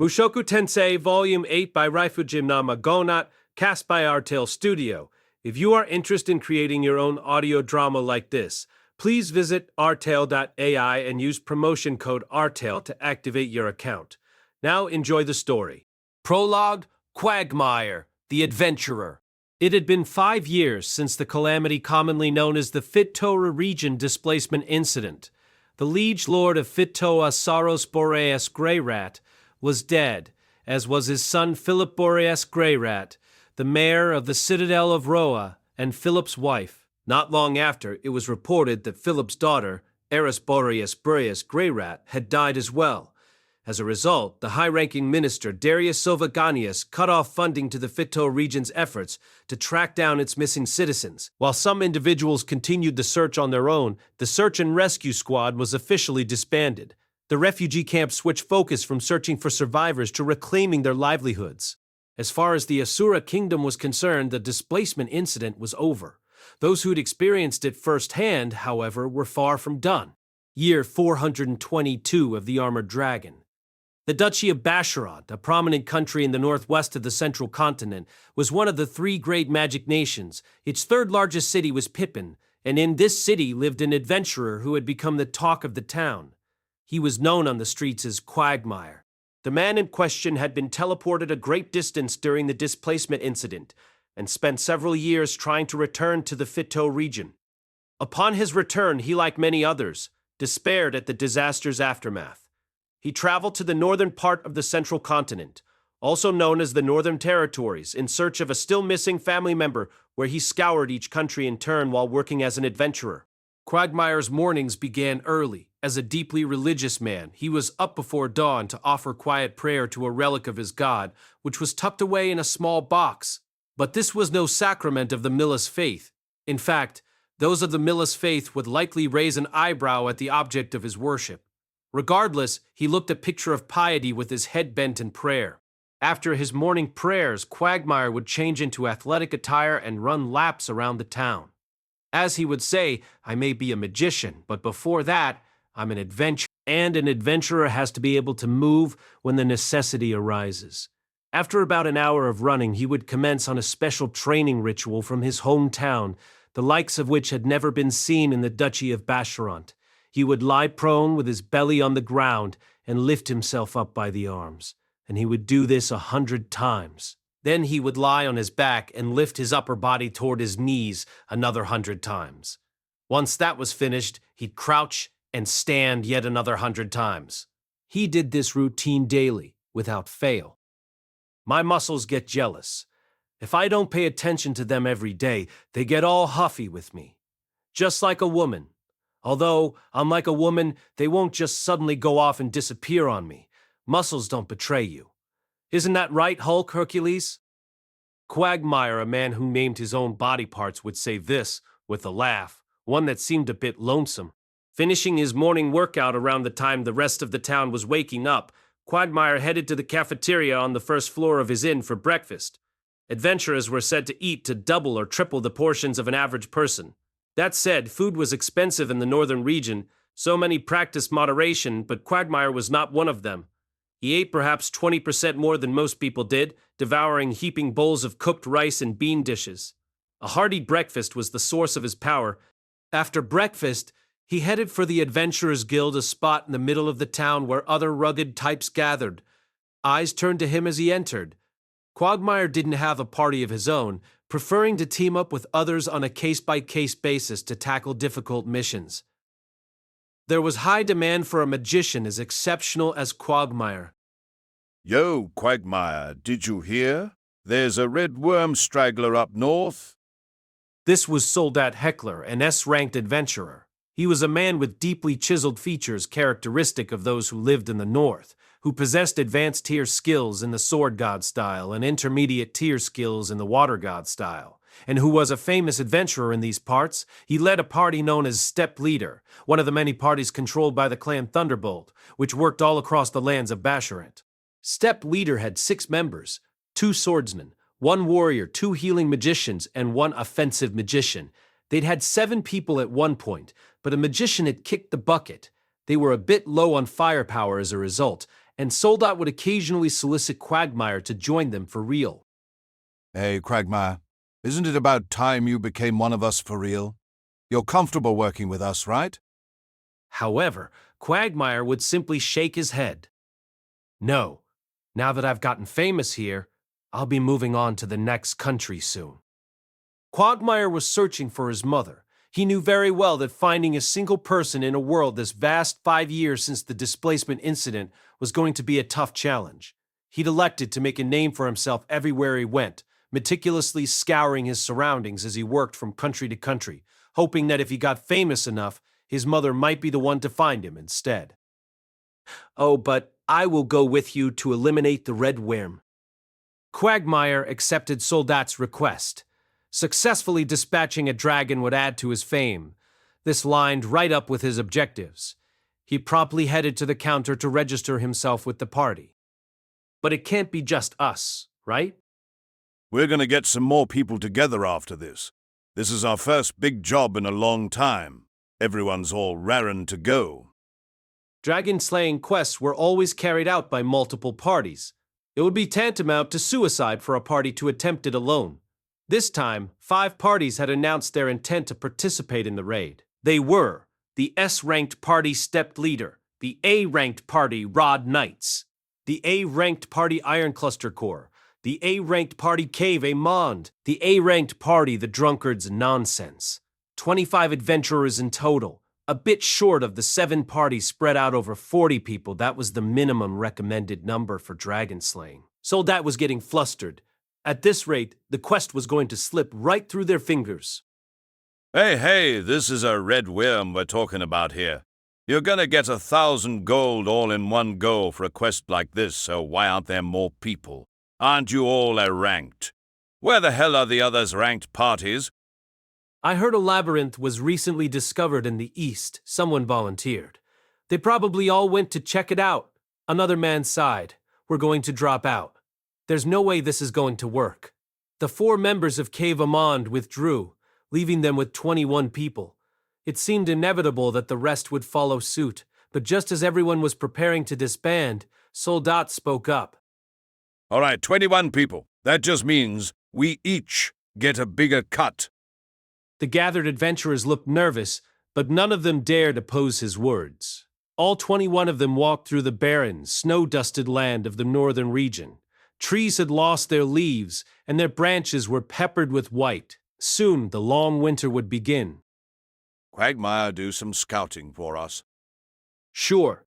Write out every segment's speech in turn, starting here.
Mushoku Tensei Volume 8 by Raifujimna Magonat, cast by Artale Studio. If you are interested in creating your own audio drama like this, please visit artale.ai and use promotion code ARTALE to activate your account. Now enjoy the story. Prologue, Quagmire, the Adventurer. It had been 5 years since the calamity commonly known as the Fittoa region displacement incident. The liege lord of Fittoa, Saros Boreas Greyrat, was dead, as was his son Philip Boreas Greyrat, the mayor of the citadel of Roa, and Philip's wife. Not long after, it was reported that Philip's daughter, Eris Boreas Greyrat, had died as well. As a result, the high-ranking minister Darius Sovaganius cut off funding to the Fittoa region's efforts to track down its missing citizens. While some individuals continued the search on their own, the search and rescue squad was officially disbanded. The refugee camp switched focus from searching for survivors to reclaiming their livelihoods. As far as the Asura kingdom was concerned, the displacement incident was over. Those who'd experienced it firsthand, however, were far from done. Year 422 of the Armored Dragon. The Duchy of Basharant, a prominent country in the northwest of the central continent, was one of the 3 great magic nations. Its third largest city was Pippin, and in this city lived an adventurer who had become the talk of the town. He was known on the streets as Quagmire. The man in question had been teleported a great distance during the displacement incident and spent several years trying to return to the Fittoa region. Upon his return, he, like many others, despaired at the disaster's aftermath. He traveled to the northern part of the central continent, also known as the Northern Territories, in search of a still missing family member, where he scoured each country in turn while working as an adventurer. Quagmire's mornings began early. As a deeply religious man, he was up before dawn to offer quiet prayer to a relic of his god, which was tucked away in a small box. But this was no sacrament of the Millis faith. In fact, those of the Millis faith would likely raise an eyebrow at the object of his worship. Regardless, he looked a picture of piety with his head bent in prayer. After his morning prayers, Quagmire would change into athletic attire and run laps around the town. As he would say, "I may be a magician, but before that, I'm an adventurer," and an adventurer has to be able to move when the necessity arises. After about an hour of running, he would commence on a special training ritual from his hometown, the likes of which had never been seen in the Duchy of Basharant. He would lie prone with his belly on the ground and lift himself up by the arms, and he would do this 100 times. Then he would lie on his back and lift his upper body toward his knees another 100 times. Once that was finished, he'd crouch and stand yet another 100 times. He did this routine daily, without fail. My muscles get jealous. If I don't pay attention to them every day, they get all huffy with me. Just like a woman. Although, unlike a woman, they won't just suddenly go off and disappear on me. Muscles don't betray you. Isn't that right, Hulk Hercules? Quagmire, a man who named his own body parts, would say this with a laugh, one that seemed a bit lonesome. Finishing his morning workout around the time the rest of the town was waking up, Quagmire headed to the cafeteria on the first floor of his inn for breakfast. Adventurers were said to eat to double or triple the portions of an average person. That said, food was expensive in the northern region, so many practiced moderation, but Quagmire was not one of them. He ate perhaps 20% more than most people did, devouring heaping bowls of cooked rice and bean dishes. A hearty breakfast was the source of his power. After breakfast, he headed for the Adventurers Guild, a spot in the middle of the town where other rugged types gathered. Eyes turned to him as he entered. Quagmire didn't have a party of his own, preferring to team up with others on a case-by-case basis to tackle difficult missions. There was high demand for a magician as exceptional as Quagmire. "Yo, Quagmire, did you hear? There's a red worm straggler up north." This was Soldat Heckler, an S-ranked adventurer. He was a man with deeply chiseled features characteristic of those who lived in the north, who possessed advanced tier skills in the sword god style and intermediate tier skills in the water god style, and who was a famous adventurer in these parts. He led a party known as Steppe Leader, one of the many parties controlled by the clan Thunderbolt, which worked all across the lands of Basharant. Steppe Leader had 6 members, 2 swordsmen, 1 warrior, 2 healing magicians, and 1 offensive magician. They'd had 7 people at one point, but a magician had kicked the bucket. They were a bit low on firepower as a result, and Soldat would occasionally solicit Quagmire to join them for real. Hey, Quagmire, isn't it about time you became one of us for real? You're comfortable working with us, right? However, Quagmire would simply shake his head. No, now that I've gotten famous here, I'll be moving on to the next country soon. Quagmire was searching for his mother. He knew very well that finding a single person in a world this vast 5 years since the displacement incident was going to be a tough challenge. He'd elected to make a name for himself everywhere he went, meticulously scouring his surroundings as he worked from country to country, hoping that if he got famous enough, his mother might be the one to find him instead. Oh, but I will go with you to eliminate the red worm. Quagmire accepted Soldat's request. Successfully dispatching a dragon would add to his fame. This lined right up with his objectives. He promptly headed to the counter to register himself with the party. But it can't be just us, right? We're going to get some more people together after this. This is our first big job in a long time. Everyone's all raring to go. Dragon-slaying quests were always carried out by multiple parties. It would be tantamount to suicide for a party to attempt it alone. This time, 5 parties had announced their intent to participate in the raid. They were the S-ranked party Stepped Leader, the A-ranked party Rod Knights, the A-ranked party Iron Cluster Corps, the A-ranked party Cave Amond, the A-ranked party The Drunkards Nonsense. 25 adventurers in total, a bit short of the 7 parties spread out over 40 people. That was the minimum recommended number for dragon slaying. Soldat was getting flustered. At this rate, the quest was going to slip right through their fingers. Hey, this is a red worm we're talking about here. You're gonna get 1,000 gold all in one go for a quest like this, so why aren't there more people? Aren't you all ranked? Where the hell are the others ranked parties? I heard a labyrinth was recently discovered in the east. Someone volunteered. They probably all went to check it out. Another man sighed. We're going to drop out. There's no way this is going to work. The 4 members of Cave Amond withdrew, leaving them with 21 people. It seemed inevitable that the rest would follow suit, but just as everyone was preparing to disband, Soldat spoke up. All right, 21 people. That just means we each get a bigger cut. The gathered adventurers looked nervous, but none of them dared oppose his words. All 21 of them walked through the barren, snow-dusted land of the northern region. Trees had lost their leaves, and their branches were peppered with white. Soon the long winter would begin. Quagmire, do some scouting for us. Sure.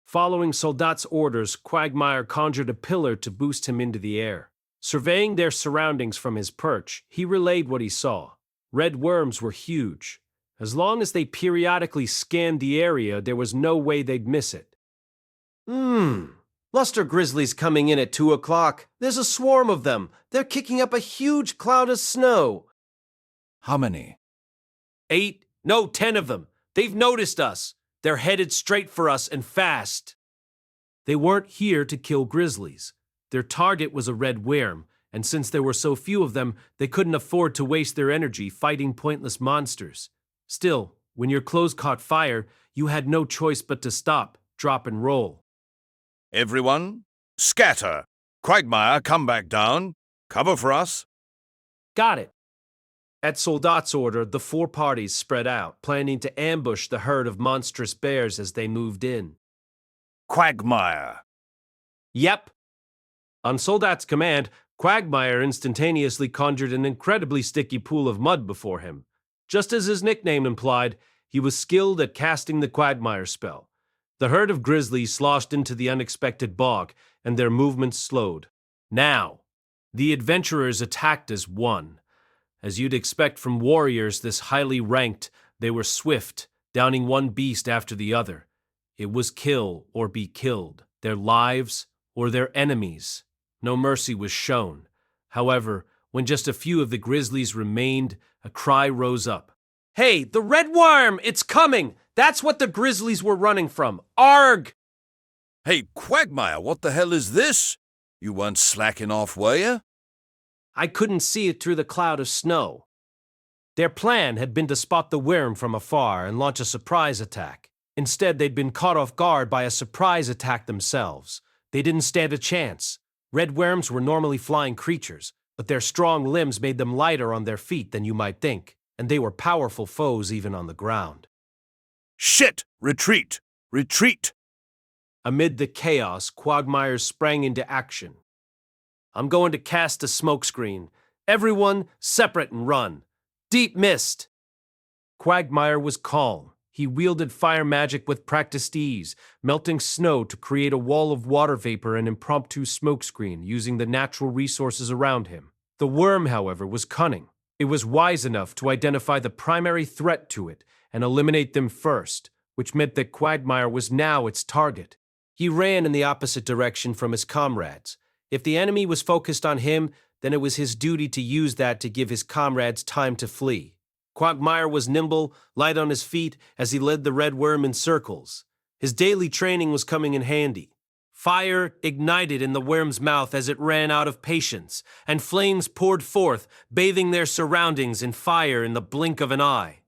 Following Soldat's orders, Quagmire conjured a pillar to boost him into the air. Surveying their surroundings from his perch, he relayed what he saw. Red worms were huge. As long as they periodically scanned the area, there was no way they'd miss it. Luster grizzlies coming in at 2 o'clock. There's a swarm of them. They're kicking up a huge cloud of snow. How many? 8, no, 10 of them. They've noticed us. They're headed straight for us and fast. They weren't here to kill grizzlies. Their target was a red worm, and since there were so few of them, they couldn't afford to waste their energy fighting pointless monsters. Still, when your clothes caught fire, you had no choice but to stop, drop, and roll. Everyone, scatter. Quagmire, come back down. Cover for us. Got it. At Soldat's order, the 4 parties spread out, planning to ambush the herd of monstrous bears as they moved in. Quagmire. Yep. On Soldat's command, Quagmire instantaneously conjured an incredibly sticky pool of mud before him. Just as his nickname implied, he was skilled at casting the Quagmire spell. The herd of grizzlies sloshed into the unexpected bog, and their movements slowed. Now, the adventurers attacked as one. As you'd expect from warriors this highly ranked, they were swift, downing one beast after the other. It was kill or be killed, their lives or their enemies. No mercy was shown. However, when just a few of the grizzlies remained, a cry rose up. Hey, the red worm! It's coming! That's what the grizzlies were running from. Arg! Hey, Quagmire, what the hell is this? You weren't slacking off, were you? I couldn't see it through the cloud of snow. Their plan had been to spot the worm from afar and launch a surprise attack. Instead, they'd been caught off guard by a surprise attack themselves. They didn't stand a chance. Red worms were normally flying creatures, but their strong limbs made them lighter on their feet than you might think, and they were powerful foes even on the ground. Shit! Retreat! Retreat! Amid the chaos, Quagmire sprang into action. I'm going to cast a smokescreen. Everyone, separate and run. Deep mist! Quagmire was calm. He wielded fire magic with practiced ease, melting snow to create a wall of water vapor and impromptu smokescreen using the natural resources around him. The worm, however, was cunning. It was wise enough to identify the primary threat to it and eliminate them first, which meant that Quagmire was now its target. He ran in the opposite direction from his comrades. If the enemy was focused on him, then it was his duty to use that to give his comrades time to flee. Quagmire was nimble, light on his feet, as he led the red worm in circles. His daily training was coming in handy. Fire ignited in the worm's mouth as it ran out of patience, and flames poured forth, bathing their surroundings in fire in the blink of an eye.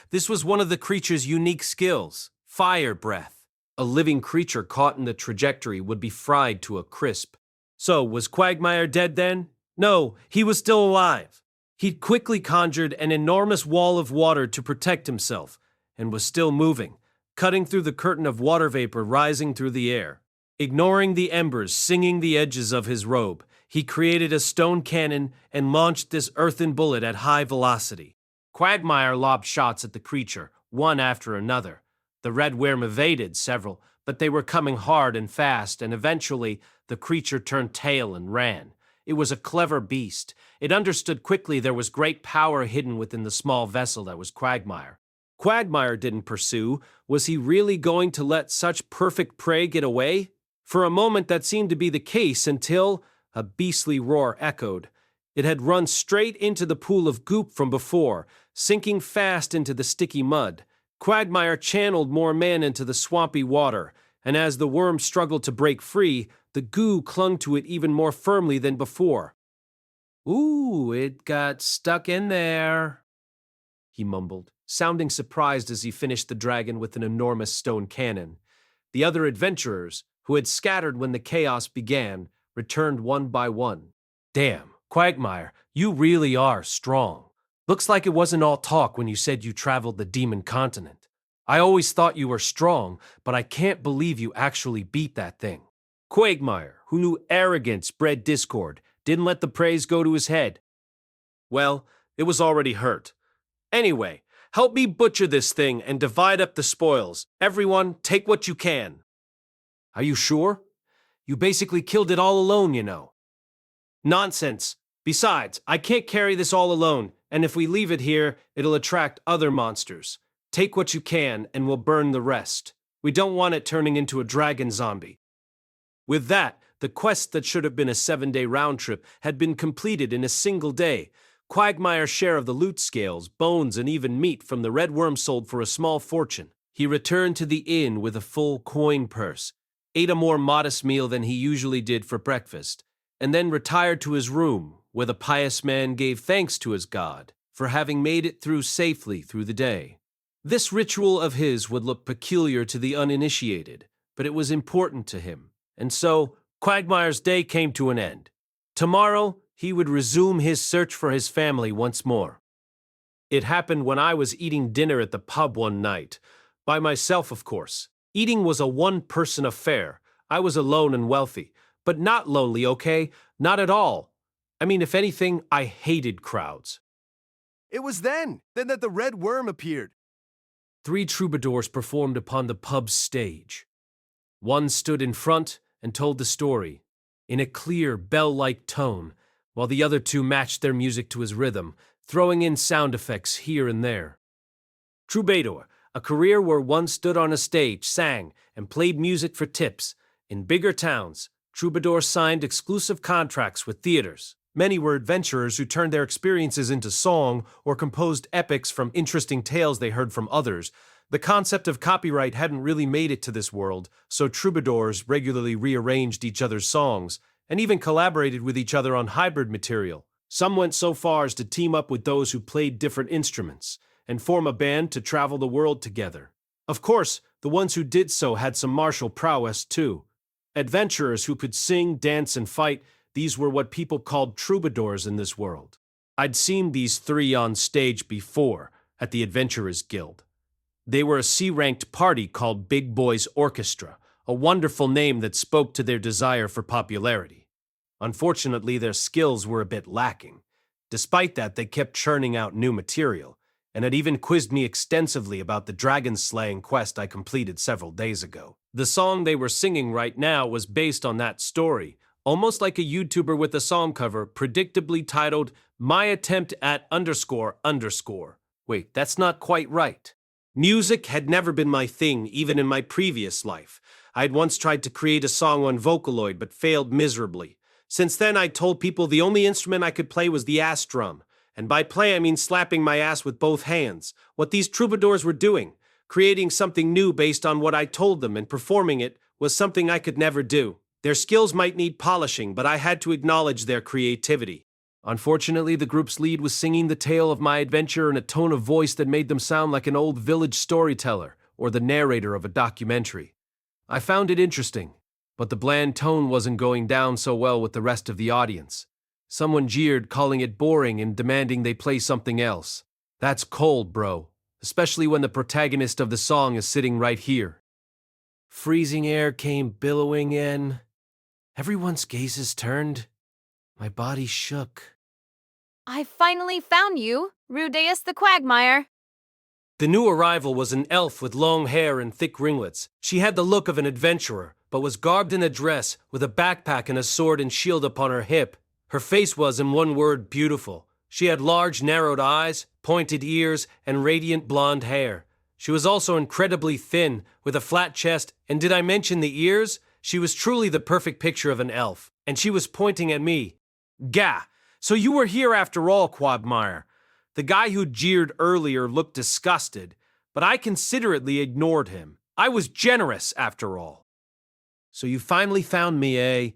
This was one of the creature's unique skills, fire breath. A living creature caught in the trajectory would be fried to a crisp. So, was Quagmire dead then? No, he was still alive. He'd quickly conjured an enormous wall of water to protect himself, and was still moving, cutting through the curtain of water vapor rising through the air. Ignoring the embers singing the edges of his robe, he created a stone cannon and launched this earthen bullet at high velocity. Quagmire lobbed shots at the creature, one after another. The red worm evaded several, but they were coming hard and fast, and eventually the creature turned tail and ran. It was a clever beast. It understood quickly there was great power hidden within the small vessel that was Quagmire. Quagmire didn't pursue. Was he really going to let such perfect prey get away? For a moment that seemed to be the case until a beastly roar echoed. It had run straight into the pool of goop from before, sinking fast into the sticky mud. Quagmire channeled more mana into the swampy water, and as the worm struggled to break free, the goo clung to it even more firmly than before. "Ooh, it got stuck in there," he mumbled, sounding surprised as he finished the dragon with an enormous stone cannon. The other adventurers, who had scattered when the chaos began, returned one by one. "Damn, Quagmire, you really are strong. Looks like it wasn't all talk when you said you traveled the demon continent. I always thought you were strong, but I can't believe you actually beat that thing." Quagmire, who knew arrogance bred discord, didn't let the praise go to his head. Well, it was already hurt. Anyway, help me butcher this thing and divide up the spoils. Everyone, take what you can. Are you sure? You basically killed it all alone, you know. Nonsense. Besides, I can't carry this all alone, and if we leave it here, it'll attract other monsters. Take what you can, and we'll burn the rest. We don't want it turning into a dragon zombie. With that, the quest that should have been a 7-day round trip had been completed in a single day. Quagmire's share of the loot scales, bones, and even meat from the red worm sold for a small fortune. He returned to the inn with a full coin purse, ate a more modest meal than he usually did for breakfast, and then retired to his room, where the pious man gave thanks to his God for having made it through safely through the day. This ritual of his would look peculiar to the uninitiated, but it was important to him. And so, Quagmire's day came to an end. Tomorrow, he would resume his search for his family once more. It happened when I was eating dinner at the pub one night. By myself, of course. Eating was a one-person affair. I was alone and wealthy. But not lonely, okay? Not at all. I mean, if anything, I hated crowds. It was then that the red worm appeared. 3 troubadours performed upon the pub's stage. One stood in front and told the story, in a clear, bell-like tone, while the other 2 matched their music to his rhythm, throwing in sound effects here and there. Troubadour, a career where one stood on a stage, sang, and played music for tips. In bigger towns, troubadours signed exclusive contracts with theaters. Many were adventurers who turned their experiences into song or composed epics from interesting tales they heard from others. The concept of copyright hadn't really made it to this world, so troubadours regularly rearranged each other's songs, and even collaborated with each other on hybrid material. Some went so far as to team up with those who played different instruments, and form a band to travel the world together. Of course, The ones who did so had some martial prowess too. Adventurers who could sing, dance, and fight, these were what people called troubadours in this world. I'd seen these three on stage before, at the Adventurers Guild. They were a C-ranked party called Big Boys Orchestra, a wonderful name that spoke to their desire for popularity. Unfortunately, their skills were a bit lacking. Despite that, they kept churning out new material, and had even quizzed me extensively about the dragon-slaying quest I completed several days ago. The song they were singing right now was based on that story, almost like a YouTuber with a song cover predictably titled, My Attempt at __. Wait, that's not quite right. Music had never been my thing, even in my previous life. I'd once tried to create a song on Vocaloid, but failed miserably. Since then, I told people the only instrument I could play was the ass drum. And by play, I mean slapping my ass with both hands. What these troubadours were doing, creating something new based on what I told them and performing it, was something I could never do. Their skills might need polishing, but I had to acknowledge their creativity. Unfortunately, the group's lead was singing the tale of my adventure in a tone of voice that made them sound like an old village storyteller or the narrator of a documentary. I found it interesting, but the bland tone wasn't going down so well with the rest of the audience. Someone jeered, calling it boring and demanding they play something else. That's cold, bro, especially when the protagonist of the song is sitting right here. Freezing air came billowing in. Everyone's gazes turned. My body shook. I finally found you, Rudeus the Quagmire. The new arrival was an elf with long hair and thick ringlets. She had the look of an adventurer, but was garbed in a dress with a backpack and a sword and shield upon her hip. Her face was, in one word, beautiful. She had large, narrowed eyes, pointed ears, and radiant blonde hair. She was also incredibly thin, with a flat chest, and did I mention the ears? She was truly the perfect picture of an elf, and she was pointing at me. Gah! So you were here after all, Quagmire. The guy who jeered earlier looked disgusted, but I considerately ignored him. I was generous, after all. So you finally found me, eh?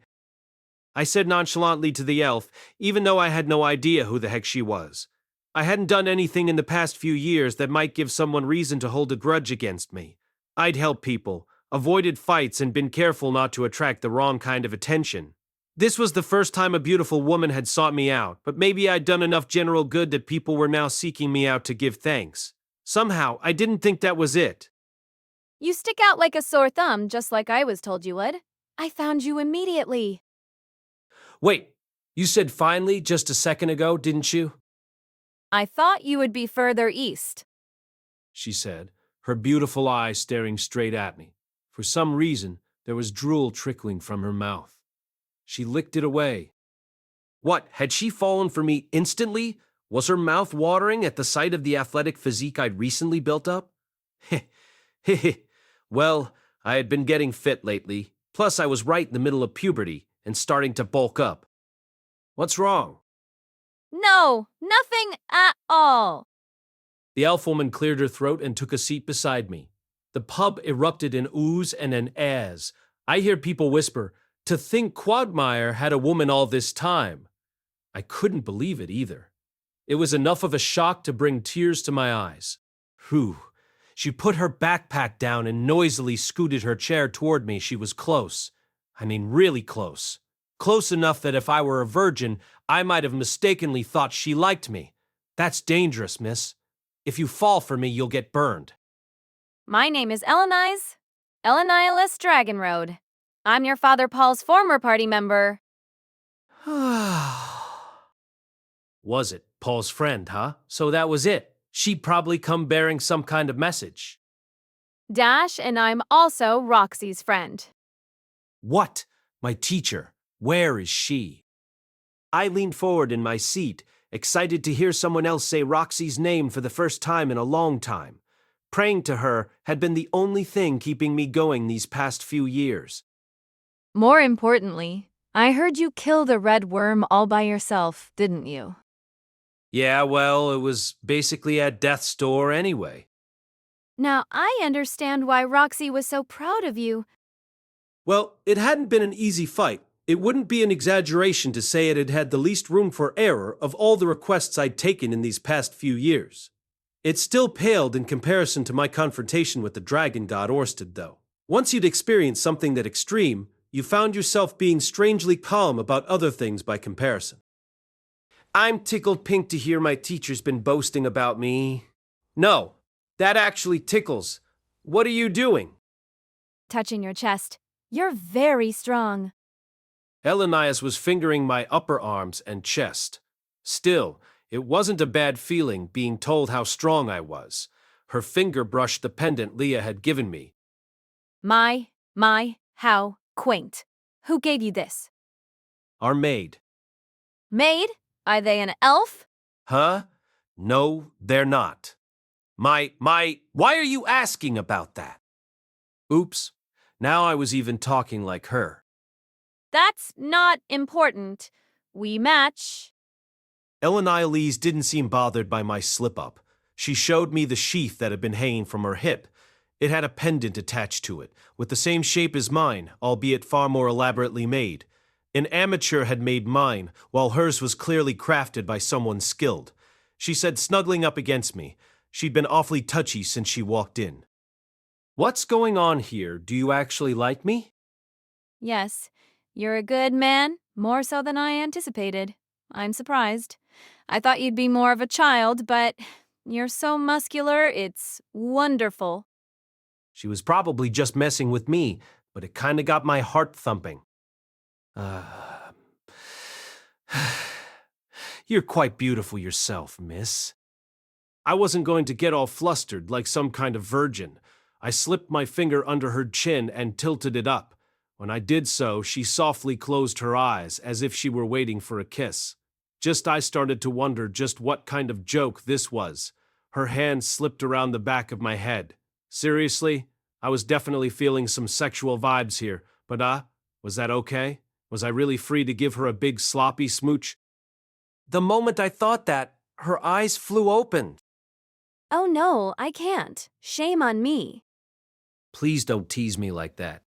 I said nonchalantly to the elf, even though I had no idea who the heck she was. I hadn't done anything in the past few years that might give someone reason to hold a grudge against me. I'd helped people, avoided fights, and been careful not to attract the wrong kind of attention. This was the first time a beautiful woman had sought me out, but maybe I'd done enough general good that people were now seeking me out to give thanks. Somehow, I didn't think that was it. You stick out like a sore thumb, just like I was told you would. I found you immediately. Wait, you said finally just a second ago, didn't you? I thought you would be further east, she said, her beautiful eyes staring straight at me. For some reason, there was drool trickling from her mouth. She licked it away. What, had she fallen for me instantly? Was her mouth watering at the sight of the athletic physique I'd recently built up? Well, I had been getting fit lately, plus I was right in the middle of puberty and starting to bulk up. What's wrong? No, nothing at all. The elf woman cleared her throat and took a seat beside me. The pub erupted in oohs and an ahs. I hear people whisper, to think Quagmire had a woman all this time. I couldn't believe it either. It was enough of a shock to bring tears to my eyes. Whew. She put her backpack down and noisily scooted her chair toward me. She was close. I mean, really close. Close enough that if I were a virgin, I might have mistakenly thought she liked me. That's dangerous, miss. If you fall for me, you'll get burned. My name is Elenilus Dragonroad. I'm your father Paul's former party member. Was it Paul's friend, huh? So that was it. She'd probably come bearing some kind of message. Dash, and I'm also Roxy's friend. What? My teacher. Where is she? I leaned forward in my seat, excited to hear someone else say Roxy's name for the first time in a long time. Praying to her had been the only thing keeping me going these past few years. More importantly, I heard you kill the red worm all by yourself, didn't you? Yeah, well, it was basically at death's door anyway. Now, I understand why Roxy was so proud of you. Well, it hadn't been an easy fight. It wouldn't be an exaggeration to say it had had the least room for error of all the requests I'd taken in these past few years. It still paled in comparison to my confrontation with the dragon god Orsted, though. Once you'd experienced something that extreme, you found yourself being strangely calm about other things by comparison. I'm tickled pink to hear my teacher's been boasting about me. No, that actually tickles. What are you doing? Touching your chest. You're very strong. Elanias was fingering my upper arms and chest. Still, it wasn't a bad feeling being told how strong I was. Her finger brushed the pendant Leah had given me. My, how quaint. Who gave you this? Our maid. Maid? Are they an elf? Huh? No, they're not. Why are you asking about that? Oops, now I was even talking like her. That's not important. We match. Elise didn't seem bothered by my slip-up. She showed me the sheath that had been hanging from her hip. It had a pendant attached to it, with the same shape as mine, albeit far more elaborately made. An amateur had made mine, while hers was clearly crafted by someone skilled. She said, snuggling up against me. She'd been awfully touchy since she walked in. What's going on here? Do you actually like me? Yes, you're a good man, more so than I anticipated. I'm surprised. I thought you'd be more of a child, but you're so muscular, it's wonderful. She was probably just messing with me, but it kinda got my heart thumping. You're quite beautiful yourself, miss. I wasn't going to get all flustered like some kind of virgin. I slipped my finger under her chin and tilted it up. When I did so, she softly closed her eyes as if she were waiting for a kiss. I started to wonder just what kind of joke this was. Her hand slipped around the back of my head. Seriously? I was definitely feeling some sexual vibes here, but was that okay? Was I really free to give her a big sloppy smooch? The moment I thought that, her eyes flew open. Oh no, I can't. Shame on me. Please don't tease me like that.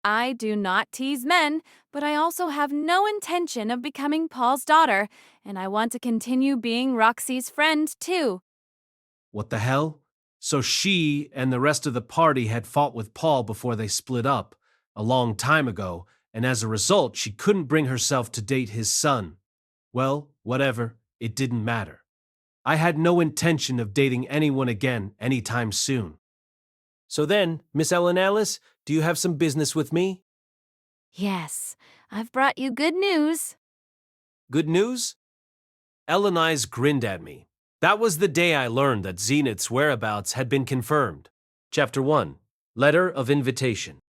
I do not tease men, but I also have no intention of becoming Paul's daughter, and I want to continue being Roxy's friend, too. What the hell? So she and the rest of the party had fought with Paul before they split up, a long time ago, and as a result, she couldn't bring herself to date his son. Well, whatever, it didn't matter. I had no intention of dating anyone again anytime soon. So then, Miss Alice, do you have some business with me? Yes, I've brought you good news. Good news? Elanice grinned at me. That was the day I learned that Zenith's whereabouts had been confirmed. Chapter 1. Letter of Invitation.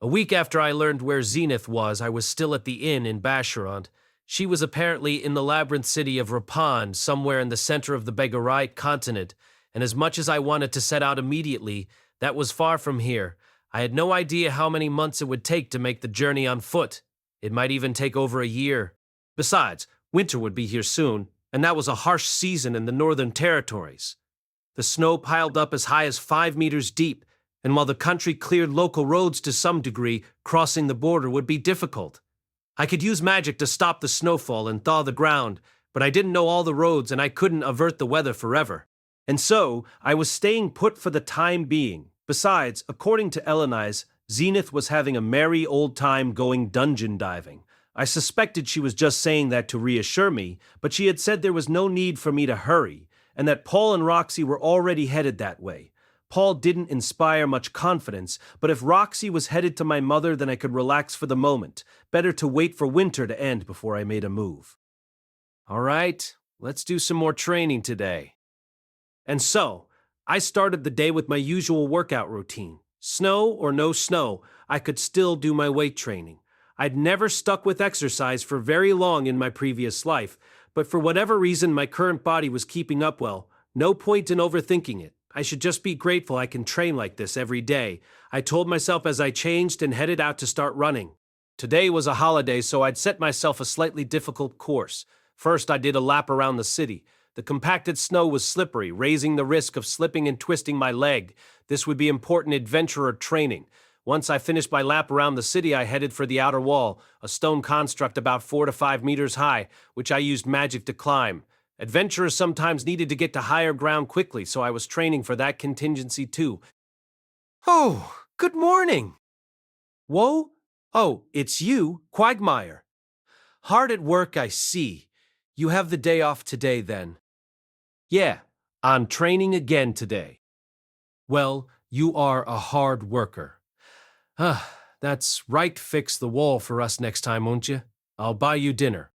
A week after I learned where Zenith was, I was still at the inn in Basharant. She was apparently in the labyrinth city of Rapand, somewhere in the center of the Begarai continent, and as much as I wanted to set out immediately, that was far from here. I had no idea how many months it would take to make the journey on foot. It might even take over a year. Besides, winter would be here soon, and that was a harsh season in the northern territories. The snow piled up as high as 5 meters deep, and while the country cleared local roads to some degree, crossing the border would be difficult. I could use magic to stop the snowfall and thaw the ground, but I didn't know all the roads and I couldn't avert the weather forever. And so, I was staying put for the time being. Besides, according to Elanice, Zenith was having a merry old time going dungeon diving. I suspected she was just saying that to reassure me, but she had said there was no need for me to hurry, and that Paul and Roxy were already headed that way. Paul didn't inspire much confidence, but if Roxy was headed to my mother, then I could relax for the moment. Better to wait for winter to end before I made a move. All right, let's do some more training today. And so, I started the day with my usual workout routine. Snow or no snow, I could still do my weight training. I'd never stuck with exercise for very long in my previous life, but for whatever reason my current body was keeping up well. No point in overthinking it. I should just be grateful I can train like this every day. I told myself as I changed and headed out to start running. Today was a holiday, so I'd set myself a slightly difficult course. First, I did a lap around the city. The compacted snow was slippery, raising the risk of slipping and twisting my leg. This would be important adventurer training. Once I finished my lap around the city, I headed for the outer wall, a stone construct about 4 to 5 meters high, which I used magic to climb. Adventurers sometimes needed to get to higher ground quickly, so I was training for that contingency too. Oh, good morning. Whoa? Oh, it's you, Quagmire. Hard at work, I see. You have the day off today, then. Yeah, I'm training again today. Well, you are a hard worker. That's right, fix the wall for us next time, won't you? I'll buy you dinner.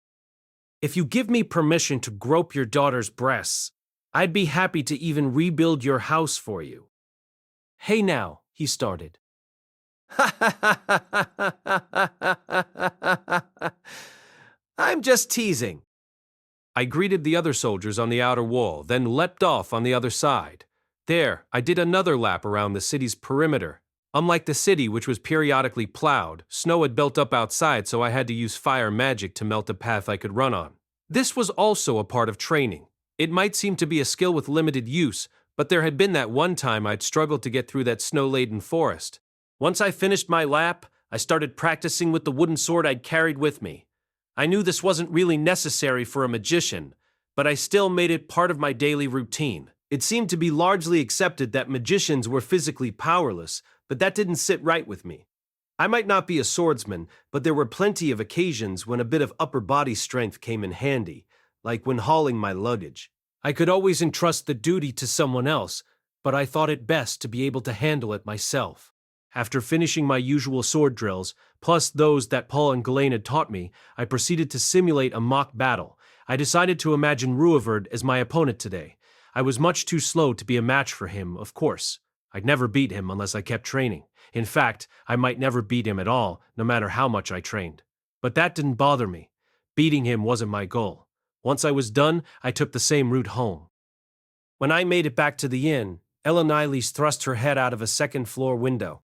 If you give me permission to grope your daughter's breasts, I'd be happy to even rebuild your house for you. Hey now, he started. I'm just teasing. I greeted the other soldiers on the outer wall, then leapt off on the other side. There, I did another lap around the city's perimeter. Unlike the city, which was periodically plowed, snow had built up outside, so I had to use fire magic to melt a path I could run on. This was also a part of training. It might seem to be a skill with limited use, but there had been that one time I'd struggled to get through that snow-laden forest. Once I finished my lap, I started practicing with the wooden sword I'd carried with me. I knew this wasn't really necessary for a magician, but I still made it part of my daily routine. It seemed to be largely accepted that magicians were physically powerless, but that didn't sit right with me. I might not be a swordsman, but there were plenty of occasions when a bit of upper body strength came in handy, like when hauling my luggage. I could always entrust the duty to someone else, but I thought it best to be able to handle it myself. After finishing my usual sword drills, plus those that Paul and Ghislaine had taught me, I proceeded to simulate a mock battle. I decided to imagine Ruaverd as my opponent today. I was much too slow to be a match for him, of course. I'd never beat him unless I kept training. In fact, I might never beat him at all, no matter how much I trained. But that didn't bother me. Beating him wasn't my goal. Once I was done, I took the same route home. When I made it back to the inn, Eleniles thrust her head out of a second-floor window.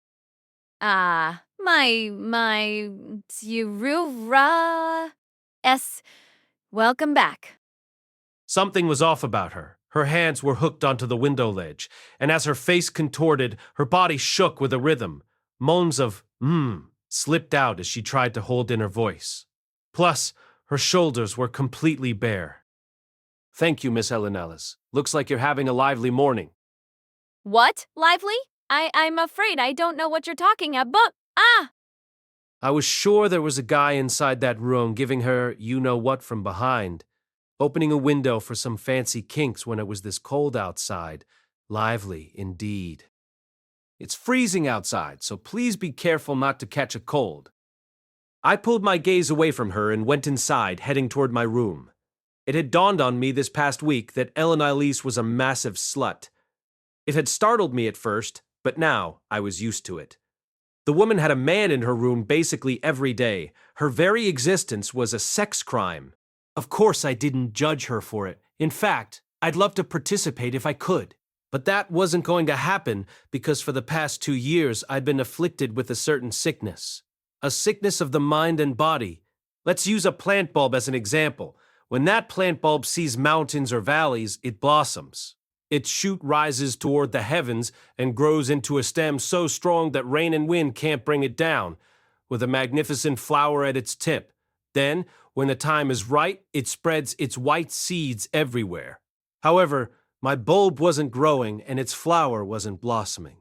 Welcome back. Something was off about her. Her hands were hooked onto the window ledge, and as her face contorted, her body shook with a rhythm. Moans of slipped out as she tried to hold in her voice. Plus, her shoulders were completely bare. Thank you, Miss Eleniles. Looks like you're having a lively morning. What? Lively? I'm afraid I don't know what you're talking about. I was sure there was a guy inside that room giving her you-know-what from behind, opening a window for some fancy kinks when it was this cold outside. Lively, indeed. It's freezing outside, so please be careful not to catch a cold. I pulled my gaze away from her and went inside, heading toward my room. It had dawned on me this past week that Eleniles was a massive slut. It had startled me at first, but now I was used to it. The woman had a man in her room basically every day. Her very existence was a sex crime. Of course, I didn't judge her for it. In fact, I'd love to participate if I could. But that wasn't going to happen because for the past 2 years, I'd been afflicted with a certain sickness. A sickness of the mind and body. Let's use a plant bulb as an example. When that plant bulb sees mountains or valleys, it blossoms. Its shoot rises toward the heavens and grows into a stem so strong that rain and wind can't bring it down, with a magnificent flower at its tip. Then, when the time is right, it spreads its white seeds everywhere. However, my bulb wasn't growing and its flower wasn't blossoming.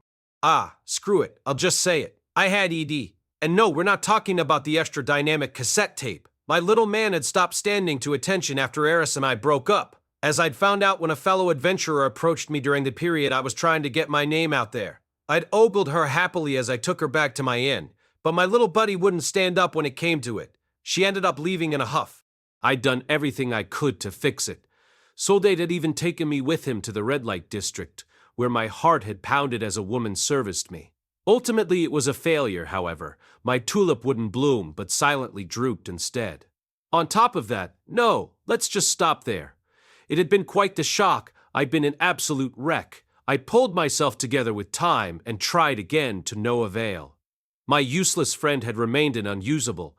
Screw it, I'll just say it. I had ED. And no, we're not talking about the extra dynamic cassette tape. My little man had stopped standing to attention after Eris and I broke up, as I'd found out when a fellow adventurer approached me during the period I was trying to get my name out there. I'd ogled her happily as I took her back to my inn, but my little buddy wouldn't stand up when it came to it. She ended up leaving in a huff. I'd done everything I could to fix it. Solde had even taken me with him to the red light district, where my heart had pounded as a woman serviced me. Ultimately, it was a failure, however. My tulip wouldn't bloom, but silently drooped instead. On top of that, no, let's just stop there. It had been quite the shock. I'd been an absolute wreck. I pulled myself together with time and tried again to no avail. My useless friend had remained unusable.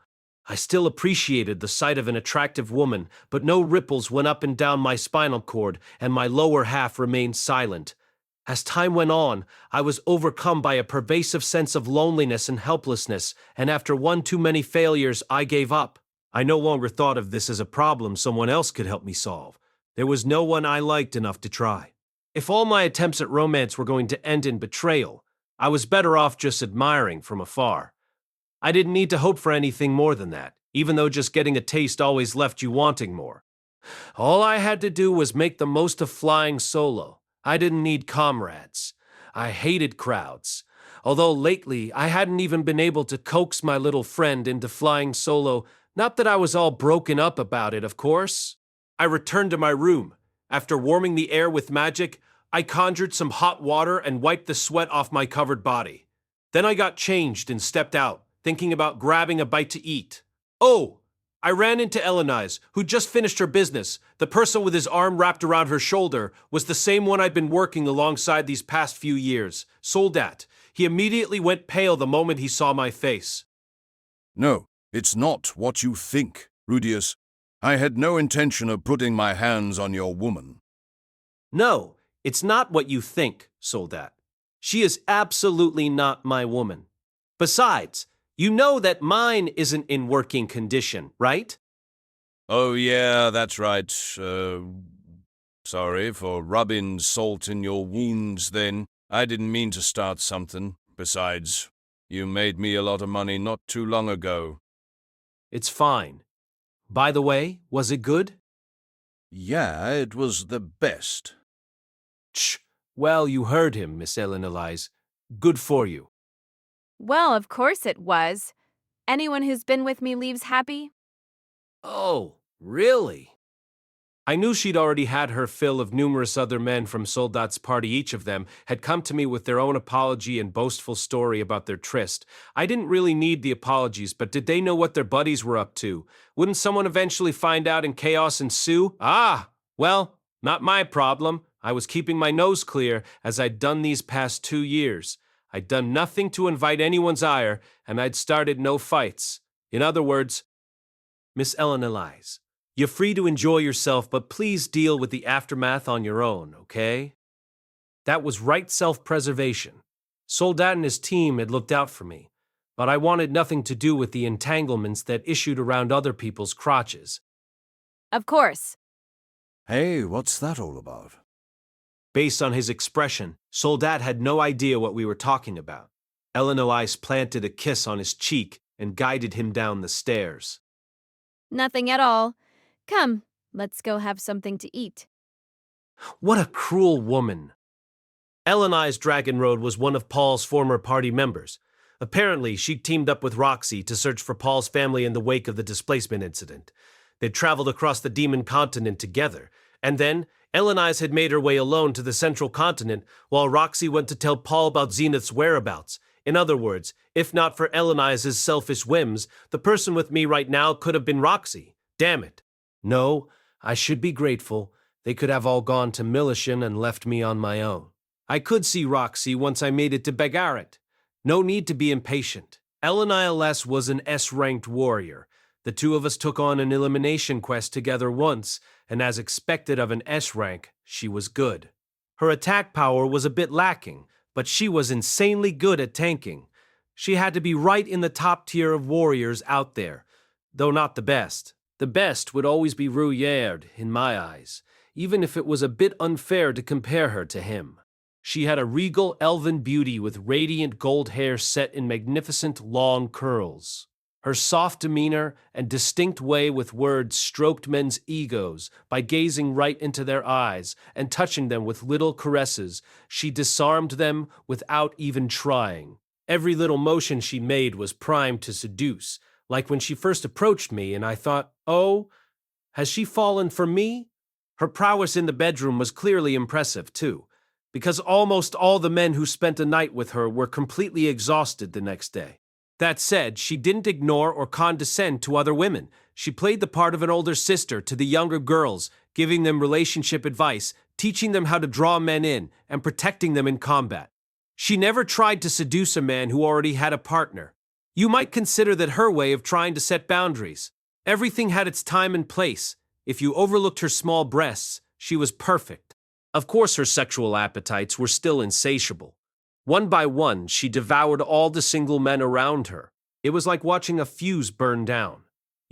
I still appreciated the sight of an attractive woman, but no ripples went up and down my spinal cord, and my lower half remained silent. As time went on, I was overcome by a pervasive sense of loneliness and helplessness, and after one too many failures, I gave up. I no longer thought of this as a problem someone else could help me solve. There was no one I liked enough to try. If all my attempts at romance were going to end in betrayal, I was better off just admiring from afar. I didn't need to hope for anything more than that, even though just getting a taste always left you wanting more. All I had to do was make the most of flying solo. I didn't need comrades. I hated crowds. Although lately I hadn't even been able to coax my little friend into flying solo, not that I was all broken up about it, of course. I returned to my room. After warming the air with magic, I conjured some hot water and wiped the sweat off my covered body. Then I got changed and stepped out, thinking about grabbing a bite to eat. Oh! I ran into Elenise, who just finished her business. The person with his arm wrapped around her shoulder was the same one I'd been working alongside these past few years, Soldat. He immediately went pale the moment he saw my face. No, it's not what you think, Rudeus. I had no intention of putting my hands on your woman. No, it's not what you think, Soldat. She is absolutely not my woman. Besides, you know that mine isn't in working condition, right? Oh yeah, that's right. Sorry for rubbing salt in your wounds then. I didn't mean to start something. Besides, you made me a lot of money not too long ago. It's fine. By the way, was it good? Yeah, it was the best. Shh. Well, you heard him, Miss Elenise. Good for you. Well, of course it was. Anyone who's been with me leaves happy? Oh, really? I knew she'd already had her fill of numerous other men from Soldat's party. Each of them had come to me with their own apology and boastful story about their tryst. I didn't really need the apologies, but did they know what their buddies were up to? Wouldn't someone eventually find out and chaos ensue? Ah, well, not my problem. I was keeping my nose clear as I'd done these past 2 years. I'd done nothing to invite anyone's ire, and I'd started no fights. In other words, Miss Elenise, you're free to enjoy yourself, but please deal with the aftermath on your own, okay? That was right self-preservation. Soldat and his team had looked out for me, but I wanted nothing to do with the entanglements that issued around other people's crotches. Of course. Hey, what's that all about? Based on his expression, Soldat had no idea what we were talking about. Elenise planted a kiss on his cheek and guided him down the stairs. Nothing at all. Come, let's go have something to eat. What a cruel woman. Elenise Dragonroad was one of Paul's former party members. Apparently, she'd teamed up with Roxy to search for Paul's family in the wake of the displacement incident. They'd traveled across the Demon Continent together, and then Elenise had made her way alone to the Central Continent while Roxy went to tell Paul about Zenith's whereabouts. In other words, if not for Elenise's selfish whims, the person with me right now could have been Roxy. Damn it. No, I should be grateful. They could have all gone to Militian and left me on my own. I could see Roxy once I made it to Begaret. No need to be impatient. Elenise was an S-ranked warrior. The two of us took on an elimination quest together once, and as expected of an S rank, she was good. Her attack power was a bit lacking, but she was insanely good at tanking. She had to be right in the top tier of warriors out there, though not the best. The best would always be Rudeus, in my eyes, even if it was a bit unfair to compare her to him. She had a regal elven beauty with radiant gold hair set in magnificent long curls. Her soft demeanor and distinct way with words stroked men's egos by gazing right into their eyes and touching them with little caresses. She disarmed them without even trying. Every little motion she made was primed to seduce, like when she first approached me and I thought, oh, has she fallen for me? Her prowess in the bedroom was clearly impressive, too, because almost all the men who spent a night with her were completely exhausted the next day. That said, she didn't ignore or condescend to other women. She played the part of an older sister to the younger girls, giving them relationship advice, teaching them how to draw men in, and protecting them in combat. She never tried to seduce a man who already had a partner. You might consider that her way of trying to set boundaries. Everything had its time and place. If you overlooked her small breasts, she was perfect. Of course, her sexual appetites were still insatiable. One by one, she devoured all the single men around her. It was like watching a fuse burn down.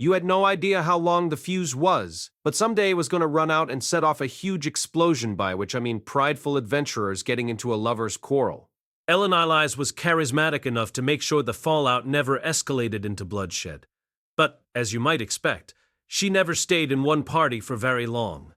You had no idea how long the fuse was, but someday it was going to run out and set off a huge explosion, by which I mean prideful adventurers getting into a lover's quarrel. Ellen was charismatic enough to make sure the fallout never escalated into bloodshed. But, as you might expect, she never stayed in one party for very long.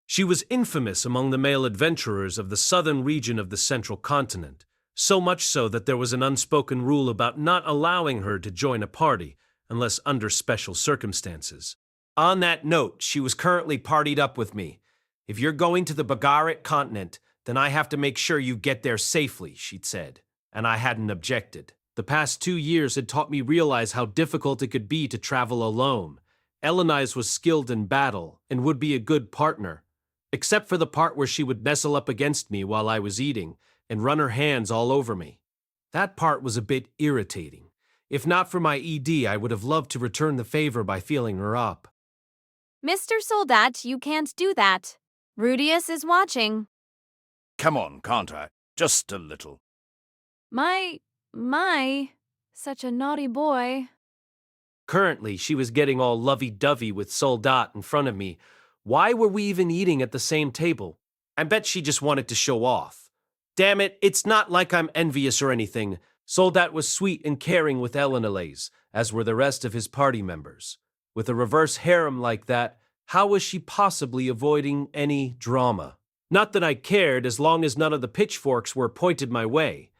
She was infamous among the male adventurers of the southern region of the central continent, so much so that there was an unspoken rule about not allowing her to join a party unless under special circumstances. On that note, she was currently partied up with me. If you're going to the Bagarit continent, then I have to make sure you get there safely, she'd said, and I hadn't objected. The past 2 years had taught me realize how difficult it could be to travel alone. Ellenise was skilled in battle and would be a good partner, except for the part where she would nestle up against me while I was eating and run her hands all over me. That part was a bit irritating. If not for my ED, I would have loved to return the favor by feeling her up. Mr. Soldat, you can't do that. Rudeus is watching. Come on, can't I? Just a little. My, such a naughty boy. Currently, she was getting all lovey-dovey with Soldat in front of me. Why were we even eating at the same table? I bet she just wanted to show off. Damn it, it's not like I'm envious or anything. Soldat was sweet and caring with Ellenise, as were the rest of his party members. With a reverse harem like that, how was she possibly avoiding any drama? Not that I cared, as long as none of the pitchforks were pointed my way.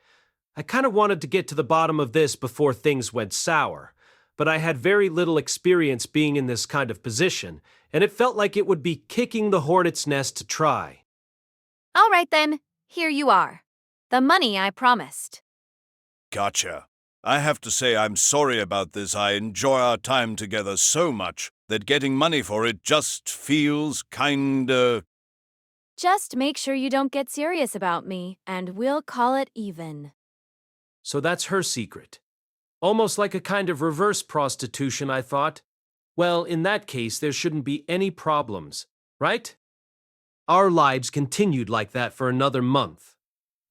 I kind of wanted to get to the bottom of this before things went sour, but I had very little experience being in this kind of position, and it felt like it would be kicking the hornet's nest to try. All right then, here you are. The money I promised. Gotcha. I have to say I'm sorry about this. I enjoy our time together so much that getting money for it just feels kinda... Just make sure you don't get serious about me, and we'll call it even. So that's her secret. Almost like a kind of reverse prostitution, I thought. Well, in that case, there shouldn't be any problems, right? Our lives continued like that for another month.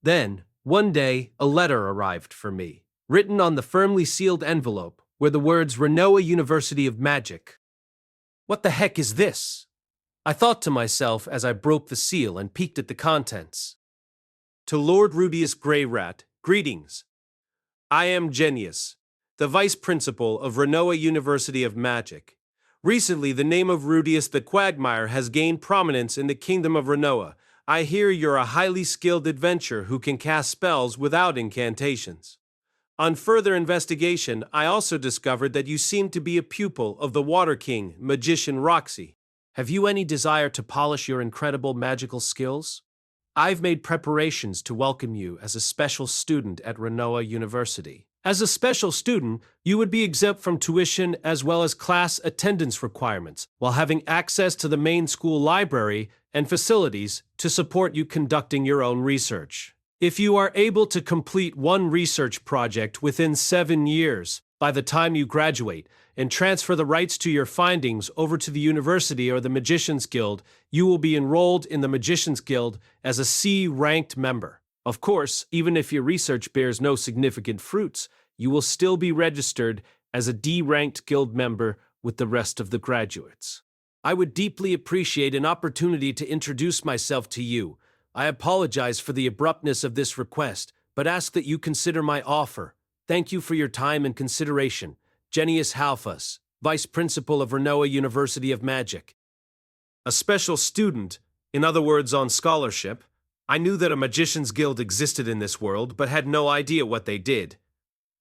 Then, one day, a letter arrived for me, written on the firmly sealed envelope were the words Ranoa University of Magic. What the heck is this? I thought to myself as I broke the seal and peeked at the contents. To Lord Rudeus Greyrat, greetings. I am Genius, the Vice Principal of Ranoa University of Magic. Recently, the name of Rudeus the Quagmire has gained prominence in the Kingdom of Ranoa. I hear you're a highly skilled adventurer who can cast spells without incantations. On further investigation, I also discovered that you seem to be a pupil of the Water King, Magician Roxy. Have you any desire to polish your incredible magical skills? I've made preparations to welcome you as a special student at Ranoa University. As a special student, you would be exempt from tuition as well as class attendance requirements, while having access to the main school library and facilities to support you conducting your own research. If you are able to complete one research project within 7 years, by the time you graduate, and transfer the rights to your findings over to the university or the Magician's Guild, you will be enrolled in the Magician's Guild as a C-ranked member. Of course, even if your research bears no significant fruits, you will still be registered as a D-ranked guild member with the rest of the graduates. I would deeply appreciate an opportunity to introduce myself to you. I apologize for the abruptness of this request, but ask that you consider my offer. Thank you for your time and consideration. Genius Halfus, Vice Principal of Ranoa University of Magic. A special student, in other words on scholarship, I knew that a Magician's Guild existed in this world, but had no idea what they did.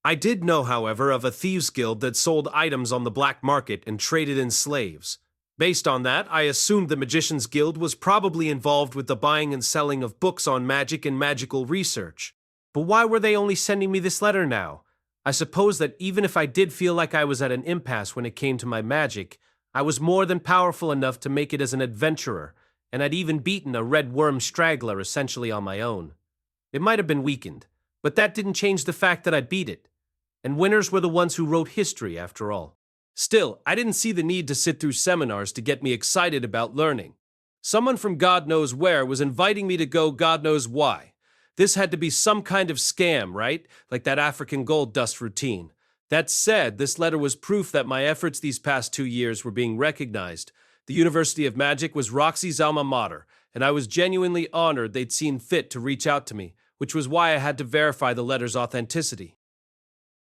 I did know, however, of a Thieves' Guild that sold items on the black market and traded in slaves. Based on that, I assumed the Magician's Guild was probably involved with the buying and selling of books on magic and magical research. But why were they only sending me this letter now? I suppose that even if I did feel like I was at an impasse when it came to my magic, I was more than powerful enough to make it as an adventurer, and I'd even beaten a red worm straggler essentially on my own. It might have been weakened, but that didn't change the fact that I beat it. And winners were the ones who wrote history, after all. Still, I didn't see the need to sit through seminars to get me excited about learning. Someone from God knows where was inviting me to go God knows why. This had to be some kind of scam, right? Like that African gold dust routine. That said, this letter was proof that my efforts these past 2 years were being recognized. The University of Magic was Roxy's alma mater, and I was genuinely honored they'd seen fit to reach out to me, which was why I had to verify the letter's authenticity.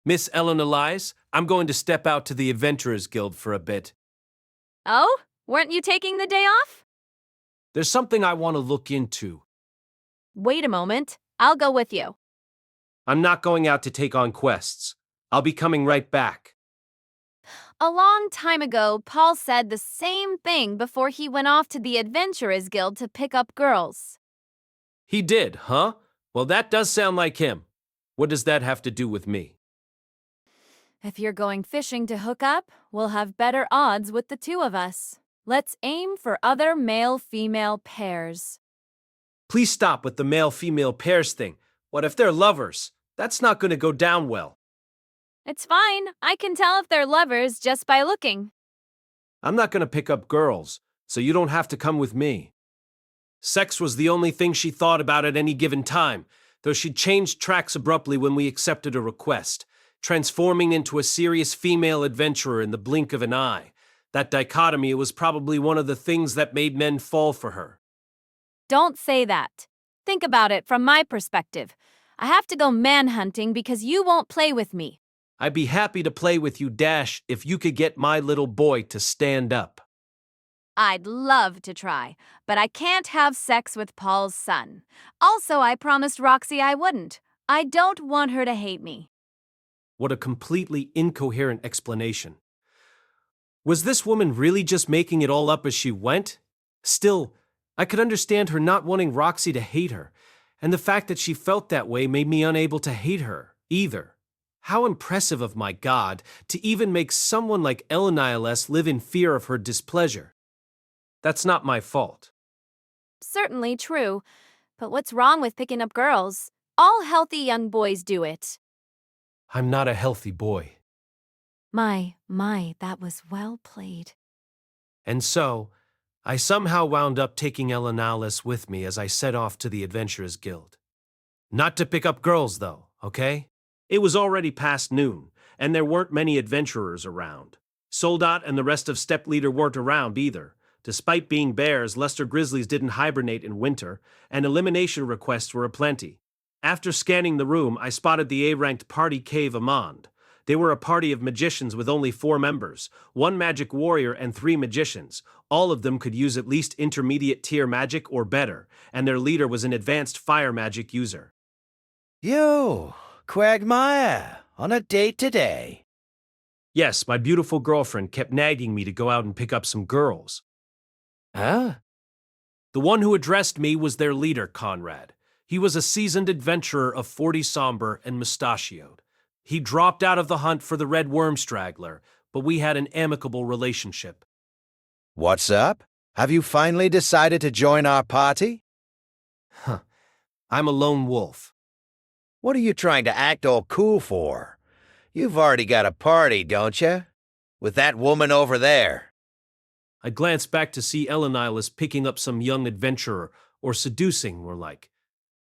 Miss Ellen Elias, I'm going to step out to the Adventurers Guild for a bit. Oh? Weren't you taking the day off? There's something I want to look into. Wait a moment. I'll go with you. I'm not going out to take on quests. I'll be coming right back. A long time ago, Paul said the same thing before he went off to the Adventurers Guild to pick up girls. He did, huh? Well, that does sound like him. What does that have to do with me? If you're going fishing to hook up, we'll have better odds with the two of us. Let's aim for other male-female pairs. Please stop with the male-female pairs thing. What if they're lovers? That's not going to go down well. It's fine. I can tell if they're lovers just by looking. I'm not going to pick up girls, so you don't have to come with me. Sex was the only thing she thought about at any given time, though she changed tracks abruptly when we accepted a request, transforming into a serious female adventurer in the blink of an eye. That dichotomy was probably one of the things that made men fall for her. Don't say that. Think about it from my perspective. I have to go manhunting because you won't play with me. I'd be happy to play with you, Dash, if you could get my little boy to stand up. I'd love to try, but I can't have sex with Paul's son. Also, I promised Roxy I wouldn't. I don't want her to hate me. What a completely incoherent explanation. Was this woman really just making it all up as she went? Still, I could understand her not wanting Roxy to hate her, and the fact that she felt that way made me unable to hate her, either. How impressive of my God to even make someone like Eleniales live in fear of her displeasure. That's not my fault. Certainly true, but what's wrong with picking up girls? All healthy young boys do it. I'm not a healthy boy. My, that was well played. And so, I somehow wound up taking Eleniales with me as I set off to the Adventurers Guild. Not to pick up girls, though, okay? It was already past noon, and there weren't many adventurers around. Soldat and the rest of Step Leader weren't around either. Despite being bears, Lester Grizzlies didn't hibernate in winter, and elimination requests were aplenty. After scanning the room, I spotted the A-ranked party Cave Amand. They were a party of magicians with only 4 members, 1 magic warrior and 3 magicians. All of them could use at least intermediate tier magic or better, and their leader was an advanced fire magic user. Yo, Quagmire, on a date today? Yes, my beautiful girlfriend kept nagging me to go out and pick up some girls. Huh? The one who addressed me was their leader, Conrad. He was a seasoned adventurer of 40 somber and mustachioed. He dropped out of the hunt for the Red Worm Straggler, but we had an amicable relationship. What's up? Have you finally decided to join our party? I'm a lone wolf. What are you trying to act all cool for? You've already got a party, don't you? With that woman over there. I glanced back to see Elenilas picking up some young adventurer, or seducing, more like.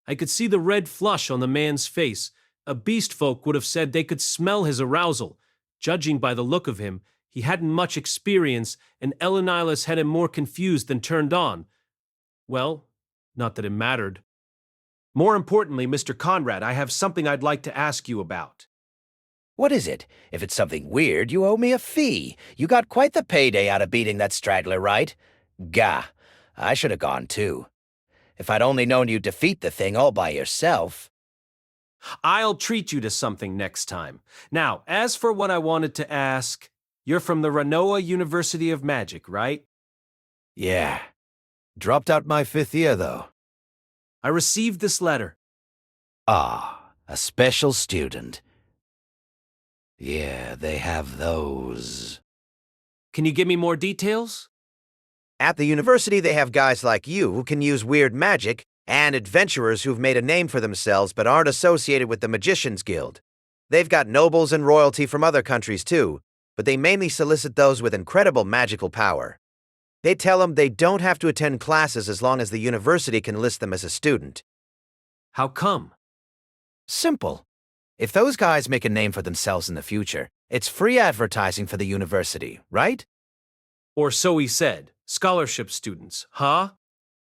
I could see the red flush on the man's face. A beast folk would have said they could smell his arousal. Judging by the look of him, he hadn't much experience, and Elenilas had him more confused than turned on. Well, not that it mattered. More importantly, Mr. Conrad, I have something I'd like to ask you about. What is it? If it's something weird, you owe me a fee. You got quite the payday out of beating that straggler, right? Gah, I should have gone too. If I'd only known you'd defeat the thing all by yourself. I'll treat you to something next time. Now, as for what I wanted to ask, you're from the Ranoa University of Magic, right? Yeah. Dropped out my 5th year, though. I received this letter. Ah, a special student. Yeah, they have those. Can you give me more details? At the university, they have guys like you who can use weird magic, and adventurers who've made a name for themselves but aren't associated with the Magicians Guild. They've got nobles and royalty from other countries too, but they mainly solicit those with incredible magical power. They tell them they don't have to attend classes as long as the university can list them as a student. How come? Simple. If those guys make a name for themselves in the future, It's free advertising for the university, right? Or so he said. Scholarship students, huh?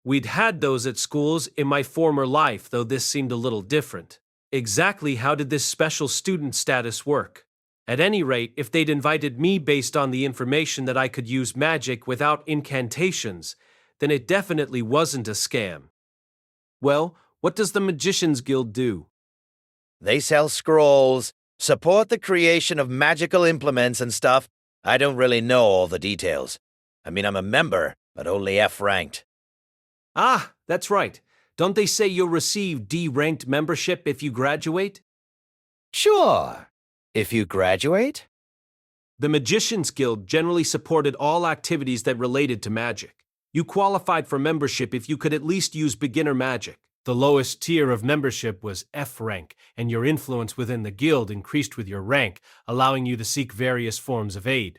We'd had those at schools in my former life, though this seemed a little different. Exactly how did this special student status work? At any rate, if they'd invited me based on the information that I could use magic without incantations, then it definitely wasn't a scam. Well, what does the Magicians Guild do? They sell scrolls, support the creation of magical implements and stuff. I don't really know all the details. I mean, I'm a member, but only F-ranked. Ah, that's right. Don't they say you'll receive D-ranked membership if you graduate? Sure. If you graduate? The Magicians Guild generally supported all activities that related to magic. You qualified for membership if you could at least use beginner magic. The lowest tier of membership was F rank, and your influence within the guild increased with your rank, allowing you to seek various forms of aid.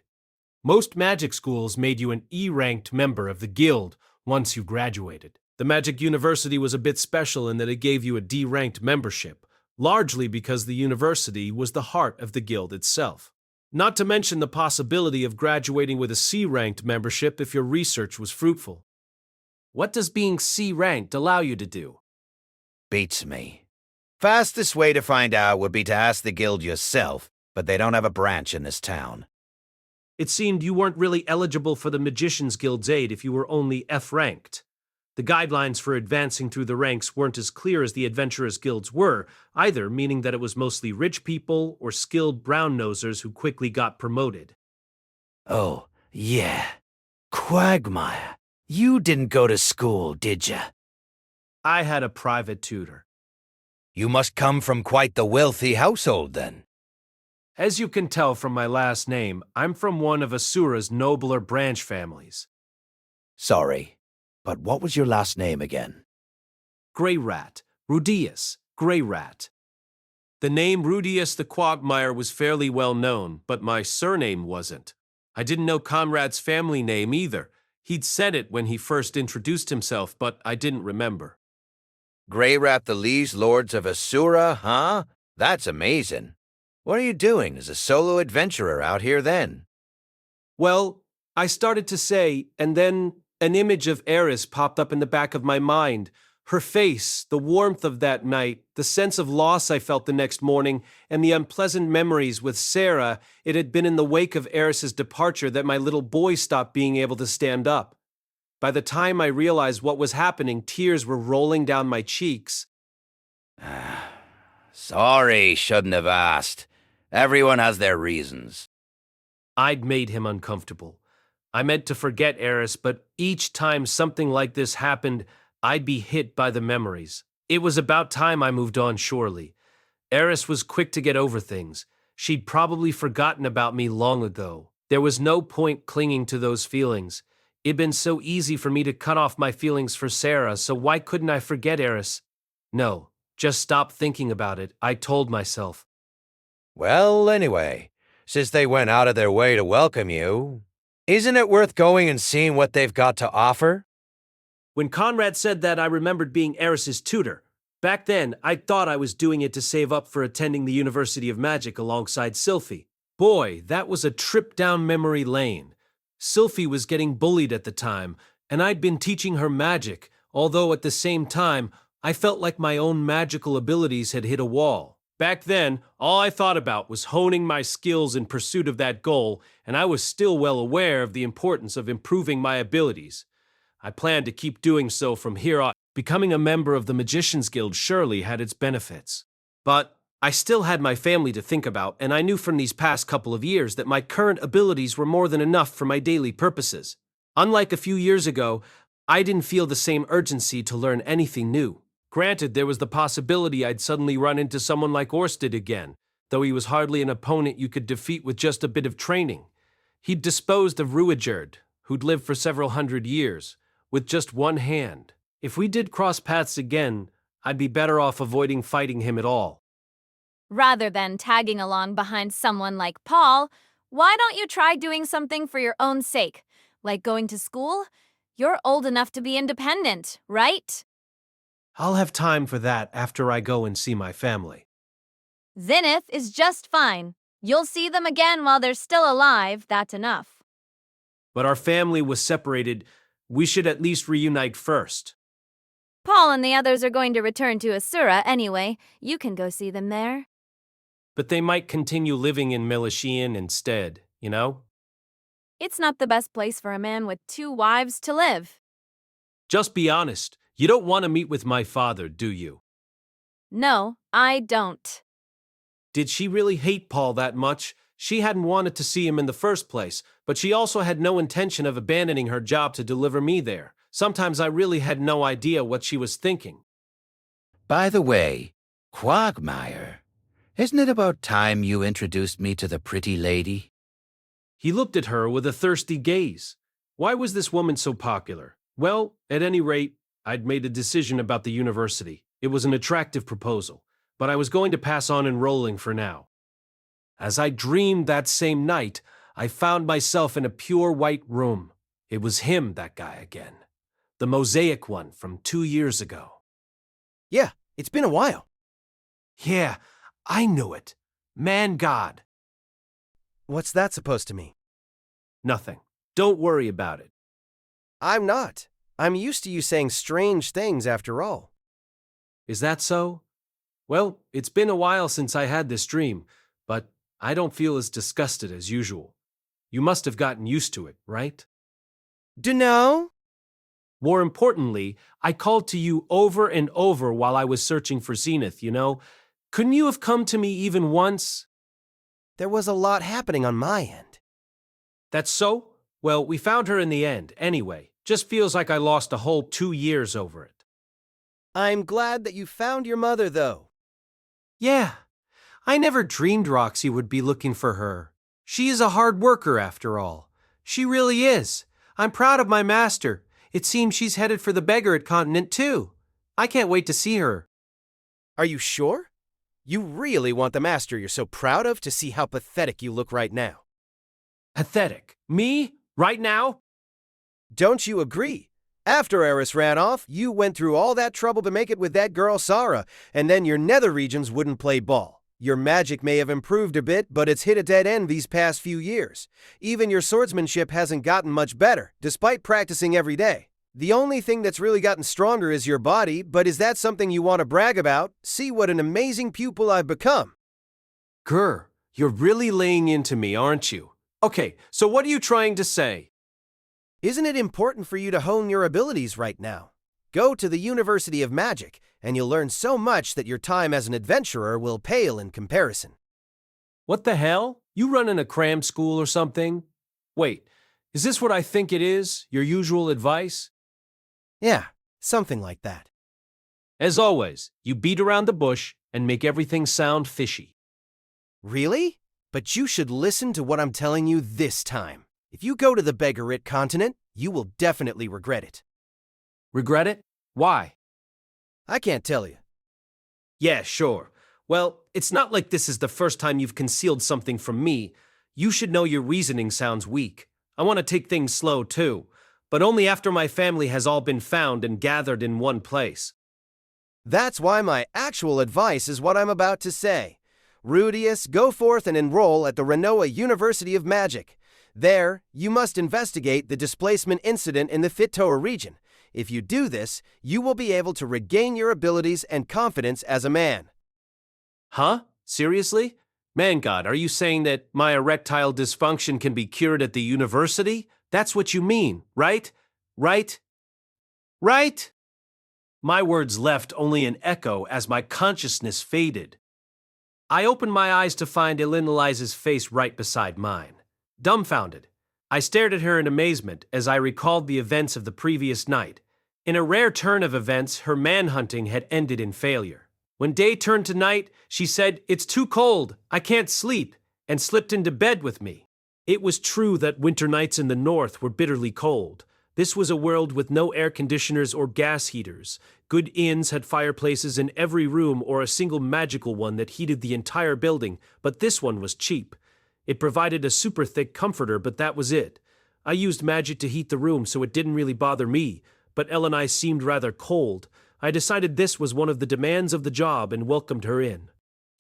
Most magic schools made you an E-ranked member of the guild once you graduated. The Magic University was a bit special in that it gave you a D-ranked membership, largely because the university was the heart of the guild itself. Not to mention the possibility of graduating with a C-ranked membership if your research was fruitful. What does being C-ranked allow you to do? Beats me. Fastest way to find out would be to ask the guild yourself, but they don't have a branch in this town. It seemed you weren't really eligible for the Magicians Guild's aid if you were only F-ranked. The guidelines for advancing through the ranks weren't as clear as the Adventurers Guilds were, either, meaning that it was mostly rich people or skilled brown-nosers who quickly got promoted. Oh, yeah. Quagmire. You didn't go to school, did ya? I had a private tutor. You must come from quite the wealthy household, then. As you can tell from my last name, I'm from one of Asura's nobler branch families. Sorry, but what was your last name again? Grey Rat, Rudeus, Grey Rat. The name Rudeus the Quagmire was fairly well known, but my surname wasn't. I didn't know Conrad's family name either. He'd said it when he first introduced himself, but I didn't remember. Grey Rat the Liege Lords of Asura, huh? That's amazing. What are you doing as a solo adventurer out here then? Well, I started to say, and then an image of Eris popped up in the back of my mind. Her face, the warmth of that night, the sense of loss I felt the next morning, and the unpleasant memories with Sarah. It had been in the wake of Eris's departure that my little boy stopped being able to stand up. By the time I realized what was happening, tears were rolling down my cheeks. Sorry, shouldn't have asked. Everyone has their reasons. I'd made him uncomfortable. I meant to forget Eris, but each time something like this happened, I'd be hit by the memories. It was about time I moved on, surely. Eris was quick to get over things. She'd probably forgotten about me long ago. There was no point clinging to those feelings. It'd been so easy for me to cut off my feelings for Sarah, so why couldn't I forget Eris? No, just stop thinking about it, I told myself. Well, anyway, since they went out of their way to welcome you, isn't it worth going and seeing what they've got to offer? When Conrad said that, I remembered being Eris's tutor. Back then, I thought I was doing it to save up for attending the University of Magic alongside Sylphie. Boy, that was a trip down memory lane. Sylphie was getting bullied at the time, and I'd been teaching her magic, although at the same time, I felt like my own magical abilities had hit a wall. Back then, all I thought about was honing my skills in pursuit of that goal, and I was still well aware of the importance of improving my abilities. I planned to keep doing so from here on. Becoming a member of the Magicians Guild surely had its benefits. But I still had my family to think about, and I knew from these past couple of years that my current abilities were more than enough for my daily purposes. Unlike a few years ago, I didn't feel the same urgency to learn anything new. Granted, there was the possibility I'd suddenly run into someone like Orsted again, though he was hardly an opponent you could defeat with just a bit of training. He'd disposed of Ruigerd, who'd lived for several hundred years, with just one hand. If we did cross paths again, I'd be better off avoiding fighting him at all. Rather than tagging along behind someone like Paul, why don't you try doing something for your own sake? Like going to school? You're old enough to be independent, right? I'll have time for that after I go and see my family. Zenith is just fine. You'll see them again while they're still alive, that's enough. But our family was separated. We should at least reunite first. Paul and the others are going to return to Asura anyway. You can go see them there. But they might continue living in Milishian instead, you know? It's not the best place for a man with 2 wives to live. Just be honest. You don't want to meet with my father, do you? No, I don't. Did she really hate Paul that much? She hadn't wanted to see him in the first place, but she also had no intention of abandoning her job to deliver me there. Sometimes I really had no idea what she was thinking. By the way, Quagmire, isn't it about time you introduced me to the pretty lady? He looked at her with a thirsty gaze. Why was this woman so popular? Well, at any rate, I'd made a decision about the university. It was an attractive proposal, but I was going to pass on enrolling for now. As I dreamed that same night, I found myself in a pure white room. It was him, that guy again. The mosaic one from 2 years ago. Yeah, it's been a while. Yeah, I knew it. Man-God. What's that supposed to mean? Nothing. Don't worry about it. I'm not. I'm used to you saying strange things after all. Is that so? Well, it's been a while since I had this dream, but I don't feel as disgusted as usual. You must have gotten used to it, right? Dunno? More importantly, I called to you over and over while I was searching for Zenith, you know? Couldn't you have come to me even once? There was a lot happening on my end. That's so? Well, we found her in the end, anyway. Just feels like I lost a whole 2 years over it. I'm glad that you found your mother, though. Yeah, I never dreamed Roxy would be looking for her. She is a hard worker, after all. She really is. I'm proud of my master. It seems she's headed for the Beggaret continent, too. I can't wait to see her. Are you sure? You really want the master you're so proud of to see how pathetic you look right now. Pathetic? Me? Right now? Don't you agree? After Eris ran off, you went through all that trouble to make it with that girl Sara, and then your nether regions wouldn't play ball. Your magic may have improved a bit, but it's hit a dead end these past few years. Even your swordsmanship hasn't gotten much better, despite practicing every day. The only thing that's really gotten stronger is your body, but is that something you want to brag about? See what an amazing pupil I've become. Grr, you're really laying into me, aren't you? Okay, so what are you trying to say? Isn't it important for you to hone your abilities right now? Go to the University of Magic, and you'll learn so much that your time as an adventurer will pale in comparison. What the hell? You running a cram school or something? Wait, is this what I think it is? Your usual advice? Yeah, something like that. As always, you beat around the bush and make everything sound fishy. Really? But you should listen to what I'm telling you this time. If you go to the Beggaret continent, you will definitely regret it. Regret it? Why? I can't tell you. Yeah, sure. Well, it's not like this is the first time you've concealed something from me. You should know your reasoning sounds weak. I want to take things slow, too, but only after my family has all been found and gathered in one place. That's why my actual advice is what I'm about to say. Rudeus, go forth and enroll at the Ranoa University of Magic. There, you must investigate the displacement incident in the Fitoa region. If you do this, you will be able to regain your abilities and confidence as a man. Huh? Seriously? Man-God, are you saying that my erectile dysfunction can be cured at the university? That's what you mean, right? Right? Right? My words left only an echo as my consciousness faded. I opened my eyes to find Elinalize's face right beside mine. Dumbfounded, I stared at her in amazement as I recalled the events of the previous night. In a rare turn of events, her manhunting had ended in failure. When day turned to night, she said, "It's too cold, I can't sleep," and slipped into bed with me. It was true that winter nights in the north were bitterly cold. This was a world with no air conditioners or gas heaters. Good inns had fireplaces in every room or a single magical one that heated the entire building, but this one was cheap. It provided a super thick comforter, but that was it. I used magic to heat the room, so it didn't really bother me, but Elenai seemed rather cold. I decided this was one of the demands of the job and welcomed her in.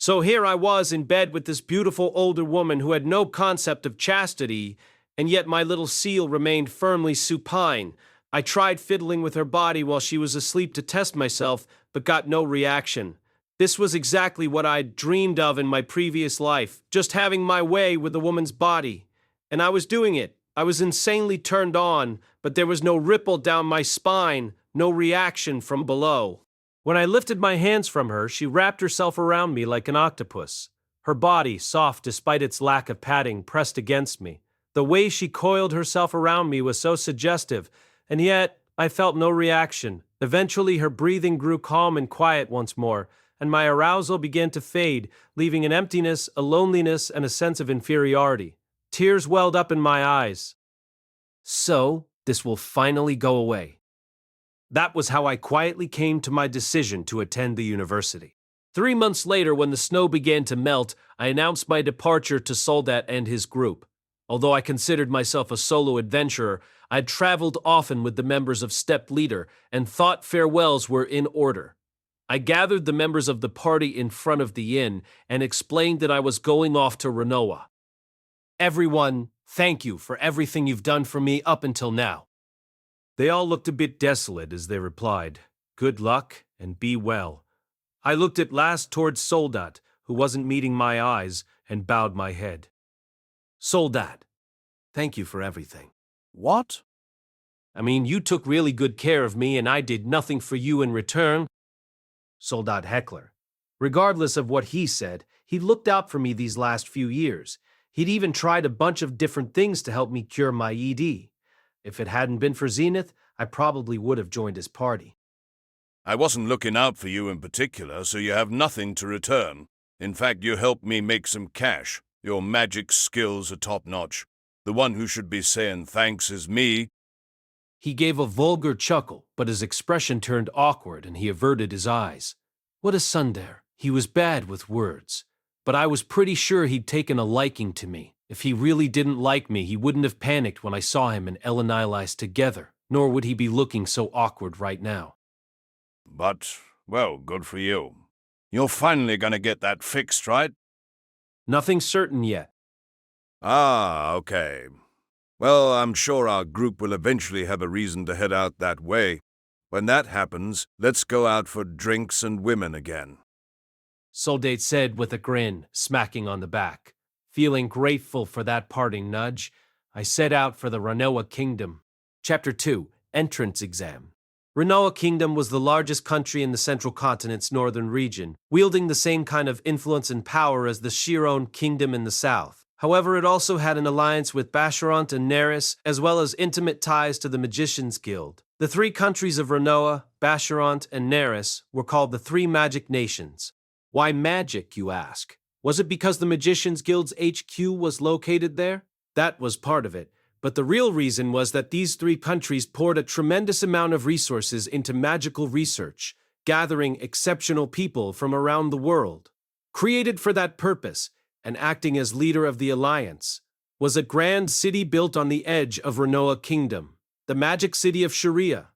So here I was in bed with this beautiful older woman who had no concept of chastity, and yet my little seal remained firmly supine. I tried fiddling with her body while she was asleep to test myself, but got no reaction. This was exactly what I'd dreamed of in my previous life, just having my way with a woman's body. And I was doing it. I was insanely turned on, but there was no ripple down my spine, no reaction from below. When I lifted my hands from her, she wrapped herself around me like an octopus. Her body, soft despite its lack of padding, pressed against me. The way she coiled herself around me was so suggestive, and yet I felt no reaction. Eventually, her breathing grew calm and quiet once more, and my arousal began to fade, leaving an emptiness, a loneliness, and a sense of inferiority. Tears welled up in my eyes. So, this will finally go away. That was how I quietly came to my decision to attend the university. 3 months later, when the snow began to melt, I announced my departure to Soldat and his group. Although I considered myself a solo adventurer, I'd traveled often with the members of Step Leader and thought farewells were in order. I gathered the members of the party in front of the inn and explained that I was going off to Ranoa. Everyone, thank you for everything you've done for me up until now. They all looked a bit desolate as they replied, "Good luck and be well." I looked at last towards Soldat, who wasn't meeting my eyes, and bowed my head. Soldat, thank you for everything. What? I mean, you took really good care of me and I did nothing for you in return. Soldat Heckler. Regardless of what he said, he looked out for me these last few years. He'd even tried a bunch of different things to help me cure my ED. If it hadn't been for Zenith, I probably would have joined his party. I wasn't looking out for you in particular, so you have nothing to return. In fact, you helped me make some cash. Your magic skills are top-notch. The one who should be saying thanks is me. He gave a vulgar chuckle, but his expression turned awkward and he averted his eyes. What a tsundere. He was bad with words. But I was pretty sure he'd taken a liking to me. If he really didn't like me, he wouldn't have panicked when I saw him and Elenilis together, nor would he be looking so awkward right now. But, well, good for you. You're finally gonna get that fixed, right? Nothing certain yet. Ah, okay. Well, I'm sure our group will eventually have a reason to head out that way. When that happens, let's go out for drinks and women again. Soldat said with a grin, smacking on the back. Feeling grateful for that parting nudge, I set out for the Ranoa Kingdom. Chapter 2, Entrance Exam. Ranoa Kingdom was the largest country in the central continent's northern region, wielding the same kind of influence and power as the Chiron Kingdom in the south. However, it also had an alliance with Basharant and Neris, as well as intimate ties to the Magicians Guild. The three countries of Ranoa, Basharant, and Neris were called the Three Magic Nations. Why magic, you ask? Was it because the Magicians Guild's HQ was located there? That was part of it. But the real reason was that these three countries poured a tremendous amount of resources into magical research, gathering exceptional people from around the world. Created for that purpose, and acting as leader of the alliance, was a grand city built on the edge of Ranoa Kingdom, the magic city of Sharia.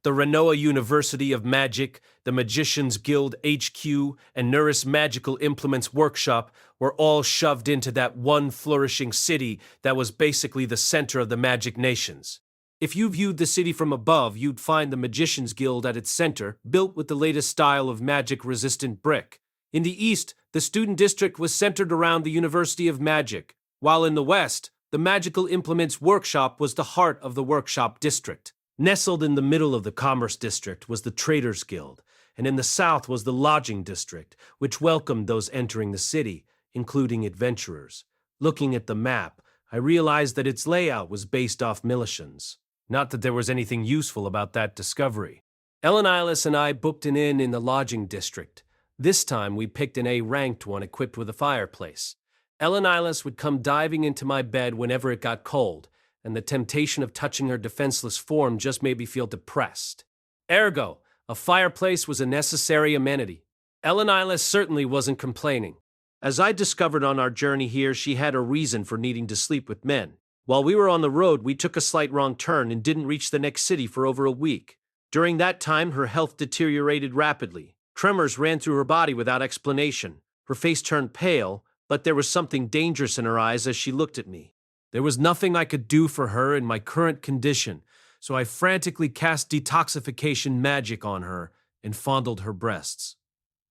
The Ranoa University of Magic, the Magicians Guild HQ, and Nuris Magical Implements Workshop were all shoved into that one flourishing city that was basically the center of the magic nations. If you viewed the city from above, you'd find the Magicians Guild at its center, built with the latest style of magic-resistant brick. In the east, the student district was centered around the University of Magic, while in the west, the Magical Implements Workshop was the heart of the Workshop District. Nestled in the middle of the Commerce District was the Traders Guild, and in the south was the Lodging District, which welcomed those entering the city, including adventurers. Looking at the map, I realized that its layout was based off Militians. Not that there was anything useful about that discovery. Elenilis and I booked an inn in the Lodging District. This time we picked an A-ranked one equipped with a fireplace. Elenilis would come diving into my bed whenever it got cold, and the temptation of touching her defenseless form just made me feel depressed. Ergo, a fireplace was a necessary amenity. Elenilis certainly wasn't complaining. As I discovered on our journey here, she had a reason for needing to sleep with men. While we were on the road, we took a slight wrong turn and didn't reach the next city for over a week. During that time, her health deteriorated rapidly. Tremors ran through her body without explanation. Her face turned pale, but there was something dangerous in her eyes as she looked at me. There was nothing I could do for her in my current condition, so I frantically cast detoxification magic on her and fondled her breasts.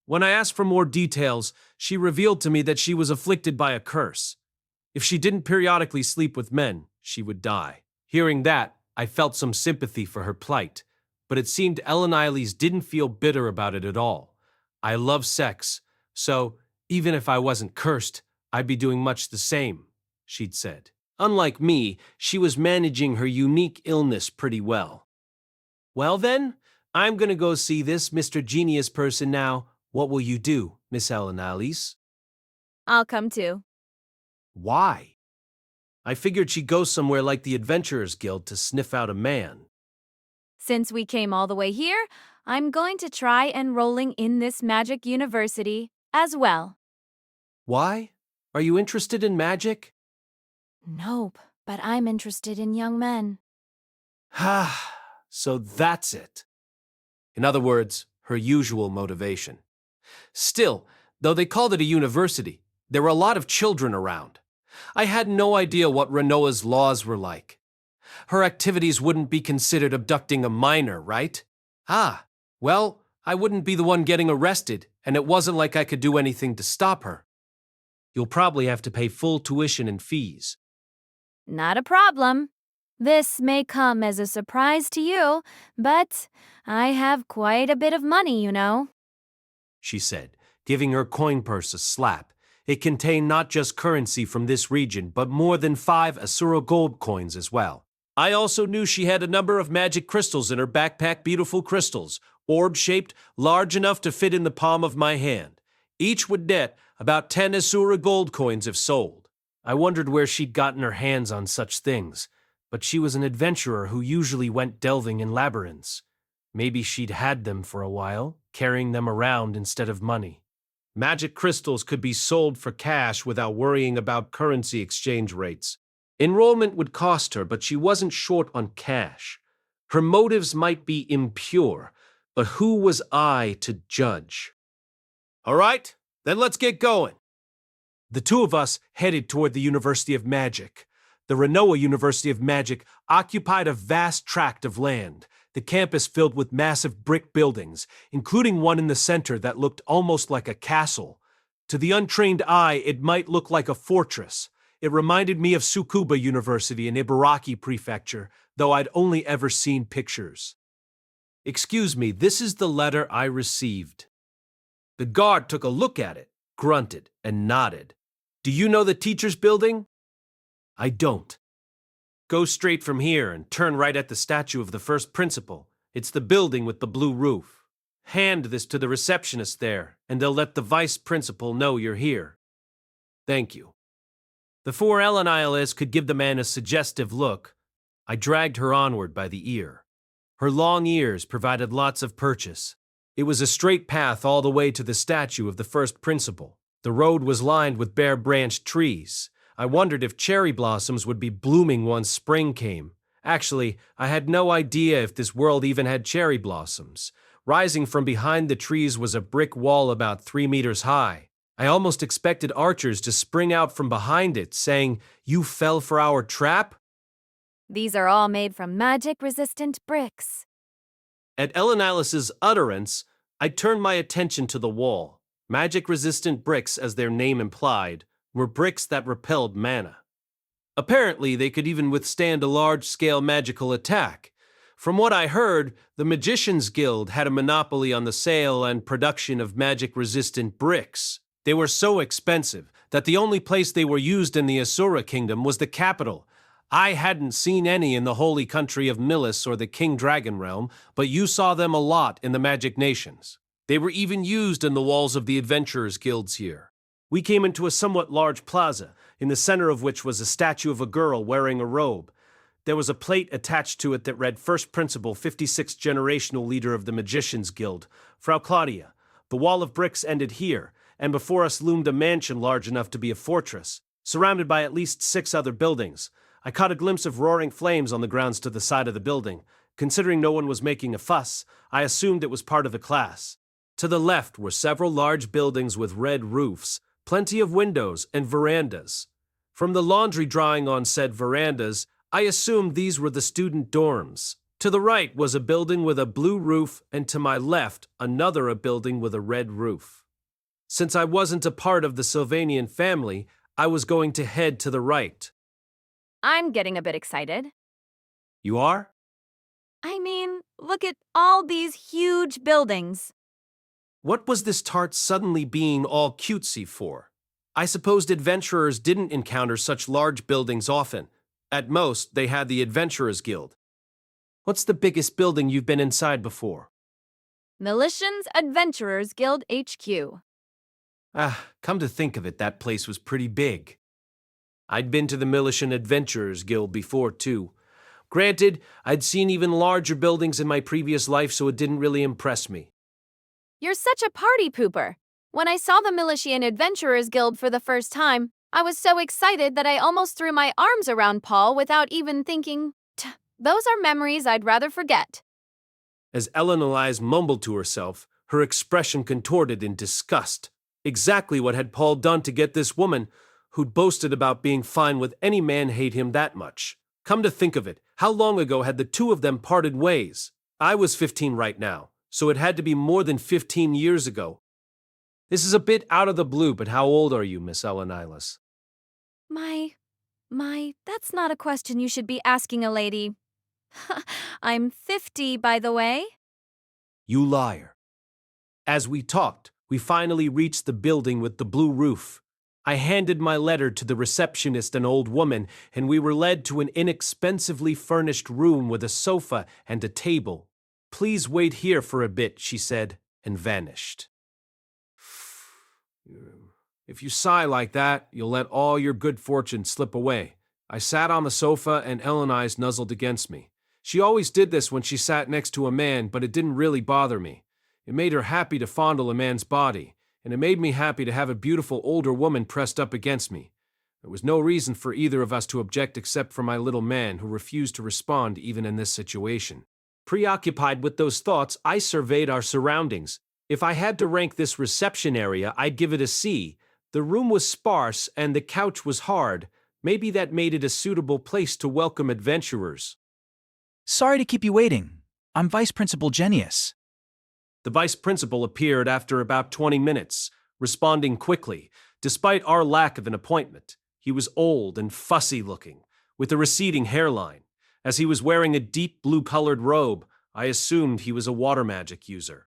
When I asked for more details, she revealed to me that she was afflicted by a curse. If she didn't periodically sleep with men, she would die. Hearing that, I felt some sympathy for her plight, but it seemed Eleniles didn't feel bitter about it at all. I love sex, so even if I wasn't cursed, I'd be doing much the same, she'd said. Unlike me, she was managing her unique illness pretty well. Well then, I'm gonna go see this Mr. Genius person now. What will you do, Miss Eleniles? I'll come too. Why? I figured she'd go somewhere like the Adventurers Guild to sniff out a man. Since we came all the way here, I'm going to try enrolling in this magic university as well. Why? Are you interested in magic? Nope, but I'm interested in young men. Ah, so that's it. In other words, her usual motivation. Still, though they called it a university, there were a lot of children around. I had no idea what Ranoa's laws were like. Her activities wouldn't be considered abducting a minor, right? Ah, well, I wouldn't be the one getting arrested, and it wasn't like I could do anything to stop her. You'll probably have to pay full tuition and fees. Not a problem. This may come as a surprise to you, but I have quite a bit of money, you know, she said, giving her coin purse a slap. It contained not just currency from this region, but more than 5 Asura gold coins as well. I also knew she had a number of magic crystals in her backpack, beautiful crystals, orb-shaped, large enough to fit in the palm of my hand. Each would net about 10 Asura gold coins if sold. I wondered where she'd gotten her hands on such things, but she was an adventurer who usually went delving in labyrinths. Maybe she'd had them for a while, carrying them around instead of money. Magic crystals could be sold for cash without worrying about currency exchange rates. Enrollment would cost her, but she wasn't short on cash. Her motives might be impure, but who was I to judge? All right, then let's get going. The two of us headed toward the University of Magic. The Ranoa University of Magic occupied a vast tract of land, the campus filled with massive brick buildings, including one in the center that looked almost like a castle. To the untrained eye, it might look like a fortress. It reminded me of Tsukuba University in Ibaraki Prefecture, though I'd only ever seen pictures. Excuse me, this is the letter I received. The guard took a look at it, grunted, and nodded. Do you know the teacher's building? I don't. Go straight from here and turn right at the statue of the first principal. It's the building with the blue roof. Hand this to the receptionist there, and they'll let the vice principal know you're here. Thank you. Before Eleniles could give the man a suggestive look, I dragged her onward by the ear. Her long ears provided lots of purchase. It was a straight path all the way to the statue of the first principal. The road was lined with bare-branched trees. I wondered if cherry blossoms would be blooming once spring came. Actually, I had no idea if this world even had cherry blossoms. Rising from behind the trees was a brick wall about 3 meters high. I almost expected archers to spring out from behind it, saying, "You fell for our trap?" These are all made from magic-resistant bricks. At Eleniles' utterance, I turned my attention to the wall. Magic-resistant bricks, as their name implied, were bricks that repelled mana. Apparently, they could even withstand a large-scale magical attack. From what I heard, the Magicians Guild had a monopoly on the sale and production of magic-resistant bricks. They were so expensive that the only place they were used in the Asura Kingdom was the capital. I hadn't seen any in the holy country of Milis or the King Dragon Realm, but you saw them a lot in the Magic Nations. They were even used in the walls of the Adventurers Guilds here. We came into a somewhat large plaza, in the center of which was a statue of a girl wearing a robe. There was a plate attached to it that read First Principal, 56th Generational Leader of the Magicians Guild, Frau Claudia. The wall of bricks ended here, and before us loomed a mansion large enough to be a fortress, surrounded by at least 6 other buildings. I caught a glimpse of roaring flames on the grounds to the side of the building. Considering no one was making a fuss, I assumed it was part of the class. To the left were several large buildings with red roofs, plenty of windows and verandas. From the laundry drawing on said verandas, I assumed these were the student dorms. To the right was a building with a blue roof, and to my left, a building with a red roof. Since I wasn't a part of the Sylvanian family, I was going to head to the right. I'm getting a bit excited. You are? I mean, look at all these huge buildings. What was this tart suddenly being all cutesy for? I supposed adventurers didn't encounter such large buildings often. At most, they had the Adventurers Guild. What's the biggest building you've been inside before? Militians Adventurers Guild HQ. Come to think of it, that place was pretty big. I'd been to the Militian Adventurers Guild before, too. Granted, I'd seen even larger buildings in my previous life, so it didn't really impress me. You're such a party pooper. When I saw the Militian Adventurers Guild for the first time, I was so excited that I almost threw my arms around Paul without even thinking, those are memories I'd rather forget. As Ellen Elias mumbled to herself, her expression contorted in disgust. Exactly what had Paul done to get this woman, who'd boasted about being fine with any man, hate him that much? Come to think of it, how long ago had the two of them parted ways? I was 15 right now, so it had to be more than 15 years ago. This is a bit out of the blue, but how old are you, Miss Ellen Elias? That's not a question you should be asking a lady. I'm 50, by the way. You liar. As we talked, we finally reached the building with the blue roof. I handed my letter to the receptionist, an old woman, and we were led to an inexpensively furnished room with a sofa and a table. Please wait here for a bit, she said, and vanished. If you sigh like that, you'll let all your good fortune slip away. I sat on the sofa and Ellen Eyes nuzzled against me. She always did this when she sat next to a man, but it didn't really bother me. It made her happy to fondle a man's body, and it made me happy to have a beautiful older woman pressed up against me. There was no reason for either of us to object except for my little man, who refused to respond even in this situation. Preoccupied with those thoughts, I surveyed our surroundings. If I had to rank this reception area, I'd give it a C. The room was sparse and the couch was hard. Maybe that made it a suitable place to welcome adventurers. Sorry to keep you waiting. I'm Vice Principal Genius. The vice principal appeared after about 20 minutes, responding quickly, despite our lack of an appointment. He was old and fussy-looking, with a receding hairline. As he was wearing a deep blue-colored robe, I assumed he was a water magic user.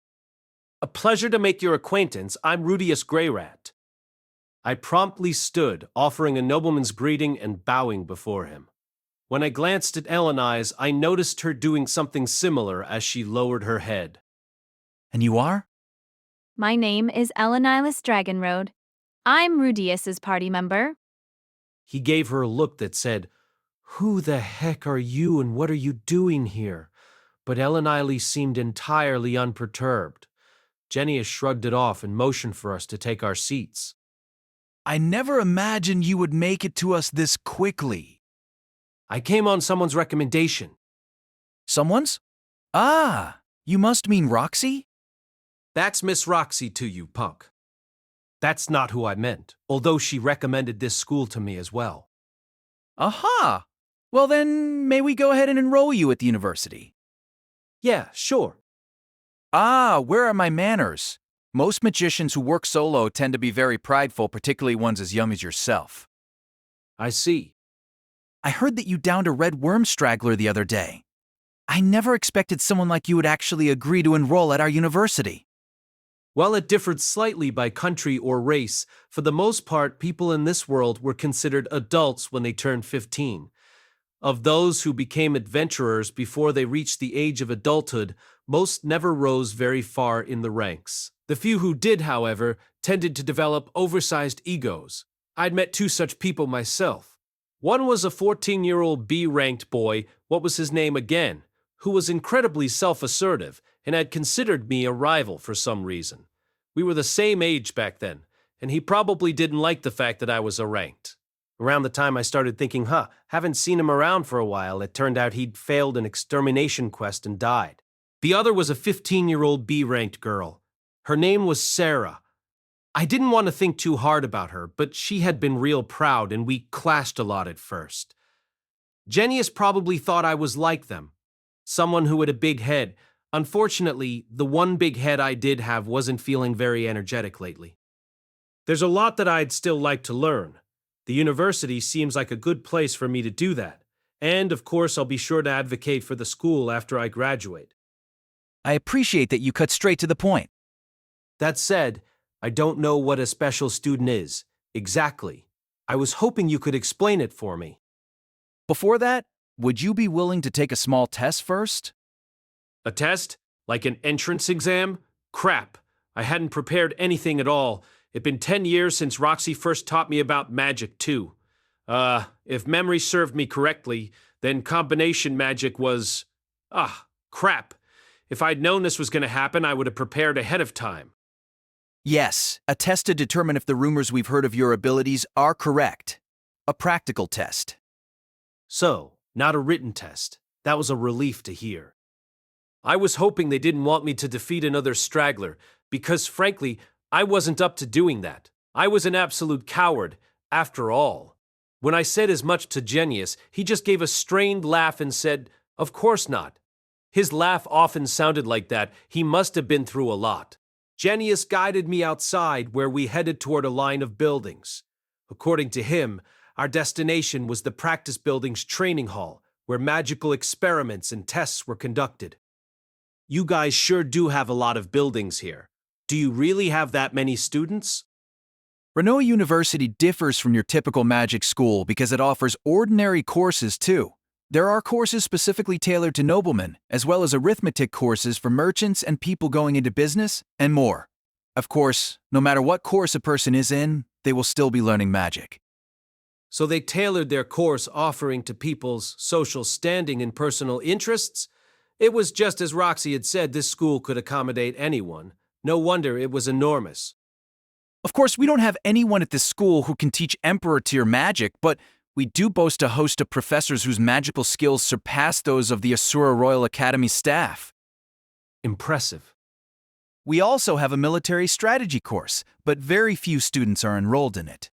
A pleasure to make your acquaintance. I'm Rudeus Greyrat. I promptly stood, offering a nobleman's greeting and bowing before him. When I glanced at Ellen Eyes, I noticed her doing something similar as she lowered her head. And you are? My name is Elenilis Dragonroad. I'm Rudeus's party member. He gave her a look that said, "Who the heck are you and what are you doing here?" But Ellen Eyes seemed entirely unperturbed. Genius shrugged it off and motioned for us to take our seats. I never imagined you would make it to us this quickly. I came on someone's recommendation. Someone's? Ah, you must mean Roxy? That's Miss Roxy to you, punk. That's not who I meant, although she recommended this school to me as well. Aha! Well then, may we go ahead and enroll you at the university? Yeah, sure. Ah, where are my manners? Most magicians who work solo tend to be very prideful, particularly ones as young as yourself. I see. I heard that you downed a red worm straggler the other day. I never expected someone like you would actually agree to enroll at our university. While it differed slightly by country or race, for the most part, people in this world were considered adults when they turned 15. Of those who became adventurers before they reached the age of adulthood, most never rose very far in the ranks. The few who did, however, tended to develop oversized egos. I'd met two such people myself. One was a 14-year-old B-ranked boy, what was his name again, who was incredibly self-assertive and had considered me a rival for some reason. We were the same age back then, and he probably didn't like the fact that I was a ranked. Around the time I started thinking, haven't seen him around for a while, it turned out he'd failed an extermination quest and died. The other was a 15-year-old B-ranked girl. Her name was Sarah. I didn't want to think too hard about her, but she had been real proud and we clashed a lot at first. Genius probably thought I was like them, someone who had a big head. Unfortunately, the one big head I did have wasn't feeling very energetic lately. There's a lot that I'd still like to learn. The university seems like a good place for me to do that. And, of course, I'll be sure to advocate for the school after I graduate. I appreciate that you cut straight to the point. That said, I don't know what a special student is. Exactly. I was hoping you could explain it for me. Before that, would you be willing to take a small test first? A test? Like an entrance exam? Crap. I hadn't prepared anything at all. It'd been 10 years since Roxy first taught me about magic, too. If memory served me correctly, then combination magic was… crap. If I'd known this was going to happen, I would have prepared ahead of time. Yes, a test to determine if the rumors we've heard of your abilities are correct. A practical test. So, not a written test. That was a relief to hear. I was hoping they didn't want me to defeat another straggler, because frankly, I wasn't up to doing that. I was an absolute coward, after all. When I said as much to Genius, he just gave a strained laugh and said, "Of course not." His laugh often sounded like that. He must have been through a lot. Genius guided me outside where we headed toward a line of buildings. According to him, our destination was the practice building's training hall, where magical experiments and tests were conducted. You guys sure do have a lot of buildings here. Do you really have that many students? Ranoa University differs from your typical magic school because it offers ordinary courses too. There are courses specifically tailored to noblemen, as well as arithmetic courses for merchants and people going into business, and more. Of course, no matter what course a person is in, they will still be learning magic. So they tailored their course offering to people's social standing and personal interests? It was just as Roxy had said, this school could accommodate anyone. No wonder it was enormous. Of course, we don't have anyone at this school who can teach Emperor-tier magic, but we do boast a host of professors whose magical skills surpass those of the Asura Royal Academy staff. Impressive. We also have a military strategy course, but very few students are enrolled in it.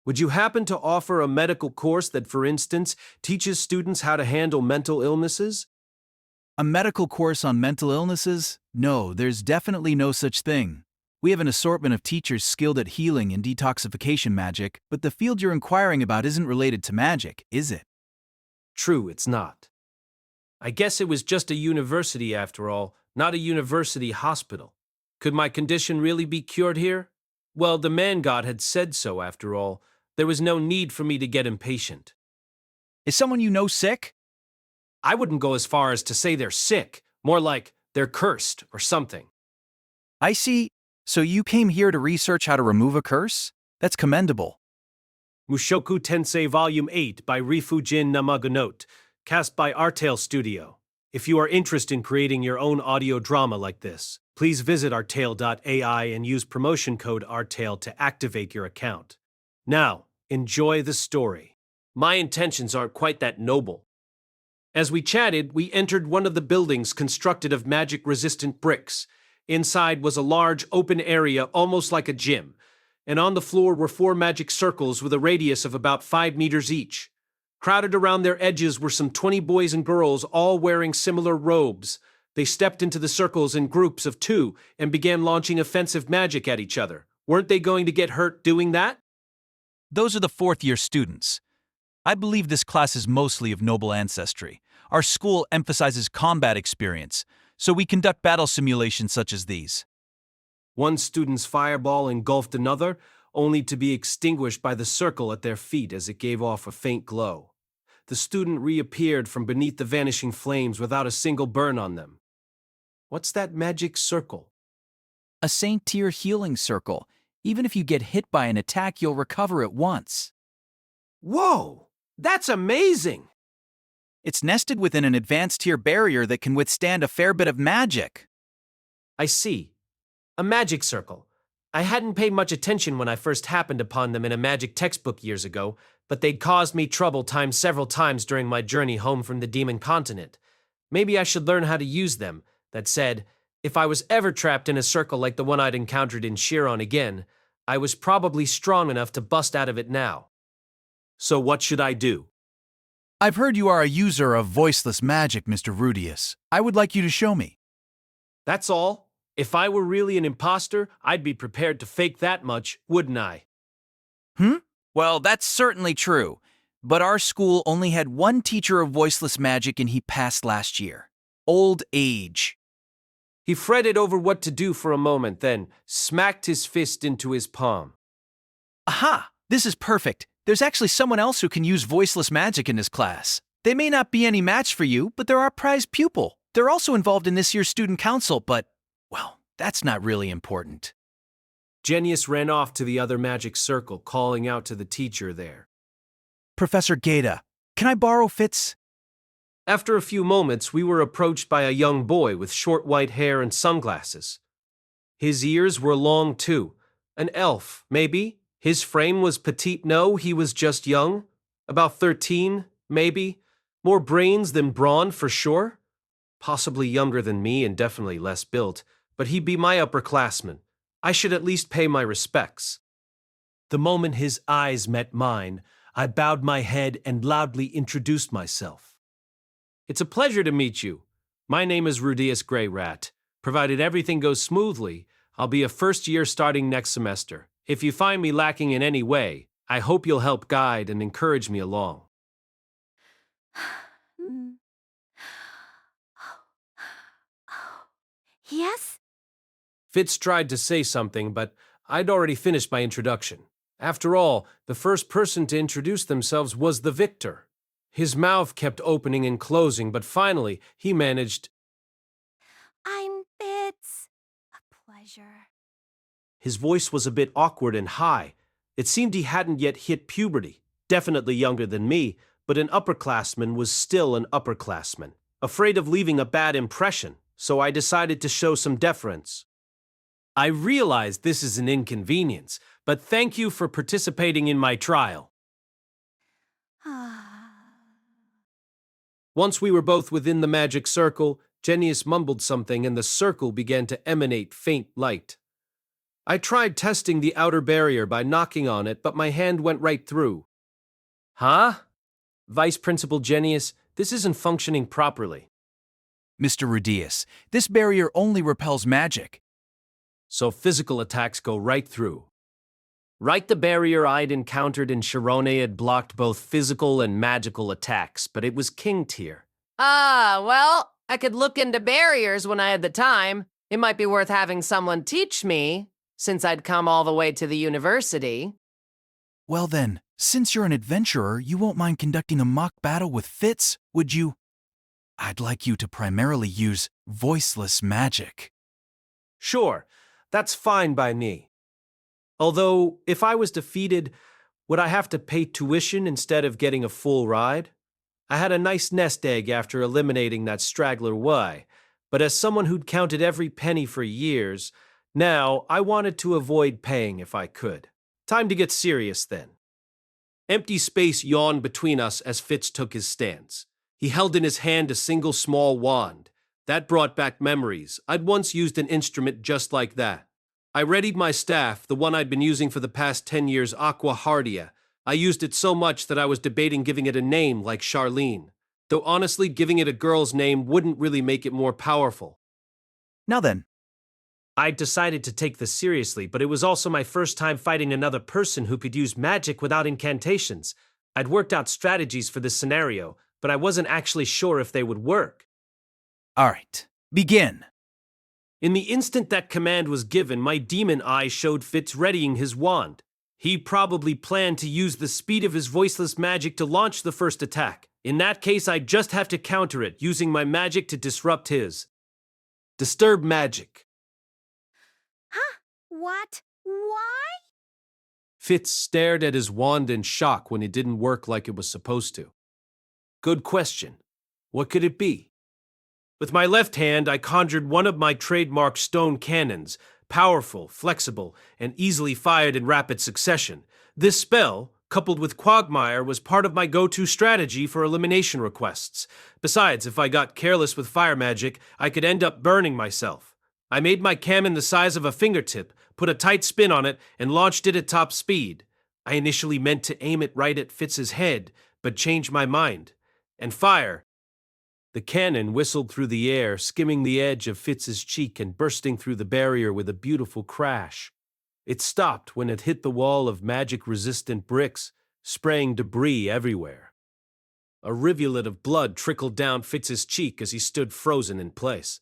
Would you happen to offer a medical course that, for instance, teaches students how to handle mental illnesses? A medical course on mental illnesses? No, there's definitely no such thing. We have an assortment of teachers skilled at healing and detoxification magic, but the field you're inquiring about isn't related to magic, is it? True, it's not. I guess it was just a university after all, not a university hospital. Could my condition really be cured here? Well, the man god had said so after all. There was no need for me to get impatient. Is someone you know sick? I wouldn't go as far as to say they're sick, more like they're cursed or something. I see. So you came here to research how to remove a curse? That's commendable. Mushoku Tensei Volume 8 by Rifujin Namagunote, cast by Artale Studio. If you are interested in creating your own audio drama like this, please visit artale.ai and use promotion code ARTALE to activate your account. Now, enjoy the story. My intentions aren't quite that noble. As we chatted, we entered one of the buildings constructed of magic-resistant bricks. Inside was a large open area almost like a gym, and on the floor were 4 magic circles with a radius of about 5 meters each. Crowded around their edges were some 20 boys and girls, all wearing similar robes. They stepped into the circles in groups of 2 and began launching offensive magic at each other. Weren't they going to get hurt doing that? Those are the 4th-year students. I believe this class is mostly of noble ancestry. Our school emphasizes combat experience, so we conduct battle simulations such as these. One student's fireball engulfed another, only to be extinguished by the circle at their feet as it gave off a faint glow. The student reappeared from beneath the vanishing flames without a single burn on them. What's that magic circle? A Saint-tier healing circle. Even if you get hit by an attack, you'll recover at once. Whoa! That's amazing! It's nested within an advanced tier barrier that can withstand a fair bit of magic. I see. A magic circle. I hadn't paid much attention when I first happened upon them in a magic textbook years ago, but they'd caused me trouble several times during my journey home from the demon continent. Maybe I should learn how to use them. That said, If I was ever trapped in a circle like the one I'd encountered in Chiron again, I was probably strong enough to bust out of it now. So what should I do? I've heard you are a user of voiceless magic, Mr. Rudeus. I would like you to show me. That's all. If I were really an imposter, I'd be prepared to fake that much, wouldn't I? Well, that's certainly true. But our school only had one teacher of voiceless magic and he passed last year. Old age. He fretted over what to do for a moment, then smacked his fist into his palm. Aha! This is perfect. There's actually someone else who can use voiceless magic in his class. They may not be any match for you, but they're our prized pupil. They're also involved in this year's student council, but, well, that's not really important. Genius ran off to the other magic circle, calling out to the teacher there. Professor Gata, can I borrow Fitz? After a few moments, we were approached by a young boy with short white hair and sunglasses. His ears were long too. An elf, maybe? His frame was petite. No, he was just young. About 13, maybe. More brains than brawn, for sure. Possibly younger than me and definitely less built, but he'd be my upperclassman. I should at least pay my respects. The moment his eyes met mine, I bowed my head and loudly introduced myself. It's a pleasure to meet you. My name is Rudeus Grey Rat. Provided everything goes smoothly, I'll be a first year starting next semester. If you find me lacking in any way, I hope you'll help guide and encourage me along. Yes? Fitz tried to say something, but I'd already finished my introduction. After all, the first person to introduce themselves was the victor. His mouth kept opening and closing, but finally he managed. I'm Fitz. A pleasure. His voice was a bit awkward and high. It seemed he hadn't yet hit puberty. Definitely younger than me, but an upperclassman was still an upperclassman. Afraid of leaving a bad impression, so I decided to show some deference. I realize this is an inconvenience, but thank you for participating in my trial. Once we were both within the magic circle, Genius mumbled something and the circle began to emanate faint light. I tried testing the outer barrier by knocking on it, but my hand went right through. Huh? Vice Principal Genius, this isn't functioning properly. Mr. Rudeus, this barrier only repels magic. So physical attacks go right through. Right, the barrier I'd encountered in Chiron had blocked both physical and magical attacks, but it was king tier. Well, I could look into barriers when I had the time. It might be worth having someone teach me, since I'd come all the way to the university. Well then, since you're an adventurer, you won't mind conducting a mock battle with Fitz, would you? I'd like you to primarily use voiceless magic. Sure, that's fine by me. Although, if I was defeated, would I have to pay tuition instead of getting a full ride? I had a nice nest egg after eliminating that straggler Y, but as someone who'd counted every penny for years, now I wanted to avoid paying if I could. Time to get serious then. Empty space yawned between us as Fitz took his stance. He held in his hand a single small wand. That brought back memories. I'd once used an instrument just like that. I readied my staff, the one I'd been using for the past 10 years, Aqua Hardia. I used it so much that I was debating giving it a name like Charlene. Though honestly, giving it a girl's name wouldn't really make it more powerful. Now then. I'd decided to take this seriously, but it was also my first time fighting another person who could use magic without incantations. I'd worked out strategies for this scenario, but I wasn't actually sure if they would work. All right, begin. In the instant that command was given, my demon eye showed Fitz readying his wand. He probably planned to use the speed of his voiceless magic to launch the first attack. In that case, I'd just have to counter it, using my magic to disrupt his. Disturb magic. Huh? What? Why? Fitz stared at his wand in shock when it didn't work like it was supposed to. Good question. What could it be? With my left hand, I conjured one of my trademark stone cannons, powerful, flexible, and easily fired in rapid succession. This spell, coupled with Quagmire, was part of my go-to strategy for elimination requests. Besides, if I got careless with fire magic, I could end up burning myself. I made my cannon the size of a fingertip, put a tight spin on it, and launched it at top speed. I initially meant to aim it right at Fitz's head, but changed my mind. And fire! The cannon whistled through the air, skimming the edge of Fitz's cheek and bursting through the barrier with a beautiful crash. It stopped when it hit the wall of magic-resistant bricks, spraying debris everywhere. A rivulet of blood trickled down Fitz's cheek as he stood frozen in place.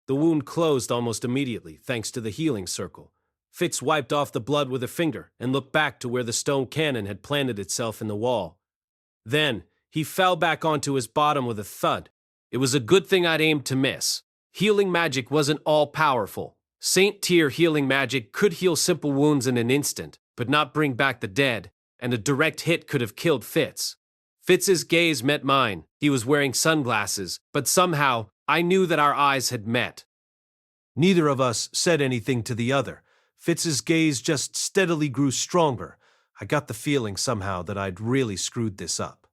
The wound closed almost immediately, thanks to the healing circle. Fitz wiped off the blood with a finger and looked back to where the stone cannon had planted itself in the wall. Then, he fell back onto his bottom with a thud. It was a good thing I'd aimed to miss. Healing magic wasn't all-powerful. Saint Tier healing magic could heal simple wounds in an instant, but not bring back the dead, and a direct hit could have killed Fitz. Fitz's gaze met mine. He was wearing sunglasses, but somehow, I knew that our eyes had met. Neither of us said anything to the other. Fitz's gaze just steadily grew stronger. I got the feeling somehow that I'd really screwed this up.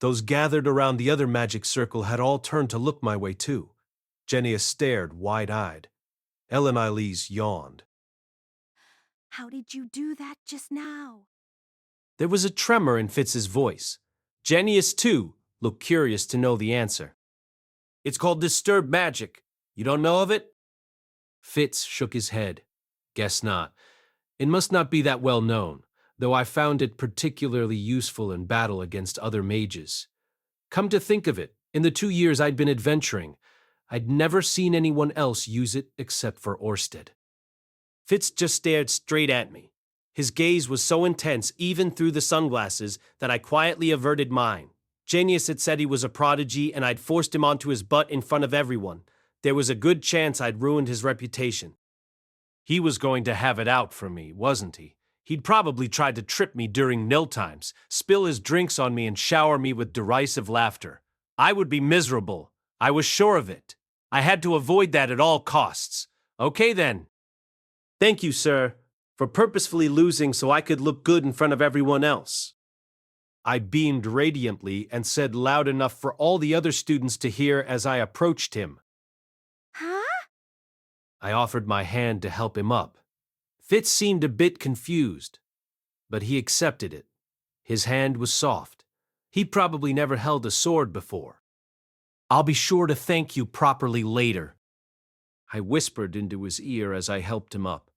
Those gathered around the other magic circle had all turned to look my way too. Jenius stared wide-eyed. Ellen Eilis yawned. How did you do that just now? There was a tremor in Fitz's voice. Jenius, too, looked curious to know the answer. It's called disturbed magic. You don't know of it? Fitz shook his head. Guess not. It must not be that well known, though I found it particularly useful in battle against other mages. Come to think of it, in the 2 years I'd been adventuring, I'd never seen anyone else use it except for Orsted. Fitz just stared straight at me. His gaze was so intense, even through the sunglasses, that I quietly averted mine. Jenius had said he was a prodigy, and I'd forced him onto his butt in front of everyone. There was a good chance I'd ruined his reputation. He was going to have it out for me, wasn't he? He'd probably tried to trip me during nil times, spill his drinks on me and shower me with derisive laughter. I would be miserable. I was sure of it. I had to avoid that at all costs. Okay then. Thank you, sir, for purposefully losing so I could look good in front of everyone else. I beamed radiantly and said loud enough for all the other students to hear as I approached him. Huh? I offered my hand to help him up. Fitz seemed a bit confused, but he accepted it. His hand was soft. He'd probably never held a sword before. I'll be sure to thank you properly later. I whispered into his ear as I helped him up.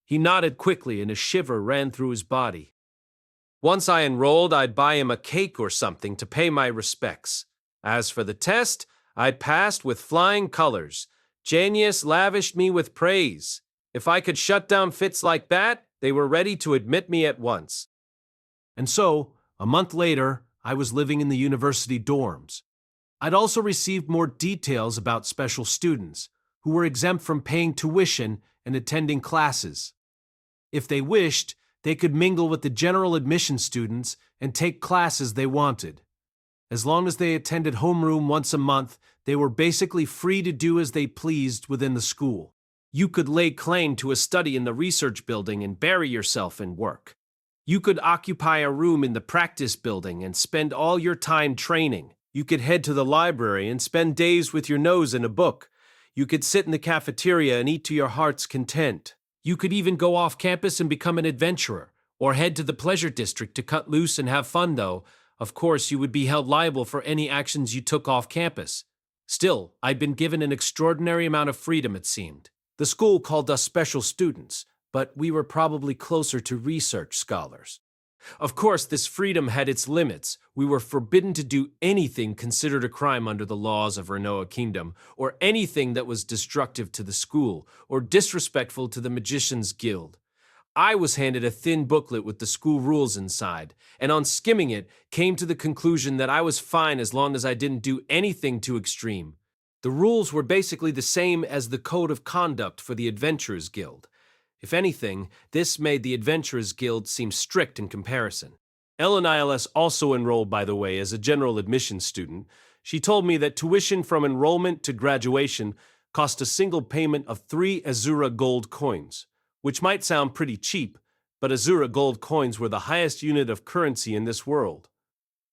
He nodded quickly and a shiver ran through his body. Once I enrolled, I'd buy him a cake or something to pay my respects. As for the test, I'd passed with flying colors. Jenius lavished me with praise. If I could shut down Fitz like that, they were ready to admit me at once. And so, a month later, I was living in the university dorms. I'd also received more details about special students, who were exempt from paying tuition and attending classes. If they wished, they could mingle with the general admission students and take classes they wanted. As long as they attended homeroom once a month, they were basically free to do as they pleased within the school. You could lay claim to a study in the research building and bury yourself in work. You could occupy a room in the practice building and spend all your time training. You could head to the library and spend days with your nose in a book. You could sit in the cafeteria and eat to your heart's content. You could even go off campus and become an adventurer, or head to the pleasure district to cut loose and have fun though. Of course, you would be held liable for any actions you took off campus. Still, I'd been given an extraordinary amount of freedom, it seemed. The school called us special students, but we were probably closer to research scholars. Of course, this freedom had its limits. We were forbidden to do anything considered a crime under the laws of Ranoa Kingdom, or anything that was destructive to the school, or disrespectful to the Magician's Guild. I was handed a thin booklet with the school rules inside, and on skimming it, came to the conclusion that I was fine as long as I didn't do anything too extreme. The rules were basically the same as the code of conduct for the Adventurers Guild. If anything, this made the Adventurers Guild seem strict in comparison. Ellen ILS also enrolled, by the way, as a general admissions student. She told me that tuition from enrollment to graduation cost a single payment of 3 Azura gold coins, which might sound pretty cheap, but Azura gold coins were the highest unit of currency in this world.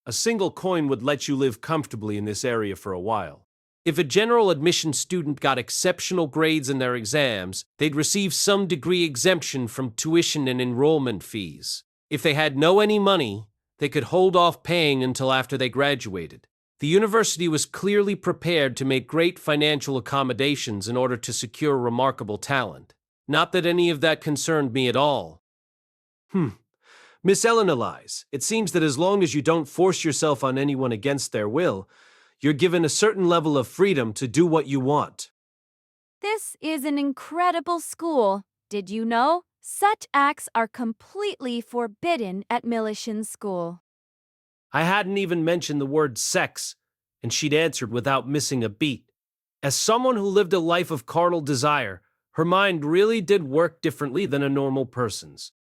A single coin would let you live comfortably in this area for a while. If a general admission student got exceptional grades in their exams, they'd receive some degree exemption from tuition and enrollment fees. If they had any money, they could hold off paying until after they graduated. The university was clearly prepared to make great financial accommodations in order to secure remarkable talent. Not that any of that concerned me at all. Miss Eleanor, it seems that as long as you don't force yourself on anyone against their will, you're given a certain level of freedom to do what you want. This is an incredible school. Did you know? Such acts are completely forbidden at Militian School. I hadn't even mentioned the word sex, and she'd answered without missing a beat. As someone who lived a life of carnal desire, her mind really did work differently than a normal person's.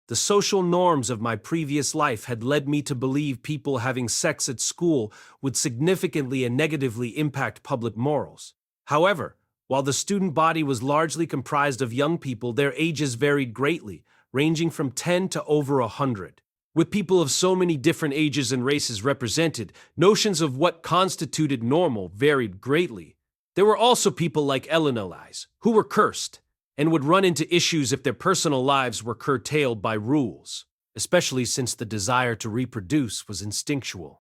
The social norms of my previous life had led me to believe people having sex at school would significantly and negatively impact public morals. However, while the student body was largely comprised of young people, their ages varied greatly, ranging from 10 to over 100. With people of so many different ages and races represented, notions of what constituted normal varied greatly. There were also people like Eleanor, who were cursed, and would run into issues if their personal lives were curtailed by rules, especially since the desire to reproduce was instinctual.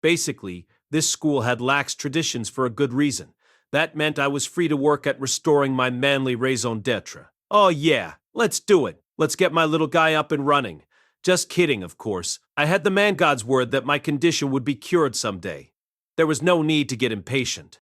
Basically, this school had lax traditions for a good reason. That meant I was free to work at restoring my manly raison d'etre. Oh yeah, let's do it. Let's get my little guy up and running. Just kidding, of course. I had the man god's word that my condition would be cured someday. There was no need to get impatient.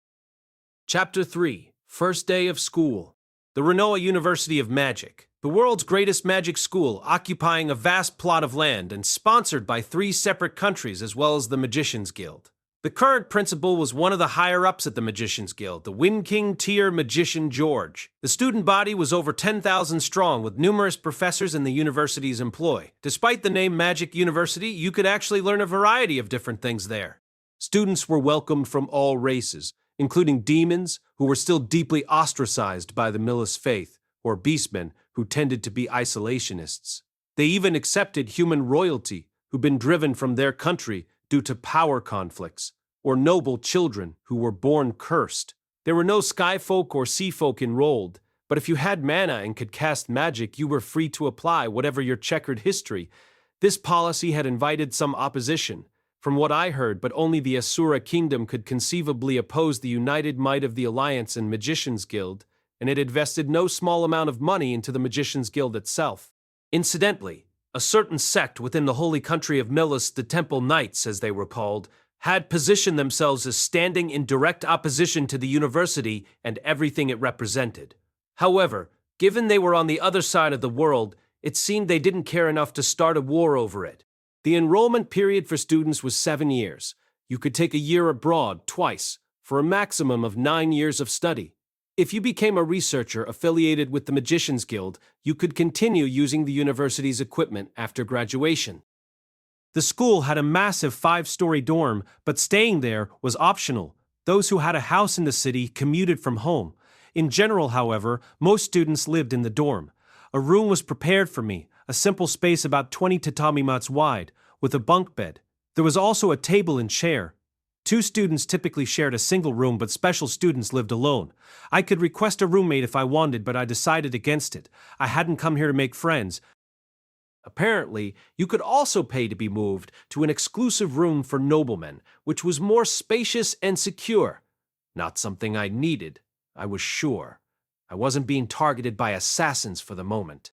Chapter 3. First Day of School. The Ranoa University of Magic, the world's greatest magic school, occupying a vast plot of land and sponsored by 3 separate countries as well as the Magicians Guild. The current principal was one of the higher-ups at the Magicians Guild, the Wind King tier magician George. The student body was over 10,000 strong, with numerous professors in the university's employ. Despite the name Magic University, you could actually learn a variety of different things there. Students were welcomed from all races, including demons, who were still deeply ostracized by the Millis faith, or beastmen, who tended to be isolationists. They even accepted human royalty, who'd been driven from their country due to power conflicts, or noble children who were born cursed. There were no sky folk or sea folk enrolled, but if you had mana and could cast magic, you were free to apply whatever your checkered history. This policy had invited some opposition, from what I heard, but only the Asura Kingdom could conceivably oppose the united might of the Alliance and Magicians Guild, and it invested no small amount of money into the Magicians Guild itself. Incidentally, a certain sect within the holy country of Millis, the Temple Knights, as they were called, had positioned themselves as standing in direct opposition to the university and everything it represented. However, given they were on the other side of the world, it seemed they didn't care enough to start a war over it. The enrollment period for students was 7 years. You could take a year abroad twice, for a maximum of 9 years of study. If you became a researcher affiliated with the Magicians Guild, you could continue using the university's equipment after graduation. The school had a massive 5-story dorm, but staying there was optional. Those who had a house in the city commuted from home. In general, however, most students lived in the dorm. A room was prepared for me, a simple space about 20 tatami mats wide, with a bunk bed. There was also a table and chair. 2 students typically shared a single room, but special students lived alone. I could request a roommate if I wanted, but I decided against it. I hadn't come here to make friends. Apparently, you could also pay to be moved to an exclusive room for noblemen, which was more spacious and secure. Not something I needed, I was sure. I wasn't being targeted by assassins for the moment.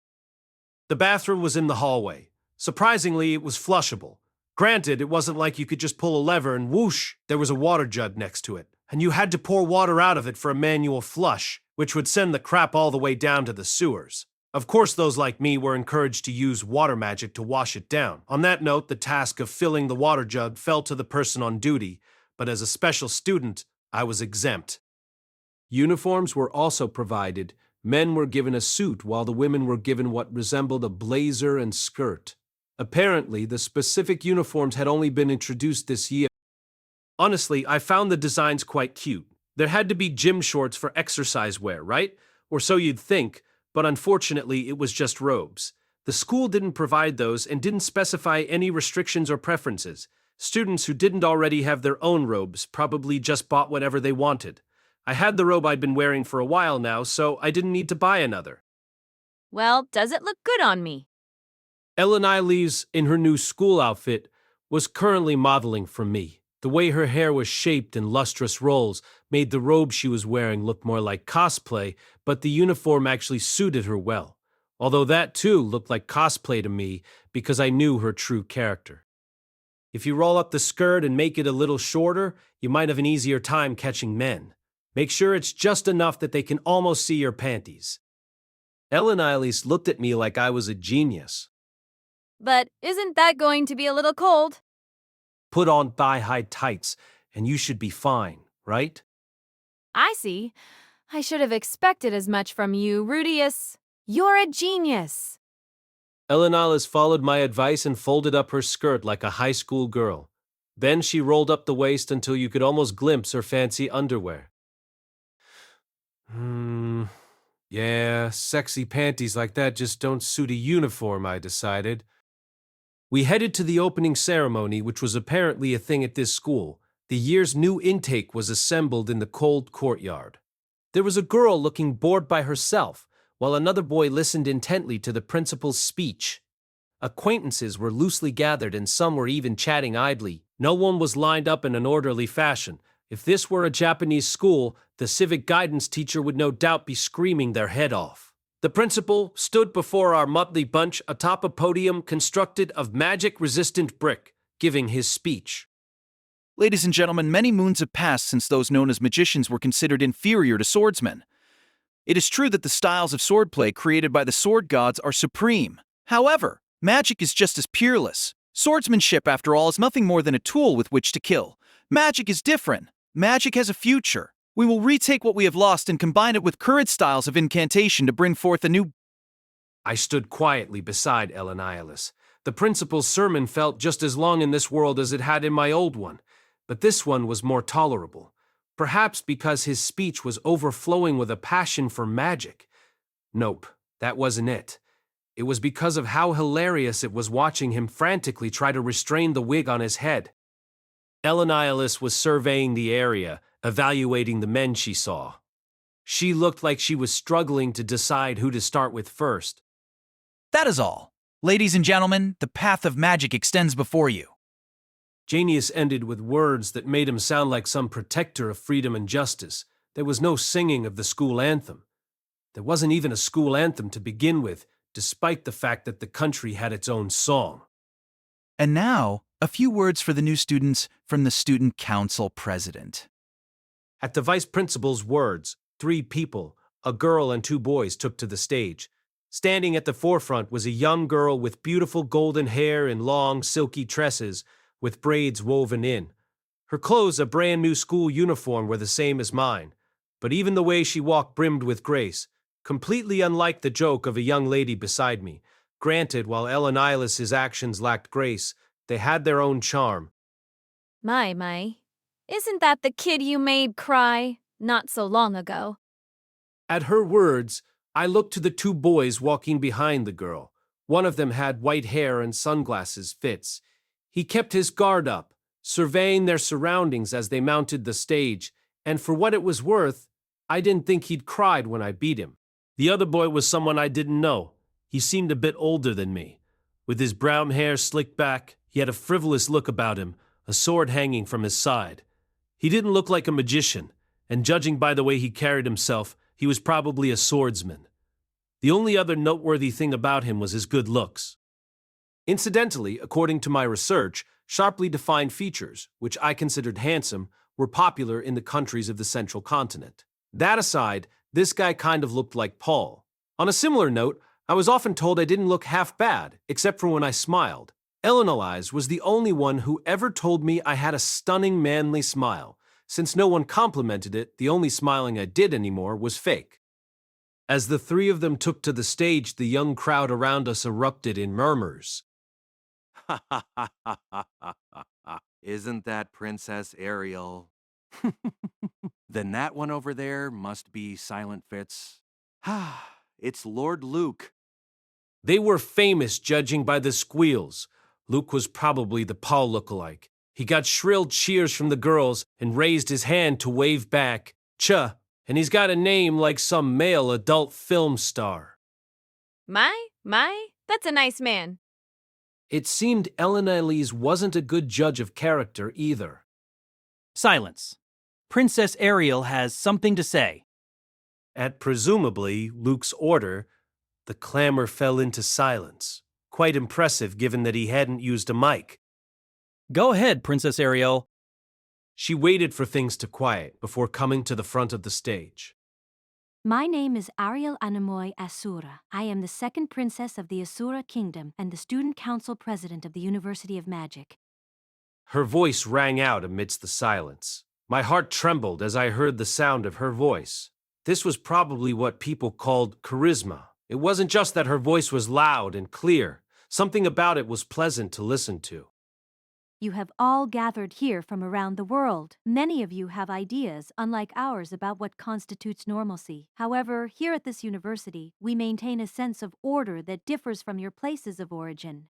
The bathroom was in the hallway. Surprisingly, it was flushable. Granted, it wasn't like you could just pull a lever and whoosh, there was a water jug next to it, and you had to pour water out of it for a manual flush, which would send the crap all the way down to the sewers. Of course, those like me were encouraged to use water magic to wash it down. On that note, the task of filling the water jug fell to the person on duty, but as a special student, I was exempt. Uniforms were also provided. Men were given a suit, while the women were given what resembled a blazer and skirt. Apparently, the specific uniforms had only been introduced this year. Honestly, I found the designs quite cute. There had to be gym shorts for exercise wear, right? Or so you'd think, but unfortunately it was just robes. The school didn't provide those and didn't specify any restrictions or preferences. Students who didn't already have their own robes probably just bought whatever they wanted. I had the robe I'd been wearing for a while now, so I didn't need to buy another. Well, does it look good on me? Eleniles, in her new school outfit, was currently modeling for me. The way her hair was shaped in lustrous rolls made the robe she was wearing look more like cosplay, but the uniform actually suited her well. Although that too looked like cosplay to me because I knew her true character. If you roll up the skirt and make it a little shorter, you might have an easier time catching men. Make sure it's just enough that they can almost see your panties. Eleniles looked at me like I was a genius. But isn't that going to be a little cold? Put on thigh-high tights, and you should be fine, right? I see. I should have expected as much from you, Rudeus. You're a genius. Eleniles followed my advice and folded up her skirt like a high school girl. Then she rolled up the waist until you could almost glimpse her fancy underwear. Yeah, sexy panties like that just don't suit a uniform, I decided. We headed to the opening ceremony, which was apparently a thing at this school. The year's new intake was assembled in the cold courtyard. There was a girl looking bored by herself, while another boy listened intently to the principal's speech. Acquaintances were loosely gathered and some were even chatting idly. No one was lined up in an orderly fashion. If this were a Japanese school, the civic guidance teacher would no doubt be screaming their head off. The principal stood before our motley bunch atop a podium constructed of magic-resistant brick, giving his speech. Ladies and gentlemen, many moons have passed since those known as magicians were considered inferior to swordsmen. It is true that the styles of swordplay created by the sword gods are supreme. However, magic is just as peerless. Swordsmanship, after all, is nothing more than a tool with which to kill. Magic is different. Magic has a future. We will retake what we have lost and combine it with current styles of incantation to bring forth a new... I stood quietly beside Elenialis. The principal's sermon felt just as long in this world as it had in my old one, but this one was more tolerable. Perhaps because his speech was overflowing with a passion for magic. Nope, that wasn't it. It was because of how hilarious it was watching him frantically try to restrain the wig on his head. Elenialis was surveying the area, evaluating the men she saw. She looked like she was struggling to decide who to start with first. That is all. Ladies and gentlemen, the path of magic extends before you. Janius ended with words that made him sound like some protector of freedom and justice. There was no singing of the school anthem. There wasn't even a school anthem to begin with, despite the fact that the country had its own song. And now, a few words for the new students from the Student Council President. At the vice principal's words, 3 people, a girl and 2 boys, took to the stage. Standing at the forefront was a young girl with beautiful golden hair and long, silky tresses, with braids woven in. Her clothes, a brand new school uniform, were the same as mine, but even the way she walked brimmed with grace, completely unlike the joke of a young lady beside me. Granted, while Elenialis' actions lacked grace, they had their own charm. My. Isn't that the kid you made cry not so long ago? At her words, I looked to the 2 boys walking behind the girl. One of them had white hair and sunglasses, Fitz. He kept his guard up, surveying their surroundings as they mounted the stage, and for what it was worth, I didn't think he'd cried when I beat him. The other boy was someone I didn't know. He seemed a bit older than me. With his brown hair slicked back, he had a frivolous look about him, a sword hanging from his side. He didn't look like a magician, and judging by the way he carried himself, he was probably a swordsman. The only other noteworthy thing about him was his good looks. Incidentally, according to my research, sharply defined features, which I considered handsome, were popular in the countries of the central continent. That aside, this guy kind of looked like Paul. On a similar note, I was often told I didn't look half bad, except for when I smiled. Elenialis was the only one who ever told me I had a stunning manly smile. Since no one complimented it, the only smiling I did anymore was fake. As the 3 of them took to the stage, the young crowd around us erupted in murmurs. Isn't that Princess Ariel? Then that one over there must be Silent Fitz. It's Lord Luke. They were famous judging by the squeals. Luke was probably the Paul lookalike. He got shrill cheers from the girls and raised his hand to wave back, "Cha," and he's got a name like some male adult film star. My, that's a nice man. It seemed Ellen Elise wasn't a good judge of character either. Silence. Princess Ariel has something to say. At presumably Luke's order, the clamor fell into silence. Quite impressive given that he hadn't used a mic. Go ahead, Princess Ariel. She waited for things to quiet before coming to the front of the stage. My name is Ariel Anamoy Asura. I am the second princess of the Asura Kingdom and the student council president of the University of Magic. Her voice rang out amidst the silence. My heart trembled as I heard the sound of her voice. This was probably what people called charisma. It wasn't just that her voice was loud and clear. Something about it was pleasant to listen to. You have all gathered here from around the world. Many of you have ideas, unlike ours, about what constitutes normalcy. However, here at this university, we maintain a sense of order that differs from your places of origin.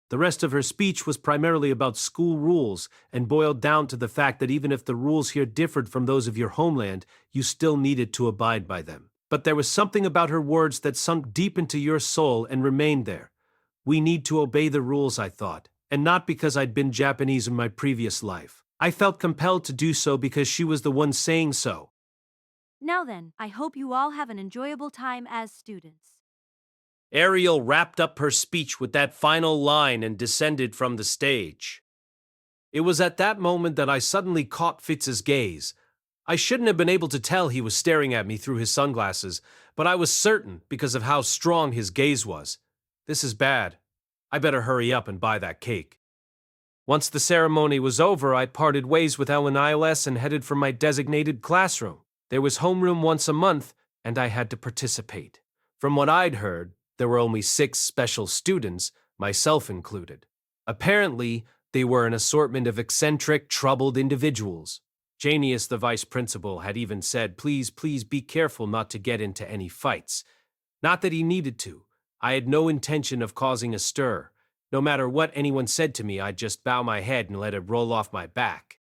The rest of her speech was primarily about school rules and boiled down to the fact that even if the rules here differed from those of your homeland, you still needed to abide by them. But there was something about her words that sunk deep into your soul and remained there. We need to obey the rules, I thought, and not because I'd been Japanese in my previous life. I felt compelled to do so because she was the one saying so. Now then, I hope you all have an enjoyable time as students. Ariel wrapped up her speech with that final line and descended from the stage. It was at that moment that I suddenly caught Fitz's gaze. I shouldn't have been able to tell he was staring at me through his sunglasses, but I was certain because of how strong his gaze was. This is bad. I better hurry up and buy that cake. Once the ceremony was over, I parted ways with Ellen ILS and headed for my designated classroom. There was homeroom once a month, and I had to participate. From what I'd heard, there were only 6 special students, myself included. Apparently, they were an assortment of eccentric, troubled individuals. Janius, the vice principal, had even said, please be careful not to get into any fights. Not that he needed to. I had no intention of causing a stir. No matter what anyone said to me, I'd just bow my head and let it roll off my back.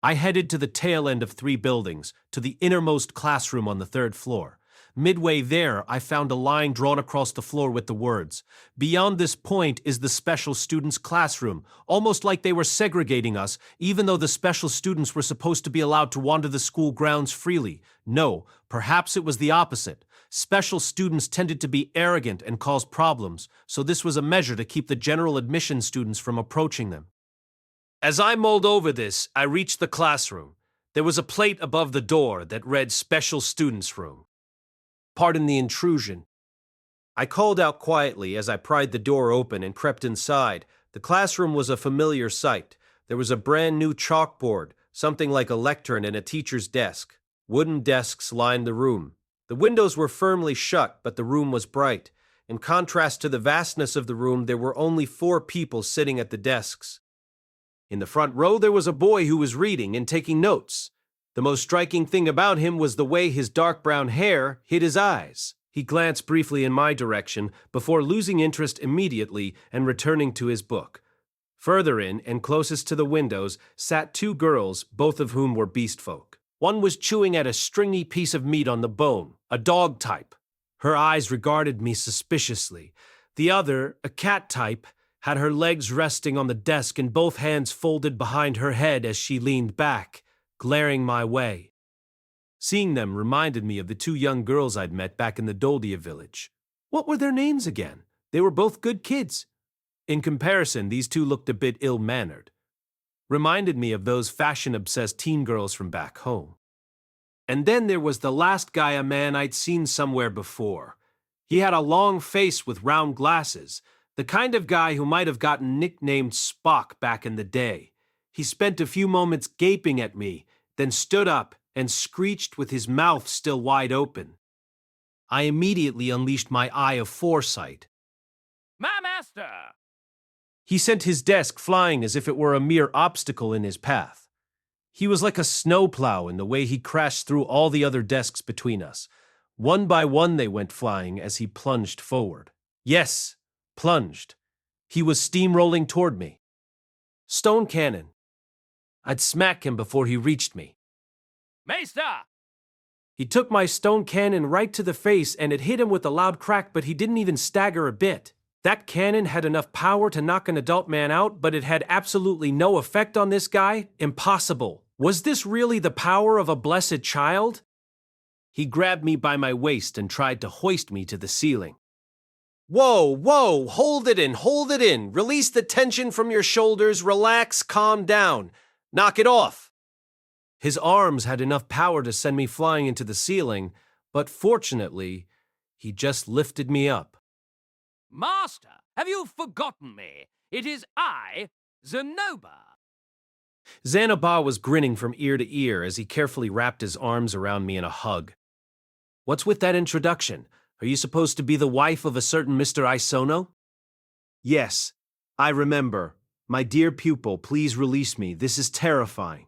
I headed to the tail end of 3 buildings, to the innermost classroom on the 3rd floor. Midway there, I found a line drawn across the floor with the words, "Beyond this point is the special students' classroom," almost like they were segregating us, even though the special students were supposed to be allowed to wander the school grounds freely. No, perhaps it was the opposite. Special students tended to be arrogant and cause problems, so this was a measure to keep the general admission students from approaching them. As I mulled over this, I reached the classroom. There was a plate above the door that read Special Students Room. Pardon the intrusion. I called out quietly as I pried the door open and crept inside. The classroom was a familiar sight. There was a brand new chalkboard, something like a lectern and a teacher's desk. Wooden desks lined the room. The windows were firmly shut, but the room was bright. In contrast to the vastness of the room, there were only 4 people sitting at the desks. In the front row, there was a boy who was reading and taking notes. The most striking thing about him was the way his dark brown hair hid his eyes. He glanced briefly in my direction before losing interest immediately and returning to his book. Further in, and closest to the windows, sat 2 girls, both of whom were beast folk. One was chewing at a stringy piece of meat on the bone, a dog type. Her eyes regarded me suspiciously. The other, a cat type, had her legs resting on the desk and both hands folded behind her head as she leaned back, glaring my way. Seeing them reminded me of the 2 young girls I'd met back in the Doldia village. What were their names again? They were both good kids. In comparison, these 2 looked a bit ill-mannered. Reminded me of those fashion-obsessed teen girls from back home. And then there was the last guy, a man I'd seen somewhere before. He had a long face with round glasses, the kind of guy who might have gotten nicknamed Spock back in the day. He spent a few moments gaping at me, then stood up and screeched with his mouth still wide open. I immediately unleashed my eye of foresight. My master! He sent his desk flying as if it were a mere obstacle in his path. He was like a snowplow in the way he crashed through all the other desks between us. One by one they went flying as he plunged forward. Yes, plunged. He was steamrolling toward me. Stone cannon. I'd smack him before he reached me. Meister! He took my stone cannon right to the face and it hit him with a loud crack, but he didn't even stagger a bit. That cannon had enough power to knock an adult man out, but it had absolutely no effect on this guy? Impossible. Was this really the power of a blessed child? He grabbed me by my waist and tried to hoist me to the ceiling. Whoa, hold it in. Release the tension from your shoulders, relax, calm down. Knock it off. His arms had enough power to send me flying into the ceiling, but fortunately, he just lifted me up. Master, have you forgotten me? It is I, Zenoba. Zanoba was grinning from ear to ear as he carefully wrapped his arms around me in a hug. What's with that introduction? Are you supposed to be the wife of a certain Mr. Isono? Yes, I remember. My dear pupil, please release me. This is terrifying.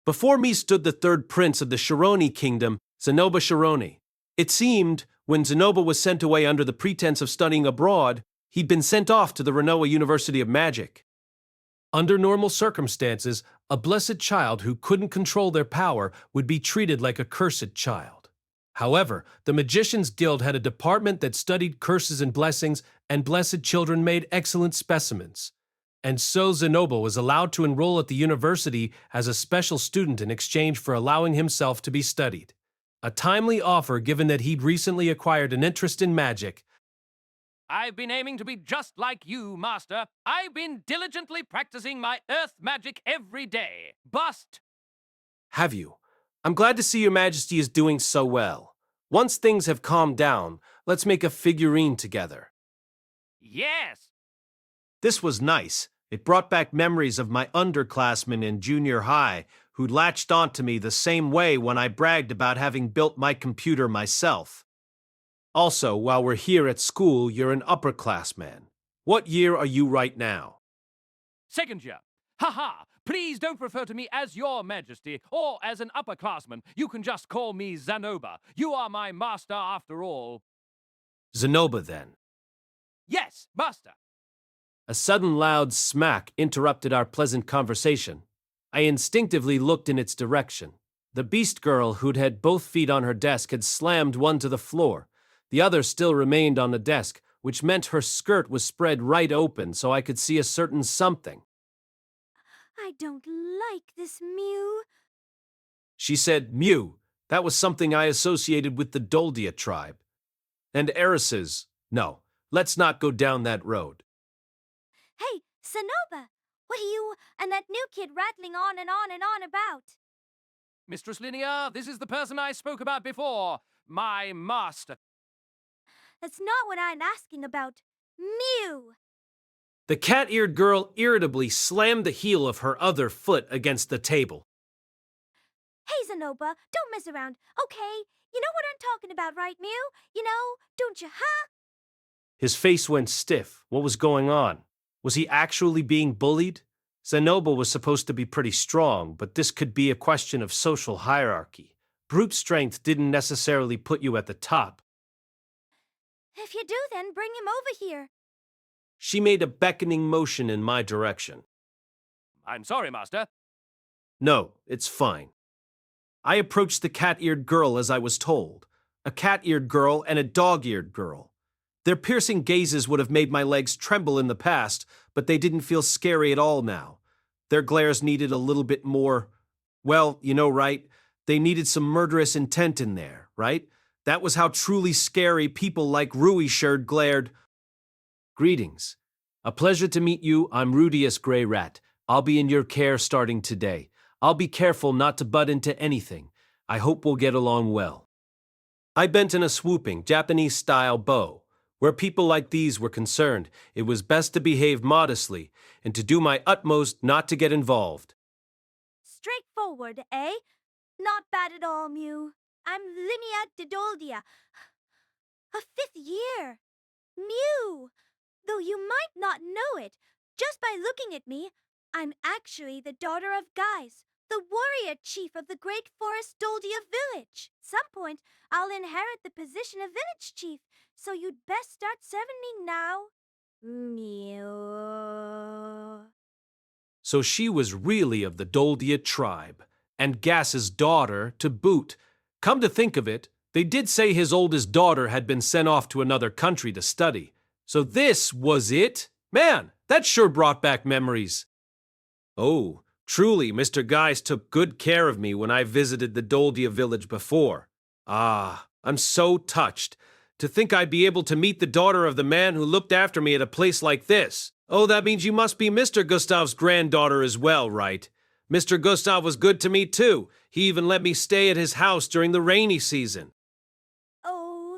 Before me stood the third prince of the Shironi kingdom, Zenoba Shironi. It seemed, when Zenoba was sent away under the pretense of studying abroad, he'd been sent off to the Ranoa University of Magic. Under normal circumstances, a blessed child who couldn't control their power would be treated like a cursed child. However, the Magicians Guild had a department that studied curses and blessings, and blessed children made excellent specimens. And so Zenoba was allowed to enroll at the university as a special student in exchange for allowing himself to be studied. A timely offer given that he'd recently acquired an interest in magic. I've been aiming to be just like you, Master. I've been diligently practicing my earth magic every day. Bust! Have you? I'm glad to see your majesty is doing so well. Once things have calmed down, let's make a figurine together. Yes! This was nice. It brought back memories of my underclassmen in junior high who latched onto me the same way when I bragged about having built my computer myself. Also, while we're here at school, you're an upperclassman. What year are you right now? Second year. Ha! Please don't refer to me as your majesty or as an upperclassman. You can just call me Zenoba. You are my master after all. Zenoba, then. Yes, master. A sudden loud smack interrupted our pleasant conversation. I instinctively looked in its direction. The beast girl who'd had both feet on her desk had slammed one to the floor. The other still remained on the desk, which meant her skirt was spread right open so I could see a certain something. I don't like this Mew. She said, Mew. That was something I associated with the Doldia tribe. And heiresses. No, let's not go down that road. Hey, Zenoba, what are you and that new kid rattling on and on and on about? Mistress Linear, this is the person I spoke about before. My master. That's not what I'm asking about. Mew! The cat-eared girl irritably slammed the heel of her other foot against the table. Hey, Zenoba, don't mess around, okay? You know what I'm talking about, right, Mew? You know, don't you, huh? His face went stiff. What was going on? Was he actually being bullied? Zenoba was supposed to be pretty strong, but this could be a question of social hierarchy. Brute strength didn't necessarily put you at the top. If you do, then bring him over here. She made a beckoning motion in my direction. I'm sorry, master. No, it's fine. I approached the cat-eared girl as I was told. A cat-eared girl and a dog-eared girl. Their piercing gazes would have made my legs tremble in the past, but they didn't feel scary at all now. Their glares needed a little bit more, well, you know, right? They needed some murderous intent in there, right? That was how truly scary people like Ruisherd glared. Greetings. A pleasure to meet you. I'm Rudeus Grey Rat. I'll be in your care starting today. I'll be careful not to butt into anything. I hope we'll get along well. I bent in a swooping, Japanese-style bow. Where people like these were concerned, it was best to behave modestly and to do my utmost not to get involved. Straightforward, eh? Not bad at all, Mew. I'm Linnea de Doldia. A 5th year. Mew! Though you might not know it, just by looking at me, I'm actually the daughter of Guys, the warrior chief of the great forest Doldia village. Some point, I'll inherit the position of village chief, so you'd best start serving me now. Mew. So she was really of the Doldia tribe, and Gas's daughter to boot. Come to think of it, they did say his oldest daughter had been sent off to another country to study. So this was it? Man, that sure brought back memories. Oh, truly, Mr. Geis took good care of me when I visited the Doldia village before. Ah, I'm so touched. To think I'd be able to meet the daughter of the man who looked after me at a place like this. Oh, that means you must be Mr. Gustav's granddaughter as well, right? Mr. Gustav was good to me too. He even let me stay at his house during the rainy season. Really?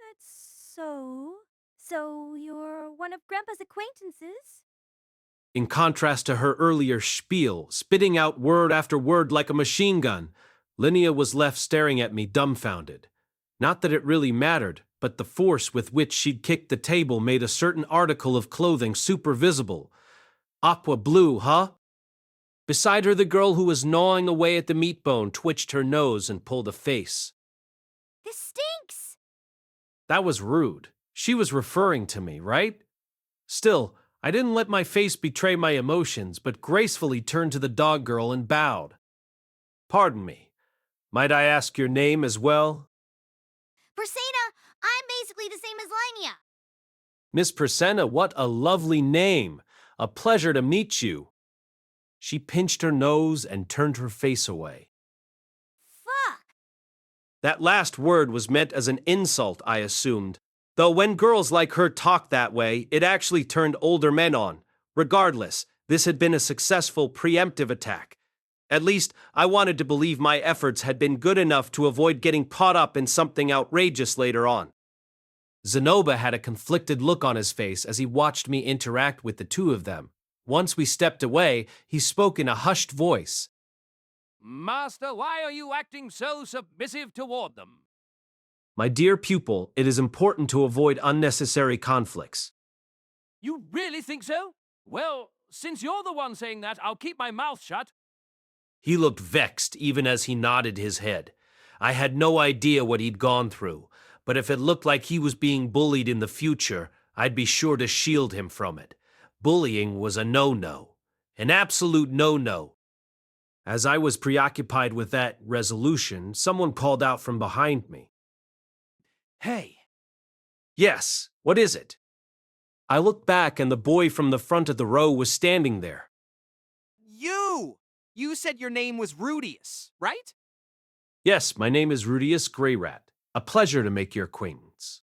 That's so? So you're one of Grandpa's acquaintances? In contrast to her earlier spiel, spitting out word after word like a machine gun, Linnea was left staring at me dumbfounded. Not that it really mattered, but the force with which she'd kicked the table made a certain article of clothing super visible. Aqua blue, huh? Beside her, the girl who was gnawing away at the meat bone twitched her nose and pulled a face. This stinks! That was rude. She was referring to me, right? Still, I didn't let my face betray my emotions, but gracefully turned to the dog girl and bowed. Pardon me. Might I ask your name as well? Persena, I'm basically the same as Linnea. Miss Persena, what a lovely name. A pleasure to meet you. She pinched her nose and turned her face away. Fuck! That last word was meant as an insult, I assumed. Though when girls like her talked that way, it actually turned older men on. Regardless, this had been a successful preemptive attack. At least, I wanted to believe my efforts had been good enough to avoid getting caught up in something outrageous later on. Zenoba had a conflicted look on his face as he watched me interact with the two of them. Once we stepped away, he spoke in a hushed voice. Master, why are you acting so submissive toward them? My dear pupil, it is important to avoid unnecessary conflicts. You really think so? Well, since you're the one saying that, I'll keep my mouth shut. He looked vexed even as he nodded his head. I had no idea what he'd gone through, but if it looked like he was being bullied in the future, I'd be sure to shield him from it. Bullying was a no-no, an absolute no-no. As I was preoccupied with that resolution, someone called out from behind me. Hey. Yes, what is it? I looked back and the boy from the front of the row was standing there. You said your name was Rudeus, right? Yes, my name is Rudeus Greyrat. A pleasure to make your acquaintance.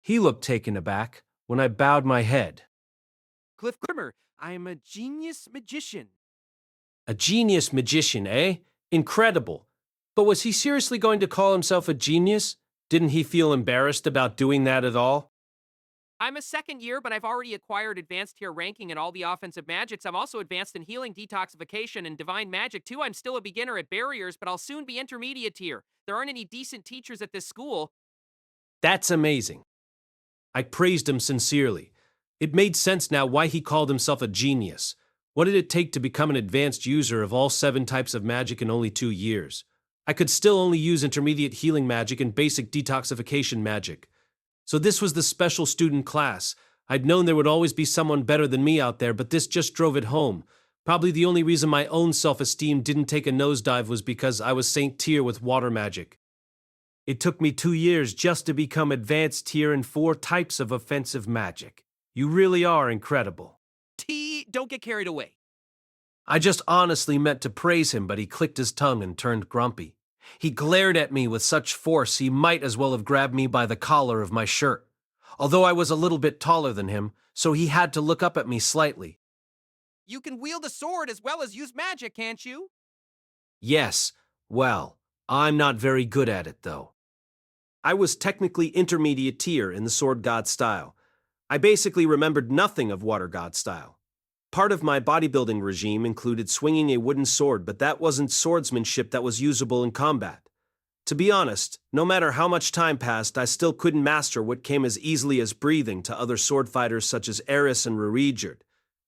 He looked taken aback when I bowed my head. Cliff Grimmer, I am a genius magician. A genius magician, eh? Incredible. But was he seriously going to call himself a genius? Didn't he feel embarrassed about doing that at all? I'm a second year, but I've already acquired advanced tier ranking in all the offensive magics. I'm also advanced in healing, detoxification, and divine magic too. I'm still a beginner at barriers, but I'll soon be intermediate tier. There aren't any decent teachers at this school. That's amazing. I praised him sincerely. It made sense now why he called himself a genius. What did it take to become an advanced user of all 7 types of magic in only 2 years? I could still only use intermediate healing magic and basic detoxification magic. So this was the special student class. I'd known there would always be someone better than me out there, but this just drove it home. Probably the only reason my own self-esteem didn't take a nosedive was because I was Saint Tier with water magic. It took me 2 years just to become advanced tier in 4 types of offensive magic. You really are incredible. Don't get carried away. I just honestly meant to praise him, but he clicked his tongue and turned grumpy. He glared at me with such force he might as well have grabbed me by the collar of my shirt. Although I was a little bit taller than him, so he had to look up at me slightly. You can wield a sword as well as use magic, can't you? Yes, well, I'm not very good at it, though. I was technically intermediate tier in the Sword God style. I basically remembered nothing of Water God style. Part of my bodybuilding regime included swinging a wooden sword, but that wasn't swordsmanship that was usable in combat. To be honest, no matter how much time passed, I still couldn't master what came as easily as breathing to other sword fighters such as Eris and Rudeus.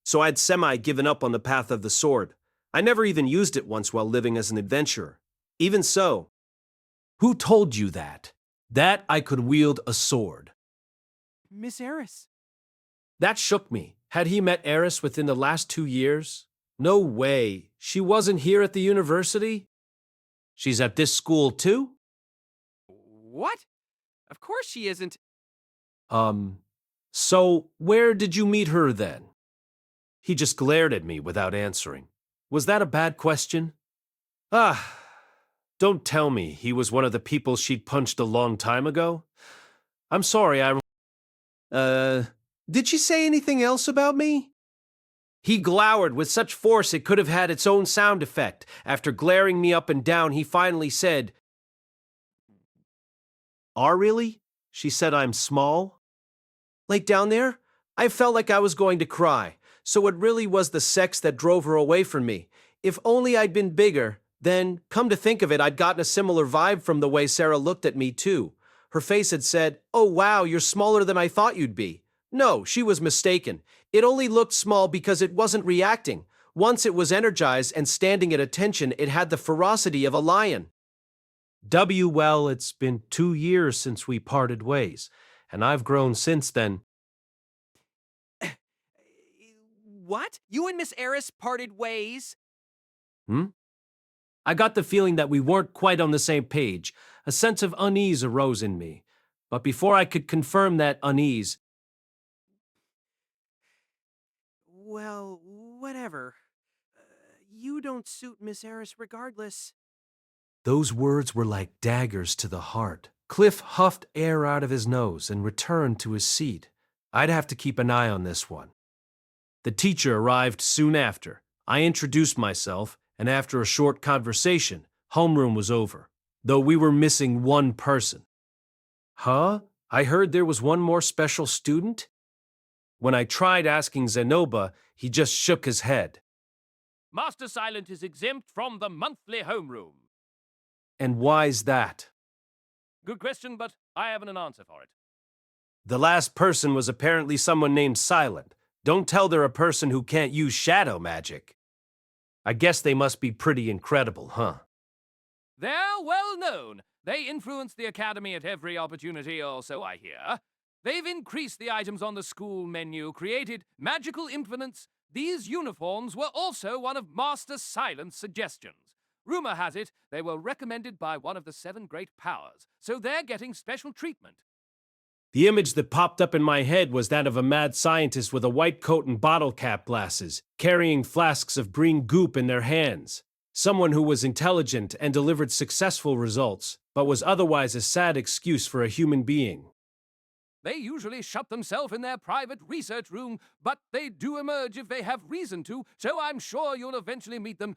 So I'd semi-given up on the path of the sword. I never even used it once while living as an adventurer. Even so, who told you that? That I could wield a sword? Miss Eris. That shook me. Had he met Eris within the last 2 years? No way. She wasn't here at the university? She's at this school too? What? Of course she isn't. So where did you meet her then? He just glared at me without answering. Was that a bad question? Don't tell me he was one of the people she'd punched a long time ago. I'm sorry, did she say anything else about me? He glowered with such force it could have had its own sound effect. After glaring me up and down, he finally said, really? She said I'm small? Like down there? I felt like I was going to cry. So it really was the sex that drove her away from me. If only I'd been bigger, then, come to think of it, I'd gotten a similar vibe from the way Sarah looked at me too. Her face had said, "Oh wow, you're smaller than I thought you'd be." No, she was mistaken. It only looked small because it wasn't reacting. Once it was energized and standing at attention, it had the ferocity of a lion. Well, it's been 2 years since we parted ways, and I've grown since then. What? You and Miss Eris parted ways? I got the feeling that we weren't quite on the same page. A sense of unease arose in me. But before I could confirm that unease, Well, whatever. You don't suit Miss Eris regardless. those words were like daggers to the heart. Cliff huffed air out of his nose and returned to his seat. I'd have to keep an eye on this one. The teacher arrived soon after. I introduced myself, and after a short conversation, homeroom was over, though we were missing one person. Huh? I heard there was one more special student? When I tried asking Zenoba, he just shook his head. Master Silent is exempt from the monthly homeroom. And why's that? Good question, but I haven't an answer for it. The last person was apparently someone named Silent. Don't tell they're a person who can't use shadow magic. I guess they must be pretty incredible, huh? They're well known. They influence the academy at every opportunity, or so I hear. They've increased the items on the school menu, created magical implements. These uniforms were also one of Master Silent's suggestions. Rumor has it they were recommended by one of the 7 great powers, so they're getting special treatment. The image that popped up in my head was that of a mad scientist with a white coat and bottle cap glasses, carrying flasks of green goop in their hands. Someone who was intelligent and delivered successful results, but was otherwise a sad excuse for a human being. They usually shut themselves in their private research room, but they do emerge if they have reason to, so I'm sure you'll eventually meet them.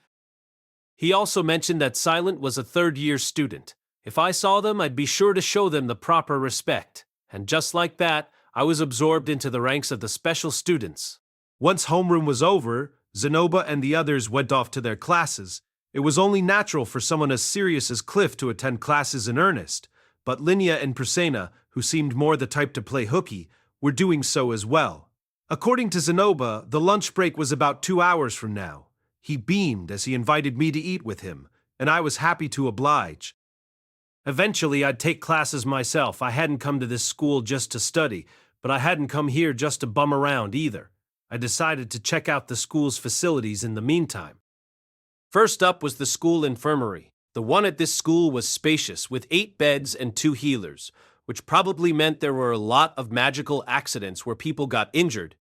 He also mentioned that Silent was a third-year student. If I saw them, I'd be sure to show them the proper respect. And just like that, I was absorbed into the ranks of the special students. Once homeroom was over, Zenoba and the others went off to their classes. It was only natural for someone as serious as Cliff to attend classes in earnest, but Linnea and Priscena, who seemed more the type to play hooky, were doing so as well. According to Zenoba, the lunch break was about 2 hours from now. He beamed as he invited me to eat with him, and I was happy to oblige. Eventually, I'd take classes myself. I hadn't come to this school just to study, but I hadn't come here just to bum around either. I decided to check out the school's facilities in the meantime. First up was the school infirmary. The one at this school was spacious, with 8 beds and 2 healers, which probably meant there were a lot of magical accidents where people got injured.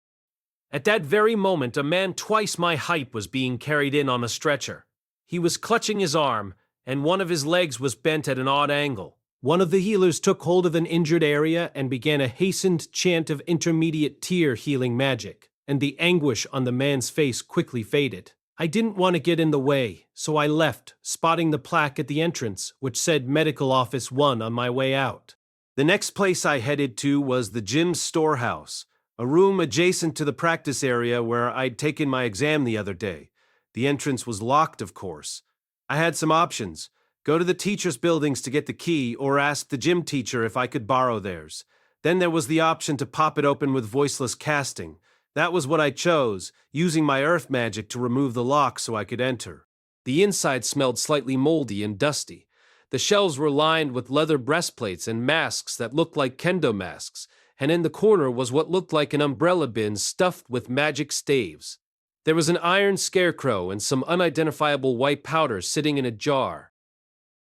At that very moment, a man twice my height was being carried in on a stretcher. He was clutching his arm, and one of his legs was bent at an odd angle. One of the healers took hold of an injured area and began a hastened chant of intermediate tier healing magic, and the anguish on the man's face quickly faded. I didn't want to get in the way, so I left, spotting the plaque at the entrance, which said Medical Office 1 on my way out. The next place I headed to was the gym's storehouse, a room adjacent to the practice area where I'd taken my exam the other day. The entrance was locked, of course. I had some options: go to the teachers' buildings to get the key, or ask the gym teacher if I could borrow theirs. Then there was the option to pop it open with voiceless casting. That was what I chose, using my earth magic to remove the lock so I could enter. The inside smelled slightly moldy and dusty. The shelves were lined with leather breastplates and masks that looked like kendo masks, and in the corner was what looked like an umbrella bin stuffed with magic staves. There was an iron scarecrow and some unidentifiable white powder sitting in a jar.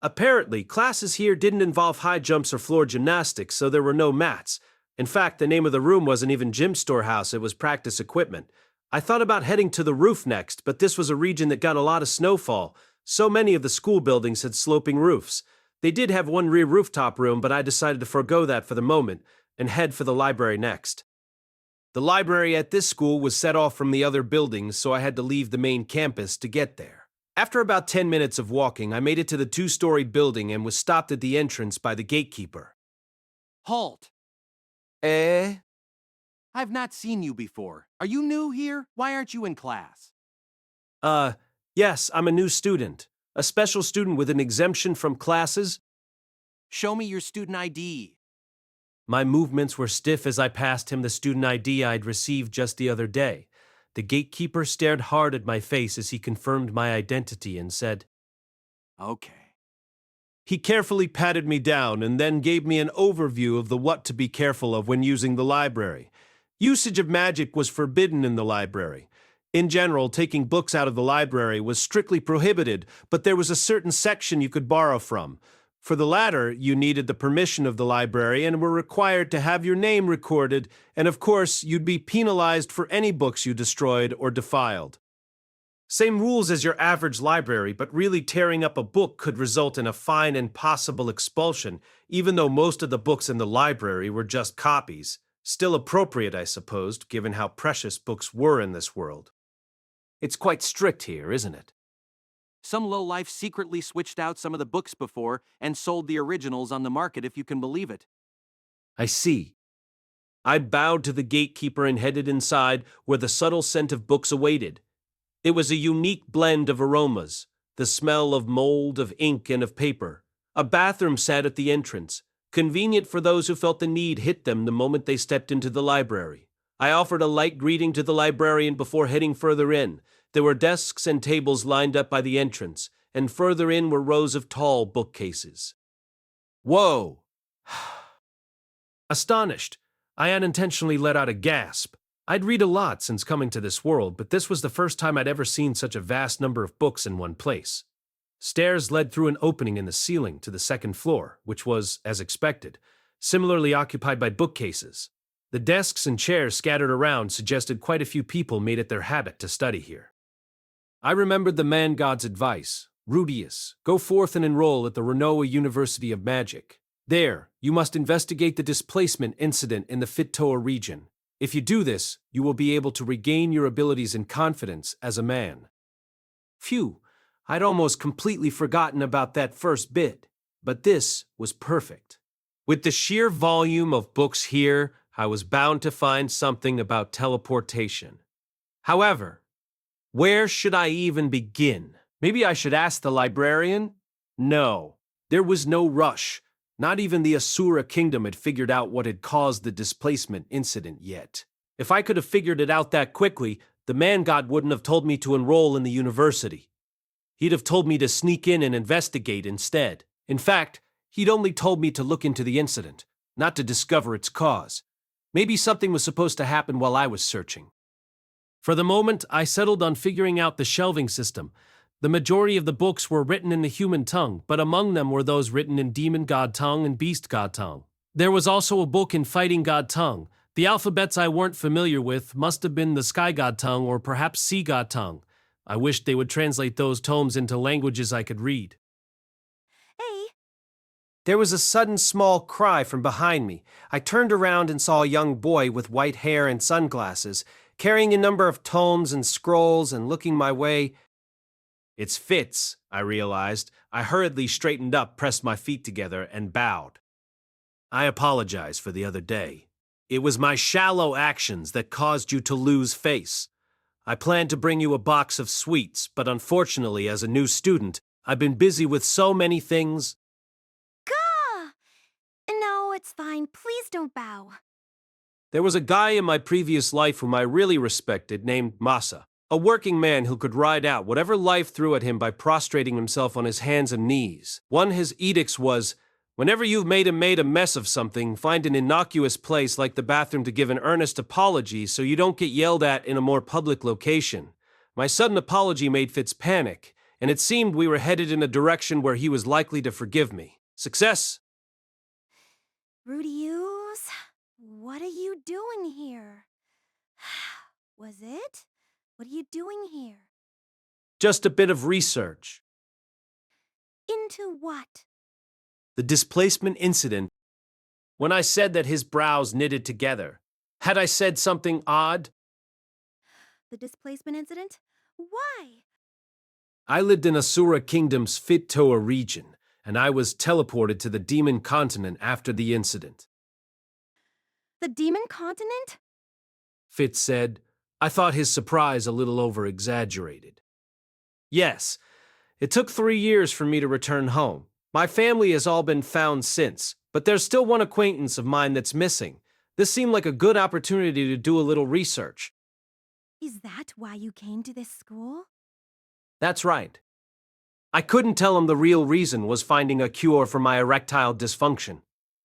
Apparently, classes here didn't involve high jumps or floor gymnastics, so there were no mats. In fact, the name of the room wasn't even gym storehouse, it was practice equipment. I thought about heading to the roof next, but this was a region that got a lot of snowfall. So many of the school buildings had sloping roofs. They did have one rear rooftop room, but I decided to forego that for the moment and head for the library next. The library at this school was set off from the other buildings, so I had to leave the main campus to get there. After about 10 minutes of walking, I made it to the 2-story building and was stopped at the entrance by the gatekeeper. Halt! Eh? I've not seen you before. Are you new here? Why aren't you in class? Yes, I'm a new student. A special student with an exemption from classes. Show me your student ID. My movements were stiff as I passed him the student ID I'd received just the other day. The gatekeeper stared hard at my face as he confirmed my identity and said, Okay. He carefully patted me down and then gave me an overview of the what to be careful of when using the library. Usage of magic was forbidden in the library. In general, taking books out of the library was strictly prohibited, but there was a certain section you could borrow from. For the latter, you needed the permission of the librarian and were required to have your name recorded, and of course, you'd be penalized for any books you destroyed or defiled. Same rules as your average library, but really tearing up a book could result in a fine and possible expulsion, even though most of the books in the library were just copies. Still appropriate, I supposed, given how precious books were in this world. It's quite strict here, isn't it? Some lowlife secretly switched out some of the books before and sold the originals on the market, if you can believe it. I see. I bowed to the gatekeeper and headed inside, where the subtle scent of books awaited. It was a unique blend of aromas, the smell of mold, of ink, and of paper. A bathroom sat at the entrance, convenient for those who felt the need hit them the moment they stepped into the library. I offered a light greeting to the librarian before heading further in. There were desks and tables lined up by the entrance, and further in were rows of tall bookcases. Whoa! Astonished, I unintentionally let out a gasp. I'd read a lot since coming to this world, but this was the first time I'd ever seen such a vast number of books in one place. Stairs led through an opening in the ceiling to the second floor, which was, as expected, similarly occupied by bookcases. The desks and chairs scattered around suggested quite a few people made it their habit to study here. I remembered the man-god's advice. Rudeus, go forth and enroll at the Ranoa University of Magic. There, you must investigate the displacement incident in the Fittoa region. If you do this, you will be able to regain your abilities and confidence as a man. Phew, I'd almost completely forgotten about that first bit, but this was perfect. With the sheer volume of books here, I was bound to find something about teleportation. However, where should I even begin? Maybe I should ask the librarian? No, there was no rush. Not even the Asura kingdom had figured out what had caused the displacement incident yet. If I could have figured it out that quickly, the man-god wouldn't have told me to enroll in the university. He'd have told me to sneak in and investigate instead. In fact, he'd only told me to look into the incident, not to discover its cause. Maybe something was supposed to happen while I was searching. For the moment, I settled on figuring out the shelving system. The majority of the books were written in the human tongue, but among them were those written in demon god tongue and beast god tongue. There was also a book in fighting god tongue. The alphabets I weren't familiar with must have been the sky god tongue or perhaps sea god tongue. I wished they would translate those tomes into languages I could read. Hey! There was a sudden small cry from behind me. I turned around and saw a young boy with white hair and sunglasses, carrying a number of tomes and scrolls and looking my way. It's Fitz, I realized. I hurriedly straightened up, pressed my feet together, and bowed. I apologize for the other day. It was my shallow actions that caused you to lose face. I planned to bring you a box of sweets, but unfortunately, as a new student, I've been busy with so many things. Gah! No, it's fine. Please don't bow. There was a guy in my previous life whom I really respected named Masa, a working man who could ride out whatever life threw at him by prostrating himself on his hands and knees. One of his edicts was, Whenever you've made a mess of something, find an innocuous place like the bathroom to give an earnest apology so you don't get yelled at in a more public location. My sudden apology made Fitz panic, and it seemed we were headed in a direction where he was likely to forgive me. Success? Rudeus, what are you doing here? Was it? What are you doing here? Just a bit of research. Into what? The displacement incident. When I said that his brows knitted together, had I said something odd? The displacement incident? Why? I lived in Asura Kingdom's Fit-Toa region, and I was teleported to the Demon Continent after the incident. The Demon Continent? Fitz said. I thought his surprise a little over-exaggerated. Yes, it took 3 years for me to return home. My family has all been found since, but there's still one acquaintance of mine that's missing. This seemed like a good opportunity to do a little research. Is that why you came to this school? That's right. I couldn't tell him the real reason was finding a cure for my erectile dysfunction.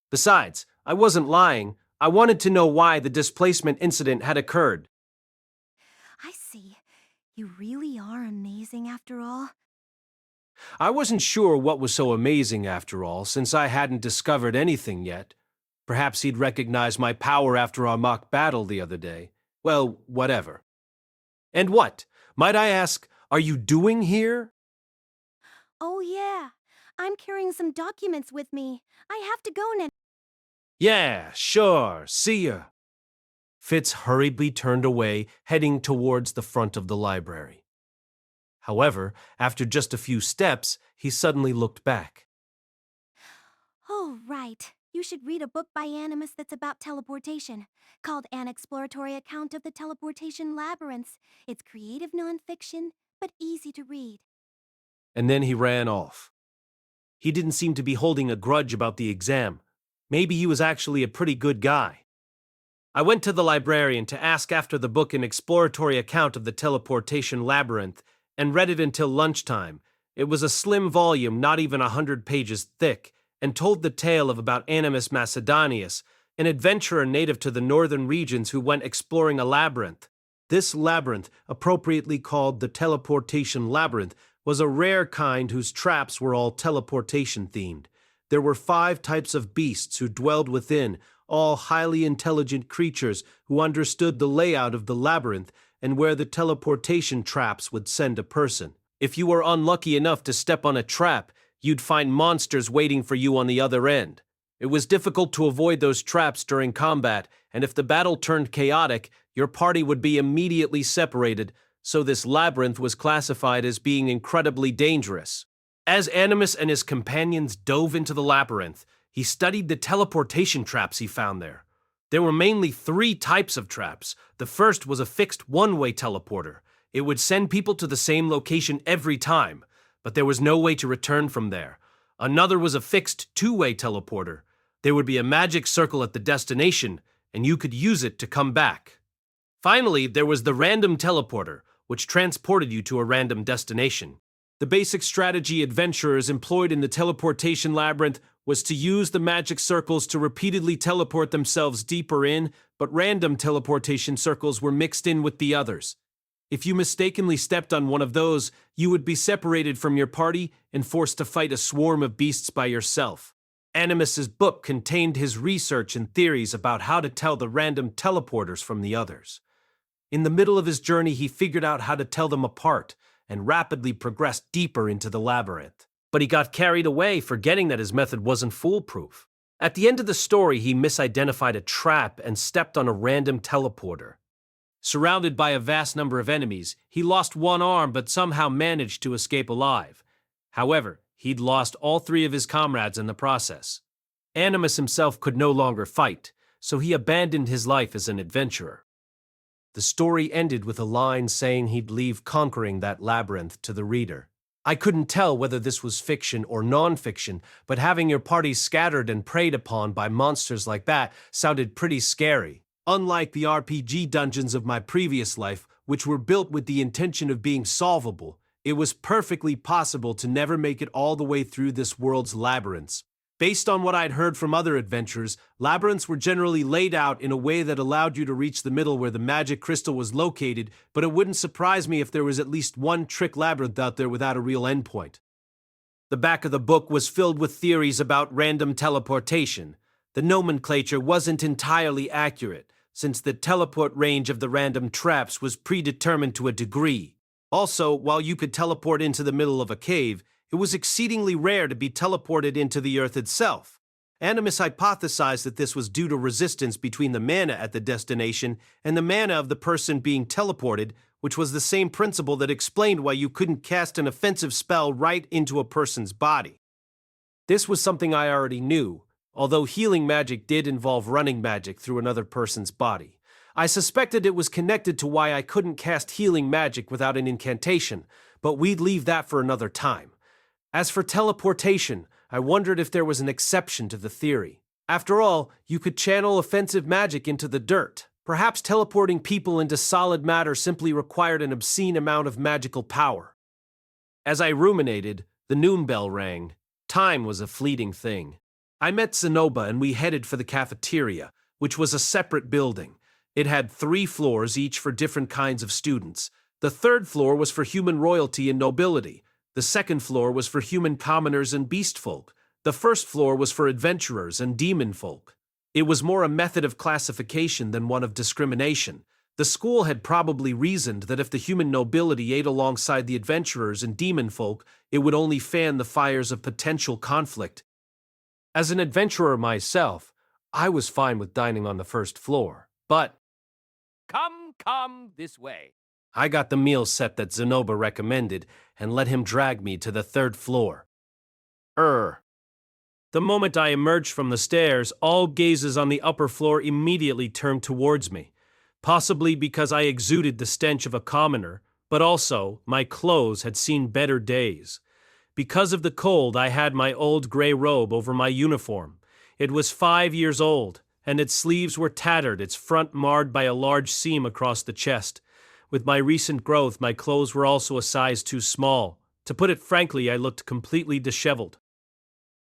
Besides, I wasn't lying. I wanted to know why the displacement incident had occurred. I see. You really are amazing after all. I wasn't sure what was so amazing after all, since I hadn't discovered anything yet. Perhaps he'd recognize my power after our mock battle the other day. Well, whatever. And what, might I ask, are you doing here? Oh yeah, I'm carrying some documents with me. I have to go now. Yeah, sure, see ya. Fitz hurriedly turned away, heading towards the front of the library. However, after just a few steps, he suddenly looked back. Oh, right. You should read a book by Animus that's about teleportation, called An Exploratory Account of the Teleportation Labyrinths. It's creative nonfiction, but easy to read. And then he ran off. He didn't seem to be holding a grudge about the exam. Maybe he was actually a pretty good guy. I went to the librarian to ask after the book An Exploratory Account of the Teleportation Labyrinth, and read it until lunchtime. It was a slim volume, not even 100 pages thick, and told the tale of about Animus Macedonius, an adventurer native to the northern regions who went exploring a labyrinth. This labyrinth, appropriately called the Teleportation Labyrinth, was a rare kind whose traps were all teleportation-themed. There were 5 types of beasts who dwelled within, all highly intelligent creatures who understood the layout of the labyrinth and where the teleportation traps would send a person. If you were unlucky enough to step on a trap, you'd find monsters waiting for you on the other end. It was difficult to avoid those traps during combat, and if the battle turned chaotic, your party would be immediately separated, so this labyrinth was classified as being incredibly dangerous. As Animus and his companions dove into the labyrinth, he studied the teleportation traps he found there. There were mainly 3 types of traps. The first was a fixed one-way teleporter. It would send people to the same location every time, but there was no way to return from there. Another was a fixed 2-way teleporter. There would be a magic circle at the destination, and you could use it to come back. Finally, there was the random teleporter, which transported you to a random destination. The basic strategy adventurers employed in the teleportation labyrinth was to use the magic circles to repeatedly teleport themselves deeper in, but random teleportation circles were mixed in with the others. If you mistakenly stepped on one of those, you would be separated from your party and forced to fight a swarm of beasts by yourself. Animus's book contained his research and theories about how to tell the random teleporters from the others. In the middle of his journey, he figured out how to tell them apart and rapidly progressed deeper into the labyrinth. But he got carried away, forgetting that his method wasn't foolproof. At the end of the story, he misidentified a trap and stepped on a random teleporter. Surrounded by a vast number of enemies, he lost one arm but somehow managed to escape alive. However, he'd lost all 3 of his comrades in the process. Animus himself could no longer fight, so he abandoned his life as an adventurer. The story ended with a line saying he'd leave conquering that labyrinth to the reader. I couldn't tell whether this was fiction or non-fiction, but having your party scattered and preyed upon by monsters like that sounded pretty scary. Unlike the RPG dungeons of my previous life, which were built with the intention of being solvable, it was perfectly possible to never make it all the way through this world's labyrinths. Based on what I'd heard from other adventurers, labyrinths were generally laid out in a way that allowed you to reach the middle where the magic crystal was located, but it wouldn't surprise me if there was at least one trick labyrinth out there without a real endpoint. The back of the book was filled with theories about random teleportation. The nomenclature wasn't entirely accurate, since the teleport range of the random traps was predetermined to a degree. Also, while you could teleport into the middle of a cave, it was exceedingly rare to be teleported into the earth itself. Animus hypothesized that this was due to resistance between the mana at the destination and the mana of the person being teleported, which was the same principle that explained why you couldn't cast an offensive spell right into a person's body. This was something I already knew, although healing magic did involve running magic through another person's body. I suspected it was connected to why I couldn't cast healing magic without an incantation, but we'd leave that for another time. As for teleportation, I wondered if there was an exception to the theory. After all, you could channel offensive magic into the dirt. Perhaps teleporting people into solid matter simply required an obscene amount of magical power. As I ruminated, the noon bell rang. Time was a fleeting thing. I met Zenoba and we headed for the cafeteria, which was a separate building. It had 3 floors, each for different kinds of students. The 3rd floor was for human royalty and nobility. The 2nd floor was for human commoners and beast folk. The 1st floor was for adventurers and demon folk. It was more a method of classification than one of discrimination. The school had probably reasoned that if the human nobility ate alongside the adventurers and demon folk, it would only fan the fires of potential conflict. As an adventurer myself, I was fine with dining on the 1st floor, but Come this way. I got the meal set that Zenoba recommended and let him drag me to the 3rd floor. The moment I emerged from the stairs, all gazes on the upper floor immediately turned towards me, possibly because I exuded the stench of a commoner, but also my clothes had seen better days. Because of the cold, I had my old gray robe over my uniform. It was 5 years old, and its sleeves were tattered, its front marred by a large seam across the chest. With my recent growth, my clothes were also a size too small. To put it frankly, I looked completely disheveled.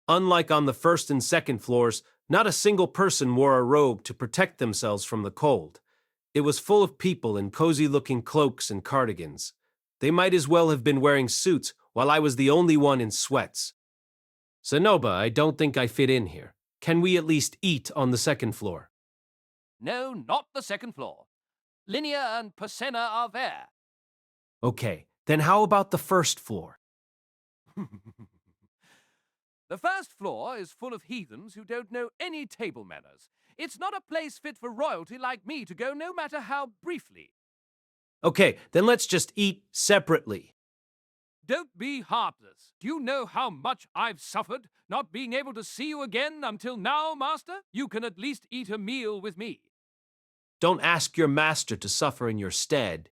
Unlike on the 1st and 2nd floors, not a single person wore a robe to protect themselves from the cold. It was full of people in cozy-looking cloaks and cardigans. They might as well have been wearing suits, while I was the only one in sweats. Zenoba, I don't think I fit in here. Can we at least eat on the 2nd floor? No, not the 2nd floor. Linnea and Persena are there. Okay, then how about the 1st floor? The 1st floor is full of heathens who don't know any table manners. It's not a place fit for royalty like me to go, no matter how briefly. Okay, then let's just eat separately. Don't be heartless. Do you know how much I've suffered not being able to see you again until now, Master? You can at least eat a meal with me. Don't ask your master to suffer in your stead.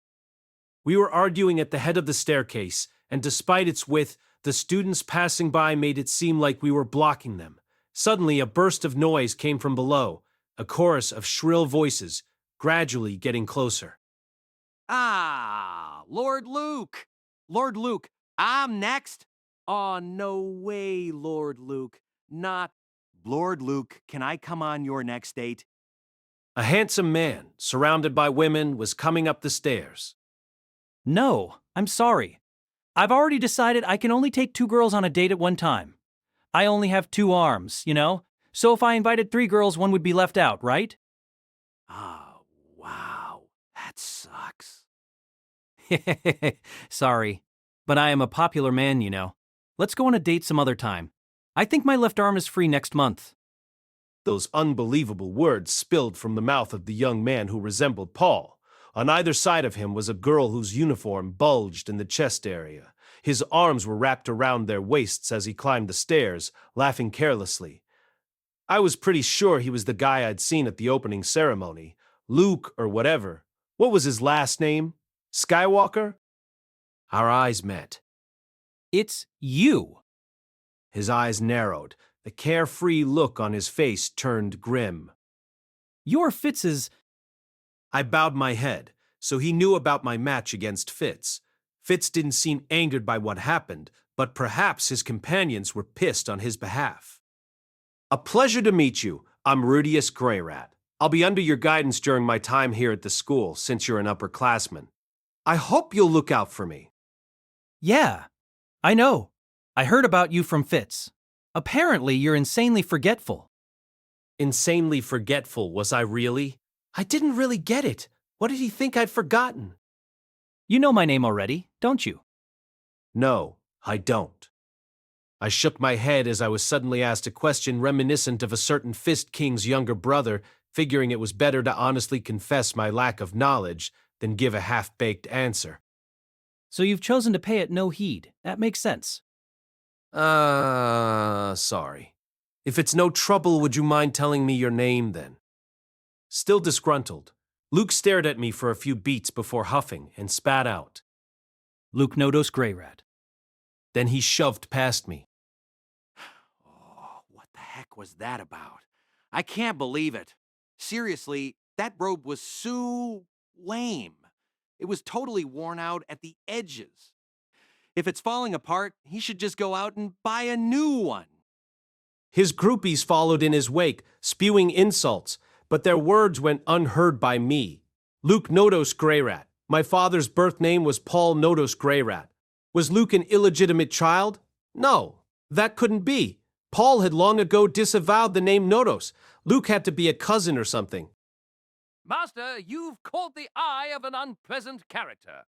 We were arguing at the head of the staircase, and despite its width, the students passing by made it seem like we were blocking them. Suddenly, a burst of noise came from below, a chorus of shrill voices, gradually getting closer. Ah, Lord Luke! Lord Luke, I'm next! Oh, no way, Lord Luke. Not... Lord Luke, can I come on your next date? A handsome man, surrounded by women, was coming up the stairs. No, I'm sorry. I've already decided I can only take 2 girls on a date at one time. I only have 2 arms, you know? So if I invited 3 girls, one would be left out, right? Oh, wow. That sucks. Sorry, but I am a popular man, you know. Let's go on a date some other time. I think my left arm is free next month. Those unbelievable words spilled from the mouth of the young man who resembled Paul. On either side of him was a girl whose uniform bulged in the chest area. His arms were wrapped around their waists as he climbed the stairs, laughing carelessly. I was pretty sure he was the guy I'd seen at the opening ceremony. Luke or whatever. What was his last name? Skywalker? Our eyes met. It's you. His eyes narrowed. The carefree look on his face turned grim. You're Fitz's... I bowed my head, so he knew about my match against Fitz. Fitz didn't seem angered by what happened, but perhaps his companions were pissed on his behalf. A pleasure to meet you. I'm Rudeus Greyrat. I'll be under your guidance during my time here at the school, since you're an upperclassman. I hope you'll look out for me. Yeah, I know. I heard about you from Fitz. Apparently, you're insanely forgetful. Insanely forgetful, was I really? I didn't really get it. What did he think I'd forgotten? You know my name already, don't you? No, I don't. I shook my head as I was suddenly asked a question reminiscent of a certain Fist King's younger brother, figuring it was better to honestly confess my lack of knowledge than give a half-baked answer. So you've chosen to pay it no heed. That makes sense. Sorry. If it's no trouble, would you mind telling me your name then? Still disgruntled, Luke stared at me for a few beats before huffing and spat out. Luke Nodos Greyrat. Then he shoved past me. Oh, what the heck was that about? I can't believe it. Seriously, that robe was so lame. It was totally worn out at the edges. If it's falling apart, he should just go out and buy a new one. His groupies followed in his wake, spewing insults, but their words went unheard by me. Luke Nodos Greyrat. My father's birth name was Paul Nodos Greyrat. Was Luke an illegitimate child? No, that couldn't be. Paul had long ago disavowed the name Nodos. Luke had to be a cousin or something. Master, you've caught the eye of an unpleasant character.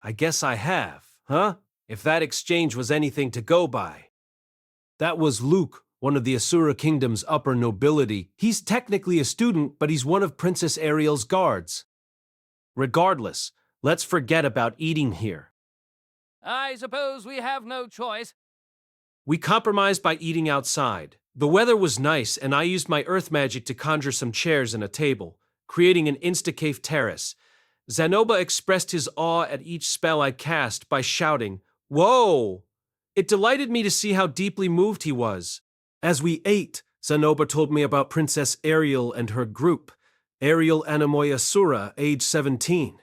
I guess I have, huh? If that exchange was anything to go by. That was Luke, one of the Asura Kingdom's upper nobility. He's technically a student, but he's one of Princess Ariel's guards. Regardless, let's forget about eating here. I suppose we have no choice. We compromised by eating outside. The weather was nice, and I used my earth magic to conjure some chairs and a table, creating an insta-cave terrace. Zanoba expressed his awe at each spell I cast by shouting, "Whoa!" It delighted me to see how deeply moved he was. As we ate, Zanoba told me about Princess Ariel and her group, Ariel Anamoy Asura, age 17,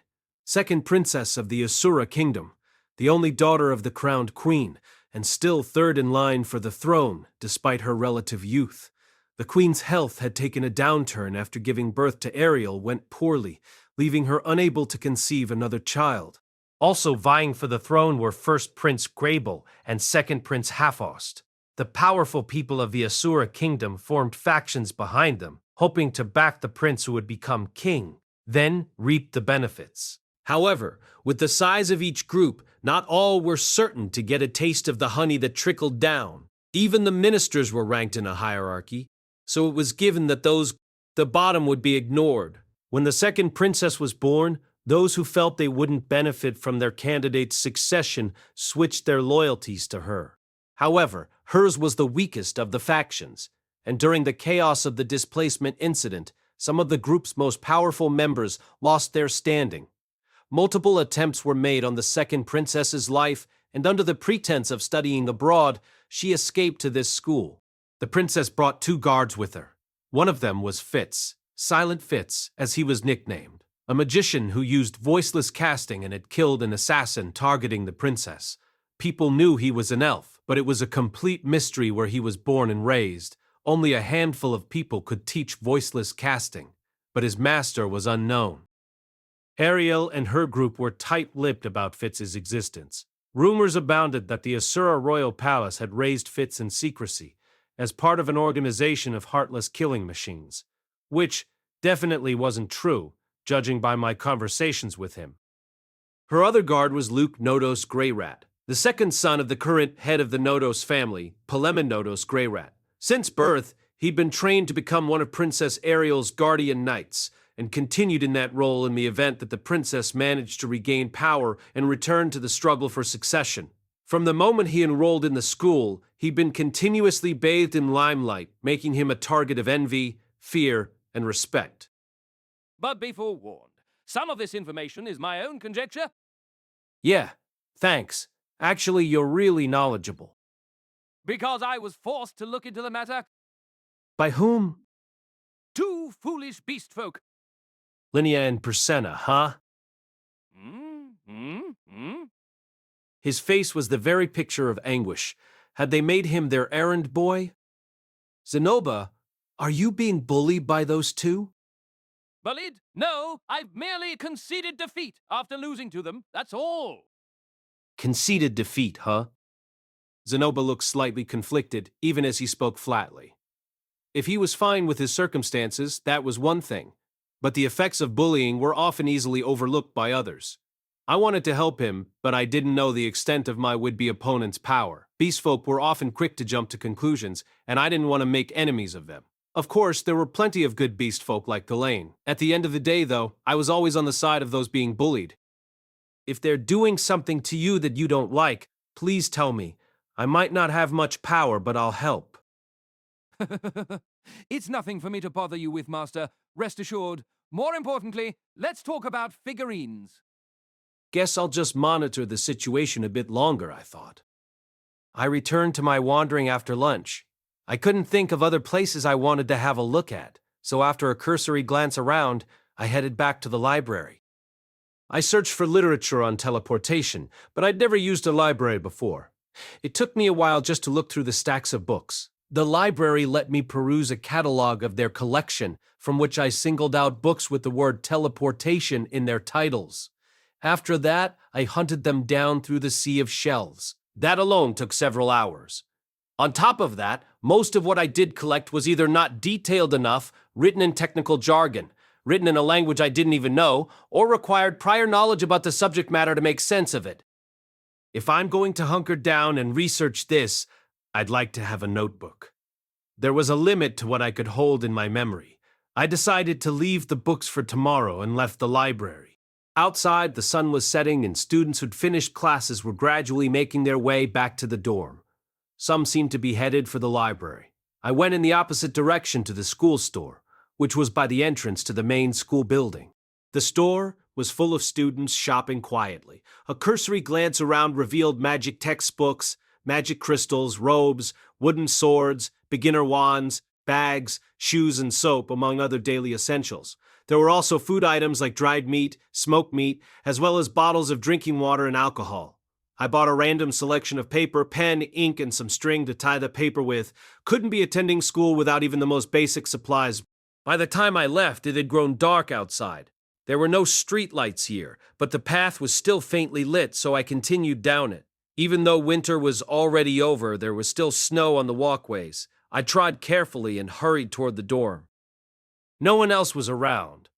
second princess of the Asura Kingdom, the only daughter of the crowned queen, and still third in line for the throne, despite her relative youth. The queen's health had taken a downturn after giving birth to Ariel went poorly, leaving her unable to conceive another child. Also vying for the throne were first Prince Grable and second Prince Hafost. The powerful people of the Asura Kingdom formed factions behind them, hoping to back the prince who would become king, then reap the benefits. However, with the size of each group, not all were certain to get a taste of the honey that trickled down. Even the ministers were ranked in a hierarchy, so it was given that the bottom would be ignored. When the second princess was born, those who felt they wouldn't benefit from their candidate's succession switched their loyalties to her. However, hers was the weakest of the factions, and during the chaos of the displacement incident, some of the group's most powerful members lost their standing. Multiple attempts were made on the second princess's life, and under the pretense of studying abroad, she escaped to this school. The princess brought 2 guards with her. One of them was Fitz, Silent Fitz, as he was nicknamed, a magician who used voiceless casting and had killed an assassin targeting the princess. People knew he was an elf, but it was a complete mystery where he was born and raised. Only a handful of people could teach voiceless casting, but his master was unknown. Ariel and her group were tight-lipped about Fitz's existence. Rumors abounded that the Asura royal palace had raised Fitz in secrecy, as part of an organization of heartless killing machines, which definitely wasn't true, judging by my conversations with him. Her other guard was Luke Nodos Greyrat, the second son of the current head of the Nodos family, Palemon Nodos Greyrat. Since birth, he'd been trained to become one of Princess Ariel's guardian knights, and continued in that role in the event that the princess managed to regain power and return to the struggle for succession. From the moment he enrolled in the school, he'd been continuously bathed in limelight, making him a target of envy, fear, and respect. But be forewarned, some of this information is my own conjecture. Yeah, thanks. Actually, you're really knowledgeable. Because I was forced to look into the matter. By whom? 2 foolish beast folk. Linnea and Persenna, huh? His face was the very picture of anguish. Had they made him their errand boy? Zenoba, are you being bullied by those two? Bullied? No, I've merely conceded defeat after losing to them, that's all. Conceded defeat, huh? Zenoba looked slightly conflicted, even as he spoke flatly. If he was fine with his circumstances, that was one thing, but the effects of bullying were often easily overlooked by others. I wanted to help him, but I didn't know the extent of my would-be opponent's power. Beastfolk were often quick to jump to conclusions, and I didn't want to make enemies of them. Of course, there were plenty of good beastfolk like Ghislaine. At the end of the day, though, I was always on the side of those being bullied. If they're doing something to you that you don't like, please tell me. I might not have much power, but I'll help. It's nothing for me to bother you with, Master. Rest assured. More importantly, let's talk about figurines. Guess I'll just monitor the situation a bit longer, I thought. I returned to my wandering after lunch. I couldn't think of other places I wanted to have a look at, so after a cursory glance around, I headed back to the library. I searched for literature on teleportation, but I'd never used a library before. It took me a while just to look through the stacks of books. The library let me peruse a catalog of their collection, from which I singled out books with the word teleportation in their titles. After that, I hunted them down through the sea of shelves. That alone took several hours. On top of that, most of what I did collect was either not detailed enough, written in technical jargon, written in a language I didn't even know, or required prior knowledge about the subject matter to make sense of it. If I'm going to hunker down and research this, I'd like to have a notebook. There was a limit to what I could hold in my memory. I decided to leave the books for tomorrow and left the library. Outside, the sun was setting and students who'd finished classes were gradually making their way back to the dorm. Some seemed to be headed for the library. I went in the opposite direction to the school store, which was by the entrance to the main school building. The store was full of students shopping quietly. A cursory glance around revealed magic textbooks, magic crystals, robes, wooden swords, beginner wands, bags, shoes, and soap, among other daily essentials. There were also food items like dried meat, smoked meat, as well as bottles of drinking water and alcohol. I bought a random selection of paper, pen, ink, and some string to tie the paper with. Couldn't be attending school without even the most basic supplies. By the time I left, it had grown dark outside. There were no street lights here, but the path was still faintly lit, so I continued down it. Even though winter was already over, there was still snow on the walkways. I trod carefully and hurried toward the dorm. No one else was around.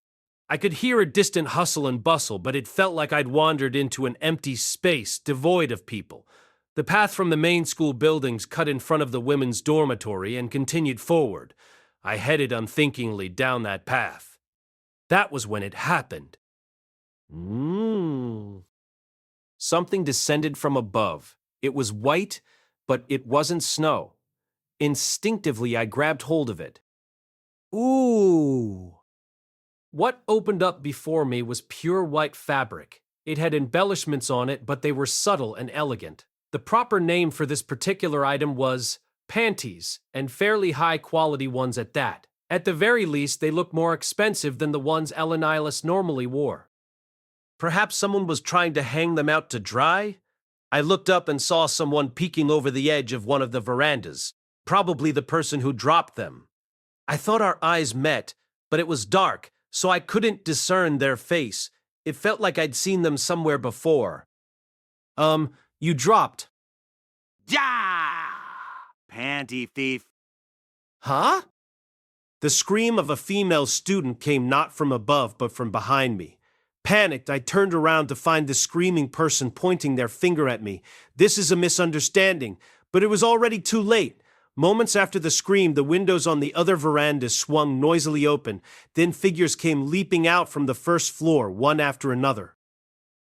I could hear a distant hustle and bustle, but it felt like I'd wandered into an empty space devoid of people. The path from the main school buildings cut in front of the women's dormitory and continued forward. I headed unthinkingly down that path. That was when it happened. Something descended from above. It was white, but it wasn't snow. Instinctively, I grabbed hold of it. Ooh! What opened up before me was pure white fabric. It had embellishments on it, but they were subtle and elegant. The proper name for this particular item was panties, and fairly high-quality ones at that. At the very least, they looked more expensive than the ones Elenilis normally wore. Perhaps someone was trying to hang them out to dry? I looked up and saw someone peeking over the edge of one of the verandas, probably the person who dropped them. I thought our eyes met, but it was dark, so I couldn't discern their face. It felt like I'd seen them somewhere before. You dropped. Yeah! Panty thief. Huh? The scream of a female student came not from above, but from behind me. Panicked, I turned around to find the screaming person pointing their finger at me. This is a misunderstanding, but it was already too late. Moments after the scream, the windows on the other veranda swung noisily open. Then figures came leaping out from the first floor, one after another.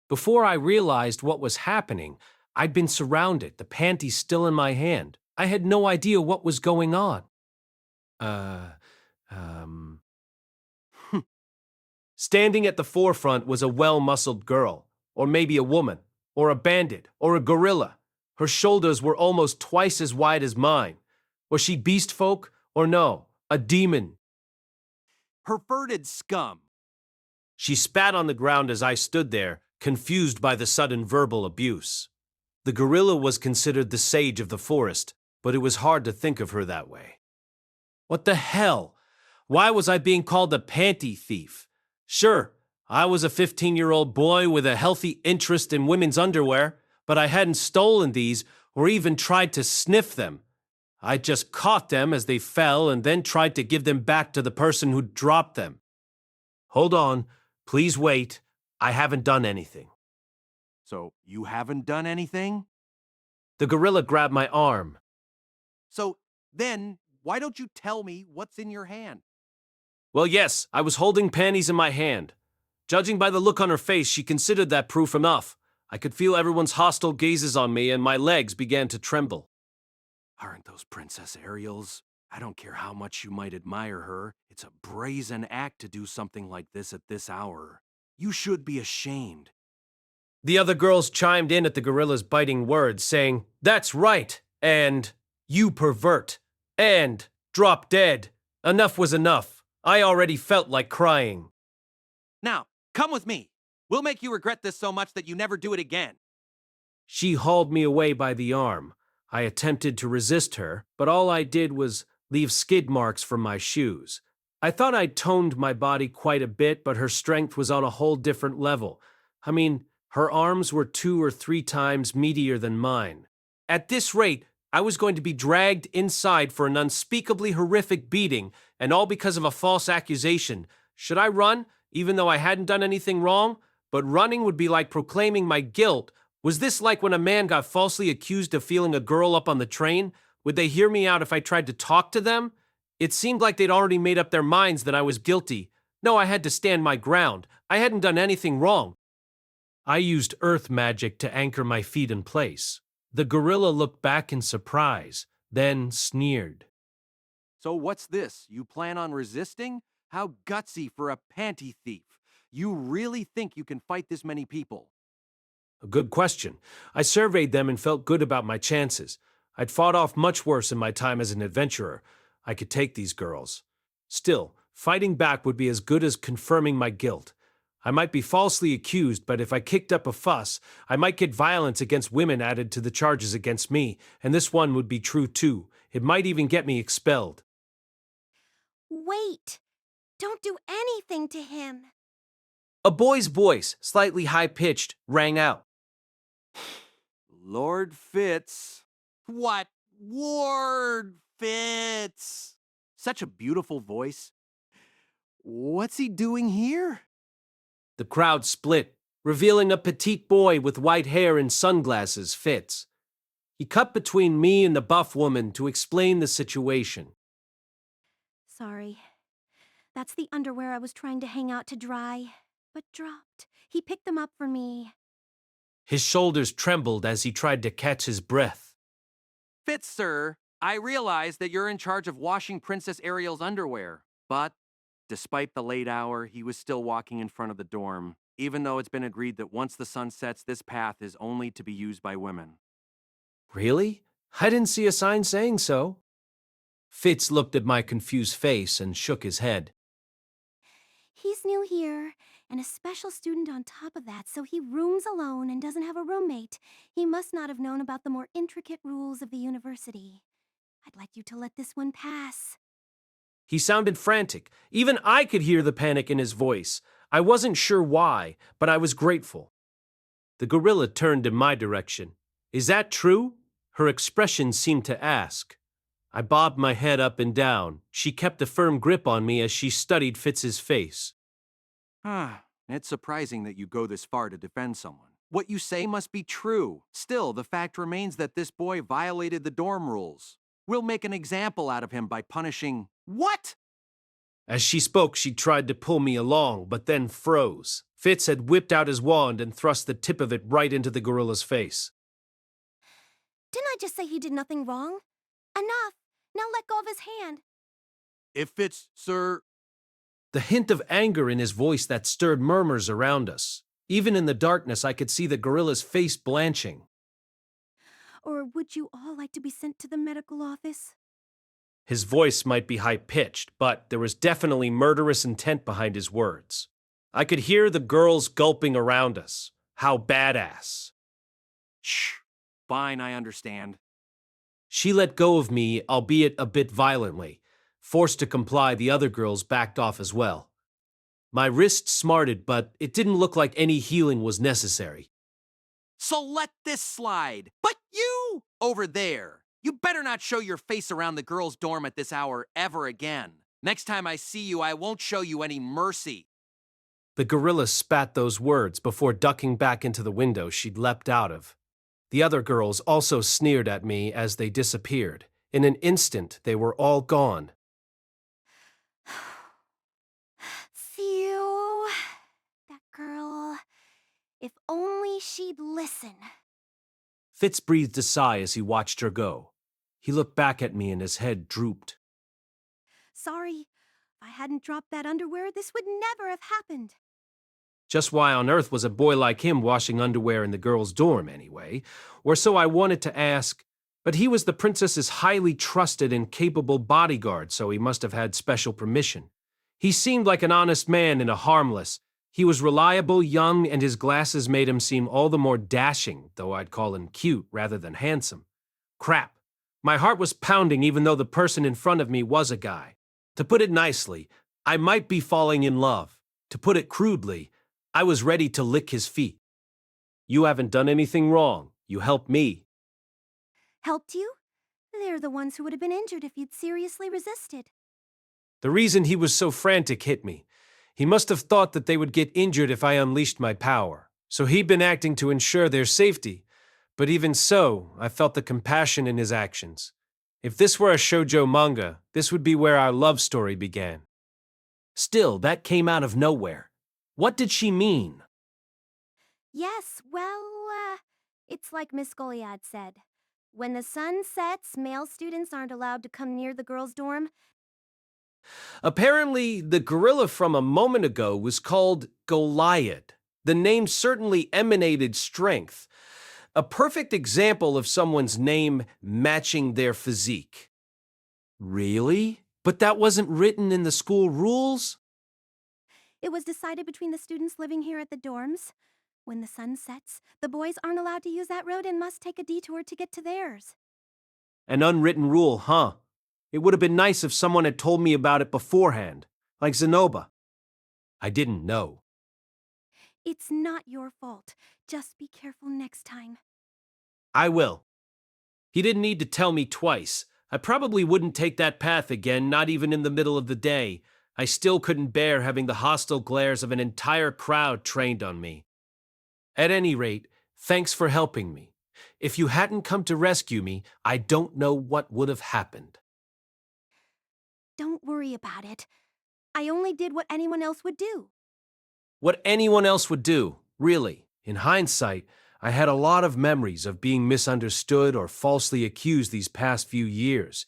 Before I realized what was happening, I'd been surrounded, the panties still in my hand. I had no idea what was going on. Standing at the forefront was a well-muscled girl, or maybe a woman, or a bandit, or a gorilla. Her shoulders were almost twice as wide as mine. Was she beast folk, or no, a demon? Perverted scum. She spat on the ground as I stood there, confused by the sudden verbal abuse. The gorilla was considered the sage of the forest, but it was hard to think of her that way. What the hell? Why was I being called a panty thief? Sure, I was a 15-year-old boy with a healthy interest in women's underwear, but I hadn't stolen these or even tried to sniff them. I just caught them as they fell and then tried to give them back to the person who dropped them. Hold on, please wait. I haven't done anything. So you haven't done anything? The gorilla grabbed my arm. So then, why don't you tell me what's in your hand? Well, yes, I was holding panties in my hand. Judging by the look on her face, she considered that proof enough. I could feel everyone's hostile gazes on me and my legs began to tremble. Aren't those Princess Ariels? I don't care how much you might admire her. It's a brazen act to do something like this at this hour. You should be ashamed. The other girls chimed in at the gorilla's biting words, saying, "That's right," and "You pervert," and "Drop dead." Enough was enough. I already felt like crying. Now, come with me. We'll make you regret this so much that you never do it again. She hauled me away by the arm. I attempted to resist her, but all I did was leave skid marks from my shoes. I thought I'd toned my body quite a bit, but her strength was on a whole different level. I mean, her arms were 2 or 3 times meatier than mine. At this rate, I was going to be dragged inside for an unspeakably horrific beating, and all because of a false accusation. Should I run, even though I hadn't done anything wrong? But running would be like proclaiming my guilt. Was this like when a man got falsely accused of feeling a girl up on the train? Would they hear me out if I tried to talk to them? It seemed like they'd already made up their minds that I was guilty. No, I had to stand my ground. I hadn't done anything wrong. I used earth magic to anchor my feet in place. The gorilla looked back in surprise, then sneered. So what's this? You plan on resisting? How gutsy for a panty thief. You really think you can fight this many people? A good question. I surveyed them and felt good about my chances. I'd fought off much worse in my time as an adventurer. I could take these girls. Still, fighting back would be as good as confirming my guilt. I might be falsely accused, but if I kicked up a fuss, I might get violence against women added to the charges against me, and this one would be true too. It might even get me expelled. Wait! Don't do anything to him! A boy's voice, slightly high-pitched, rang out. Lord Fitz. What? Lord Fitz! Such a beautiful voice. What's he doing here? The crowd split, revealing a petite boy with white hair and sunglasses, Fitz. He cut between me and the buff woman to explain the situation. Sorry. That's the underwear I was trying to hang out to dry, but dropped. He picked them up for me. His shoulders trembled as he tried to catch his breath. Fitz, sir, I realize that you're in charge of washing Princess Ariel's underwear, but despite the late hour, he was still walking in front of the dorm, even though it's been agreed that once the sun sets, this path is only to be used by women. Really? I didn't see a sign saying so. Fitz looked at my confused face and shook his head. He's new here, and a special student on top of that, so he rooms alone and doesn't have a roommate. He must not have known about the more intricate rules of the university. I'd like you to let this one pass. He sounded frantic. Even I could hear the panic in his voice. I wasn't sure why, but I was grateful. The gorilla turned in my direction. Is that true? Her expression seemed to ask. I bobbed my head up and down. She kept a firm grip on me as she studied Fitz's face. It's surprising that you go this far to defend someone. What you say must be true. Still, the fact remains that this boy violated the dorm rules. We'll make an example out of him by punishing... What? As she spoke, she tried to pull me along, but then froze. Fitz had whipped out his wand and thrust the tip of it right into the gorilla's face. Didn't I just say he did nothing wrong? Enough! Now let go of his hand. If Fitz, sir... The hint of anger in his voice that stirred murmurs around us. Even in the darkness, I could see the gorilla's face blanching. Or would you all like to be sent to the medical office? His voice might be high-pitched, but there was definitely murderous intent behind his words. I could hear the girls gulping around us. How badass. Shh. Fine, I understand. She let go of me, albeit a bit violently. Forced to comply, the other girls backed off as well. My wrist smarted, but it didn't look like any healing was necessary. So let this slide. But you, over there, you better not show your face around the girls' dorm at this hour ever again. Next time I see you, I won't show you any mercy. The gorilla spat those words before ducking back into the window she'd leapt out of. The other girls also sneered at me as they disappeared. In an instant, they were all gone. Phew. That girl. If only she'd listen. Fitz breathed a sigh as he watched her go. He looked back at me and his head drooped. Sorry. If I hadn't dropped that underwear, this would never have happened. Just why on earth was a boy like him washing underwear in the girls' dorm anyway? Or so I wanted to ask, but he was the princess's highly trusted and capable bodyguard, so he must have had special permission. He seemed like an honest man and a harmless. He was reliable, young, and his glasses made him seem all the more dashing, though I'd call him cute rather than handsome. Crap. My heart was pounding even though the person in front of me was a guy. To put it nicely, I might be falling in love. To put it crudely, I was ready to lick his feet. You haven't done anything wrong. You helped me. Helped you? They're the ones who would have been injured if you'd seriously resisted. The reason he was so frantic hit me. He must have thought that they would get injured if I unleashed my power. So he'd been acting to ensure their safety. But even so, I felt the compassion in his actions. If this were a shoujo manga, this would be where our love story began. Still, that came out of nowhere. What did she mean? Yes, well, it's like Miss Goliad said. When the sun sets, male students aren't allowed to come near the girls' dorm. Apparently, the gorilla from a moment ago was called Goliath. The name certainly emanated strength. A perfect example of someone's name matching their physique. Really? But that wasn't written in the school rules? It was decided between the students living here at the dorms. When the sun sets, the boys aren't allowed to use that road and must take a detour to get to theirs. An unwritten rule, huh? It would have been nice if someone had told me about it beforehand, like Zenoba. I didn't know. It's not your fault. Just be careful next time. I will. He didn't need to tell me twice. I probably wouldn't take that path again, not even in the middle of the day. I still couldn't bear having the hostile glares of an entire crowd trained on me. At any rate, thanks for helping me. If you hadn't come to rescue me, I don't know what would have happened. Don't worry about it. I only did what anyone else would do. What anyone else would do, really. In hindsight, I had a lot of memories of being misunderstood or falsely accused these past few years.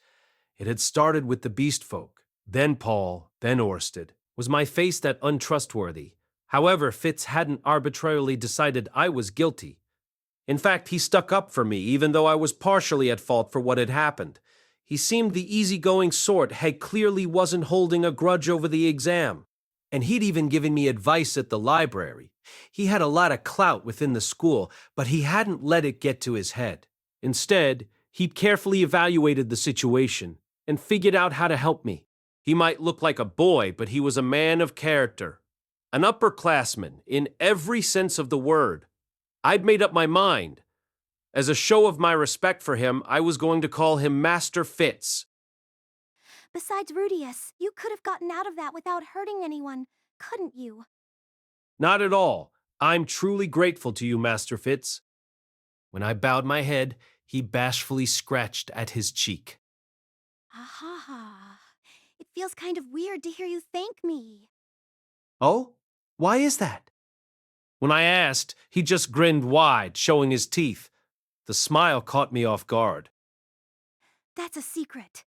It had started with the beast folk, then Paul, then Orsted. Was my face that untrustworthy? However, Fitz hadn't arbitrarily decided I was guilty. In fact, he stuck up for me, even though I was partially at fault for what had happened. He seemed the easygoing sort, clearly wasn't holding a grudge over the exam. And he'd even given me advice at the library. He had a lot of clout within the school, but he hadn't let it get to his head. Instead, he'd carefully evaluated the situation and figured out how to help me. He might look like a boy, but he was a man of character. An upperclassman, in every sense of the word. I'd made up my mind. As a show of my respect for him, I was going to call him Master Fitz. Besides Rudeus, you could have gotten out of that without hurting anyone, couldn't you? Not at all. I'm truly grateful to you, Master Fitz. When I bowed my head, he bashfully scratched at his cheek. Aha. It feels kind of weird to hear you thank me. Oh? Why is that? When I asked, he just grinned wide, showing his teeth. The smile caught me off guard. That's a secret.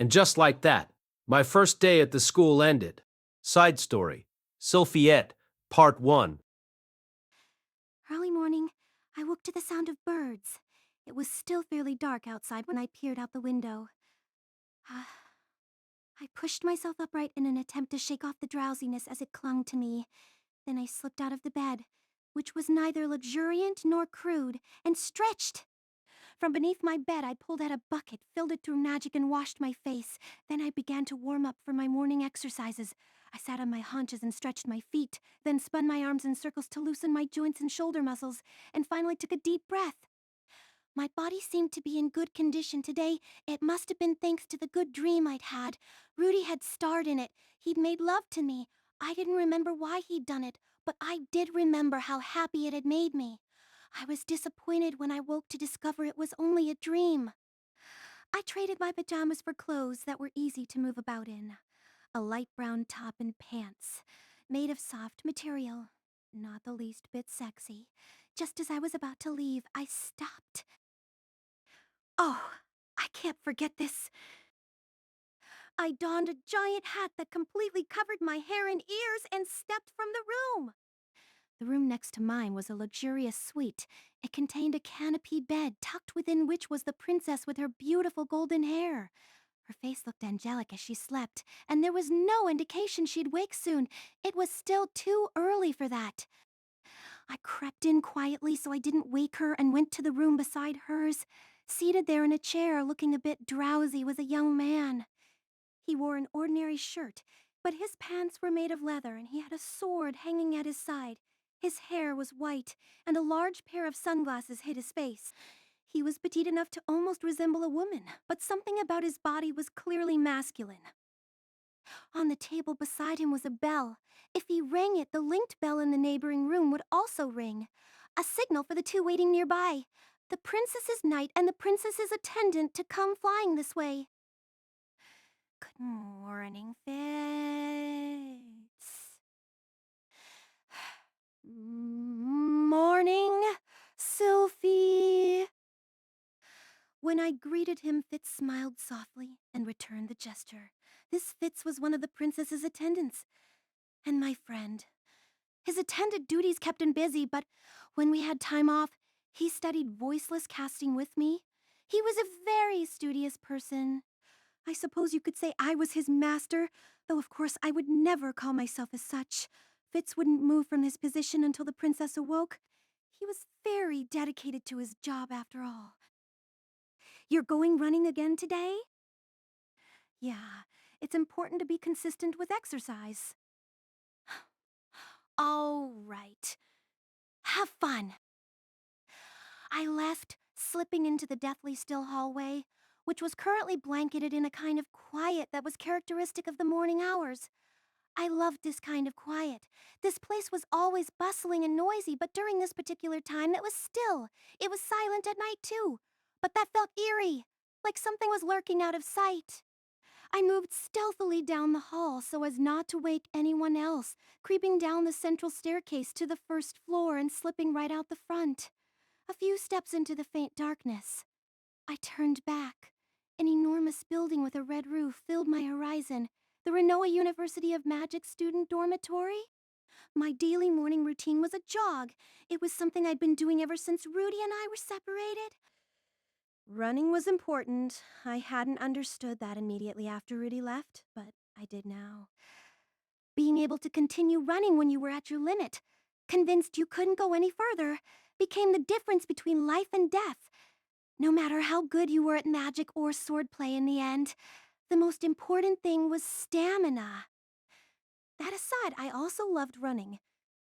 And just like that, my first day at the school ended. Side story. Sylphiette, Part 1. Early morning, I woke to the sound of birds. It was still fairly dark outside when I peered out the window. I pushed myself upright in an attempt to shake off the drowsiness as it clung to me. Then I slipped out of the bed, which was neither luxuriant nor crude, and stretched. From beneath my bed, I pulled out a bucket, filled it through magic, and washed my face. Then I began to warm up for my morning exercises. I sat on my haunches and stretched my feet, then spun my arms in circles to loosen my joints and shoulder muscles, and finally took a deep breath. My body seemed to be in good condition today. It must have been thanks to the good dream I'd had. Rudy had starred in it. He'd made love to me. I didn't remember why he'd done it, but I did remember how happy it had made me. I was disappointed when I woke to discover it was only a dream. I traded my pajamas for clothes that were easy to move about in. A light brown top and pants, made of soft material, not the least bit sexy. Just as I was about to leave, I stopped. Oh, I can't forget this. I donned a giant hat that completely covered my hair and ears and stepped from the room. The room next to mine was a luxurious suite. It contained a canopied bed, tucked within which was the princess with her beautiful golden hair. Her face looked angelic as she slept, and there was no indication she'd wake soon. It was still too early for that. I crept in quietly so I didn't wake her and went to the room beside hers. Seated there in a chair, looking a bit drowsy, was a young man. He wore an ordinary shirt, but his pants were made of leather and he had a sword hanging at his side. His hair was white, and a large pair of sunglasses hid his face. He was petite enough to almost resemble a woman, but something about his body was clearly masculine. On the table beside him was a bell. If he rang it, the linked bell in the neighboring room would also ring, a signal for the two waiting nearby, the princess's knight and the princess's attendant, to come flying this way. Good morning, Fitz. Morning, Sylphie. When I greeted him, Fitz smiled softly and returned the gesture. This Fitz was one of the princess's attendants, and my friend. His attendant duties kept him busy, but when we had time off, he studied voiceless casting with me. He was a very studious person. I suppose you could say I was his master, though of course I would never call myself as such. Fitz wouldn't move from his position until the princess awoke. He was very dedicated to his job after all. You're going running again today? Yeah, it's important to be consistent with exercise. All right. Have fun. I left, slipping into the deathly still hallway, which was currently blanketed in a kind of quiet that was characteristic of the morning hours. I loved this kind of quiet. This place was always bustling and noisy, but during this particular time it was still. It was silent at night too, but that felt eerie, like something was lurking out of sight. I moved stealthily down the hall so as not to wake anyone else, creeping down the central staircase to the first floor and slipping right out the front. A few steps into the faint darkness, I turned back. An enormous building with a red roof filled my horizon. The Ranoa University of Magic student dormitory? My daily morning routine was a jog. It was something I'd been doing ever since Rudy and I were separated. Running was important. I hadn't understood that immediately after Rudy left, but I did now. Being able to continue running when you were at your limit, convinced you couldn't go any further, became the difference between life and death. No matter how good you were at magic or swordplay in the end, the most important thing was stamina. That aside, I also loved running.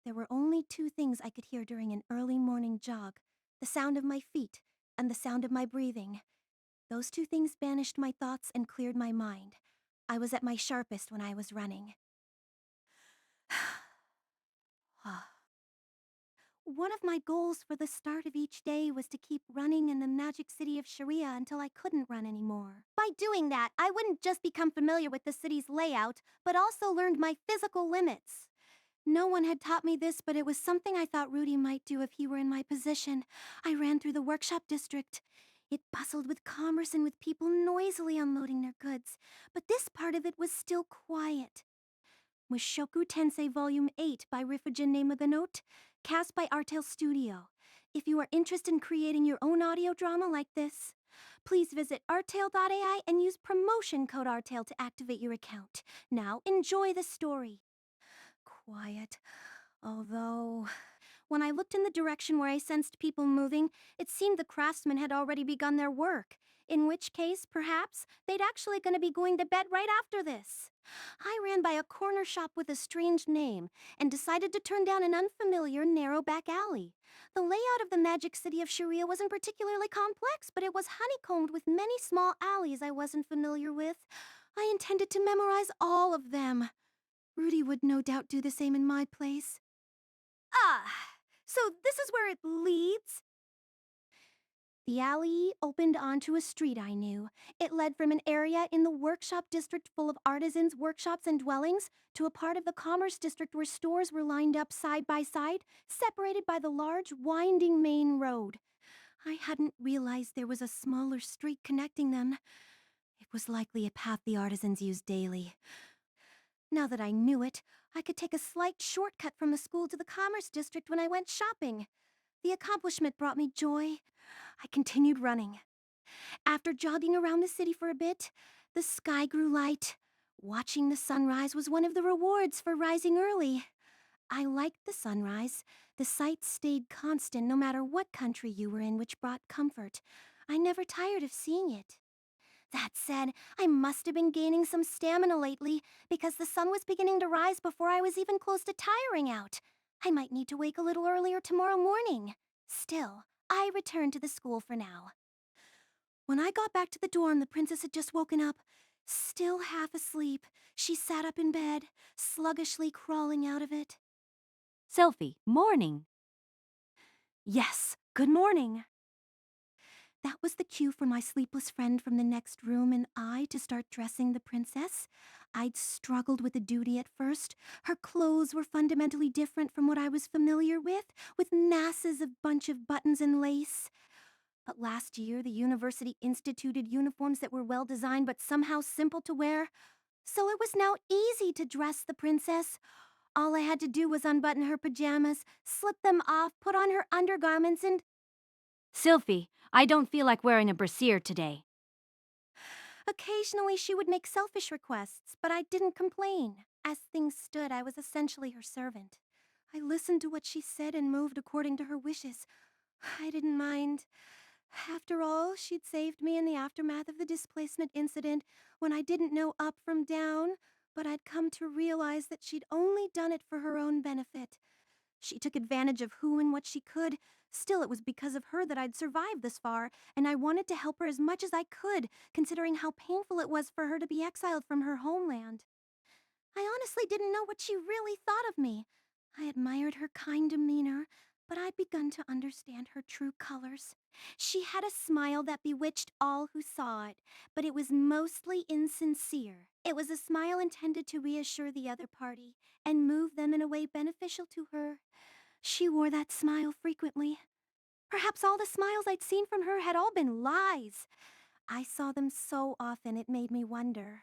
There were only two things I could hear during an early morning jog: the sound of my feet and the sound of my breathing. Those two things banished my thoughts and cleared my mind. I was at my sharpest when I was running. One of my goals for the start of each day was to keep running in the magic city of Sharia until I couldn't run anymore. By doing that, I wouldn't just become familiar with the city's layout, but also learned my physical limits. No one had taught me this, but it was something I thought Rudy might do if he were in my position. I ran through the workshop district. It bustled with commerce and with people noisily unloading their goods, but this part of it was still quiet. Mushoku Tensei Volume 8 by Rifujin Namaganote, cast by Artel Studio. If you are interested in creating your own audio drama like this, please visit artel.ai and use promotion code Artel to activate your account. Now enjoy the story. Quiet, although When I looked in the direction where I sensed people moving, it seemed the craftsmen had already begun their work, in which case, perhaps, they'd actually going to be going to bed right after this. I ran by a corner shop with a strange name and decided to turn down an unfamiliar, narrow back alley. The layout of the magic city of Sharia wasn't particularly complex, but it was honeycombed with many small alleys I wasn't familiar with. I intended to memorize all of them. Rudy would no doubt do the same in my place. Ah, so this is where it leads? The alley opened onto a street I knew. It led from an area in the workshop district full of artisans, workshops, and dwellings to a part of the commerce district where stores were lined up side by side, separated by the large, winding main road. I hadn't realized there was a smaller street connecting them. It was likely a path the artisans used daily. Now that I knew it, I could take a slight shortcut from the school to the commerce district when I went shopping. The accomplishment brought me joy. I continued running. After jogging around the city for a bit, the sky grew light. Watching the sunrise was one of the rewards for rising early. I liked the sunrise. The sight stayed constant no matter what country you were in, which brought comfort. I never tired of seeing it. That said, I must have been gaining some stamina lately because the sun was beginning to rise before I was even close to tiring out. I might need to wake a little earlier tomorrow morning. Still, I returned to the school for now. When I got back to the dorm, the princess had just woken up. Still half asleep, she sat up in bed, sluggishly crawling out of it. Sylphie, morning. Yes, good morning. That was the cue for my sleepless friend from the next room and I to start dressing the princess. I'd struggled with the duty at first. Her clothes were fundamentally different from what I was familiar with masses of bunch of buttons and lace. But last year, the university instituted uniforms that were well designed but somehow simple to wear. So it was now easy to dress the princess. All I had to do was unbutton her pajamas, slip them off, put on her undergarments, and... Sylphie, I don't feel like wearing a brassiere today. Occasionally, she would make selfish requests, but I didn't complain. As things stood, I was essentially her servant. I listened to what she said and moved according to her wishes. I didn't mind. After all, she'd saved me in the aftermath of the displacement incident when I didn't know up from down, but I'd come to realize that she'd only done it for her own benefit. She took advantage of who and what she could. Still, it was because of her that I'd survived this far, and I wanted to help her as much as I could, considering how painful it was for her to be exiled from her homeland. I honestly didn't know what she really thought of me. I admired her kind demeanor, but I'd begun to understand her true colors. She had a smile that bewitched all who saw it, but it was mostly insincere. It was a smile intended to reassure the other party and move them in a way beneficial to her. She wore that smile frequently. Perhaps all the smiles I'd seen from her had all been lies. I saw them so often it made me wonder.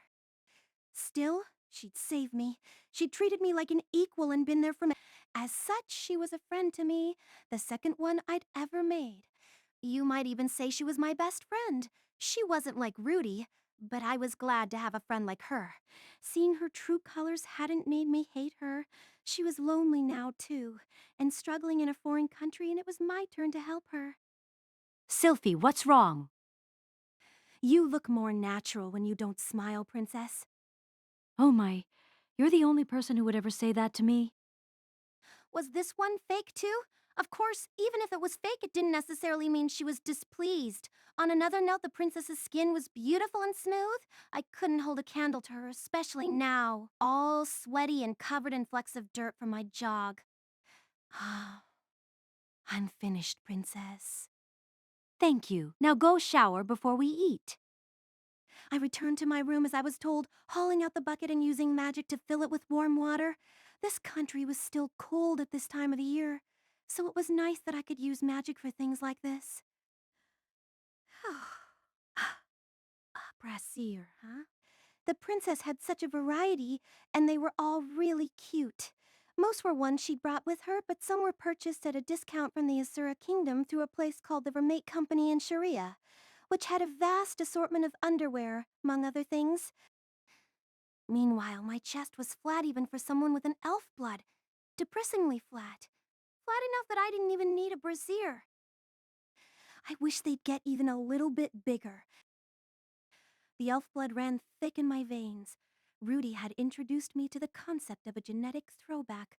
Still, she'd saved me. She'd treated me like an equal and been there for me. As such, she was a friend to me, the second one I'd ever made. You might even say she was my best friend. She wasn't like Rudy, but I was glad to have a friend like her. Seeing her true colors hadn't made me hate her. She was lonely now, too, and struggling in a foreign country, and it was my turn to help her. Sylphie, what's wrong? You look more natural when you don't smile, Princess. Oh my, you're the only person who would ever say that to me. Was this one fake, too? Of course, even if it was fake, it didn't necessarily mean she was displeased. On another note, the princess's skin was beautiful and smooth. I couldn't hold a candle to her, especially now, all sweaty and covered in flecks of dirt from my jog. I'm finished, Princess. Thank you. Now go shower before we eat. I returned to my room as I was told, hauling out the bucket and using magic to fill it with warm water. This country was still cold at this time of the year, so it was nice that I could use magic for things like this. Brassiere, huh? The princess had such a variety, and they were all really cute. Most were ones she'd brought with her, but some were purchased at a discount from the Asura Kingdom through a place called the Vermate Company in Sharia, which had a vast assortment of underwear, among other things. Meanwhile, my chest was flat even for someone with an elf blood. Depressingly flat. flat enough that I didn't even need a brassiere. I wish they'd get even a little bit bigger. The elf blood ran thick in my veins. Rudy had introduced me to the concept of a genetic throwback.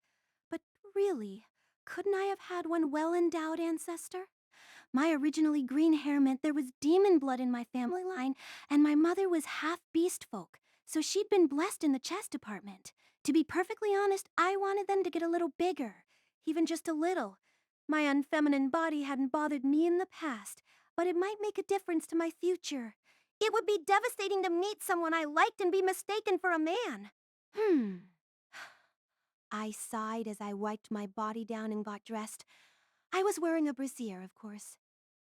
But really, couldn't I have had one well-endowed ancestor? My originally green hair meant there was demon blood in my family line, and my mother was half beast folk, so she'd been blessed in the chess department. To be perfectly honest, I wanted them to get a little bigger, even just a little. My unfeminine body hadn't bothered me in the past, but it might make a difference to my future. It would be devastating to meet someone I liked and be mistaken for a man. I sighed as I wiped my body down and got dressed. I was wearing a brassiere, of course.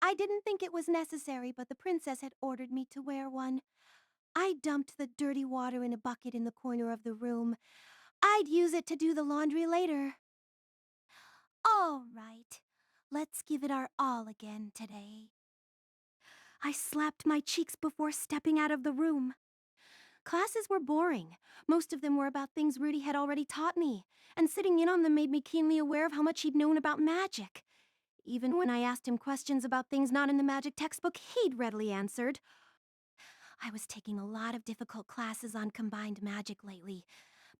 I didn't think it was necessary, but the princess had ordered me to wear one. I dumped the dirty water in a bucket in the corner of the room. I'd use it to do the laundry later. All right, let's give it our all again today. I slapped my cheeks before stepping out of the room. Classes were boring. Most of them were about things Rudy had already taught me, and sitting in on them made me keenly aware of how much he'd known about magic. Even when I asked him questions about things not in the magic textbook, he'd readily answered. I was taking a lot of difficult classes on combined magic lately,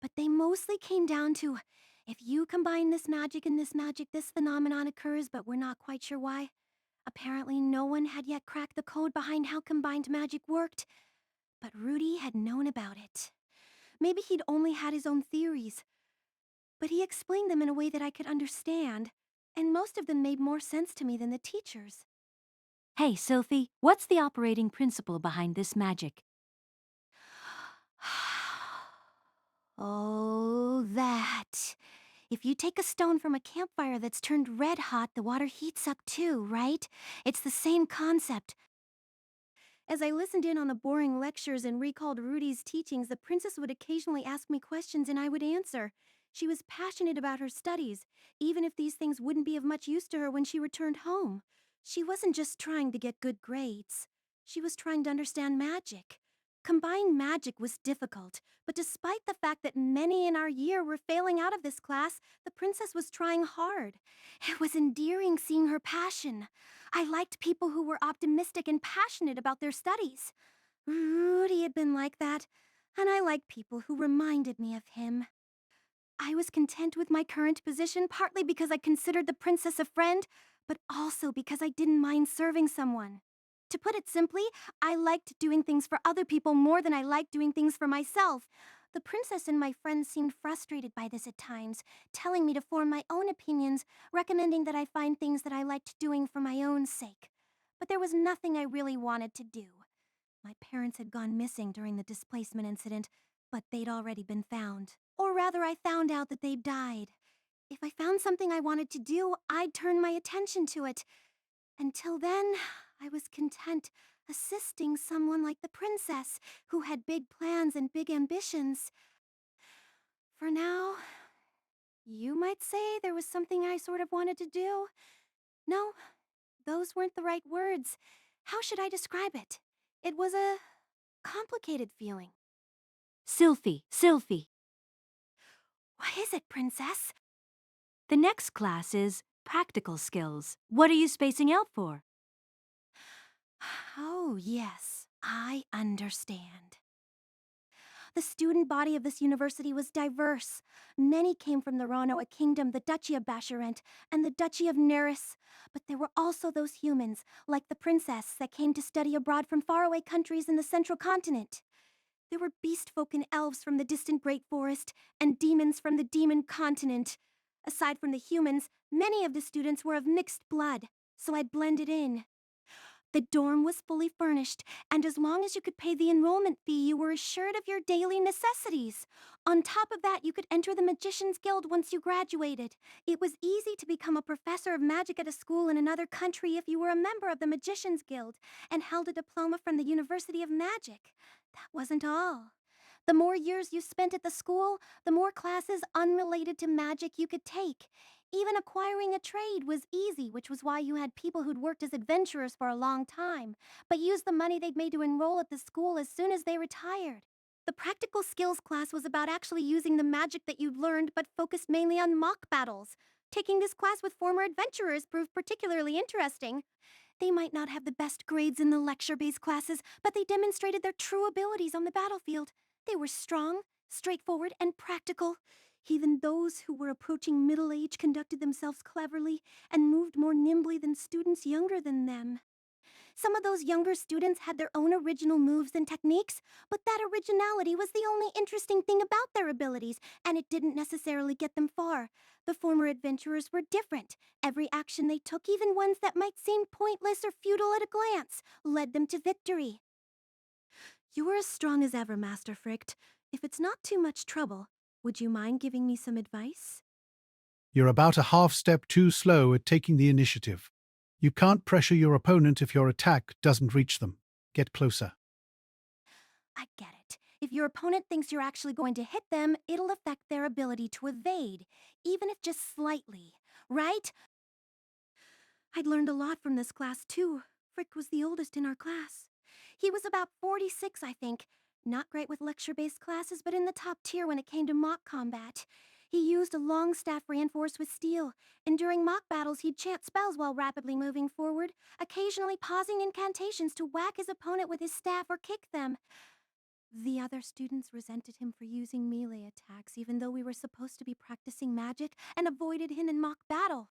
but they mostly came down to, if you combine this magic and this magic, this phenomenon occurs, but we're not quite sure why. Apparently no one had yet cracked the code behind how combined magic worked, but Rudy had known about it. Maybe he'd only had his own theories, but he explained them in a way that I could understand, and most of them made more sense to me than the teachers. Hey, Sylphie, what's the operating principle behind this magic? Oh, that. If you take a stone from a campfire that's turned red hot, the water heats up too, right? It's the same concept. As I listened in on the boring lectures and recalled Rudy's teachings, the princess would occasionally ask me questions and I would answer. She was passionate about her studies, even if these things wouldn't be of much use to her when she returned home. She wasn't just trying to get good grades. She was trying to understand magic. Combined magic was difficult, but despite the fact that many in our year were failing out of this class, the princess was trying hard. It was endearing seeing her passion. I liked people who were optimistic and passionate about their studies. Rudy had been like that, and I liked people who reminded me of him. I was content with my current position, partly because I considered the princess a friend, but also because I didn't mind serving someone. To put it simply, I liked doing things for other people more than I liked doing things for myself. The princess and my friends seemed frustrated by this at times, telling me to form my own opinions, recommending that I find things that I liked doing for my own sake. But there was nothing I really wanted to do. My parents had gone missing during the displacement incident, but they'd already been found. Or rather, I found out that they'd died. If I found something I wanted to do, I'd turn my attention to it. Until then, I was content assisting someone like the princess, who had big plans and big ambitions. For now, you might say there was something I sort of wanted to do. No, those weren't the right words. How should I describe it? It was a complicated feeling. Sylphie. What is it, princess? The next class is practical skills. What are you spacing out for? Oh, yes, I understand. The student body of this university was diverse. Many came from the Ranoa Kingdom, the Duchy of Basharent, and the Duchy of Neris. But there were also those humans, like the princess, that came to study abroad from faraway countries in the central continent. There were beast folk and elves from the distant Great Forest, and demons from the Demon Continent. Aside from the humans, many of the students were of mixed blood, so I'd blended in. The dorm was fully furnished, and as long as you could pay the enrollment fee, you were assured of your daily necessities. On top of that, you could enter the Magician's Guild once you graduated. It was easy to become a professor of magic at a school in another country if you were a member of the Magician's Guild and held a diploma from the University of Magic. That wasn't all. The more years you spent at the school, the more classes unrelated to magic you could take. Even acquiring a trade was easy, which was why you had people who'd worked as adventurers for a long time, but used the money they'd made to enroll at the school as soon as they retired. The practical skills class was about actually using the magic that you'd learned, but focused mainly on mock battles. Taking this class with former adventurers proved particularly interesting. They might not have the best grades in the lecture-based classes, but they demonstrated their true abilities on the battlefield. They were strong, straightforward, and practical. Even those who were approaching middle age conducted themselves cleverly and moved more nimbly than students younger than them. Some of those younger students had their own original moves and techniques, but that originality was the only interesting thing about their abilities, and it didn't necessarily get them far. The former adventurers were different. Every action they took, even ones that might seem pointless or futile at a glance, led them to victory. You were as strong as ever, Master Fricht. If it's not too much trouble, would you mind giving me some advice? You're about a half step too slow at taking the initiative. You can't pressure your opponent if your attack doesn't reach them. Get closer. I get it. If your opponent thinks you're actually going to hit them, it'll affect their ability to evade, even if just slightly, right? I'd learned a lot from this class, too. Frick was the oldest in our class. He was about 46, I think. Not great with lecture-based classes, but in the top tier when it came to mock combat. He used a long staff reinforced with steel, and during mock battles he'd chant spells while rapidly moving forward, occasionally pausing incantations to whack his opponent with his staff or kick them. The other students resented him for using melee attacks, even though we were supposed to be practicing magic, and avoided him in mock battle.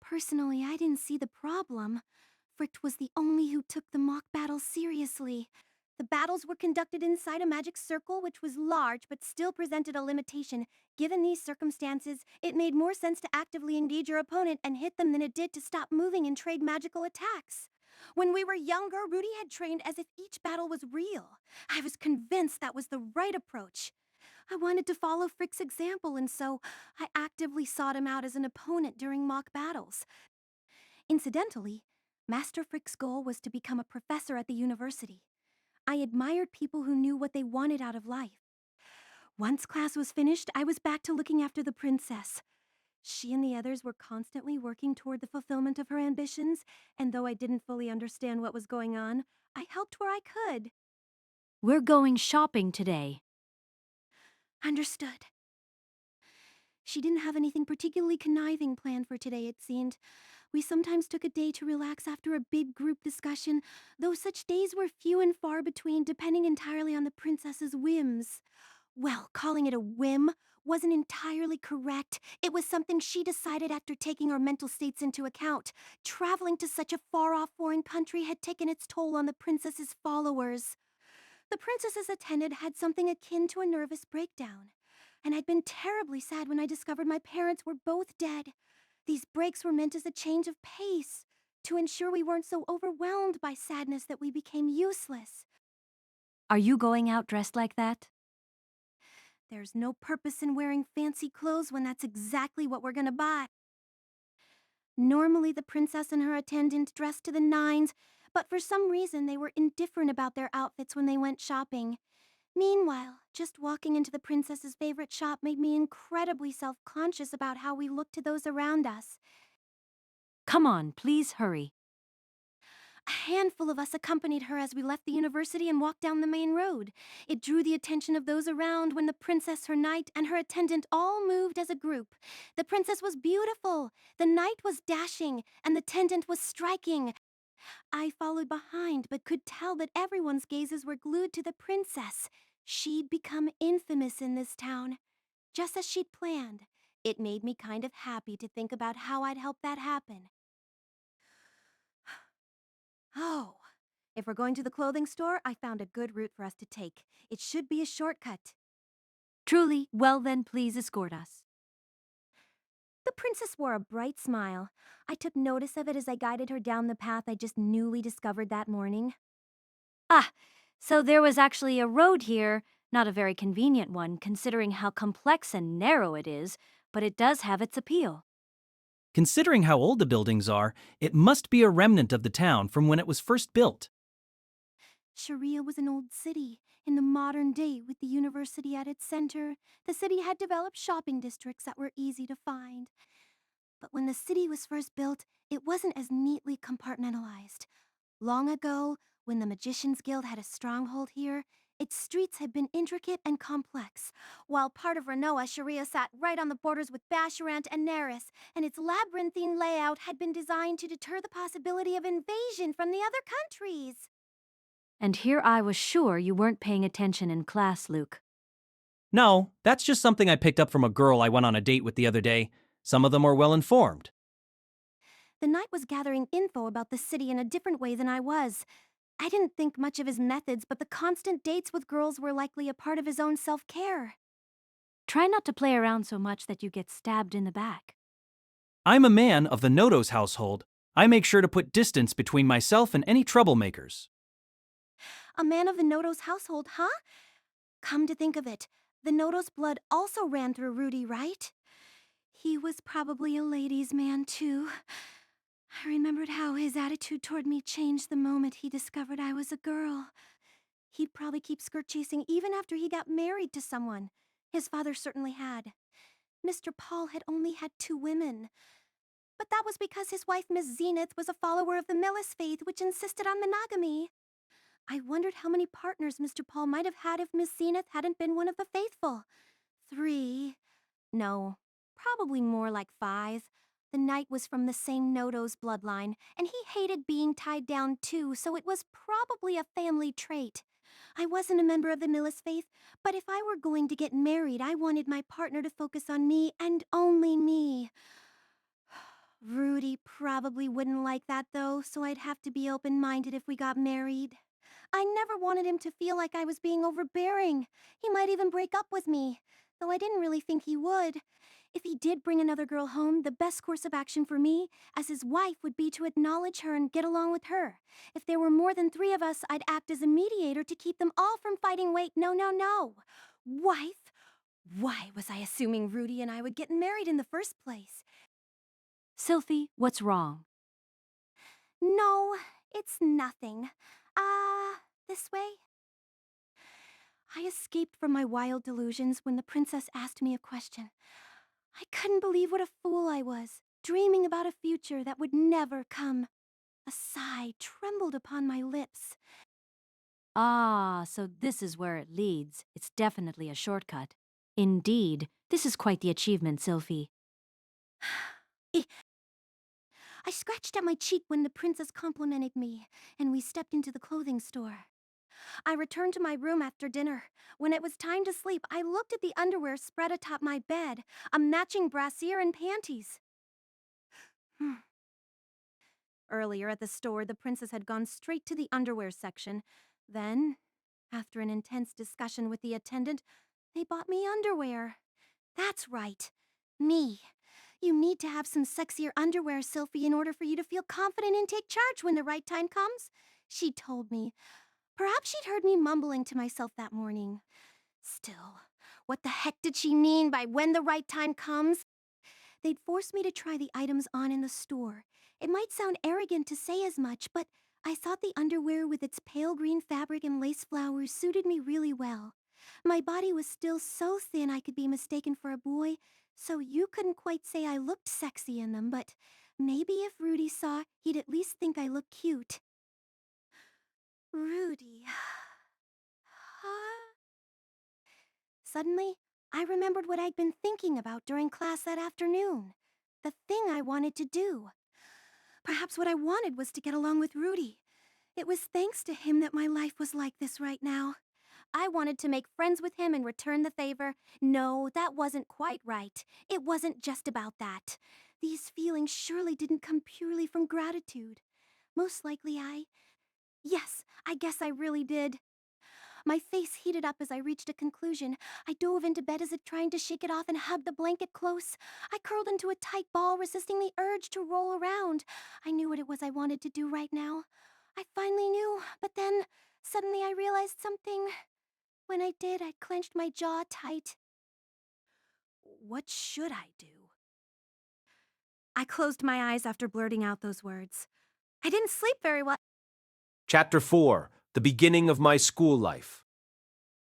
Personally, I didn't see the problem. Fricht was the only who took the mock battles seriously. The battles were conducted inside a magic circle, which was large but still presented a limitation. Given these circumstances, it made more sense to actively engage your opponent and hit them than it did to stop moving and trade magical attacks. When we were younger, Rudy had trained as if each battle was real. I was convinced that was the right approach. I wanted to follow Frick's example, and so I actively sought him out as an opponent during mock battles. Incidentally, Master Frick's goal was to become a professor at the university. I admired people who knew what they wanted out of life. Once class was finished, I was back to looking after the princess. She and the others were constantly working toward the fulfillment of her ambitions, and though I didn't fully understand what was going on, I helped where I could. We're going shopping today. Understood. She didn't have anything particularly conniving planned for today, it seemed. We sometimes took a day to relax after a big group discussion, though such days were few and far between, depending entirely on the princess's whims. Well, calling it a whim wasn't entirely correct. It was something she decided after taking our mental states into account. Traveling to such a far-off foreign country had taken its toll on the princess's followers. The princess's attendant had something akin to a nervous breakdown, and I'd been terribly sad when I discovered my parents were both dead. These breaks were meant as a change of pace, to ensure we weren't so overwhelmed by sadness that we became useless. Are you going out dressed like that? There's no purpose in wearing fancy clothes when that's exactly what we're gonna buy. Normally the princess and her attendant dressed to the nines, but for some reason they were indifferent about their outfits when they went shopping. Meanwhile, just walking into the princess's favorite shop made me incredibly self-conscious about how we looked to those around us. Come on, please hurry. A handful of us accompanied her as we left the university and walked down the main road. It drew the attention of those around when the princess, her knight, and her attendant all moved as a group. The princess was beautiful, the knight was dashing, and the attendant was striking. I followed behind, but could tell that everyone's gazes were glued to the princess. She'd become infamous in this town, just as she'd planned. It made me kind of happy to think about how I'd help that happen. Oh, if we're going to the clothing store, I found a good route for us to take. It should be a shortcut. Truly, well then please escort us. The princess wore a bright smile. I took notice of it as I guided her down the path I just newly discovered that morning. Ah, so there was actually a road here, not a very convenient one considering how complex and narrow it is, but it does have its appeal. Considering how old the buildings are, it must be a remnant of the town from when it was first built. Sharia was an old city. In the modern day, with the university at its center, the city had developed shopping districts that were easy to find. But when the city was first built, it wasn't as neatly compartmentalized. Long ago, When the Magicians Guild had a stronghold here, its streets had been intricate and complex, while part of Ranoa Sharia sat right on the borders with Basharant and Neris, and its labyrinthine layout had been designed to deter the possibility of invasion from the other countries. And here I was sure you weren't paying attention in class, Luke. No, that's just something I picked up from a girl I went on a date with the other day. Some of them are well informed. The knight was gathering info about the city in a different way than I was. I didn't think much of his methods, but the constant dates with girls were likely a part of his own self-care. Try not to play around so much that you get stabbed in the back. I'm a man of the Nodo's household. I make sure to put distance between myself and any troublemakers. A man of the Nodo's household, huh? Come to think of it, the Nodo's blood also ran through Rudy, right? He was probably a ladies' man, too. I remembered how his attitude toward me changed the moment he discovered I was a girl. He'd probably keep skirt chasing even after he got married to someone. His father certainly had. Mr. Paul had only had 2 women. But that was because his wife, Miss Zenith, was a follower of the Millis faith, which insisted on monogamy. I wondered how many partners Mr. Paul might have had if Miss Zenith hadn't been one of the faithful. 3. No, probably more like 5. The knight was from the same Nodo's bloodline, and he hated being tied down too, so it was probably a family trait. I wasn't a member of the Millis faith, but if I were going to get married, I wanted my partner to focus on me and only me. Rudy probably wouldn't like that though, so I'd have to be open-minded if we got married. I never wanted him to feel like I was being overbearing. He might even break up with me, though I didn't really think he would. If he did bring another girl home, the best course of action for me, as his wife, would be to acknowledge her and get along with her. If there were more than 3 of us, I'd act as a mediator to keep them all from fighting. Wait, no. Wife? Why was I assuming Rudy and I would get married in the first place? Sylphie, what's wrong? No, it's nothing. This way? I escaped from my wild delusions when the princess asked me a question. I couldn't believe what a fool I was, dreaming about a future that would never come. A sigh trembled upon my lips. Ah, so this is where it leads. It's definitely a shortcut. Indeed, this is quite the achievement, Sylphie. I scratched at my cheek when the princess complimented me, and we stepped into the clothing store. I returned to my room after dinner. When it was time to sleep, I looked at the underwear spread atop my bed, a matching brassiere and panties. Earlier at the store, the princess had gone straight to the underwear section. Then, after an intense discussion with the attendant, they bought me underwear. That's right, me. You need to have some sexier underwear, Sylphie, in order for you to feel confident and take charge when the right time comes, she told me. Perhaps she'd heard me mumbling to myself that morning. Still, what the heck did she mean by when the right time comes? They'd forced me to try the items on in the store. It might sound arrogant to say as much, but I thought the underwear with its pale green fabric and lace flowers suited me really well. My body was still so thin I could be mistaken for a boy, so you couldn't quite say I looked sexy in them, but maybe if Rudy saw, he'd at least think I looked cute. Rudy. Huh? Suddenly, I remembered what I'd been thinking about during class that afternoon. The thing I wanted to do. Perhaps what I wanted was to get along with Rudy. It was thanks to him that my life was like this right now. I wanted to make friends with him and return the favor. No, that wasn't quite right. It wasn't just about that. These feelings surely didn't come purely from gratitude. Most likely Yes, I guess I really did. My face heated up as I reached a conclusion. I dove into bed as if trying to shake it off and hugged the blanket close. I curled into a tight ball, resisting the urge to roll around. I knew what it was I wanted to do right now. I finally knew, but then suddenly I realized something. When I did, I clenched my jaw tight. What should I do? I closed my eyes after blurting out those words. I didn't sleep very well. Chapter 4. The Beginning of My School Life.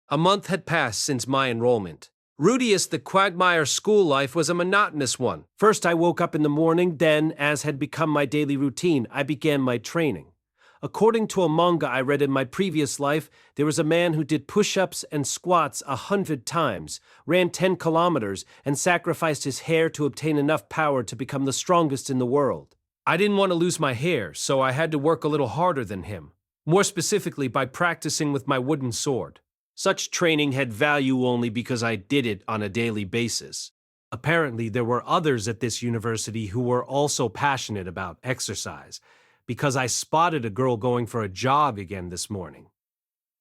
A month had passed since my enrollment. Rudeus the Quagmire's school life was a monotonous one. First I woke up in the morning, then, as had become my daily routine, I began my training. According to a manga I read in my previous life, there was a man who did push-ups and squats 100 times, ran 10 kilometers, and sacrificed his hair to obtain enough power to become the strongest in the world. I didn't want to lose my hair, so I had to work a little harder than him. More specifically, by practicing with my wooden sword. Such training had value only because I did it on a daily basis. Apparently, there were others at this university who were also passionate about exercise, because I spotted a girl going for a jog again this morning.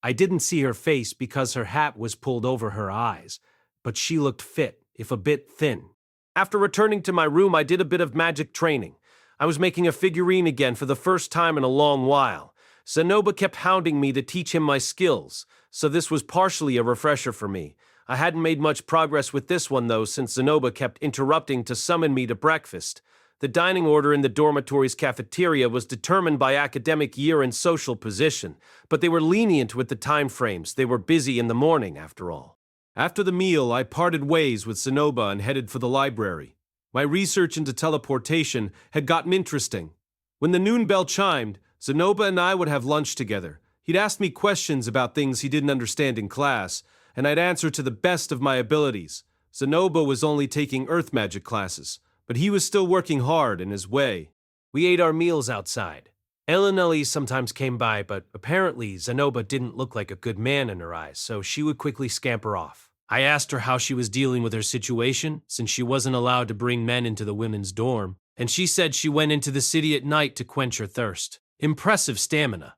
I didn't see her face because her hat was pulled over her eyes, but she looked fit, if a bit thin. After returning to my room, I did a bit of magic training. I was making a figurine again for the first time in a long while. Zanoba kept hounding me to teach him my skills, so this was partially a refresher for me. I hadn't made much progress with this one, though, since Zanoba kept interrupting to summon me to breakfast. The dining order in the dormitory's cafeteria was determined by academic year and social position, but they were lenient with the time frames. They were busy in the morning, after all. After the meal, I parted ways with Zanoba and headed for the library. My research into teleportation had gotten interesting. When the noon bell chimed, Zanoba and I would have lunch together. He'd ask me questions about things he didn't understand in class, and I'd answer to the best of my abilities. Zanoba was only taking earth magic classes, but he was still working hard in his way. We ate our meals outside. Ellie sometimes came by, but apparently Zanoba didn't look like a good man in her eyes, so she would quickly scamper off. I asked her how she was dealing with her situation, since she wasn't allowed to bring men into the women's dorm, and she said she went into the city at night to quench her thirst. Impressive stamina.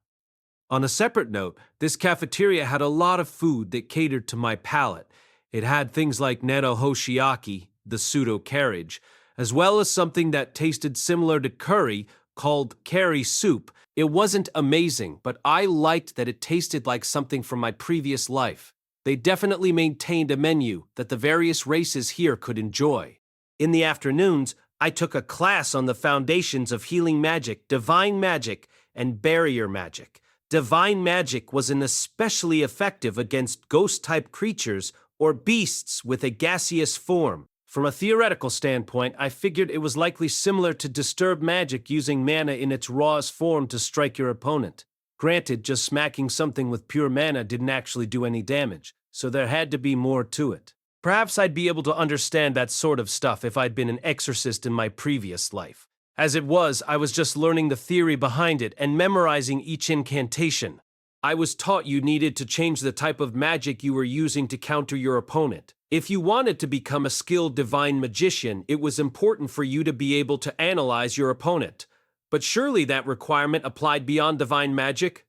On a separate note, this cafeteria had a lot of food that catered to my palate. It had things like Nero Hoshiaki, the pseudo-carriage, as well as something that tasted similar to curry called curry soup. It wasn't amazing, but I liked that it tasted like something from my previous life. They definitely maintained a menu that the various races here could enjoy. In the afternoons, I took a class on the foundations of healing magic, divine magic, and barrier magic. Divine magic was an especially effective against ghost-type creatures or beasts with a gaseous form. From a theoretical standpoint, I figured it was likely similar to disturbed magic using mana in its rawest form to strike your opponent. Granted, just smacking something with pure mana didn't actually do any damage, so there had to be more to it. Perhaps I'd be able to understand that sort of stuff if I'd been an exorcist in my previous life. As it was, I was just learning the theory behind it and memorizing each incantation. I was taught you needed to change the type of magic you were using to counter your opponent. If you wanted to become a skilled divine magician, it was important for you to be able to analyze your opponent. But surely that requirement applied beyond divine magic?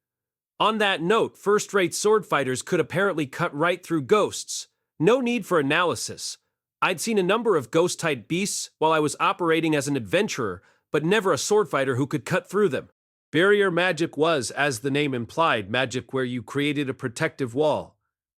On that note, first-rate sword fighters could apparently cut right through ghosts. No need for analysis. I'd seen a number of ghost-type beasts while I was operating as an adventurer, but never a sword fighter who could cut through them. Barrier magic was, as the name implied, magic where you created a protective wall.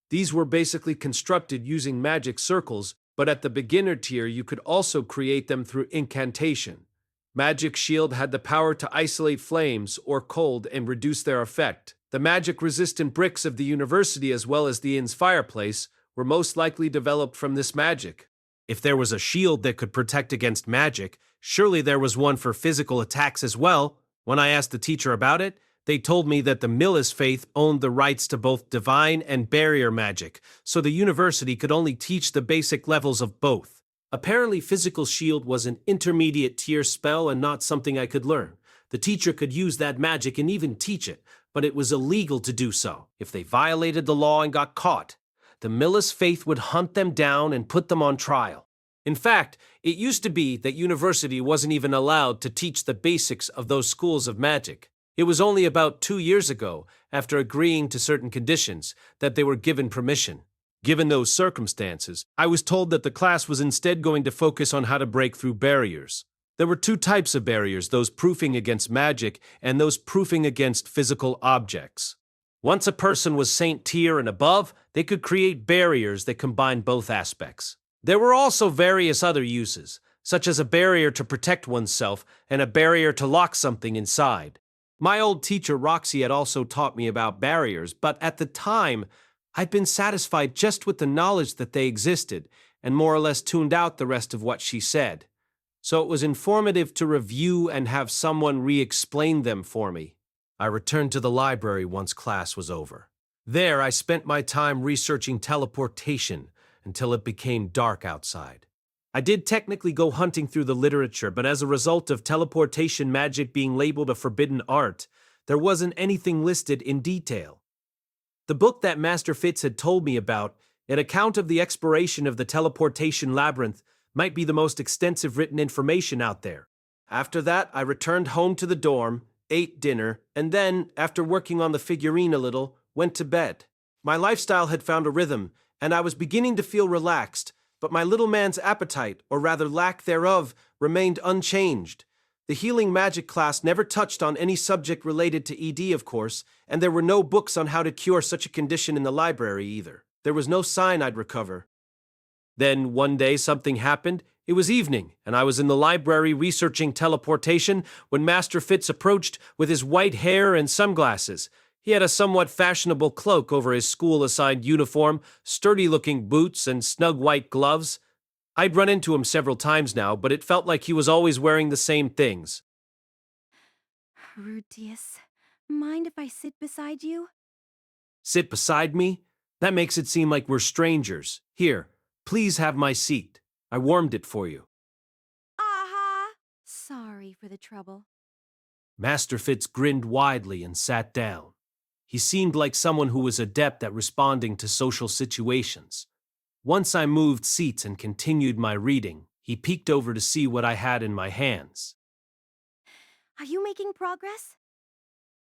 These were basically constructed using magic circles, but at the beginner tier you could also create them through incantation. Magic Shield had the power to isolate flames or cold and reduce their effect. The magic-resistant bricks of the university as well as the inn's fireplace were most likely developed from this magic. If there was a shield that could protect against magic, surely there was one for physical attacks as well. When I asked the teacher about it, they told me that the Millis faith owned the rights to both divine and barrier magic, so the university could only teach the basic levels of both. Apparently, Physical Shield was an intermediate tier spell and not something I could learn. The teacher could use that magic and even teach it, but it was illegal to do so. If they violated the law and got caught, the Millis faith would hunt them down and put them on trial. In fact, it used to be that university wasn't even allowed to teach the basics of those schools of magic. It was only about 2 years ago, after agreeing to certain conditions, that they were given permission. Given those circumstances, I was told that the class was instead going to focus on how to break through barriers. There were 2 types of barriers, those proofing against magic and those proofing against physical objects. Once a person was Saint tier and above, they could create barriers that combined both aspects. There were also various other uses, such as a barrier to protect oneself and a barrier to lock something inside. My old teacher Roxy had also taught me about barriers, but at the time, I'd been satisfied just with the knowledge that they existed and more or less tuned out the rest of what she said. So it was informative to review and have someone re-explain them for me. I returned to the library once class was over. There, I spent my time researching teleportation until it became dark outside. I did technically go hunting through the literature, but as a result of teleportation magic being labeled a forbidden art, there wasn't anything listed in detail. The book that Master Fitz had told me about, an account of the exploration of the teleportation labyrinth, might be the most extensive written information out there. After that, I returned home to the dorm, ate dinner, and then, after working on the figurine a little, went to bed. My lifestyle had found a rhythm, and I was beginning to feel relaxed, but my little man's appetite, or rather lack thereof, remained unchanged. The healing magic class never touched on any subject related to ED, of course, and there were no books on how to cure such a condition in the library either. There was no sign I'd recover. Then, one day, something happened. It was evening, and I was in the library researching teleportation when Master Fitz approached with his white hair and sunglasses. He had a somewhat fashionable cloak over his school-assigned uniform, sturdy-looking boots, and snug white gloves. I'd run into him several times now, but it felt like he was always wearing the same things. Rudeus, mind if I sit beside you? Sit beside me? That makes it seem like we're strangers. Here, please have my seat. I warmed it for you. Aha! Sorry for the trouble. Master Fitz grinned widely and sat down. He seemed like someone who was adept at responding to social situations. Once I moved seats and continued my reading, he peeked over to see what I had in my hands. Are you making progress?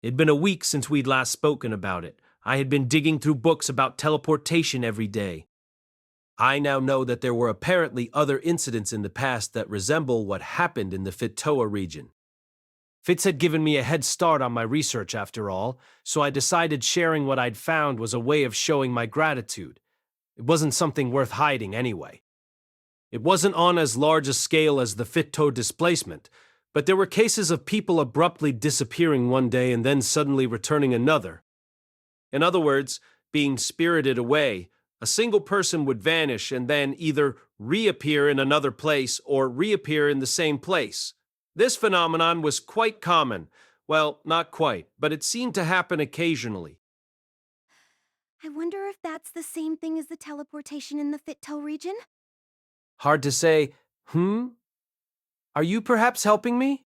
It'd been a week since we'd last spoken about it. I had been digging through books about teleportation every day. I now know that there were apparently other incidents in the past that resemble what happened in the Fitoa region. Fitz had given me a head start on my research after all, so I decided sharing what I'd found was a way of showing my gratitude. It wasn't something worth hiding anyway. It wasn't on as large a scale as the Fito displacement, but there were cases of people abruptly disappearing one day and then suddenly returning another. In other words, being spirited away. A single person would vanish and then either reappear in another place or reappear in the same place. This phenomenon was quite common. Well, not quite, but it seemed to happen occasionally. I wonder if that's the same thing as the teleportation in the Fito region? Hard to say. Are you perhaps helping me?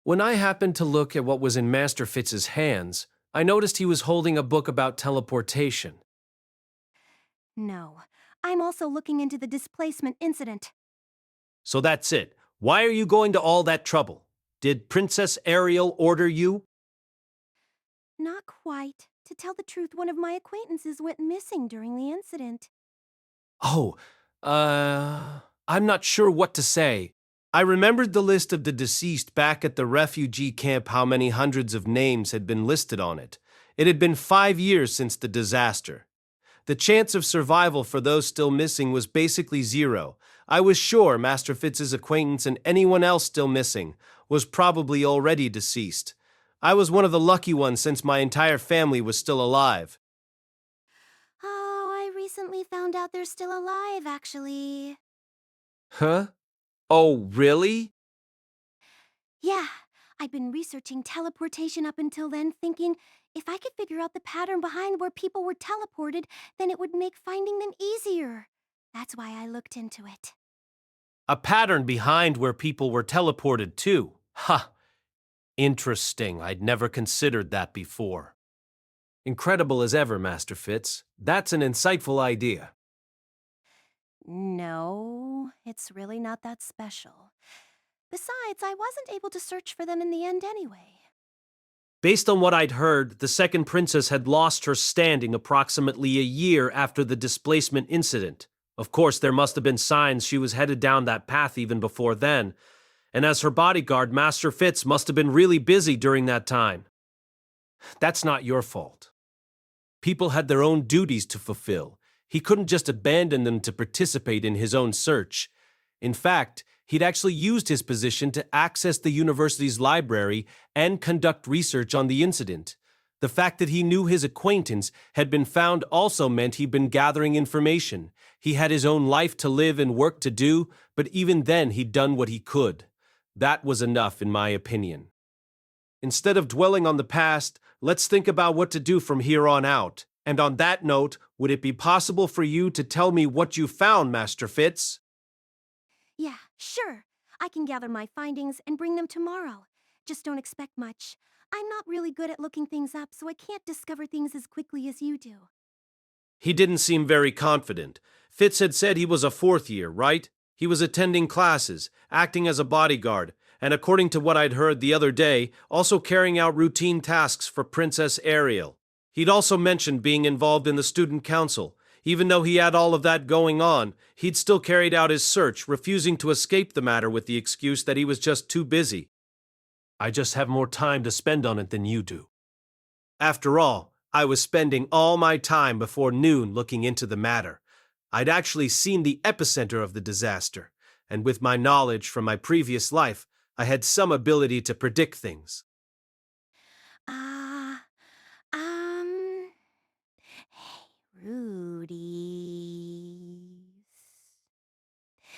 When I happened to look at what was in Master Fitz's hands, I noticed he was holding a book about teleportation. No. I'm also looking into the displacement incident. So that's it. Why are you going to all that trouble? Did Princess Ariel order you? Not quite. To tell the truth, one of my acquaintances went missing during the incident. Oh, I'm not sure what to say. I remembered the list of the deceased back at the refugee camp, how many hundreds of names had been listed on it. It had been 5 years since the disaster. The chance of survival for those still missing was basically zero. I was sure Master Fitz's acquaintance and anyone else still missing was probably already deceased. I was one of the lucky ones since my entire family was still alive. Oh, I recently found out they're still alive, actually. Huh? Oh, really? Yeah, I'd been researching teleportation up until then, thinking if I could figure out the pattern behind where people were teleported, then it would make finding them easier. That's why I looked into it. A pattern behind where people were teleported to. Ha! Interesting. I'd never considered that before. Incredible as ever, Master Fitz. That's an insightful idea. No, it's really not that special. Besides, I wasn't able to search for them in the end anyway. Based on what I'd heard, the second princess had lost her standing approximately a year after the displacement incident. Of course, there must have been signs she was headed down that path even before then. And as her bodyguard, Master Fitz must have been really busy during that time. That's not your fault. People had their own duties to fulfill. He couldn't just abandon them to participate in his own search. In fact, he'd actually used his position to access the university's library and conduct research on the incident. The fact that he knew his acquaintance had been found also meant he'd been gathering information. He had his own life to live and work to do, but even then he'd done what he could. That was enough, in my opinion. Instead of dwelling on the past, let's think about what to do from here on out. And on that note, would it be possible for you to tell me what you found, Master Fitz? Yeah, sure. I can gather my findings and bring them tomorrow. Just don't expect much. I'm not really good at looking things up, so I can't discover things as quickly as you do. He didn't seem very confident. Fitz had said he was a fourth year, right? He was attending classes, acting as a bodyguard, and according to what I'd heard the other day, also carrying out routine tasks for Princess Ariel. He'd also mentioned being involved in the student council. Even though he had all of that going on, he'd still carried out his search, refusing to escape the matter with the excuse that he was just too busy. I just have more time to spend on it than you do. After all, I was spending all my time before noon looking into the matter. I'd actually seen the epicenter of the disaster, and with my knowledge from my previous life, I had some ability to predict things. Hey, Rudeus.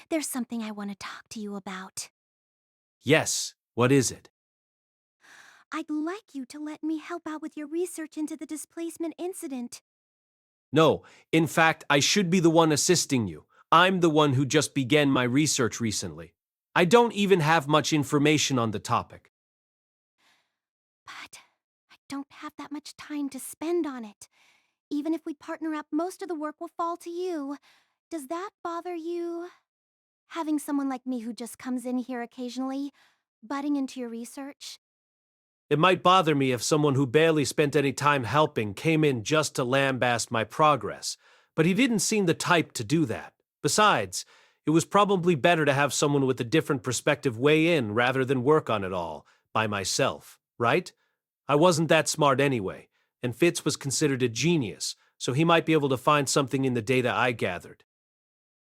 There's something I want to talk to you about. Yes, what is it? I'd like you to let me help out with your research into the displacement incident. No, in fact, I should be the one assisting you. I'm the one who just began my research recently. I don't even have much information on the topic. But I don't have that much time to spend on it. Even if we partner up, most of the work will fall to you. Does that bother you? Having someone like me who just comes in here occasionally, butting into your research? It might bother me if someone who barely spent any time helping came in just to lambaste my progress, but he didn't seem the type to do that. Besides, it was probably better to have someone with a different perspective weigh in rather than work on it all by myself, right? I wasn't that smart anyway, and Fitz was considered a genius, so he might be able to find something in the data I gathered.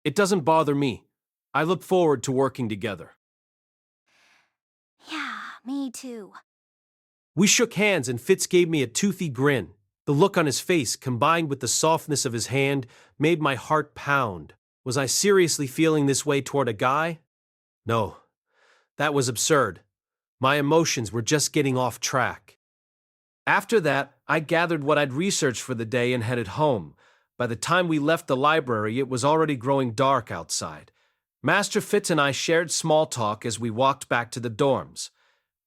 It doesn't bother me. I look forward to working together. Yeah, me too. We shook hands and Fitz gave me a toothy grin. The look on his face, combined with the softness of his hand, made my heart pound. Was I seriously feeling this way toward a guy? No, that was absurd. My emotions were just getting off track. After that, I gathered what I'd researched for the day and headed home. By the time we left the library, it was already growing dark outside. Master Fitz and I shared small talk as we walked back to the dorms.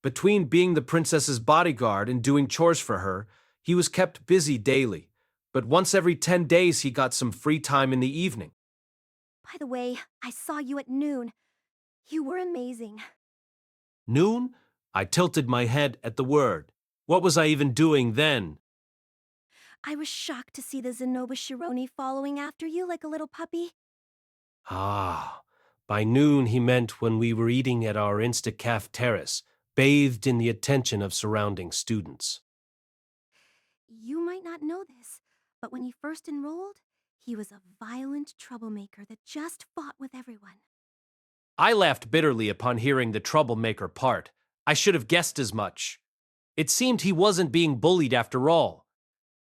Between being the princess's bodyguard and doing chores for her, he was kept busy daily, but once every 10 days he got some free time in the evening. By the way, I saw you at noon. You were amazing. Noon? I tilted my head at the word. What was I even doing then? I was shocked to see the Zenoba Shironi following after you like a little puppy. Ah, by noon he meant when we were eating at our Instacaf terrace, bathed in the attention of surrounding students. You might not know this, but when he first enrolled, he was a violent troublemaker that just fought with everyone. I laughed bitterly upon hearing the troublemaker part. I should have guessed as much. It seemed he wasn't being bullied after all,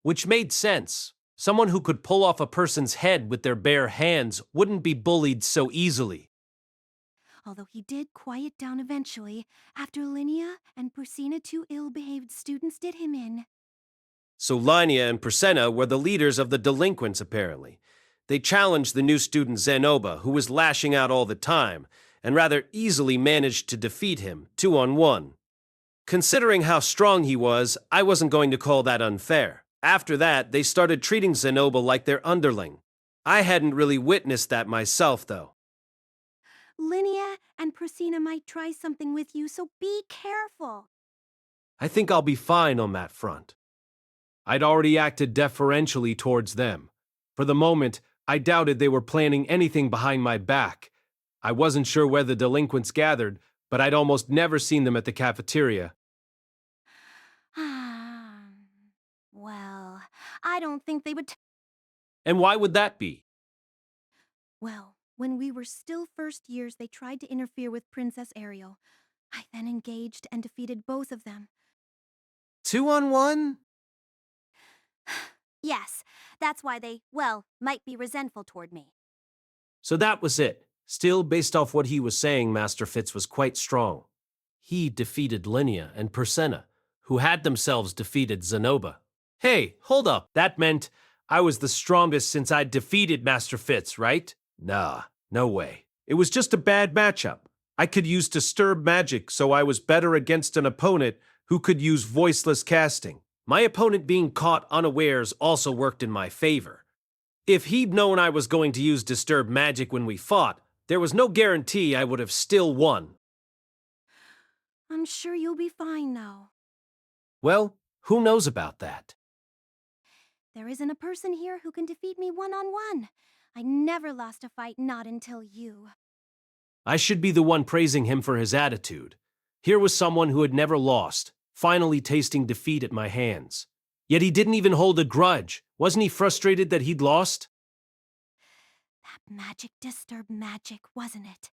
which made sense. Someone who could pull off a person's head with their bare hands wouldn't be bullied so easily. Although he did quiet down eventually, after Linnea and Persina, two ill-behaved students, did him in. So Linnea and Persena were the leaders of the delinquents, apparently. They challenged the new student Zenoba, who was lashing out all the time, and rather easily managed to defeat him, 2-on-1. Considering how strong he was, I wasn't going to call that unfair. After that, they started treating Zenoba like their underling. I hadn't really witnessed that myself, though. Linnea and Persina might try something with you, so be careful. I think I'll be fine on that front. I'd already acted deferentially towards them. For the moment, I doubted they were planning anything behind my back. I wasn't sure where the delinquents gathered, but I'd almost never seen them at the cafeteria. Well, I don't think they would. And why would that be? Well, when we were still first years, they tried to interfere with Princess Ariel. I then engaged and defeated both of them. 2-on-1? Yes, that's why they, well, might be resentful toward me. So that was it. Still, based off what he was saying, Master Fitz was quite strong. He defeated Linnea and Persena, who had themselves defeated Zenoba. Hey, hold up. That meant I was the strongest since I'd defeated Master Fitz, right? Nah, no way. It was just a bad matchup. I could use Disturb Magic, so I was better against an opponent who could use Voiceless Casting. My opponent being caught unawares also worked in my favor. If he'd known I was going to use Disturb Magic when we fought, there was no guarantee I would have still won. I'm sure you'll be fine now. Well, who knows about that? There isn't a person here who can defeat me one-on-one. I never lost a fight, not until you. I should be the one praising him for his attitude. Here was someone who had never lost, finally tasting defeat at my hands. Yet he didn't even hold a grudge. Wasn't he frustrated that he'd lost? That magic disturbed magic, wasn't it?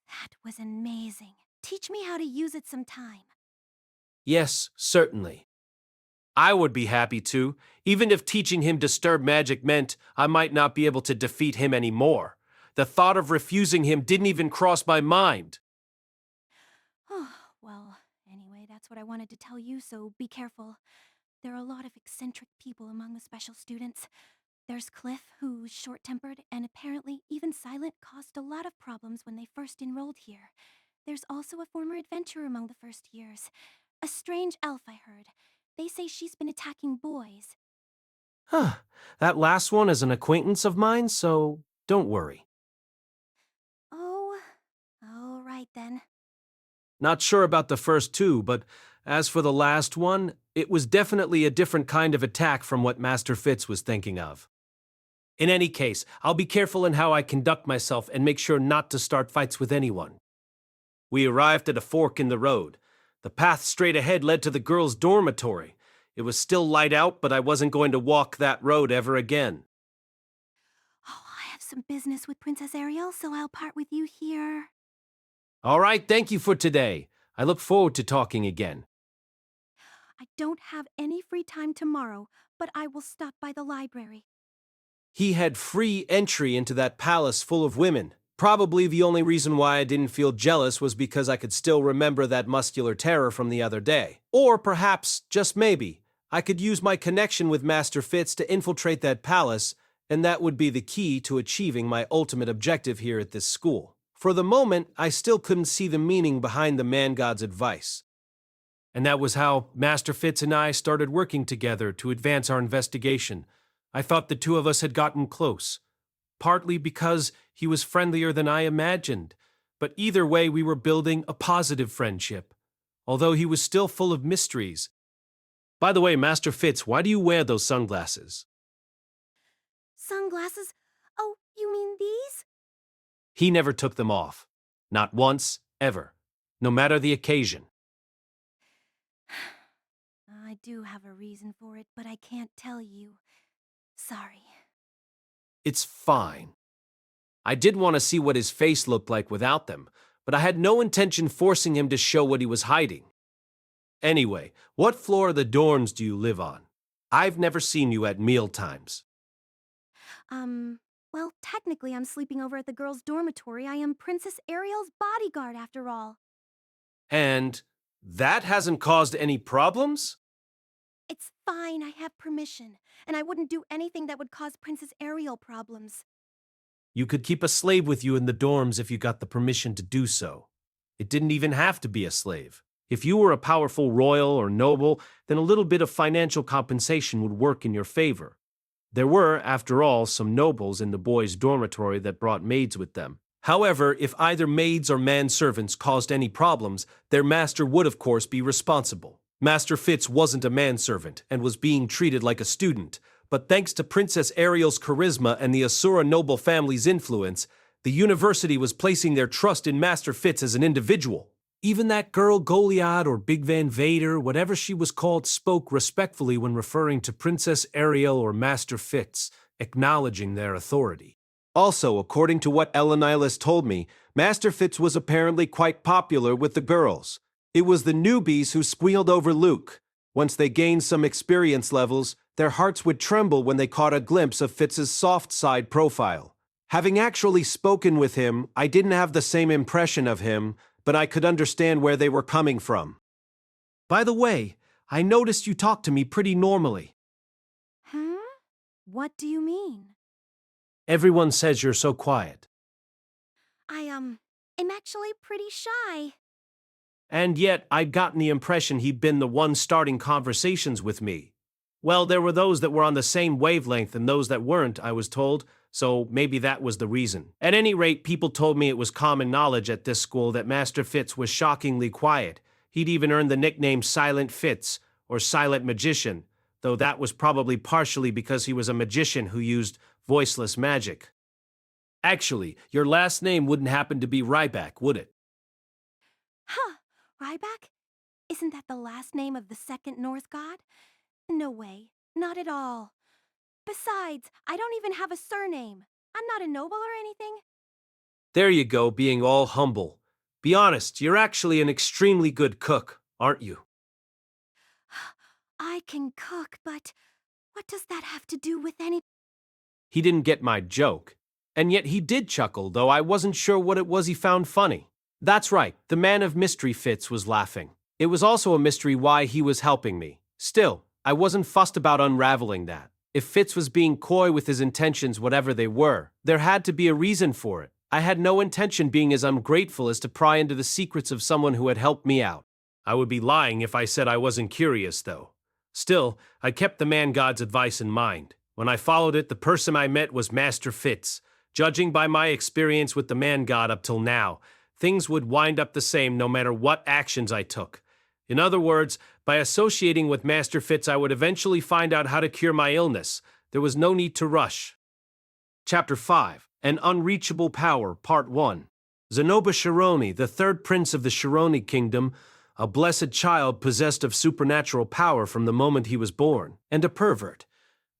That was amazing. Teach me how to use it sometime. Yes, certainly. I would be happy to, even if teaching him Disturb Magic meant I might not be able to defeat him anymore. The thought of refusing him didn't even cross my mind. Well, anyway, that's what I wanted to tell you, so be careful. There are a lot of eccentric people among the special students. There's Cliff, who's short-tempered, and apparently even Silent caused a lot of problems when they first enrolled here. There's also a former adventurer among the first years. A strange elf, I heard. They say she's been attacking boys. That last one is an acquaintance of mine, so don't worry. Oh, all right then. Not sure about the first two, but as for the last one, it was definitely a different kind of attack from what Master Fitz was thinking of. In any case, I'll be careful in how I conduct myself and make sure not to start fights with anyone. We arrived at a fork in the road. The path straight ahead led to the girls' dormitory. It was still light out, but I wasn't going to walk that road ever again. Oh, I have some business with Princess Ariel, so I'll part with you here. All right, thank you for today. I look forward to talking again. I don't have any free time tomorrow, but I will stop by the library. He had free entry into that palace full of women. Probably the only reason why I didn't feel jealous was because I could still remember that muscular terror from the other day. Or perhaps, just maybe, I could use my connection with Master Fitz to infiltrate that palace, and that would be the key to achieving my ultimate objective here at this school. For the moment, I still couldn't see the meaning behind the man-god's advice. And that was how Master Fitz and I started working together to advance our investigation. I thought the two of us had gotten close. Partly because he was friendlier than I imagined, but either way we were building a positive friendship, although he was still full of mysteries. By the way, Master Fitz, why do you wear those sunglasses? Sunglasses? Oh, you mean these? He never took them off. Not once, ever. No matter the occasion. I do have a reason for it, but I can't tell you. Sorry. It's fine. I did want to see what his face looked like without them, but I had no intention forcing him to show what he was hiding. Anyway, what floor of the dorms do you live on? I've never seen you at mealtimes. Well, technically I'm sleeping over at the girls' dormitory. I am Princess Ariel's bodyguard, after all. And that hasn't caused any problems? It's fine, I have permission, and I wouldn't do anything that would cause Princess Ariel problems. You could keep a slave with you in the dorms if you got the permission to do so. It didn't even have to be a slave. If you were a powerful royal or noble, then a little bit of financial compensation would work in your favor. There were, after all, some nobles in the boys' dormitory that brought maids with them. However, if either maids or manservants caused any problems, their master would of course be responsible. Master Fitz wasn't a manservant and was being treated like a student, but thanks to Princess Ariel's charisma and the Asura noble family's influence, the university was placing their trust in Master Fitz as an individual. Even that girl Goliath or Big Van Vader, whatever she was called, spoke respectfully when referring to Princess Ariel or Master Fitz, acknowledging their authority. Also, according to what Elenilis told me, Master Fitz was apparently quite popular with the girls. It was the newbies who squealed over Luke. Once they gained some experience levels, their hearts would tremble when they caught a glimpse of Fitz's soft side profile. Having actually spoken with him, I didn't have the same impression of him, but I could understand where they were coming from. By the way, I noticed you talk to me pretty normally. Huh? What do you mean? Everyone says you're so quiet. I'm actually pretty shy. And yet, I'd gotten the impression he'd been the one starting conversations with me. Well, there were those that were on the same wavelength and those that weren't, I was told, so maybe that was the reason. At any rate, people told me it was common knowledge at this school that Master Fitz was shockingly quiet. He'd even earned the nickname Silent Fitz, or Silent Magician, though that was probably partially because he was a magician who used voiceless magic. Actually, your last name wouldn't happen to be Ryback, would it? Huh, Ryback? Isn't that the last name of the second North god? No way, not at all. Besides, I don't even have a surname. I'm not a noble or anything. There you go, being all humble. Be honest, you're actually an extremely good cook, aren't you? I can cook, but what does that have to do with any... He didn't get my joke. And yet he did chuckle, though I wasn't sure what it was he found funny. That's right, the man of mystery Fitz was laughing. It was also a mystery why he was helping me. Still, I wasn't fussed about unraveling that. If Fitz was being coy with his intentions, whatever they were, there had to be a reason for it. I had no intention being as ungrateful as to pry into the secrets of someone who had helped me out. I would be lying if I said I wasn't curious, though. Still, I kept the man-god's advice in mind. When I followed it, the person I met was Master Fitz. Judging by my experience with the man-god up till now, things would wind up the same no matter what actions I took. In other words, by associating with Master Fitz, I would eventually find out how to cure my illness. There was no need to rush. Chapter 5, An Unreachable Power, Part 1. Zenoba Shironi, the third prince of the Shironi kingdom, a blessed child possessed of supernatural power from the moment he was born, and a pervert,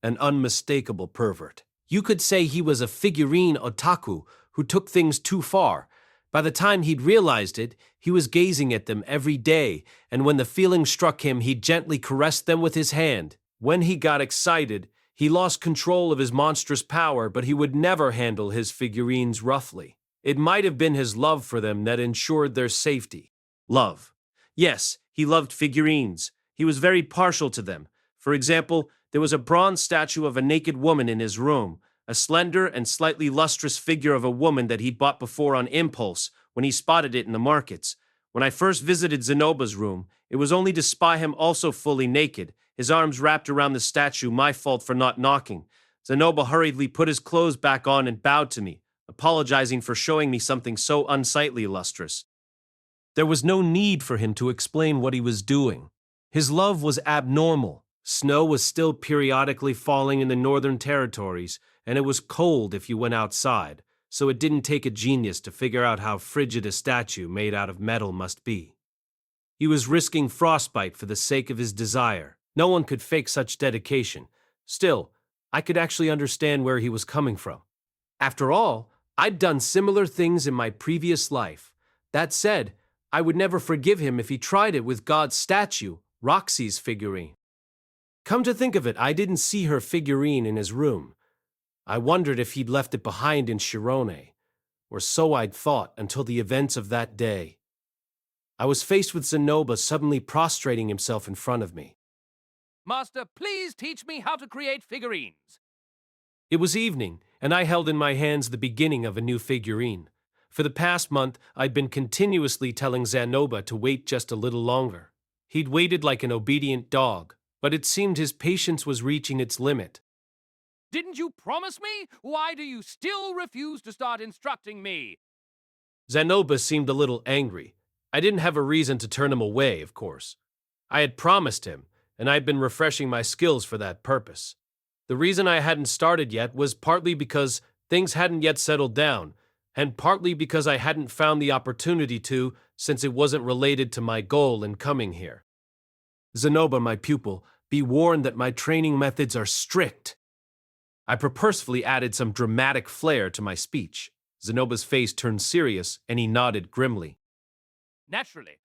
an unmistakable pervert. You could say he was a figurine otaku who took things too far. By the time he'd realized it, he was gazing at them every day, and when the feeling struck him, he gently caressed them with his hand. When he got excited, he lost control of his monstrous power, but he would never handle his figurines roughly. It might have been his love for them that ensured their safety. Love. Yes, he loved figurines. He was very partial to them. For example, there was a bronze statue of a naked woman in his room, a slender and slightly lustrous figure of a woman that he'd bought before on impulse when he spotted it in the markets. When I first visited Zenoba's room, it was only to spy him also fully naked, his arms wrapped around the statue, my fault for not knocking. Zenoba hurriedly put his clothes back on and bowed to me, apologizing for showing me something so unsightly lustrous. There was no need for him to explain what he was doing. His love was abnormal. Snow was still periodically falling in the northern territories, and it was cold if you went outside, so it didn't take a genius to figure out how frigid a statue made out of metal must be. He was risking frostbite for the sake of his desire. No one could fake such dedication. Still, I could actually understand where he was coming from. After all, I'd done similar things in my previous life. That said, I would never forgive him if he tried it with God's statue, Roxy's figurine. Come to think of it, I didn't see her figurine in his room. I wondered if he'd left it behind in Shirone, or so I'd thought until the events of that day. I was faced with Zenoba suddenly prostrating himself in front of me. Master, please teach me how to create figurines. It was evening, and I held in my hands the beginning of a new figurine. For the past month, I'd been continuously telling Zenoba to wait just a little longer. He'd waited like an obedient dog, but it seemed his patience was reaching its limit. Didn't you promise me? Why do you still refuse to start instructing me? Zenoba seemed a little angry. I didn't have a reason to turn him away, of course. I had promised him, and I'd been refreshing my skills for that purpose. The reason I hadn't started yet was partly because things hadn't yet settled down, and partly because I hadn't found the opportunity to, since it wasn't related to my goal in coming here. Zenoba, my pupil, be warned that my training methods are strict. I purposefully added some dramatic flair to my speech. Zenoba's face turned serious, and he nodded grimly. Naturally.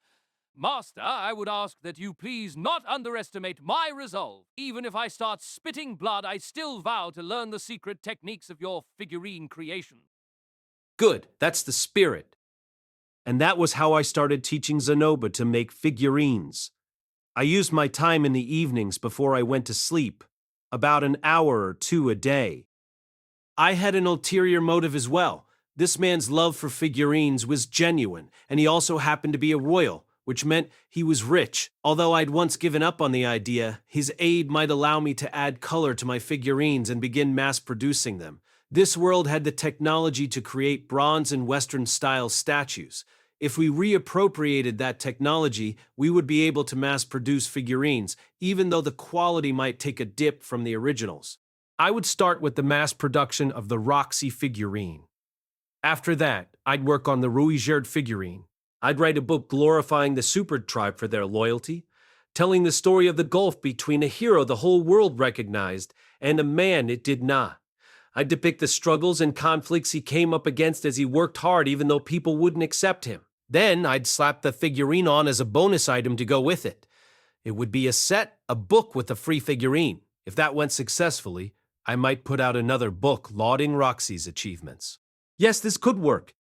Master, I would ask that you please not underestimate my resolve. Even if I start spitting blood, I still vow to learn the secret techniques of your figurine creation. Good, that's the spirit. And that was how I started teaching Zenoba to make figurines. I used my time in the evenings before I went to sleep, about an hour or two a day. I had an ulterior motive as well. This man's love for figurines was genuine, and he also happened to be a royal, which meant he was rich. Although I'd once given up on the idea, his aid might allow me to add color to my figurines and begin mass-producing them. This world had the technology to create bronze and Western-style statues. If we reappropriated that technology, we would be able to mass-produce figurines, even though the quality might take a dip from the originals. I would start with the mass production of the Roxy figurine. After that, I'd work on the Rudeus figurine. I'd write a book glorifying the Super Tribe for their loyalty, telling the story of the gulf between a hero the whole world recognized and a man it did not. I'd depict the struggles and conflicts he came up against as he worked hard even though people wouldn't accept him. Then I'd slap the figurine on as a bonus item to go with it. It would be a book with a free figurine. If that went successfully, I might put out another book lauding Roxy's achievements. Yes, this could work.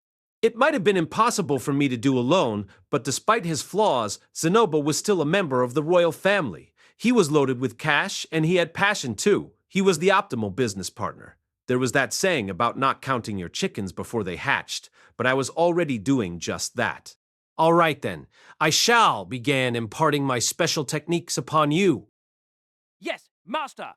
It might have been impossible for me to do alone, but despite his flaws, Zenoba was still a member of the royal family. He was loaded with cash, and he had passion too. He was the optimal business partner. There was that saying about not counting your chickens before they hatched, but I was already doing just that. All right then, I shall begin imparting my special techniques upon you. Yes, master!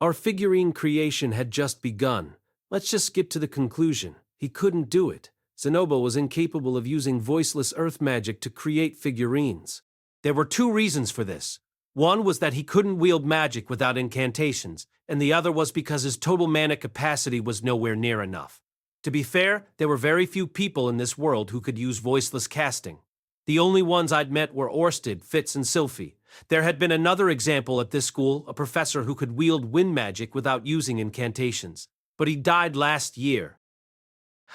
Our figurine creation had just begun. Let's just skip to the conclusion. He couldn't do it. Zenoba was incapable of using voiceless earth magic to create figurines. There were two reasons for this. One was that he couldn't wield magic without incantations, and the other was because his total mana capacity was nowhere near enough. To be fair, there were very few people in this world who could use voiceless casting. The only ones I'd met were Orsted, Fitz, and Sylphie. There had been another example at this school, a professor who could wield wind magic without using incantations. But he died last year.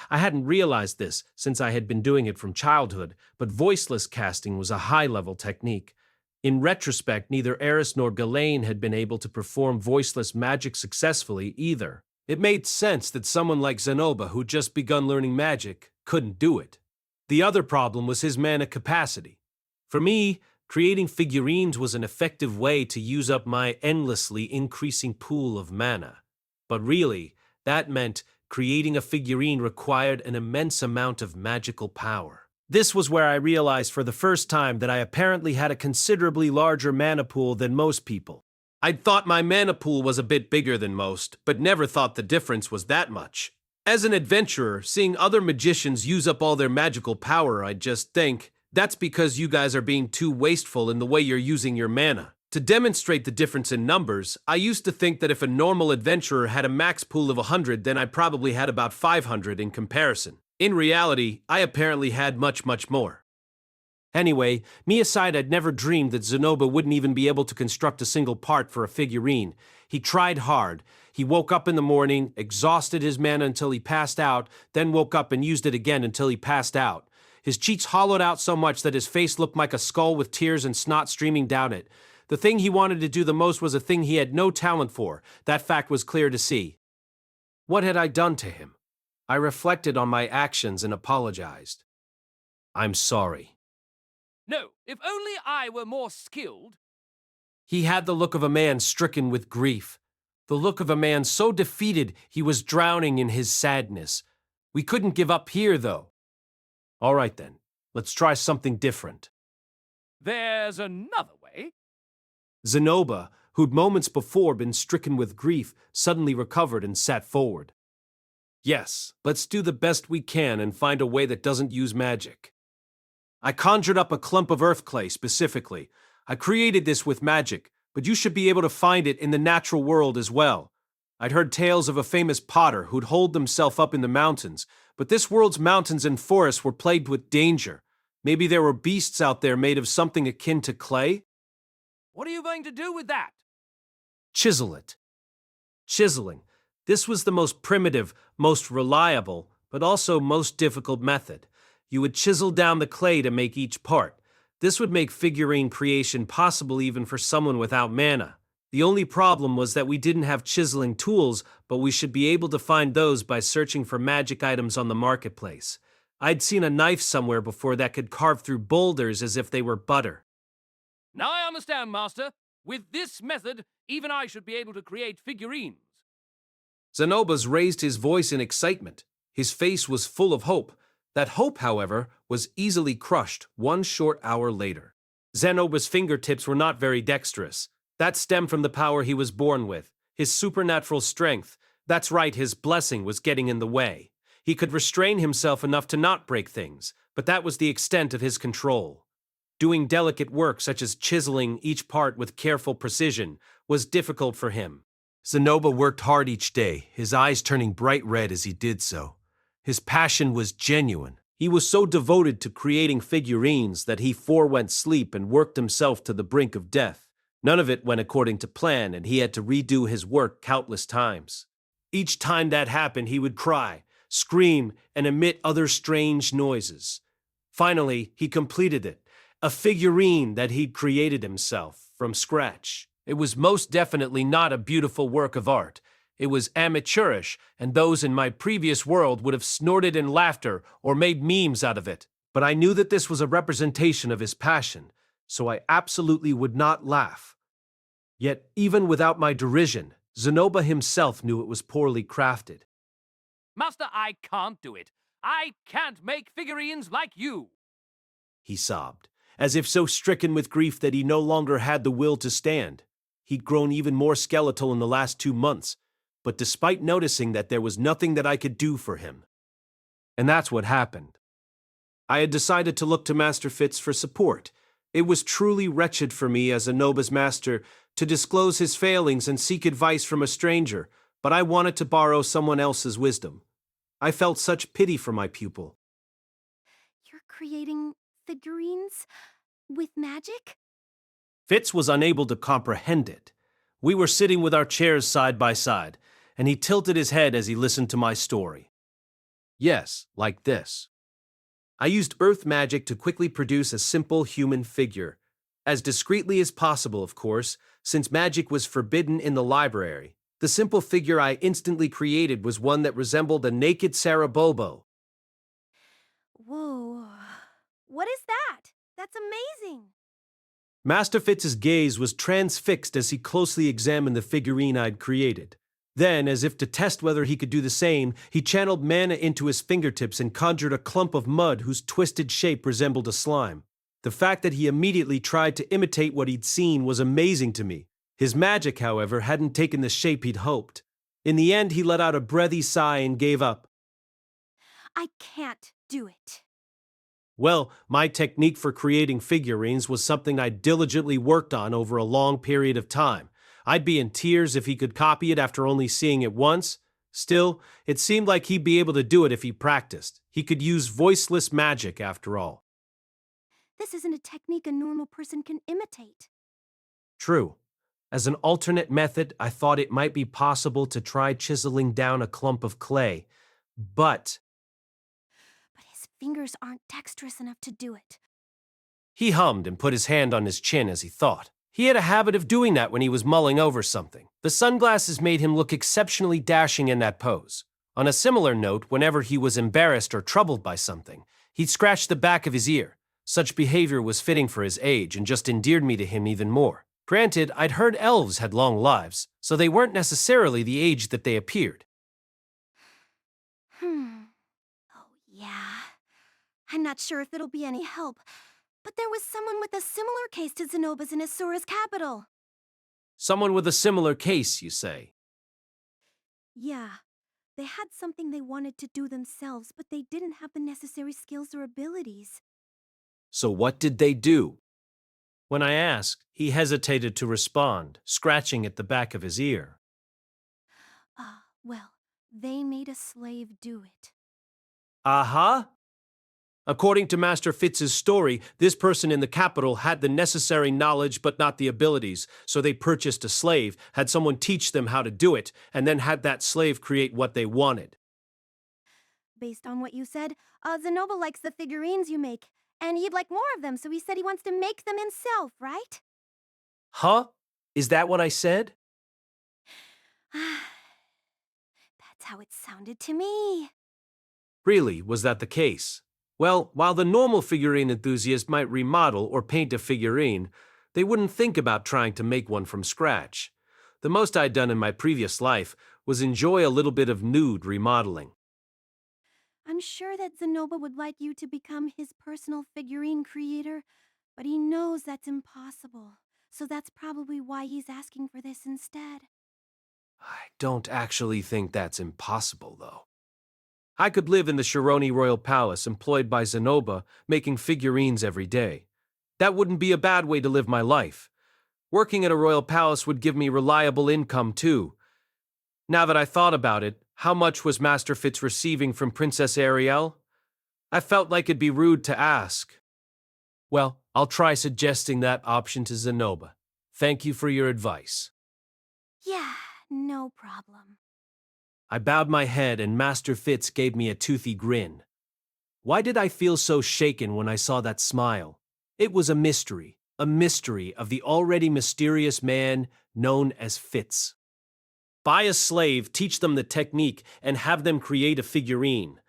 I hadn't realized this, since I had been doing it from childhood, but voiceless casting was a high-level technique. In retrospect, neither Eris nor Ghislaine had been able to perform voiceless magic successfully either. It made sense that someone like Zenoba, who'd just begun learning magic, couldn't do it. The other problem was his mana capacity. For me, creating figurines was an effective way to use up my endlessly increasing pool of mana. But really, that meant creating a figurine required an immense amount of magical power. This was where I realized for the first time that I apparently had a considerably larger mana pool than most people. I'd thought my mana pool was a bit bigger than most, but never thought the difference was that much. As an adventurer, seeing other magicians use up all their magical power, I'd just think, that's because you guys are being too wasteful in the way you're using your mana. To demonstrate the difference in numbers, I used to think that if a normal adventurer had a max pool of 100, then I probably had about 500 in comparison. In reality, I apparently had much more. Anyway, me aside, I'd never dreamed that Zenoba wouldn't even be able to construct a single part for a figurine. He tried hard. He woke up in the morning, exhausted his mana until he passed out, then woke up and used it again until he passed out. His cheeks hollowed out so much that his face looked like a skull with tears and snot streaming down it. The thing he wanted to do the most was a thing he had no talent for. That fact was clear to see. What had I done to him? I reflected on my actions and apologized. I'm sorry. No, if only I were more skilled. He had the look of a man stricken with grief. The look of a man so defeated he was drowning in his sadness. We couldn't give up here, though. All right then, let's try something different. There's another way. Zenoba, who'd moments before been stricken with grief, suddenly recovered and sat forward. Yes, let's do the best we can and find a way that doesn't use magic. I conjured up a clump of earth clay specifically. I created this with magic, but you should be able to find it in the natural world as well. I'd heard tales of a famous potter who'd holed himself up in the mountains, but this world's mountains and forests were plagued with danger. Maybe there were beasts out there made of something akin to clay? What are you going to do with that? Chisel it. Chiseling. This was the most primitive, most reliable, but also most difficult method. You would chisel down the clay to make each part. This would make figurine creation possible even for someone without mana. The only problem was that we didn't have chiseling tools, but we should be able to find those by searching for magic items on the marketplace. I'd seen a knife somewhere before that could carve through boulders as if they were butter. Now I understand, Master. With this method, even I should be able to create figurines. Zenobas raised his voice in excitement. His face was full of hope. That hope, however, was easily crushed 1 short hour later. Zenoba's fingertips were not very dexterous. That stemmed from the power he was born with, his supernatural strength. That's right, his blessing was getting in the way. He could restrain himself enough to not break things, but that was the extent of his control. Doing delicate work such as chiseling each part with careful precision was difficult for him. Zenoba worked hard each day, his eyes turning bright red as he did so. His passion was genuine. He was so devoted to creating figurines that he forewent sleep and worked himself to the brink of death. None of it went according to plan, and he had to redo his work countless times. Each time that happened, he would cry, scream, and emit other strange noises. Finally, he completed it, a figurine that he'd created himself from scratch. It was most definitely not a beautiful work of art. It was amateurish, and those in my previous world would have snorted in laughter or made memes out of it. But I knew that this was a representation of his passion, so I absolutely would not laugh. Yet, even without my derision, Zenoba himself knew it was poorly crafted. Master, I can't do it. I can't make figurines like you. He sobbed, as if so stricken with grief that he no longer had the will to stand. He'd grown even more skeletal in the last 2 months, but despite noticing that there was nothing that I could do for him. And that's what happened. I had decided to look to Master Fitz for support. It was truly wretched for me as Zenoba's master to disclose his failings and seek advice from a stranger, but I wanted to borrow someone else's wisdom. I felt such pity for my pupil. You're creating figurines with magic? Fitz was unable to comprehend it. We were sitting with our chairs side by side, and he tilted his head as he listened to my story. Yes, like this. I used earth magic to quickly produce a simple human figure. As discreetly as possible, of course, since magic was forbidden in the library. The simple figure I instantly created was one that resembled a naked Sarabobo. Whoa. What is that? That's amazing. Master Fitz's gaze was transfixed as he closely examined the figurine I'd created. Then, as if to test whether he could do the same, he channeled mana into his fingertips and conjured a clump of mud whose twisted shape resembled a slime. The fact that he immediately tried to imitate what he'd seen was amazing to me. His magic, however, hadn't taken the shape he'd hoped. In the end, he let out a breathy sigh and gave up. I can't do it. Well, my technique for creating figurines was something I diligently worked on over a long period of time. I'd be in tears if he could copy it after only seeing it once. Still, it seemed like he'd be able to do it if he practiced. He could use voiceless magic, after all. This isn't a technique a normal person can imitate. True. As an alternate method, I thought it might be possible to try chiseling down a clump of clay. But his fingers aren't dexterous enough to do it. He hummed and put his hand on his chin as he thought. He had a habit of doing that when he was mulling over something. The sunglasses made him look exceptionally dashing in that pose. On a similar note, whenever he was embarrassed or troubled by something, he'd scratch the back of his ear. Such behavior was fitting for his age and just endeared me to him even more. Granted, I'd heard elves had long lives, so they weren't necessarily the age that they appeared. Oh, yeah. I'm not sure if it'll be any help, but there was someone with a similar case to Zenoba's in Asura's capital. Someone with a similar case, you say? Yeah. They had something they wanted to do themselves, but they didn't have the necessary skills or abilities. So what did they do? When I asked, he hesitated to respond, scratching at the back of his ear. Well, they made a slave do it. Aha! According to Master Fitz's story, this person in the capital had the necessary knowledge but not the abilities, so they purchased a slave, had someone teach them how to do it, and then had that slave create what they wanted. Based on what you said, Zenoba likes the figurines you make, and he'd like more of them, so he said he wants to make them himself, right? Huh? Is that what I said? That's how it sounded to me. Really, was that the case? Well, while the normal figurine enthusiast might remodel or paint a figurine, They wouldn't think about trying to make one from scratch. The most I'd done in my previous life was enjoy a little bit of nude remodeling. I'm sure that Zenoba would like you to become his personal figurine creator, but he knows that's impossible. So that's probably why he's asking for this instead. I don't actually think that's impossible, though. I could live in the Shironi Royal Palace employed by Zenoba, making figurines every day. That wouldn't be a bad way to live my life. Working at a royal palace would give me reliable income, too. Now that I thought about it, how much was Master Fitz receiving from Princess Ariel? I felt like it'd be rude to ask. Well, I'll try suggesting that option to Zenoba. Thank you for your advice. Yeah, no problem. I bowed my head and Master Fitz gave me a toothy grin. Why did I feel so shaken when I saw that smile? It was a mystery of the already mysterious man known as Fitz. Buy a slave, teach them the technique, and have them create a figurine.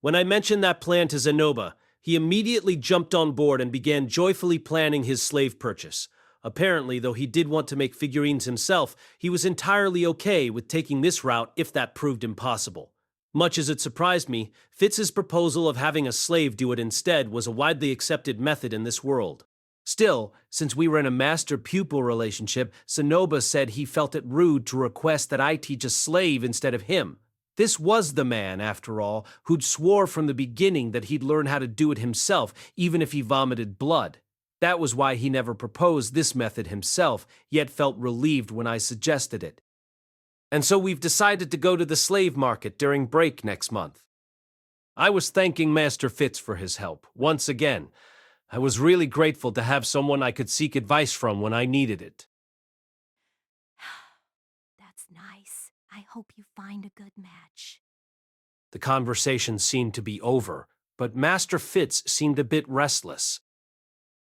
When I mentioned that plan to Zenoba, he immediately jumped on board and began joyfully planning his slave purchase. Apparently, though he did want to make figurines himself, he was entirely okay with taking this route if that proved impossible. Much as it surprised me, Fitz's proposal of having a slave do it instead was a widely accepted method in this world. Still, since we were in a master-pupil relationship, Zenoba said he felt it rude to request that I teach a slave instead of him. This was the man, after all, who'd swore from the beginning that he'd learn how to do it himself, even if he vomited blood. That was why he never proposed this method himself, yet felt relieved when I suggested it. And so we've decided to go to the slave market during break next month. I was thanking Master Fitz for his help, once again. I was really grateful to have someone I could seek advice from when I needed it. That's nice. I hope you find a good match. The conversation seemed to be over, but Master Fitz seemed a bit restless.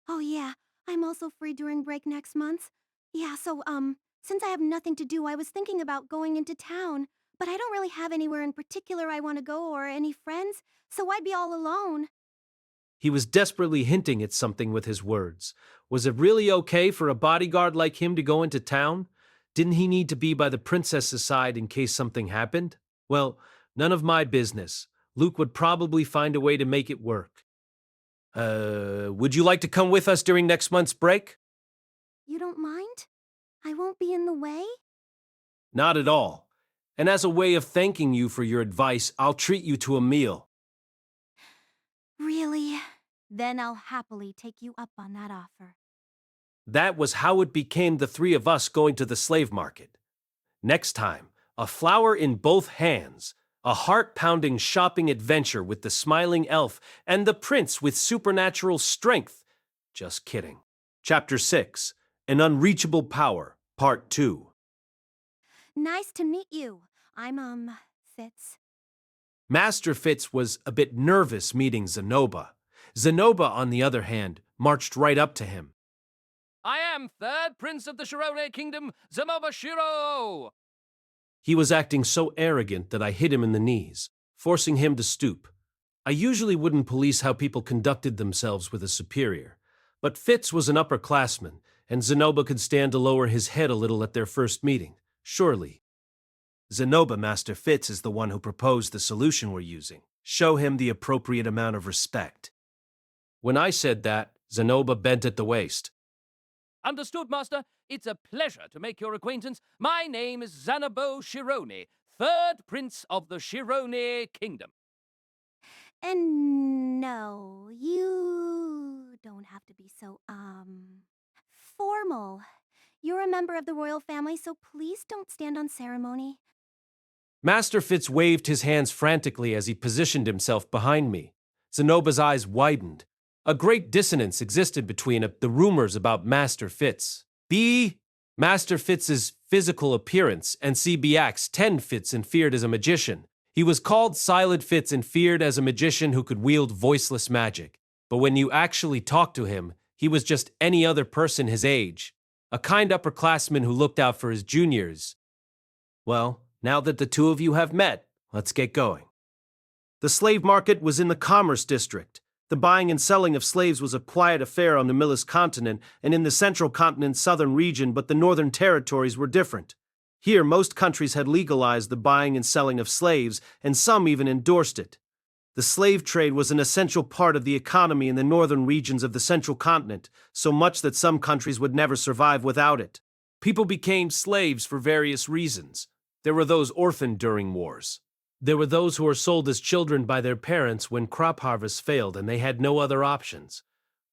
Oh yeah, I'm also free during break next month. Yeah, so, since I have nothing to do, I was thinking about going into town, but I don't really have anywhere in particular I want to go or any friends, so I'd be all alone. He was desperately hinting at something with his words. Was it really okay for a bodyguard like him to go into town? Didn't he need to be by the princess's side in case something happened? Well, none of my business. Luke would probably find a way to make it work. Would you like to come with us during next month's break? You don't mind? I won't be in the way? Not at all. And as a way of thanking you for your advice, I'll treat you to a meal. Really? Then I'll happily take you up on that offer. That was how it became the three of us going to the slave market. Next time, a flower in both hands, a heart-pounding shopping adventure with the smiling elf and the prince with supernatural strength. Just kidding. Chapter 6, An Unreachable Power, Part 2. Nice to meet you. I'm, Fitz. Master Fitz was a bit nervous meeting Zenoba. Zenoba, on the other hand, marched right up to him. I am third prince of the Shirone Kingdom, Zenoba Shiro! He was acting so arrogant that I hit him in the knees, forcing him to stoop. I usually wouldn't police how people conducted themselves with a superior, but Fitz was an upperclassman, and Zenoba could stand to lower his head a little at their first meeting, surely. Zenoba, Master Fitz, is the one who proposed the solution we're using. Show him the appropriate amount of respect. When I said that, Zenoba bent at the waist. Understood, Master. It's a pleasure to make your acquaintance. My name is Zanobo Shirone, third prince of the Shirone Kingdom. And no, you don't have to be so, formal. You're a member of the royal family, so please don't stand on ceremony. Master Fitz waved his hands frantically as he positioned himself behind me. Zenoba's eyes widened. A great dissonance existed between the rumors about Master Fitz. B. Master Fitz's physical appearance, and C. X 10 Fitz and feared as a magician. He was called Silent Fitz and feared as a magician who could wield voiceless magic. But when you actually talked to him, he was just any other person his age. A kind upperclassman who looked out for his juniors. Well, now that the two of you have met, let's get going. The slave market was in the Commerce District. The buying and selling of slaves was a quiet affair on the Millis continent and in the central continent's southern region, but the northern territories were different. Here, most countries had legalized the buying and selling of slaves, and some even endorsed it. The slave trade was an essential part of the economy in the northern regions of the central continent, so much that some countries would never survive without it. People became slaves for various reasons. There were those orphaned during wars. There were those who were sold as children by their parents when crop harvests failed and they had no other options.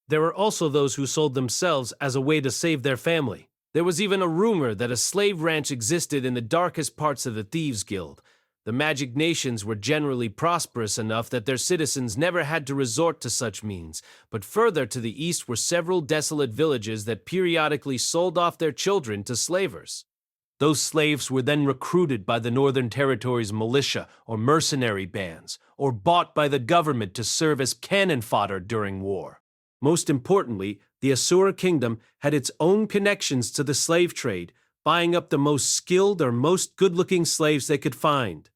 There were also those who sold themselves as a way to save their family. There was even a rumor that a slave ranch existed in the darkest parts of the Thieves' Guild. The Magic Nations were generally prosperous enough that their citizens never had to resort to such means, but further to the east were several desolate villages that periodically sold off their children to slavers. Those slaves were then recruited by the Northern Territory's militia or mercenary bands, or bought by the government to serve as cannon fodder during war. Most importantly, the Asura Kingdom had its own connections to the slave trade, buying up the most skilled or most good-looking slaves they could find.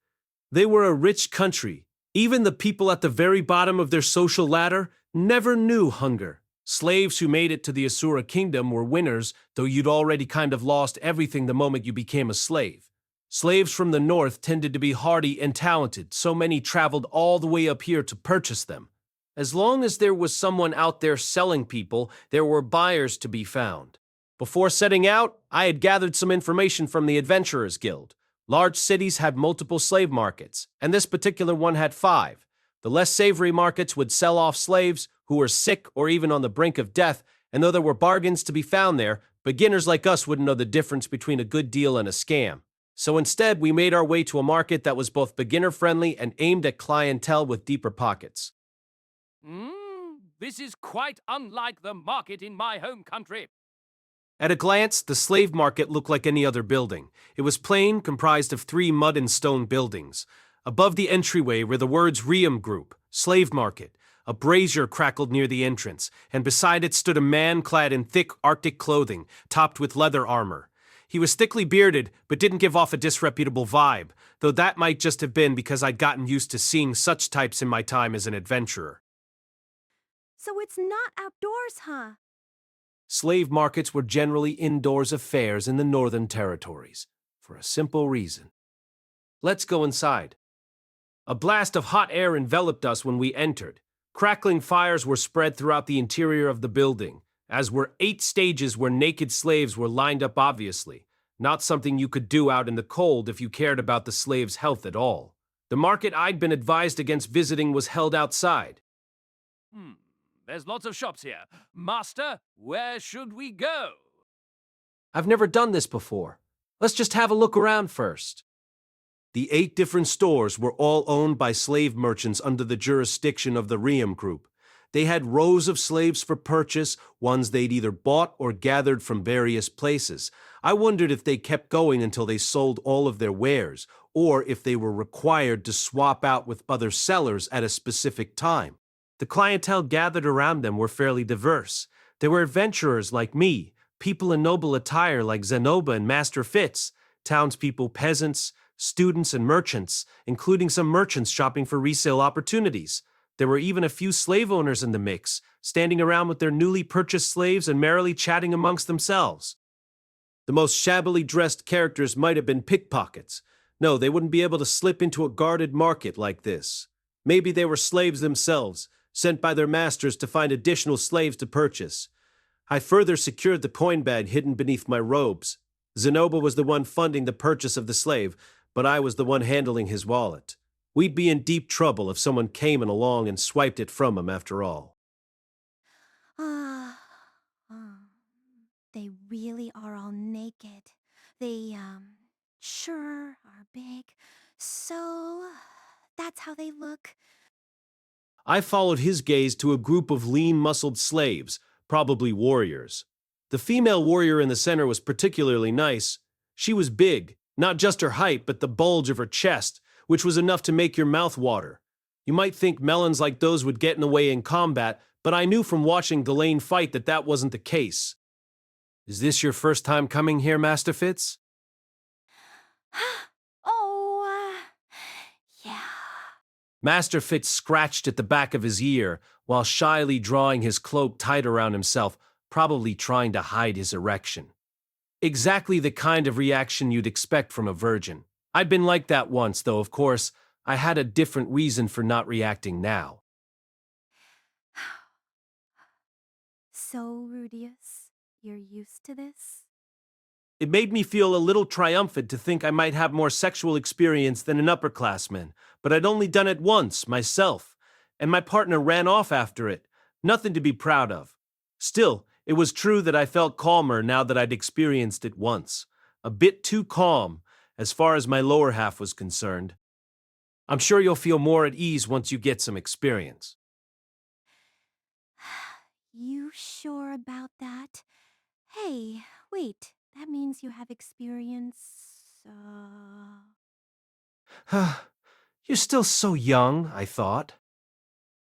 They were a rich country. Even the people at the very bottom of their social ladder never knew hunger. Slaves who made it to the Asura Kingdom were winners, though you'd already kind of lost everything the moment you became a slave. Slaves from the north tended to be hardy and talented, so many traveled all the way up here to purchase them. As long as there was someone out there selling people, there were buyers to be found. Before setting out, I had gathered some information from the Adventurers Guild. Large cities had multiple slave markets, and this particular one had 5. The less savory markets would sell off slaves who were sick or even on the brink of death, and though there were bargains to be found there, beginners like us wouldn't know the difference between a good deal and a scam. So instead, we made our way to a market that was both beginner-friendly and aimed at clientele with deeper pockets. This is quite unlike the market in my home country. At a glance, the slave market looked like any other building. It was plain, comprised of 3 mud and stone buildings. Above the entryway were the words Riem Group, Slave Market. A brazier crackled near the entrance, and beside it stood a man clad in thick Arctic clothing, topped with leather armor. He was thickly bearded, but didn't give off a disreputable vibe, though that might just have been because I'd gotten used to seeing such types in my time as an adventurer. So it's not outdoors, huh? Slave markets were generally indoors affairs in the Northern Territories, for a simple reason. Let's go inside. A blast of hot air enveloped us when we entered. Crackling fires were spread throughout the interior of the building, as were 8 stages where naked slaves were lined up obviously, not something you could do out in the cold if you cared about the slaves' health at all. The market I'd been advised against visiting was held outside. There's lots of shops here. Master, where should we go? I've never done this before. Let's just have a look around first. The 8 different stores were all owned by slave merchants under the jurisdiction of the Riem Group. They had rows of slaves for purchase, ones they'd either bought or gathered from various places. I wondered if they kept going until they sold all of their wares, or if they were required to swap out with other sellers at a specific time. The clientele gathered around them were fairly diverse. There were adventurers like me, people in noble attire like Zenoba and Master Fitz, townspeople, peasants, students, and merchants, including some merchants shopping for resale opportunities. There were even a few slave owners in the mix, standing around with their newly purchased slaves and merrily chatting amongst themselves. The most shabbily dressed characters might have been pickpockets. No, they wouldn't be able to slip into a guarded market like this. Maybe they were slaves themselves, sent by their masters to find additional slaves to purchase. I further secured the coin bag hidden beneath my robes. Zenoba was the one funding the purchase of the slave, but I was the one handling his wallet. We'd be in deep trouble if someone came along and swiped it from him after all. They really are all naked. They, sure are big. So, that's how they look. I followed his gaze to a group of lean-muscled slaves, probably warriors. The female warrior in the center was particularly nice. She was big, not just her height, but the bulge of her chest, which was enough to make your mouth water. You might think melons like those would get in the way in combat, but I knew from watching Delane fight that that wasn't the case. Is this your first time coming here, Master Fitz? Oh, yeah. Master Fitz scratched at the back of his ear while shyly drawing his cloak tight around himself, probably trying to hide his erection. Exactly the kind of reaction you'd expect from a virgin. I'd been like that once, though, of course. I had a different reason for not reacting now. So, Rudeus, you're used to this? It made me feel a little triumphant to think I might have more sexual experience than an upperclassman, but I'd only done it once, myself, and my partner ran off after it. Nothing to be proud of. Still, it was true that I felt calmer now that I'd experienced it once. A bit too calm, as far as my lower half was concerned. I'm sure you'll feel more at ease once you get some experience. You sure about that? Hey, wait, that means you have experience, You're still so young, I thought.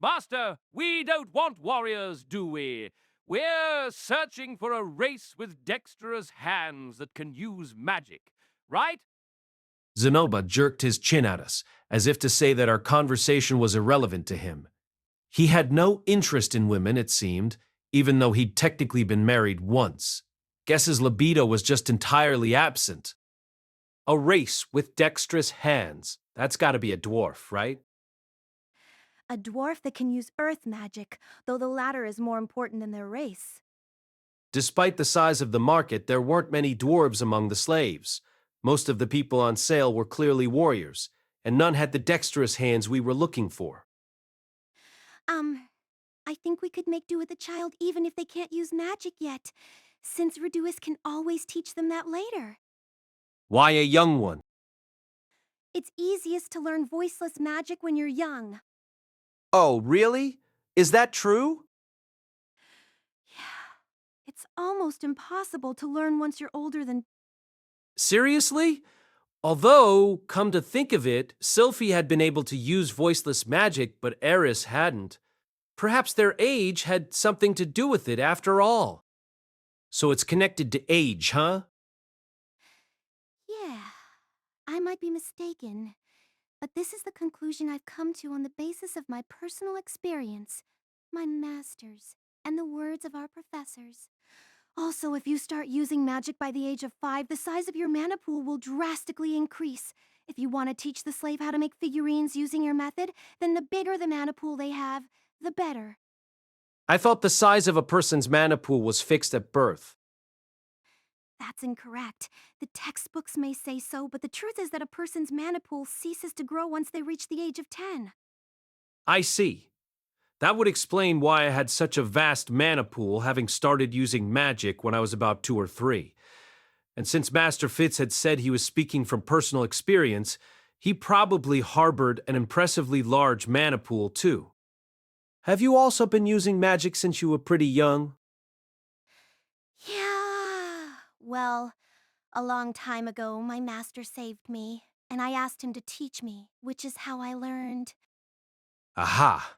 Master, we don't want warriors, do we? We're searching for a race with dexterous hands that can use magic, right? Zenoba jerked his chin at us, as if to say that our conversation was irrelevant to him. He had no interest in women, it seemed, even though he'd technically been married once. Guess his libido was just entirely absent. A race with dexterous hands. That's gotta be a dwarf, right? a dwarf that can use earth magic, though the latter is more important than their race. Despite the size of the market, there weren't many dwarves among the slaves. Most of the people on sale were clearly warriors, and none had the dexterous hands we were looking for. I think we could make do with a child even if they can't use magic yet, since Rudeus can always teach them that later. Why a young one? It's easiest to learn voiceless magic when you're young. Oh, really? Is that true? It's almost impossible to learn once you're older than... Seriously? Although, come to think of it, Sylphie had been able to use voiceless magic, but Eris hadn't. Perhaps their age had something to do with it after all. So it's connected to age, huh? Yeah, I might be mistaken, but this is the conclusion I've come to on the basis of my personal experience, my masters, and the words of our professors. Also, if you start using magic by the age of 5, the size of your mana pool will drastically increase. If you want to teach the slave how to make figurines using your method, then the bigger the mana pool they have, the better. I thought the size of a person's mana pool was fixed at birth. That's incorrect. The textbooks may say so, but the truth is that a person's mana pool ceases to grow once they reach the age of 10. I see. That would explain why I had such a vast mana pool, having started using magic when I was about 2 or 3. And since Master Fitz had said he was speaking from personal experience, he probably harbored an impressively large mana pool, too. Have you also been using magic since you were pretty young? Yeah. Well, a long time ago, my master saved me, and I asked him to teach me, which is how I learned. Aha!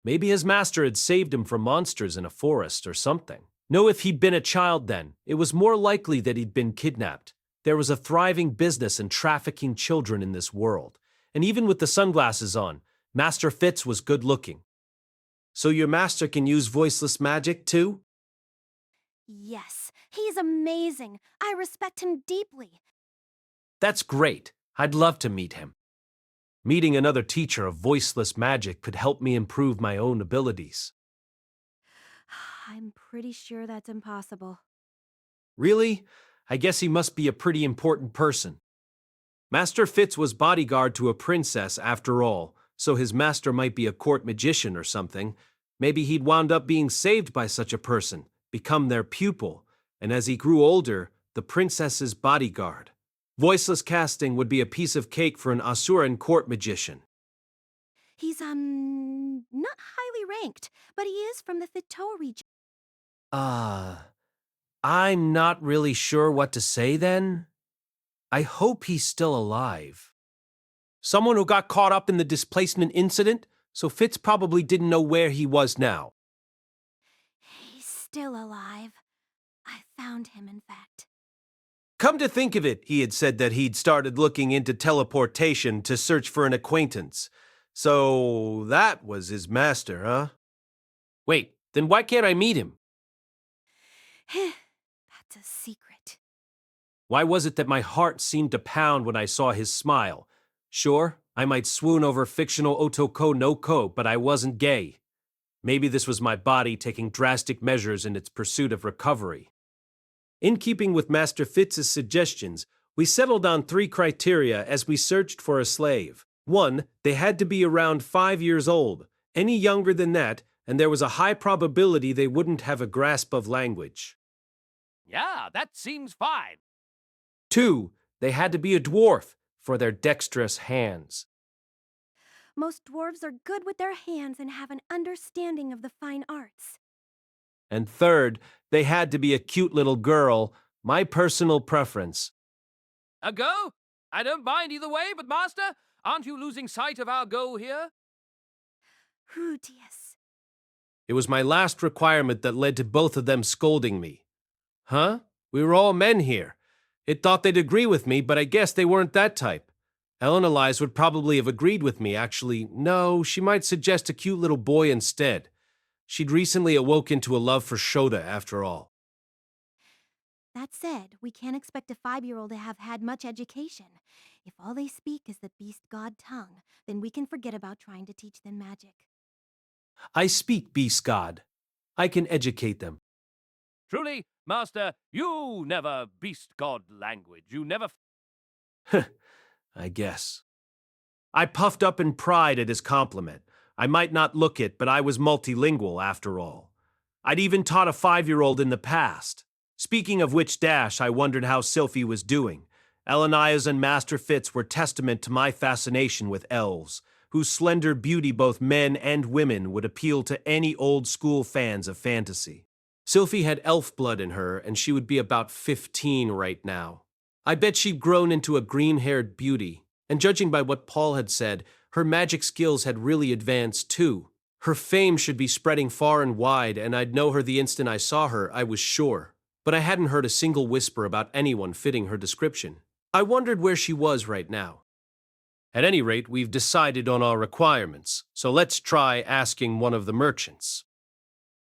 Maybe his master had saved him from monsters in a forest or something. No, if he'd been a child then, it was more likely that he'd been kidnapped. There was a thriving business in trafficking children in this world. And even with the sunglasses on, Master Fitz was good looking. So your master can use voiceless magic too? Yes, he's amazing. I respect him deeply. That's great. I'd love to meet him. Meeting another teacher of voiceless magic could help me improve my own abilities. I'm pretty sure that's impossible. Really? I guess he must be a pretty important person. Master Fitz was bodyguard to a princess after all, so his master might be a court magician or something. Maybe he'd wound up being saved by such a person, become their pupil, and as he grew older, the princess's bodyguard. Voiceless casting would be a piece of cake for an Asuran court magician. He's, not highly ranked, but he is from the Thitoa region. I'm not really sure what to say then. I hope he's still alive. Someone who got caught up in the displacement incident, so Fitz probably didn't know where he was now. He's still alive. I found him, in fact. Come to think of it, he had said that he'd started looking into teleportation to search for an acquaintance. So that was his master, huh? Wait, then why can't I meet him? That's a secret. Why was it that my heart seemed to pound when I saw his smile? Sure, I might swoon over fictional otoko no ko, but I wasn't gay. Maybe this was my body taking drastic measures in its pursuit of recovery. In keeping with Master Fitz's suggestions, we settled on 3 criteria as we searched for a slave. 1, they had to be around 5 years old. Any younger than that, and there was a high probability they wouldn't have a grasp of language. Yeah, that seems fine. 2, they had to be a dwarf for their dexterous hands. Most dwarves are good with their hands and have an understanding of the fine arts. And 3rd, they had to be a cute little girl, my personal preference. A go? I don't mind either way, but Master, aren't you losing sight of our goal here? Rudeus. It was my last requirement that led to both of them scolding me. Huh? We were all men here. It thought they'd agree with me, but I guess they weren't that type. Ellen Elise would probably have agreed with me, actually. No, she might suggest a cute little boy instead. She'd recently awoken to a love for Shota, after all. That said, we can't expect a 5-year-old to have had much education. If all they speak is the beast god tongue, then we can forget about trying to teach them magic. I speak beast god. I can educate them. Truly, Master, you never beast god language. You never... I guess. I puffed up in pride at his compliment. I might not look it, but I was multilingual after all. I'd even taught a 5-year-old in the past. Speaking of which I wondered how Sylphie was doing. Elanias and Master Fitz were testament to my fascination with elves, whose slender beauty both men and women would appeal to any old-school fans of fantasy. Sylphie had elf blood in her, and she would be about 15 right now. I bet she'd grown into a green-haired beauty, and judging by what Paul had said, her magic skills had really advanced too. Her fame should be spreading far and wide, and I'd know her the instant I saw her, I was sure. But I hadn't heard a single whisper about anyone fitting her description. I wondered where she was right now. At any rate, we've decided on our requirements, so let's try asking one of the merchants.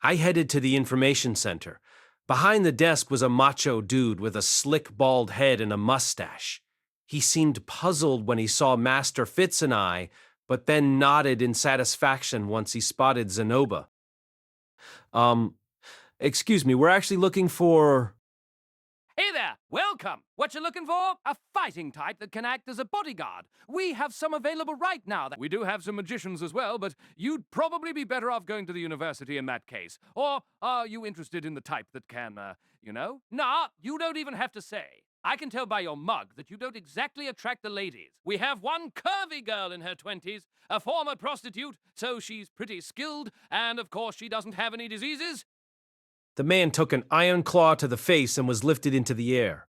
I headed to the information center. Behind the desk was a macho dude with a slick bald head and a mustache. He seemed puzzled when he saw Master Fitz and I, but then nodded in satisfaction once he spotted Zenoba. Excuse me, we're actually looking for... Hey there, welcome. What you looking for? A fighting type that can act as a bodyguard. We have some available right now. We do have some magicians as well, but you'd probably be better off going to the university in that case. Or are you interested in the type that can, Nah, you don't even have to say. I can tell by your mug that you don't exactly attract the ladies. We have one curvy girl in her 20s, a former prostitute, so she's pretty skilled, and of course she doesn't have any diseases. The man took an iron claw to the face and was lifted into the air.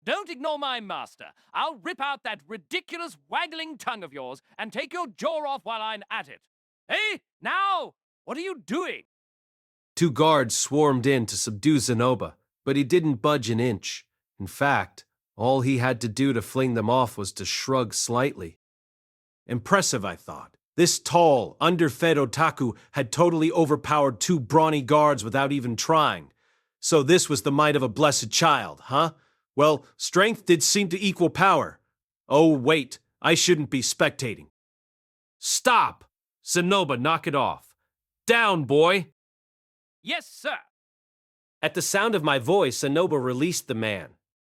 Don't ignore my master. I'll rip out that ridiculous waggling tongue of yours and take your jaw off while I'm at it. Hey, now! What are you doing? 2 guards swarmed in to subdue Zenoba, but he didn't budge an inch. In fact, all he had to do to fling them off was to shrug slightly. Impressive, I thought. This tall, underfed otaku had totally overpowered 2 brawny guards without even trying. So this was the might of a blessed child, huh? Well, strength did seem to equal power. Oh, wait, I shouldn't be spectating. Stop! Zenoba, knock it off. Down, boy! Yes, sir. At the sound of my voice, Zenoba released the man.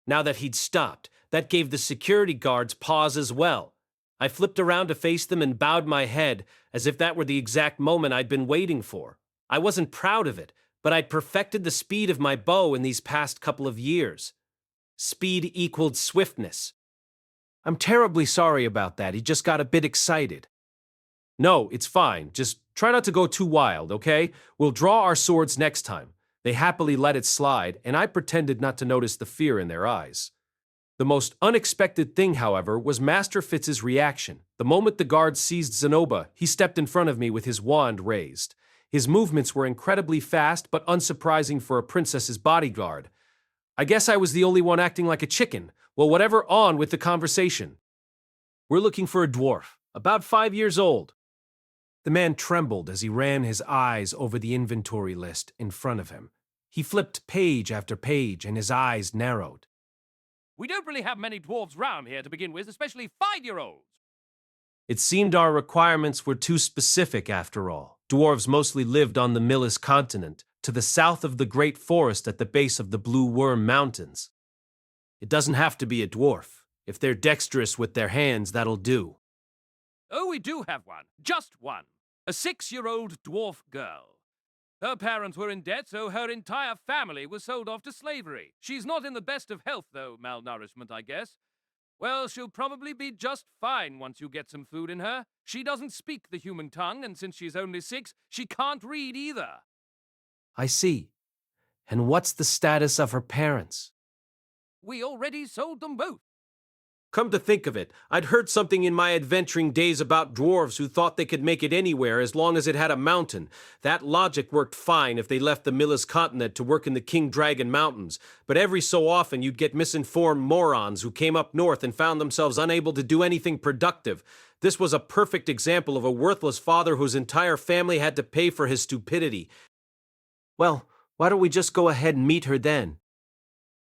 Now that he'd stopped, that gave the security guards pause as well. I flipped around to face them and bowed my head, as if that were the exact moment I'd been waiting for. I wasn't proud of it, but I'd perfected the speed of my bow in these past couple of years. Speed equaled swiftness. I'm terribly sorry about that. He just got a bit excited. No, it's fine. Just try not to go too wild, okay? We'll draw our swords next time. They happily let it slide, and I pretended not to notice the fear in their eyes. The most unexpected thing, however, was Master Fitz's reaction. The moment the guard seized Zenoba, he stepped in front of me with his wand raised. His movements were incredibly fast, but unsurprising for a princess's bodyguard. I guess I was the only one acting like a chicken. Well, whatever, on with the conversation. We're looking for a dwarf. about 5 years old. The man trembled as he ran his eyes over the inventory list in front of him. He flipped page after page, and his eyes narrowed. We don't really have many dwarves round here to begin with, especially 5-year-olds. It seemed our requirements were too specific after all. Dwarves mostly lived on the Millis continent, to the south of the Great Forest at the base of the Blue Worm Mountains. It doesn't have to be a dwarf. If they're dexterous with their hands, that'll do. Oh, we do have one. Just one. A 6-year-old dwarf girl. Her parents were in debt, so her entire family was sold off to slavery. She's not in the best of health, though, malnourishment, I guess. Well, she'll probably be just fine once you get some food in her. She doesn't speak the human tongue, and since she's only 6, she can't read either. I see. And what's the status of her parents? We already sold them both. Come to think of it, I'd heard something in my adventuring days about dwarves who thought they could make it anywhere as long as it had a mountain. That logic worked fine if they left the Millis continent to work in the King Dragon Mountains, but every so often you'd get misinformed morons who came up north and found themselves unable to do anything productive. This was a perfect example of a worthless father whose entire family had to pay for his stupidity. Well, why don't we just go ahead and meet her then?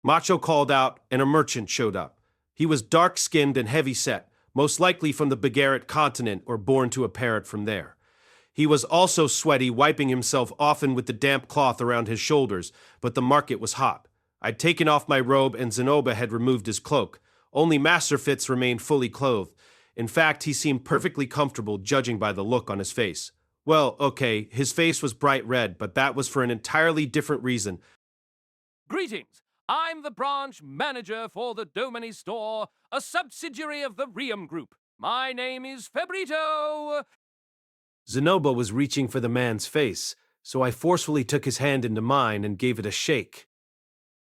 Macho called out, and a merchant showed up. He was dark-skinned and heavy-set, most likely from the Begarit continent or born to a parrot from there. He was also sweaty, wiping himself often with the damp cloth around his shoulders, but the market was hot. I'd taken off my robe and Zenoba had removed his cloak. Only Master Fitz remained fully clothed. In fact, he seemed perfectly comfortable, judging by the look on his face. Well, okay, his face was bright red, but that was for an entirely different reason. Greetings. I'm the branch manager for the Domini store, a subsidiary of the Riem Group. My name is Febrito. Zenoba was reaching for the man's face, so I forcefully took his hand into mine and gave it a shake.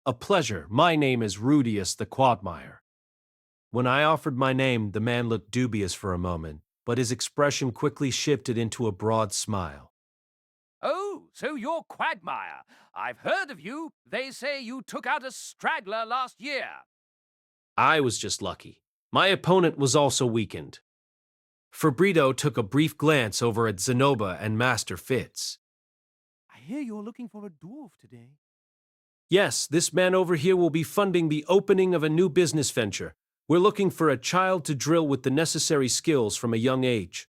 A pleasure. My name is Rudeus the Quagmire. When I offered my name, the man looked dubious for a moment, but his expression quickly shifted into a broad smile. Oh, so you're Quagmire. I've heard of you. They say you took out a straggler last year. I was just lucky. My opponent was also weakened. Febrito took a brief glance over at Zenoba and Master Fitz. I hear you're looking for a dwarf today. Yes, this man over here will be funding the opening of a new business venture. We're looking for a child to drill with the necessary skills from a young age.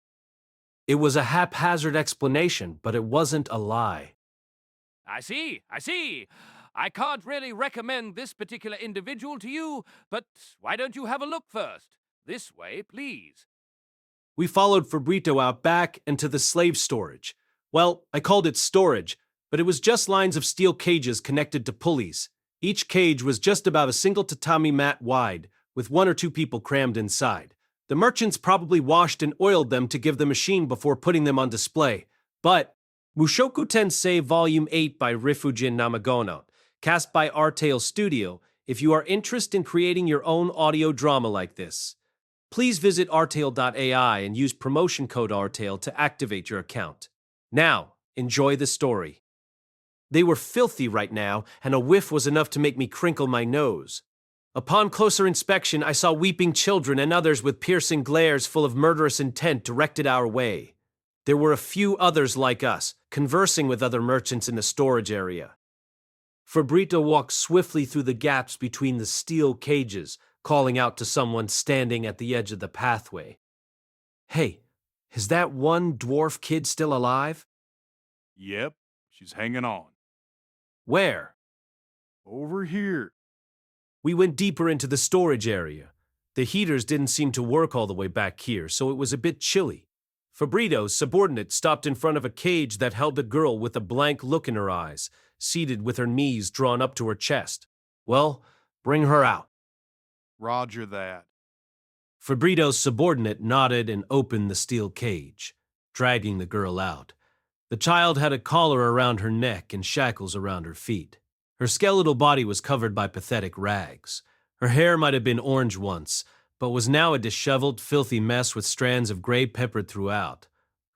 It was a haphazard explanation, but it wasn't a lie. I see. I can't really recommend this particular individual to you, but why don't you have a look first? This way, please. We followed Febrito out back and to the slave storage. Well, I called it storage, but it was just lines of steel cages connected to pulleys. Each cage was just about a single tatami mat wide, with 1 or 2 people crammed inside. The merchants probably washed and oiled them to give the machine before putting them on display. But Mushoku Tensei Volume 8 by Rifujin Namagono, cast by Artale Studio, if you are interested in creating your own audio drama like this. Please visit artale.ai and use promotion code Artale to activate your account. Now, enjoy the story. They were filthy right now, and a whiff was enough to make me crinkle my nose. Upon closer inspection, I saw weeping children and others with piercing glares full of murderous intent directed our way. There were a few others like us, conversing with other merchants in the storage area. Febrito walked swiftly through the gaps between the steel cages, calling out to someone standing at the edge of the pathway. Hey, is that one dwarf kid still alive? Yep, she's hanging on. Where? Over here. We went deeper into the storage area. The heaters didn't seem to work all the way back here, so it was a bit chilly. Febrito's subordinate stopped in front of a cage that held a girl with a blank look in her eyes, seated with her knees drawn up to her chest. Well, bring her out. Roger that. Febrito's subordinate nodded and opened the steel cage, dragging the girl out. The child had a collar around her neck and shackles around her feet. Her skeletal body was covered by pathetic rags. Her hair might have been orange once, but was now a disheveled, filthy mess with strands of gray peppered throughout.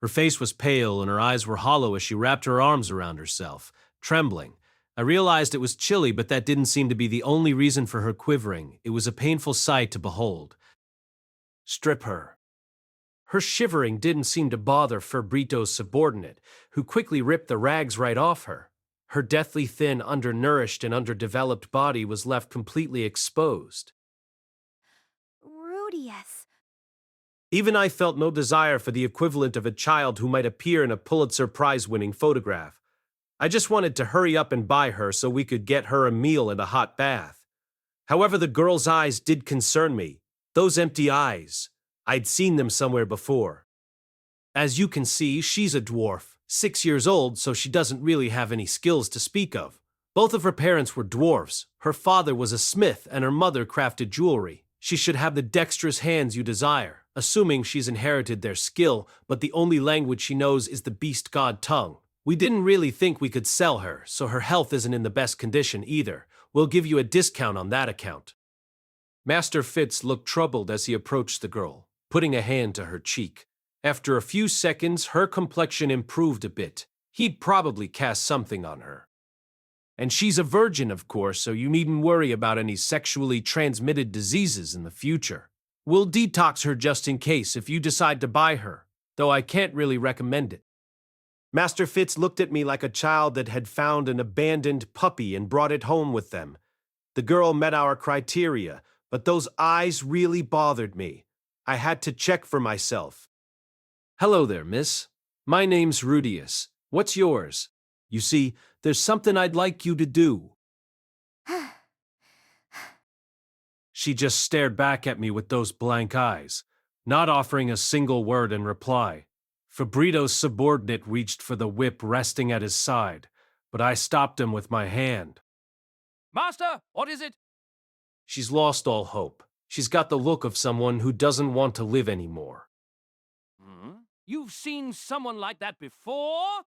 Her face was pale and her eyes were hollow as she wrapped her arms around herself, trembling. I realized it was chilly, but that didn't seem to be the only reason for her quivering. It was a painful sight to behold. Strip her. Her shivering didn't seem to bother Fabrito's subordinate, who quickly ripped the rags right off her. Her deathly thin, undernourished, and underdeveloped body was left completely exposed. Rudeus. Even I felt no desire for the equivalent of a child who might appear in a Pulitzer Prize-winning photograph. I just wanted to hurry up and buy her so we could get her a meal and a hot bath. However, the girl's eyes did concern me. Those empty eyes. I'd seen them somewhere before. As you can see, she's a dwarf, 6 years old, so she doesn't really have any skills to speak of. Both of her parents were dwarfs. Her father was a smith and her mother crafted jewelry. She should have the dexterous hands you desire, assuming she's inherited their skill, but the only language she knows is the beast god tongue. We didn't really think we could sell her, so her health isn't in the best condition either. We'll give you a discount on that account. Master Fitz looked troubled as he approached the girl, putting a hand to her cheek. After a few seconds, her complexion improved a bit. He'd probably cast something on her. And she's a virgin, of course, so you needn't worry about any sexually transmitted diseases in the future. We'll detox her just in case if you decide to buy her, though I can't really recommend it. Master Fitz looked at me like a child that had found an abandoned puppy and brought it home with them. The girl met our criteria, but those eyes really bothered me. I had to check for myself. Hello there, miss. My name's Rudeus. What's yours? You see, there's something I'd like you to do. She just stared back at me with those blank eyes, not offering a single word in reply. Fabrito's subordinate reached for the whip resting at his side, but I stopped him with my hand. Master, what is it? She's lost all hope. She's got the look of someone who doesn't want to live anymore. You've seen someone like that before?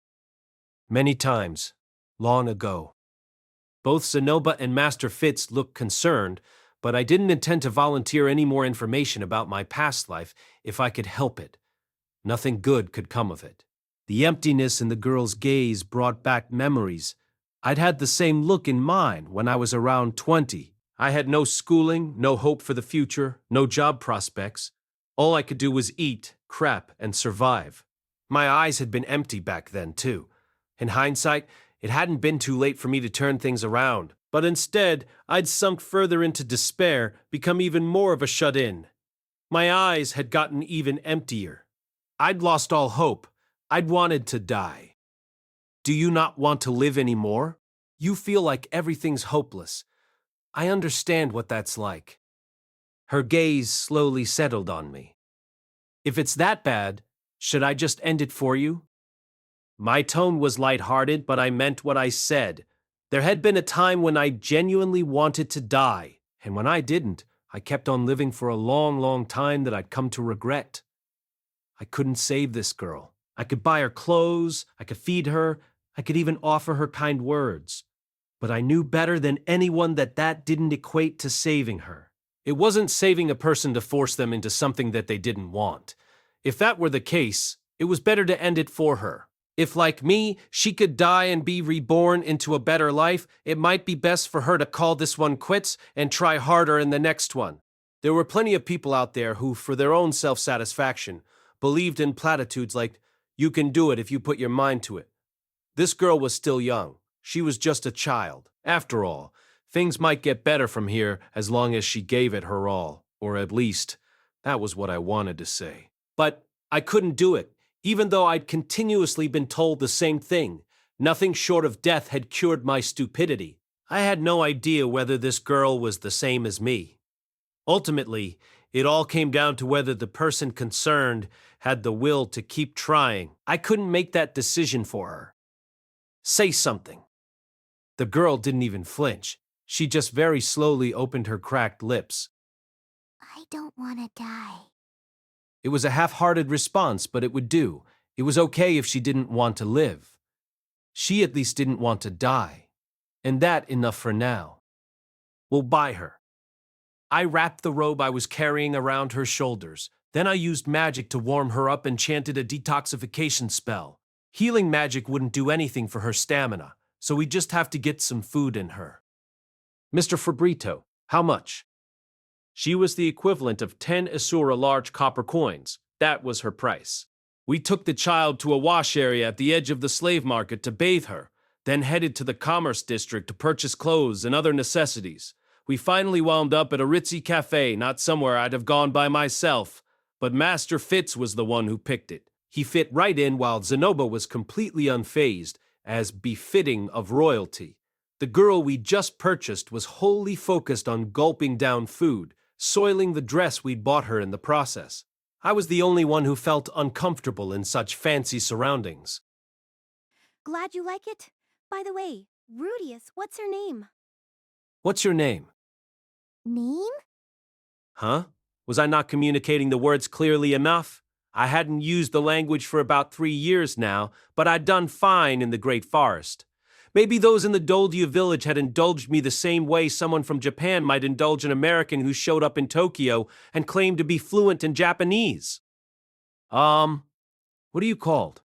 Many times, long ago. Both Zenoba and Master Fitz looked concerned, but I didn't intend to volunteer any more information about my past life if I could help it. Nothing good could come of it. The emptiness in the girl's gaze brought back memories. I'd had the same look in mine when I was around 20. I had no schooling, no hope for the future, no job prospects. All I could do was eat, crap, and survive. My eyes had been empty back then, too. In hindsight, it hadn't been too late for me to turn things around, but instead, I'd sunk further into despair, become even more of a shut-in. My eyes had gotten even emptier. I'd lost all hope. I'd wanted to die. Do you not want to live anymore? You feel like everything's hopeless. I understand what that's like. Her gaze slowly settled on me. If it's that bad, should I just end it for you? My tone was lighthearted, but I meant what I said. There had been a time when I genuinely wanted to die, and when I didn't, I kept on living for a long, long time that I'd come to regret. I couldn't save this girl. I could buy her clothes, I could feed her, I could even offer her kind words. But I knew better than anyone that that didn't equate to saving her. It wasn't saving a person to force them into something that they didn't want. If that were the case, it was better to end it for her. If, like me, she could die and be reborn into a better life, it might be best for her to call this one quits and try harder in the next one. There were plenty of people out there who, for their own self-satisfaction, believed in platitudes like, "You can do it if you put your mind to it." This girl was still young. She was just a child. After all, things might get better from here as long as she gave it her all, or at least, that was what I wanted to say. But I couldn't do it, even though I'd continuously been told the same thing. Nothing short of death had cured my stupidity. I had no idea whether this girl was the same as me. Ultimately, it all came down to whether the person concerned had the will to keep trying. I couldn't make that decision for her. Say something. The girl didn't even flinch. She just very slowly opened her cracked lips. I don't want to die. It was a half-hearted response, but it would do. It was okay if she didn't want to live. She at least didn't want to die. And that enough for now. We'll buy her. I wrapped the robe I was carrying around her shoulders. Then I used magic to warm her up and chanted a detoxification spell. Healing magic wouldn't do anything for her stamina, so we'd just have to get some food in her. Mr. Fabrito, how much? She was the equivalent of 10 Asura large copper coins. That was her price. We took the child to a wash area at the edge of the slave market to bathe her, then headed to the commerce district to purchase clothes and other necessities. We finally wound up at a ritzy cafe, not somewhere I'd have gone by myself, but Master Fitz was the one who picked it. He fit right in while Zenoba was completely unfazed, as befitting of royalty. The girl we just purchased was wholly focused on gulping down food, soiling the dress we'd bought her in the process. I was the only one who felt uncomfortable in such fancy surroundings. Glad you like it? By the way, Rudeus, what's her name? What's your name? Name? Huh? Was I not communicating the words clearly enough? I hadn't used the language for about 3 years now, but I'd done fine in the Great Forest. Maybe those in the Doldia village had indulged me the same way someone from Japan might indulge an American who showed up in Tokyo and claimed to be fluent in Japanese. What are you called?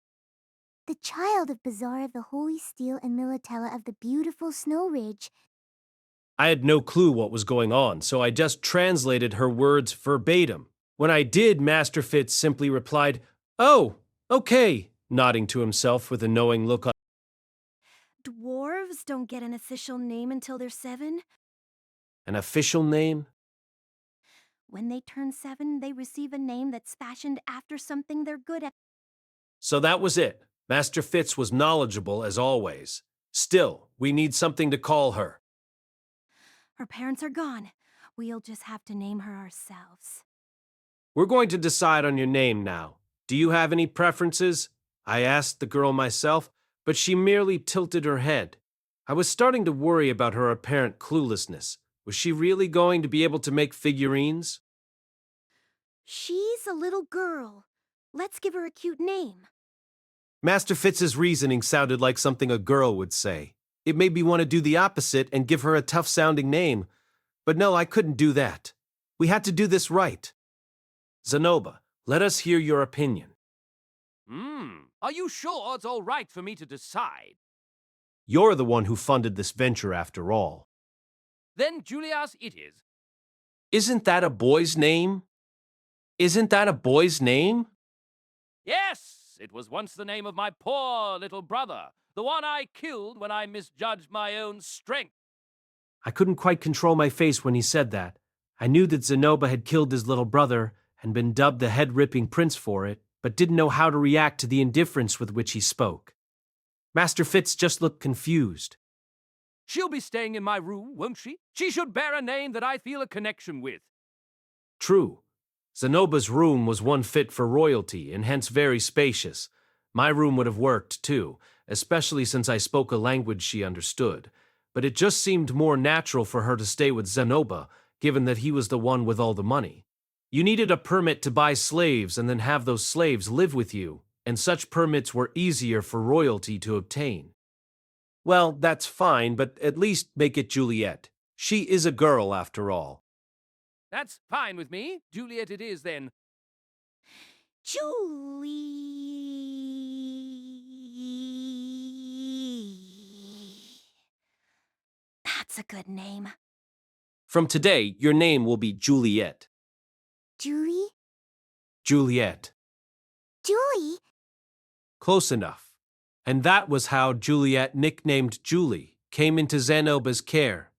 The child of Bazaar of the Holy Steel and Militella of the beautiful Snow Ridge. I had no clue what was going on, so I just translated her words verbatim. When I did, Master Fitz simply replied, "Oh, okay," nodding to himself with a knowing look on. Dwarves don't get an official name until they're 7. An official name? When they turn 7, they receive a name that's fashioned after something they're good at. So that was it. Master Fitz was knowledgeable as always. Still, we need something to call her. Her parents are gone. We'll just have to name her ourselves. We're going to decide on your name now. Do you have any preferences? I asked the girl myself, but she merely tilted her head. I was starting to worry about her apparent cluelessness. Was she really going to be able to make figurines? She's a little girl. Let's give her a cute name. Master Fitz's reasoning sounded like something a girl would say. It made me want to do the opposite and give her a tough-sounding name. But no, I couldn't do that. We had to do this right. Zenoba, let us hear your opinion. Are you sure it's all right for me to decide? You're the one who funded this venture after all. Then Julius it is. Isn't that a boy's name? Isn't that a boy's name? Yes, it was once the name of my poor little brother, the one I killed when I misjudged my own strength. I couldn't quite control my face when he said that. I knew that Zenoba had killed his little brother and been dubbed the head-ripping prince for it, but didn't know how to react to the indifference with which he spoke. Master Fitz just looked confused. She'll be staying in my room, won't she? She should bear a name that I feel a connection with. True. Zenoba's room was one fit for royalty and hence very spacious. My room would have worked, too, especially since I spoke a language she understood. But it just seemed more natural for her to stay with Zenoba, given that he was the one with all the money. You needed a permit to buy slaves and then have those slaves live with you, and such permits were easier for royalty to obtain. Well, that's fine, but at least make it Juliet. She is a girl, after all. That's fine with me. Juliet it is, then. Julie. That's a good name. From today, your name will be Juliet. Julie? Juliet. Julie? Close enough. And that was how Juliet, nicknamed Julie, came into Zenoba's care.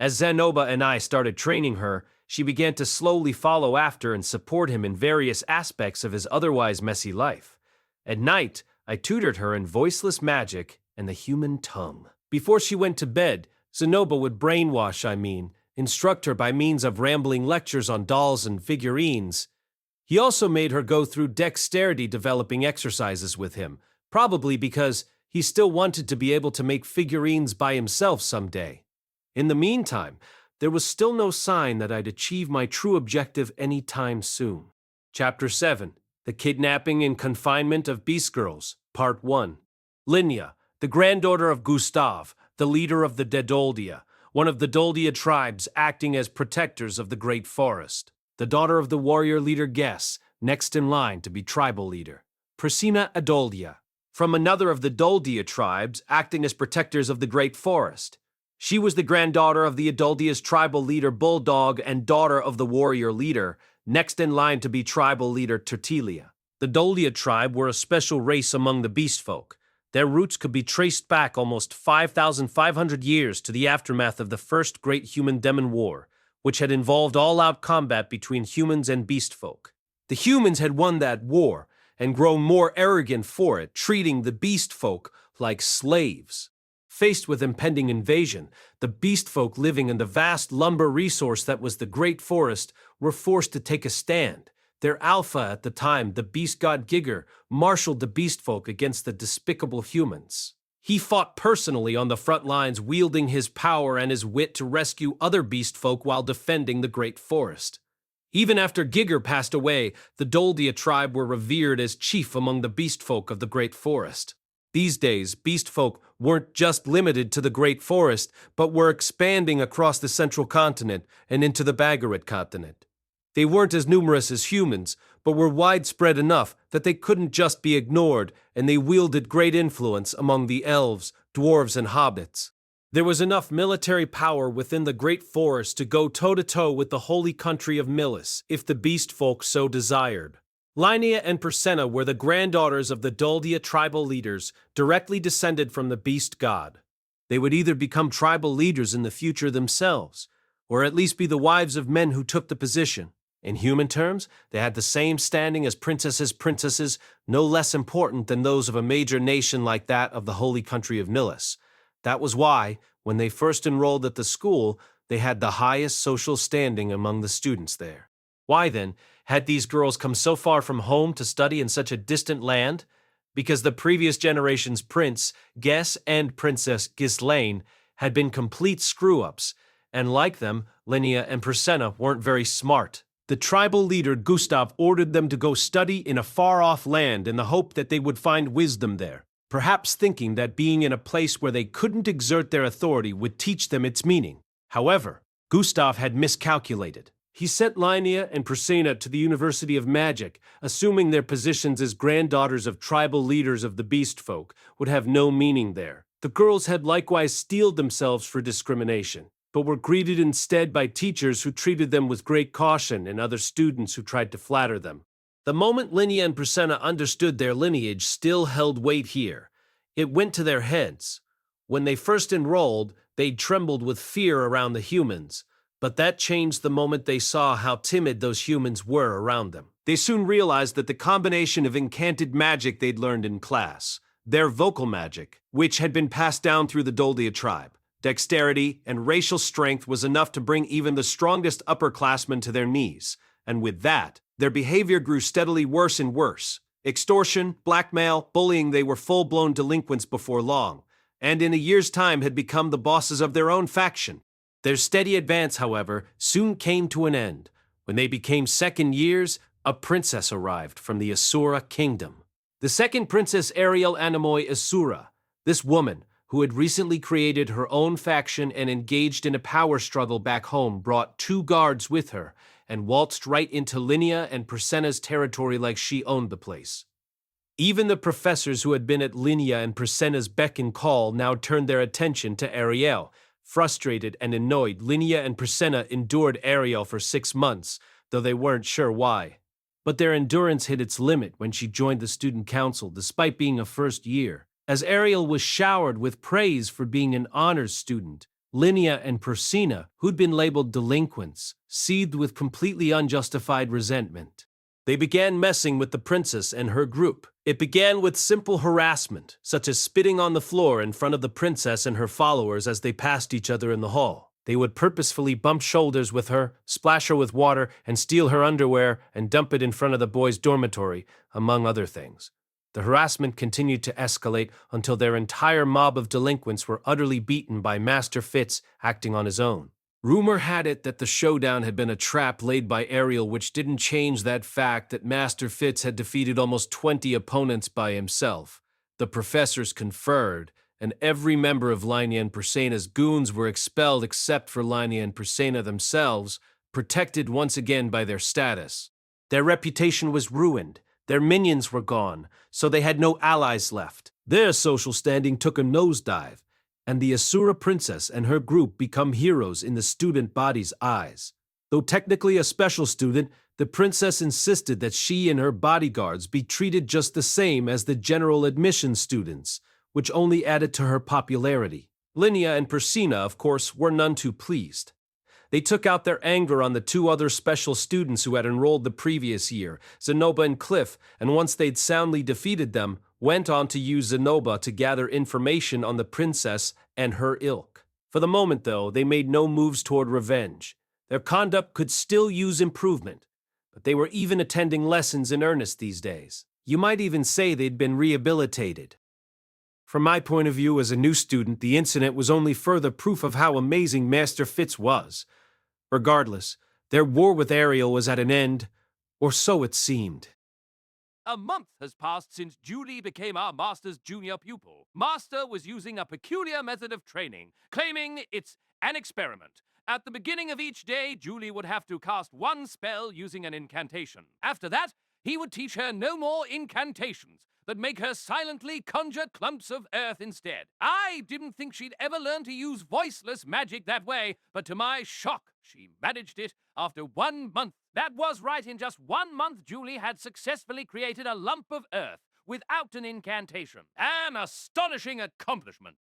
As Zenoba and I started training her, she began to slowly follow after and support him in various aspects of his otherwise messy life. At night, I tutored her in voiceless magic and the human tongue. Before she went to bed, Zenoba would instruct her by means of rambling lectures on dolls and figurines. He also made her go through dexterity developing exercises with him, probably because he still wanted to be able to make figurines by himself someday. In the meantime, there was still no sign that I'd achieve my true objective any time soon. Chapter 7. The Kidnapping and Confinement of Beast Girls, Part 1. Linya, the granddaughter of Gustav, the leader of the Dedoldia, one of the Doldia tribes acting as protectors of the Great Forest. The daughter of the warrior leader Gess, next in line to be tribal leader. Priscina Adoldia, from another of the Doldia tribes acting as protectors of the Great Forest. She was the granddaughter of the Adoldia's tribal leader Bulldog and daughter of the warrior leader, next in line to be tribal leader Tertilia. The Doldia tribe were a special race among the beast folk. Their roots could be traced back almost 5,500 years to the aftermath of the first great human-demon war, which had involved all-out combat between humans and beast folk. The humans had won that war and grown more arrogant for it, treating the beast folk like slaves. Faced with impending invasion, the beast folk living in the vast lumber resource that was the Great Forest were forced to take a stand. Their alpha at the time, the beast god Giger, marshaled the beast folk against the despicable humans. He fought personally on the front lines, wielding his power and his wit to rescue other beast folk while defending the Great Forest. Even after Giger passed away, the Doldia tribe were revered as chief among the beast folk of the Great Forest. These days, beast folk weren't just limited to the Great Forest, but were expanding across the central continent and into the Bagarit continent. They weren't as numerous as humans, but were widespread enough that they couldn't just be ignored, and they wielded great influence among the elves, dwarves, and hobbits. There was enough military power within the Great Forest to go toe-to-toe with the holy country of Milis, if the beast folk so desired. Linnea and Persenna were the granddaughters of the Doldia tribal leaders, directly descended from the beast god. They would either become tribal leaders in the future themselves, or at least be the wives of men who took the position. In human terms, they had the same standing as princesses, no less important than those of a major nation like that of the holy country of Milis. That was why, when they first enrolled at the school, they had the highest social standing among the students there. Why, then, had these girls come so far from home to study in such a distant land? Because the previous generation's prince, Gess, and Princess Ghislaine had been complete screw-ups, and like them, Linnea and Persenna weren't very smart. The tribal leader Gustav ordered them to go study in a far-off land in the hope that they would find wisdom there, perhaps thinking that being in a place where they couldn't exert their authority would teach them its meaning. However, Gustav had miscalculated. He sent Linnea and Persenna to the University of Magic, assuming their positions as granddaughters of tribal leaders of the beast folk would have no meaning there. The girls had likewise steeled themselves for discrimination, but were greeted instead by teachers who treated them with great caution and other students who tried to flatter them. The moment Linnea and Persenna understood their lineage still held weight here. It went to their heads. When they first enrolled, they trembled with fear around the humans, but that changed the moment they saw how timid those humans were around them. They soon realized that the combination of incanted magic they'd learned in class, their vocal magic, which had been passed down through the Doldia tribe, dexterity, and racial strength was enough to bring even the strongest upperclassmen to their knees, and with that, their behavior grew steadily worse and worse. Extortion, blackmail, bullying, they were full-blown delinquents before long, and in a year's time had become the bosses of their own faction. Their steady advance, however, soon came to an end. When they became second years, a princess arrived from the Asura kingdom. The second princess Ariel Anemoy Asura, this woman, who had recently created her own faction and engaged in a power struggle back home, brought 2 guards with her and waltzed right into Linnea and Persenna's territory like she owned the place. Even the professors who had been at Linnea and Persenna's beck and call now turned their attention to Ariel. Frustrated and annoyed, Linnea and Persenna endured Ariel for 6 months, though they weren't sure why. But their endurance hit its limit when she joined the student council, despite being a first year. As Ariel was showered with praise for being an honors student, Linnea and Persenna, who'd been labeled delinquents, seethed with completely unjustified resentment. They began messing with the princess and her group. It began with simple harassment, such as spitting on the floor in front of the princess and her followers as they passed each other in the hall. They would purposefully bump shoulders with her, splash her with water, and steal her underwear and dump it in front of the boys' dormitory, among other things. The harassment continued to escalate until their entire mob of delinquents were utterly beaten by Master Fitz acting on his own. Rumor had it that the showdown had been a trap laid by Ariel, which didn't change that fact that Master Fitz had defeated almost 20 opponents by himself. The professors conferred, and every member of Linnea and Persenna's goons were expelled except for Linnea and Persenna themselves, protected once again by their status. Their reputation was ruined. Their minions were gone, so they had no allies left. Their social standing took a nosedive, and the Asura princess and her group become heroes in the student body's eyes. Though technically a special student, the princess insisted that she and her bodyguards be treated just the same as the general admission students, which only added to her popularity. Linnea and Persina, of course, were none too pleased. They took out their anger on the two other special students who had enrolled the previous year, Zenoba and Cliff, and once they'd soundly defeated them, went on to use Zenoba to gather information on the princess and her ilk. For the moment, though, they made no moves toward revenge. Their conduct could still use improvement, but they were even attending lessons in earnest these days. You might even say they'd been rehabilitated. From my point of view as a new student, the incident was only further proof of how amazing Master Fitz was. Regardless, their war with Ariel was at an end, or so it seemed. A month has passed since Julie became our master's junior pupil. Master was using a peculiar method of training, claiming it's an experiment. At the beginning of each day, Julie would have to cast one spell using an incantation. After that, he would teach her no more incantations that make her silently conjure clumps of earth instead. I didn't think she'd ever learn to use voiceless magic that way, but to my shock, she managed it after 1 month. That was right, in just 1 month, Julie had successfully created a lump of earth without an incantation. An astonishing accomplishment.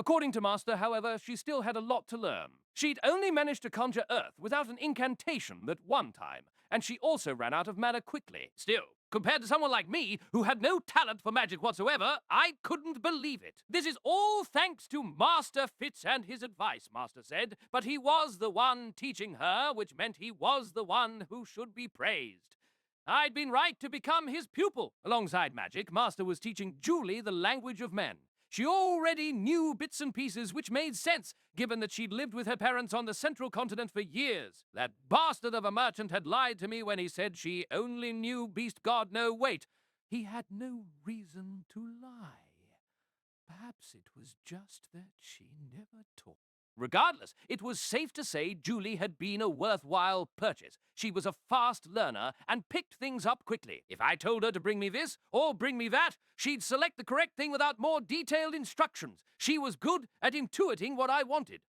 According to Master, however, she still had a lot to learn. She'd only managed to conjure earth without an incantation that one time, and she also ran out of mana quickly. Still, compared to someone like me, who had no talent for magic whatsoever, I couldn't believe it. This is all thanks to Master Fitz and his advice, Master said, but he was the one teaching her, which meant he was the one who should be praised. I'd been right to become his pupil. Alongside magic, Master was teaching Julie the language of men. She already knew bits and pieces, which made sense, given that she'd lived with her parents on the central continent for years. That bastard of a merchant had lied to me when he said she only knew beast god no wait. He had no reason to lie. Perhaps it was just that she never taught. Regardless, it was safe to say Julie had been a worthwhile purchase. She was a fast learner and picked things up quickly. If I told her to bring me this or bring me that, she'd select the correct thing without more detailed instructions. She was good at intuiting what I wanted.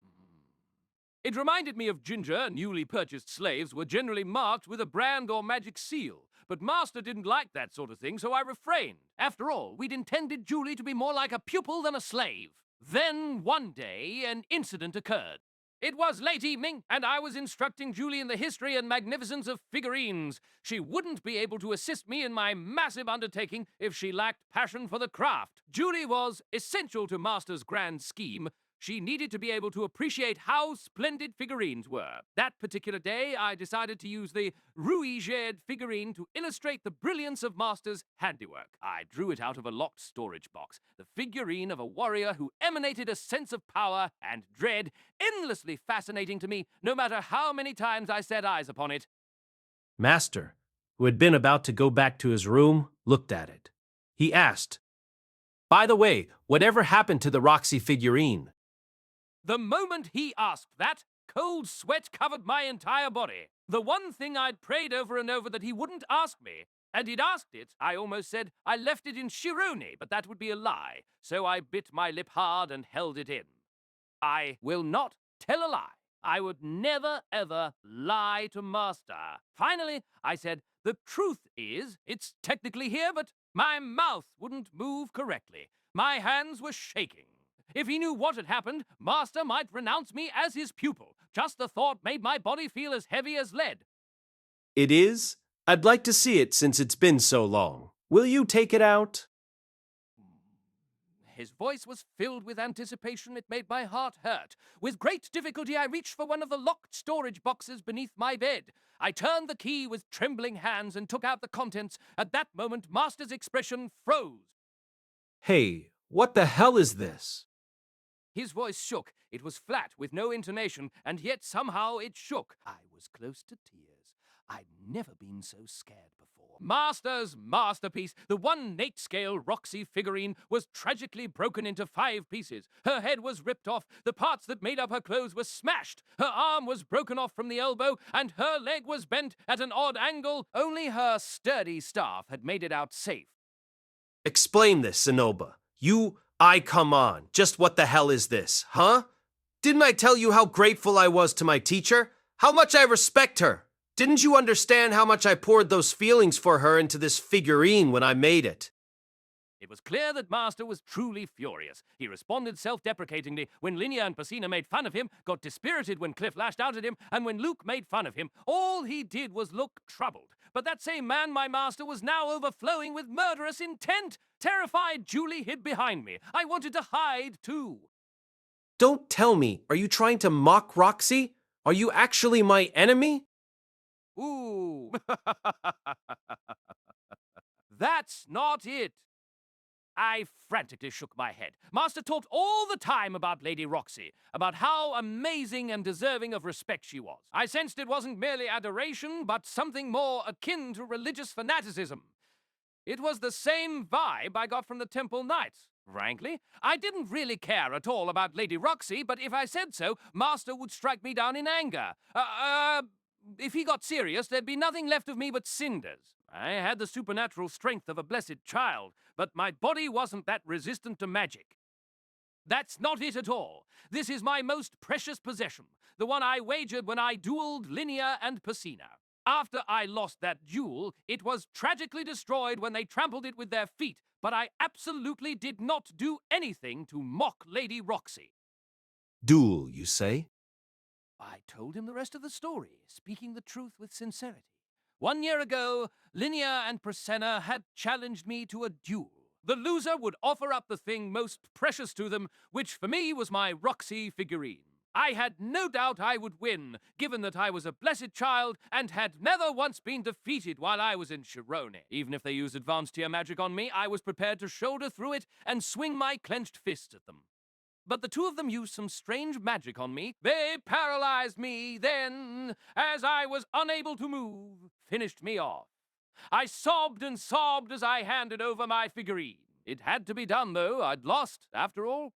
It reminded me of Ginger. Newly purchased slaves were generally marked with a brand or magic seal. But Master didn't like that sort of thing, so I refrained. After all, we'd intended Julie to be more like a pupil than a slave. Then, one day, an incident occurred. It was late evening, and I was instructing Julie in the history and magnificence of figurines. She wouldn't be able to assist me in my massive undertaking if she lacked passion for the craft. Julie was essential to Master's grand scheme. She needed to be able to appreciate how splendid figurines were. That particular day, I decided to use the Rudeus figurine to illustrate the brilliance of Master's handiwork. I drew it out of a locked storage box, the figurine of a warrior who emanated a sense of power and dread, endlessly fascinating to me, no matter how many times I set eyes upon it. Master, who had been about to go back to his room, looked at it. He asked, "By the way, whatever happened to the Roxy figurine?" The moment he asked that, cold sweat covered my entire body. The one thing I'd prayed over and over that he wouldn't ask me, and he'd asked it, I almost said I left it in Shironi, but that would be a lie, so I bit my lip hard and held it in. I will not tell a lie. I would never, ever lie to Master. Finally, I said, the truth is, it's technically here, but my mouth wouldn't move correctly. My hands were shaking. If he knew what had happened, Master might renounce me as his pupil. Just the thought made my body feel as heavy as lead. It is? I'd like to see it since it's been so long. Will you take it out? His voice was filled with anticipation. It made my heart hurt. With great difficulty, I reached for one of the locked storage boxes beneath my bed. I turned the key with trembling hands and took out the contents. At that moment, Master's expression froze. Hey, what the hell is this? His voice shook. It was flat, with no intonation, and yet somehow it shook. I was close to tears. I'd never been so scared before. Master's masterpiece, the one Nate-scale Roxy figurine, was tragically broken into 5 pieces. Her head was ripped off, the parts that made up her clothes were smashed, her arm was broken off from the elbow, and her leg was bent at an odd angle. Only her sturdy staff had made it out safe. Explain this, Zenoba. Come on. Just what the hell is this, huh? Didn't I tell you how grateful I was to my teacher? How much I respect her? Didn't you understand how much I poured those feelings for her into this figurine when I made it? It was clear that Master was truly furious. He responded self-deprecatingly when Linnea and Pacina made fun of him, got dispirited when Cliff lashed out at him, and when Luke made fun of him. All he did was look troubled. But that same man, my master, was now overflowing with murderous intent. Terrified, Julie hid behind me. I wanted to hide, too. Don't tell me, are you trying to mock Roxy? Are you actually my enemy? Ooh. That's not it. I frantically shook my head. Master talked all the time about Lady Roxy, about how amazing and deserving of respect she was. I sensed it wasn't merely adoration, but something more akin to religious fanaticism. It was the same vibe I got from the Temple Knights. Frankly, I didn't really care at all about Lady Roxy, but if I said so, Master would strike me down in anger. If he got serious, there'd be nothing left of me but cinders. I had the supernatural strength of a blessed child, but my body wasn't that resistant to magic. That's not it at all. This is my most precious possession, the one I wagered when I dueled Linnea and Pacina. After I lost that duel, it was tragically destroyed when they trampled it with their feet, but I absolutely did not do anything to mock Lady Roxy. Duel, you say? I told him the rest of the story, speaking the truth with sincerity. 1 year ago, Linnea and Prasenna had challenged me to a duel. The loser would offer up the thing most precious to them, which for me was my Roxy figurine. I had no doubt I would win, given that I was a blessed child and had never once been defeated while I was in Chirone. Even if they used advanced tier magic on me, I was prepared to shoulder through it and swing my clenched fists at them. But the two of them used some strange magic on me. They paralyzed me, then, as I was unable to move, finished me off. I sobbed and sobbed as I handed over my figurine. It had to be done, though. I'd lost, after all.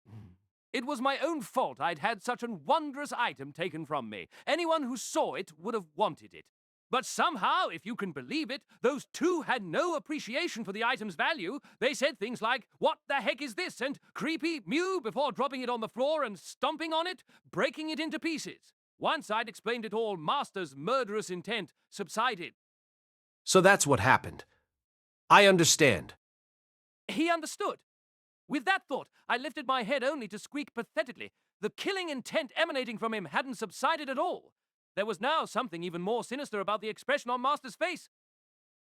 It was my own fault I'd had such a wondrous item taken from me. Anyone who saw it would have wanted it. But somehow, if you can believe it, those two had no appreciation for the item's value. They said things like, "What the heck is this?" and "creepy mew" before dropping it on the floor and stomping on it, breaking it into pieces. Once I'd explained it all, Master's murderous intent subsided. So that's what happened. I understand. He understood. With that thought, I lifted my head only to squeak pathetically. The killing intent emanating from him hadn't subsided at all. There was now something even more sinister about the expression on Master's face.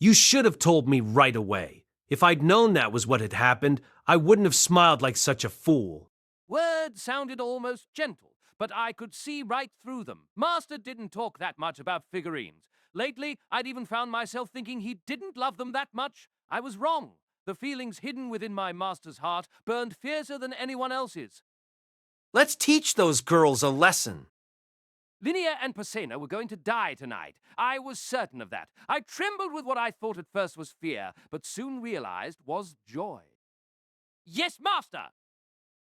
You should have told me right away. If I'd known that was what had happened, I wouldn't have smiled like such a fool. Words sounded almost gentle, but I could see right through them. Master didn't talk that much about figurines. Lately, I'd even found myself thinking he didn't love them that much. I was wrong. The feelings hidden within my master's heart burned fiercer than anyone else's. Let's teach those girls a lesson. Linnea and Pacina were going to die tonight. I was certain of that. I trembled with what I thought at first was fear, but soon realized was joy. Yes, Master!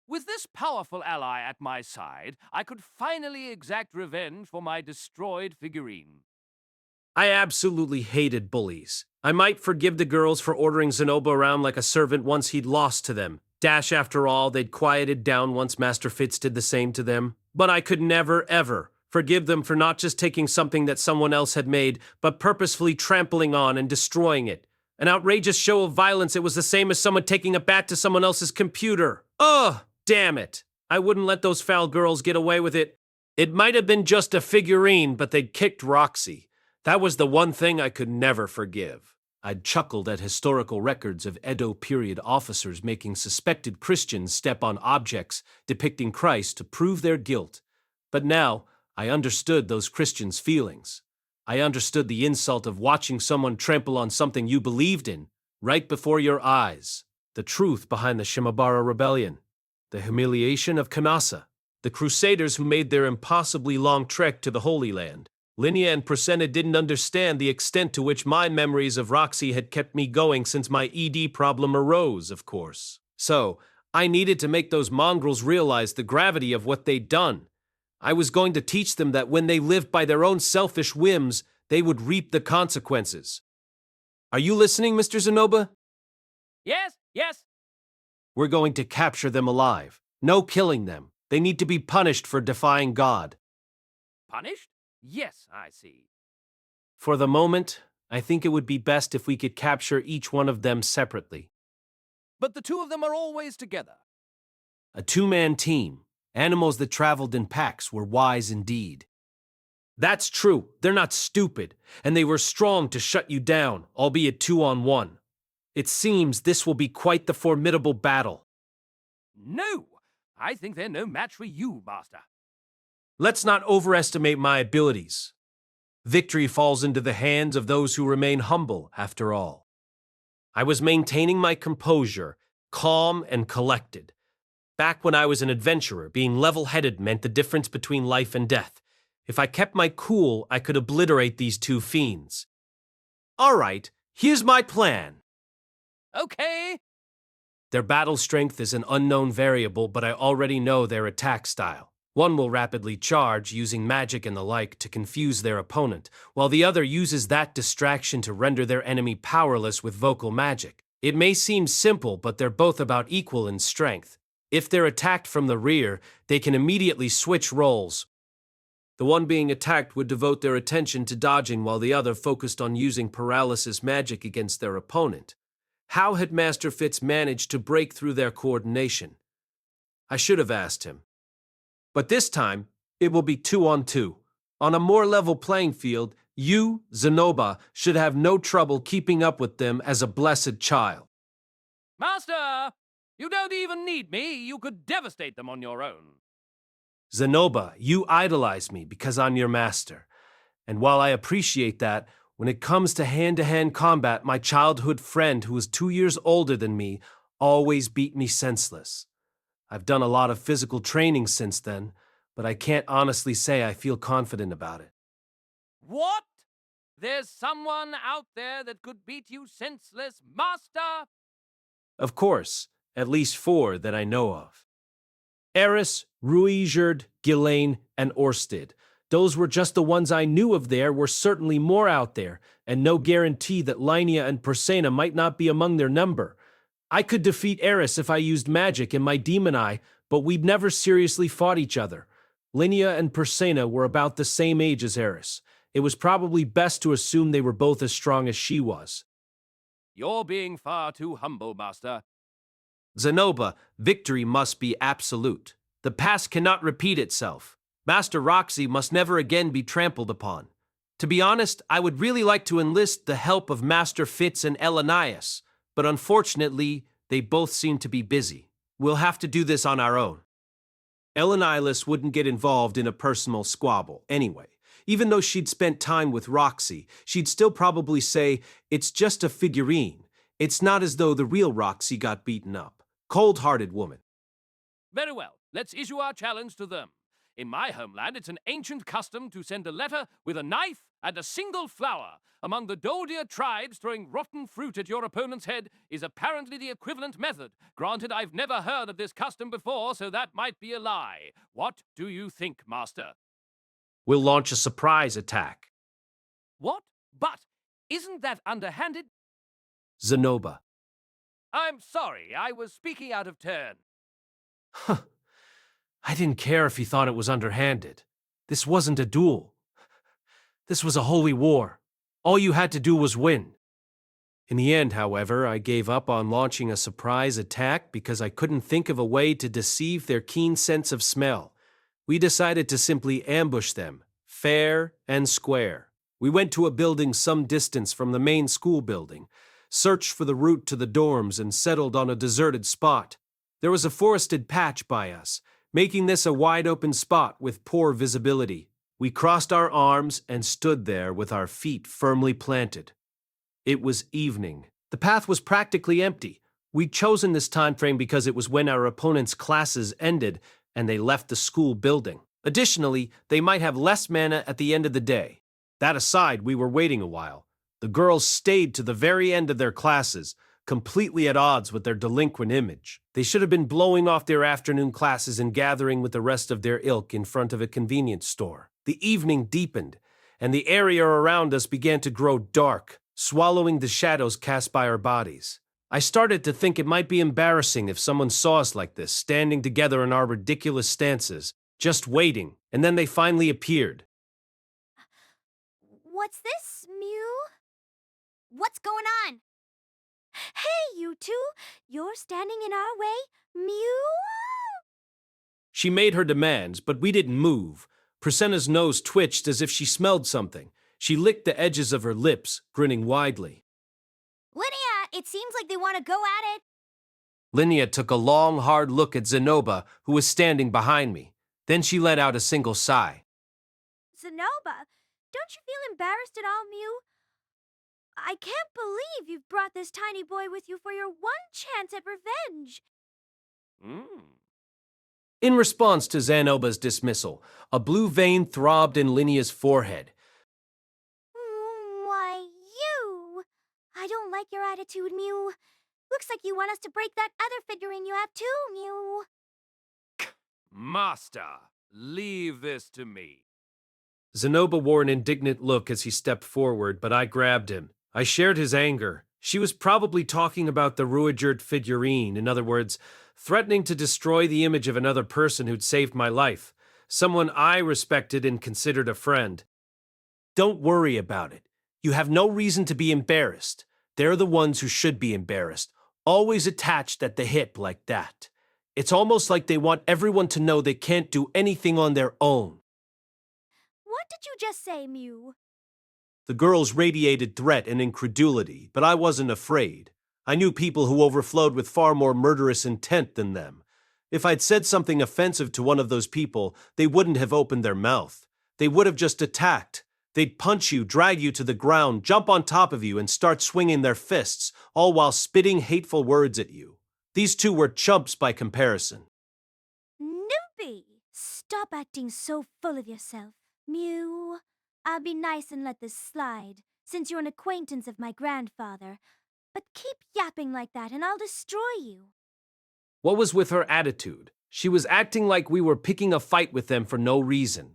With this powerful ally at my side, I could finally exact revenge for my destroyed figurine. I absolutely hated bullies. I might forgive the girls for ordering Zenoba around like a servant once he'd lost to them. Dash, after all, they'd quieted down once Master Fitz did the same to them. But I could never, ever forgive them for not just taking something that someone else had made, but purposefully trampling on and destroying it. An outrageous show of violence, it was the same as someone taking a bat to someone else's computer. Ugh, damn it. I wouldn't let those foul girls get away with it. It might have been just a figurine, but they'd kicked Roxy. That was the one thing I could never forgive. I'd chuckled at historical records of Edo period officers making suspected Christians step on objects depicting Christ to prove their guilt. But now, I understood those Christians' feelings. I understood the insult of watching someone trample on something you believed in, right before your eyes. The truth behind the Shimabara Rebellion. The humiliation of Kanasa. The Crusaders who made their impossibly long trek to the Holy Land. Linnea and Prasenna didn't understand the extent to which my memories of Roxy had kept me going since my ED problem arose, of course. So, I needed to make those mongrels realize the gravity of what they'd done. I was going to teach them that when they lived by their own selfish whims, they would reap the consequences. Are you listening, Mr. Zenoba? Yes, yes. We're going to capture them alive. No killing them. They need to be punished for defying God. Punished? Yes, I see. For the moment, I think it would be best if we could capture each one of them separately. But the two of them are always together. A two-man team. Animals that traveled in packs were wise indeed. That's true. They're not stupid, and they were strong to shut you down, albeit 2-on-1. It seems this will be quite the formidable battle. No! I think they're no match for you, Master. Let's not overestimate my abilities. Victory falls into the hands of those who remain humble, after all. I was maintaining my composure, calm and collected. Back when I was an adventurer, being level-headed meant the difference between life and death. If I kept my cool, I could obliterate these two fiends. All right, here's my plan. Okay. Their battle strength is an unknown variable, but I already know their attack style. One will rapidly charge, using magic and the like to confuse their opponent, while the other uses that distraction to render their enemy powerless with vocal magic. It may seem simple, but they're both about equal in strength. If they're attacked from the rear, they can immediately switch roles. The one being attacked would devote their attention to dodging while the other focused on using paralysis magic against their opponent. How had Master Fitz managed to break through their coordination? I should have asked him. But this time, it will be 2-on-2. On a more level playing field, you, Zenoba, should have no trouble keeping up with them as a blessed child. Master! You don't even need me. You could devastate them on your own. Zenoba, you idolize me because I'm your master. And while I appreciate that, when it comes to hand-to-hand combat, my childhood friend who was 2 years older than me always beat me senseless. I've done a lot of physical training since then, but I can't honestly say I feel confident about it. What? There's someone out there that could beat you senseless, Master? Of course, at least 4 that I know of. Eris, Ruigerd, Ghislaine, and Orsted. Those were just the ones I knew of. There were certainly more out there, and no guarantee that Linnea and Persena might not be among their number. I could defeat Eris if I used magic and my demon eye, but we'd never seriously fought each other. Linnea and Persena were about the same age as Eris. It was probably best to assume they were both as strong as she was. You're being far too humble, Master. Zenoba, victory must be absolute. The past cannot repeat itself. Master Roxy must never again be trampled upon. To be honest, I would really like to enlist the help of Master Fitz and Elanias, but unfortunately, they both seem to be busy. We'll have to do this on our own. Elanias wouldn't get involved in a personal squabble anyway. Even though she'd spent time with Roxy, she'd still probably say, it's just a figurine. It's not as though the real Roxy got beaten up. Cold-hearted woman. Very well, let's issue our challenge to them. In my homeland, it's an ancient custom to send a letter with a knife and a single flower. Among the Doldia tribes, throwing rotten fruit at your opponent's head is apparently the equivalent method. Granted, I've never heard of this custom before, so that might be a lie. What do you think, Master? We'll launch a surprise attack. What? But isn't that underhanded? Zenoba. I'm sorry, I was speaking out of turn. Huh. I didn't care if he thought it was underhanded. This wasn't a duel. This was a holy war. All you had to do was win. In the end, however, I gave up on launching a surprise attack because I couldn't think of a way to deceive their keen sense of smell. We decided to simply ambush them, fair and square. We went to a building some distance from the main school building, searched for the route to the dorms, and settled on a deserted spot. There was a forested patch by us, making this a wide-open spot with poor visibility. We crossed our arms and stood there with our feet firmly planted. It was evening. The path was practically empty. We'd chosen this time frame because it was when our opponents' classes ended and they left the school building. Additionally, they might have less mana at the end of the day. That aside, we were waiting a while. The girls stayed to the very end of their classes, completely at odds with their delinquent image. They should have been blowing off their afternoon classes and gathering with the rest of their ilk in front of a convenience store. The evening deepened, and the area around us began to grow dark, swallowing the shadows cast by our bodies. I started to think it might be embarrassing if someone saw us like this, standing together in our ridiculous stances, just waiting, and then they finally appeared. What's this, Mew? What's going on? Hey, you two! You're standing in our way, Mew? She made her demands, but we didn't move. Prasenna's nose twitched as if she smelled something. She licked the edges of her lips, grinning widely. Linnea, it seems like they want to go at it. Linnea took a long, hard look at Zenoba, who was standing behind me. Then she let out a single sigh. Zenoba, don't you feel embarrassed at all, Mew? I can't believe you've brought this tiny boy with you for your one chance at revenge. In response to Zenoba's dismissal, a blue vein throbbed in Linnea's forehead. Why, you! I don't like your attitude, Mew. Looks like you want us to break that other figurine you have too, Mew. Master, leave this to me. Zenoba wore an indignant look as he stepped forward, but I grabbed him. I shared his anger. She was probably talking about the Rudeus figurine, in other words, threatening to destroy the image of another person who'd saved my life, someone I respected and considered a friend. Don't worry about it. You have no reason to be embarrassed. They're the ones who should be embarrassed, always attached at the hip like that. It's almost like they want everyone to know they can't do anything on their own. What did you just say, Mew? The girls radiated threat and incredulity, but I wasn't afraid. I knew people who overflowed with far more murderous intent than them. If I'd said something offensive to one of those people, they wouldn't have opened their mouth. They would have just attacked. They'd punch you, drag you to the ground, jump on top of you, and start swinging their fists, all while spitting hateful words at you. These two were chumps by comparison. Noopy! Stop acting so full of yourself, Mew. I'll be nice and let this slide, since you're an acquaintance of my grandfather. But keep yapping like that and I'll destroy you. What was with her attitude? She was acting like we were picking a fight with them for no reason.